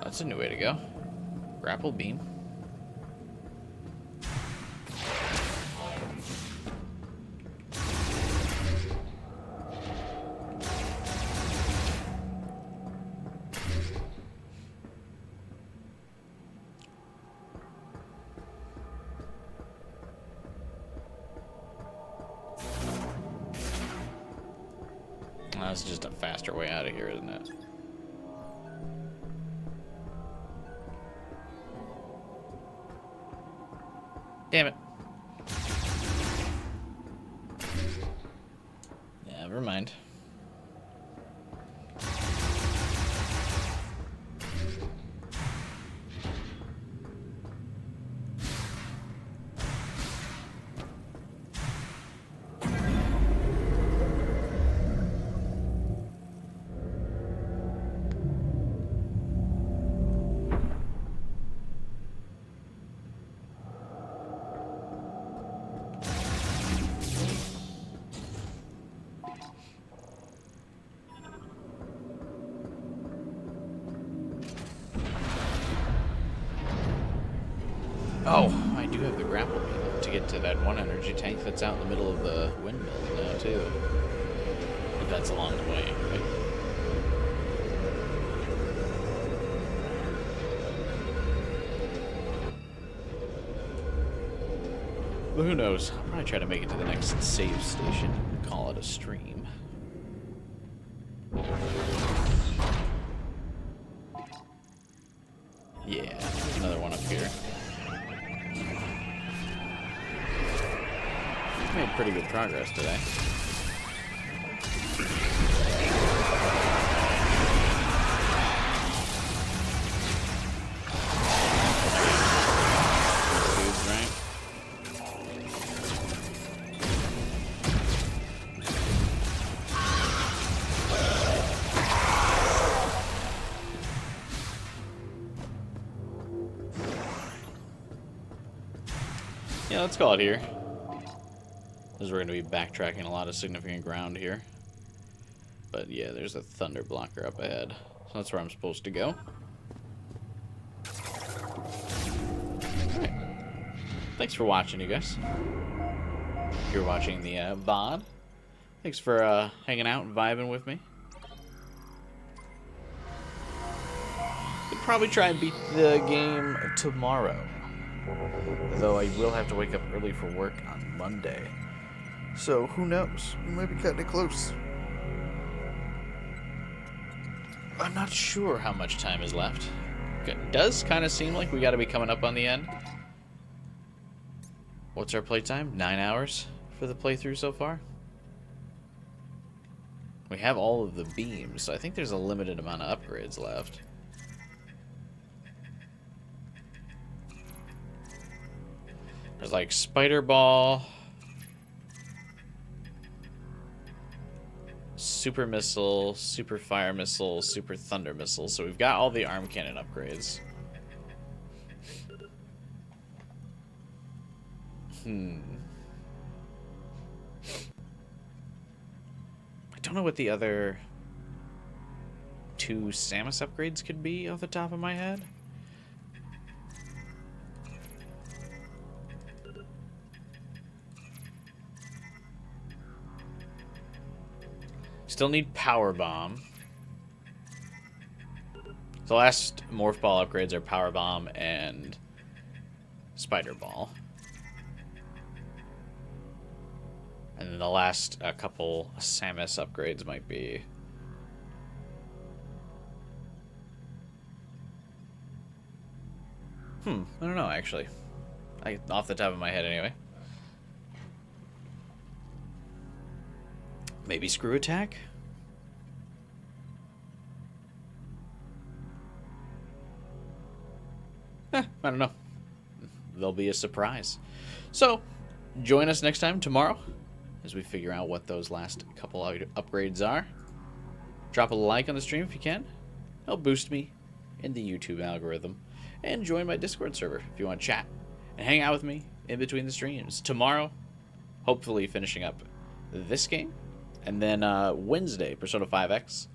That's a new way to go. Grapple beam. That's just a faster way out of here, isn't it? Damn it. Never mind. Oh, I do have the grapple beam to get to that one energy tank that's out in the middle of the windmill now, too. But that's along the way, right? Well, who knows? I'll probably try to make it to the next save station and call it a stream. Yeah, there's another one up here. Made pretty good progress today. Dudes, right? Yeah, let's call it here. As we're going to be backtracking a lot of significant ground here. But yeah, there's a thunder blocker up ahead. So that's where I'm supposed to go. Alright. Thanks for watching, you guys. If you're watching the VOD, thanks for hanging out and vibing with me. Could probably try and beat the game tomorrow. Though I will have to wake up early for work on Monday. So, who knows? We might be cutting it close. I'm not sure how much time is left. It does kind of seem like we got to be coming up on the end. What's our playtime? 9 hours for the playthrough so far? We have all of the beams, so I think there's a limited amount of upgrades left. There's like Spider Ball, Super Missile, Super Fire Missile, Super Thunder Missile. So we've got all the arm cannon upgrades. I don't know what the other 2 Samus upgrades could be off the top of my head. Still need Power Bomb. The last Morph Ball upgrades are Power Bomb and Spider Ball. And then the last couple Samus upgrades might be... I don't know, actually. Off the top of my head, anyway. Maybe Screw Attack? I don't know. There'll be a surprise. So, join us next time tomorrow as we figure out what those last couple upgrades are. Drop a like on the stream if you can. Help boost me in the YouTube algorithm. And join my Discord server if you want to chat and hang out with me in between the streams. Tomorrow, hopefully finishing up this game. And then Wednesday, Persona 5X.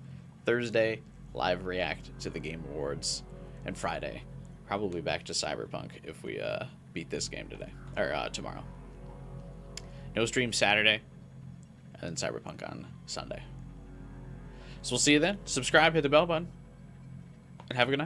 Thursday, live react to the Game Awards. And Friday, probably back to Cyberpunk if we beat this game today. Or tomorrow. No stream Saturday. And then Cyberpunk on Sunday. So we'll see you then. Subscribe, hit the bell button. And have a good night.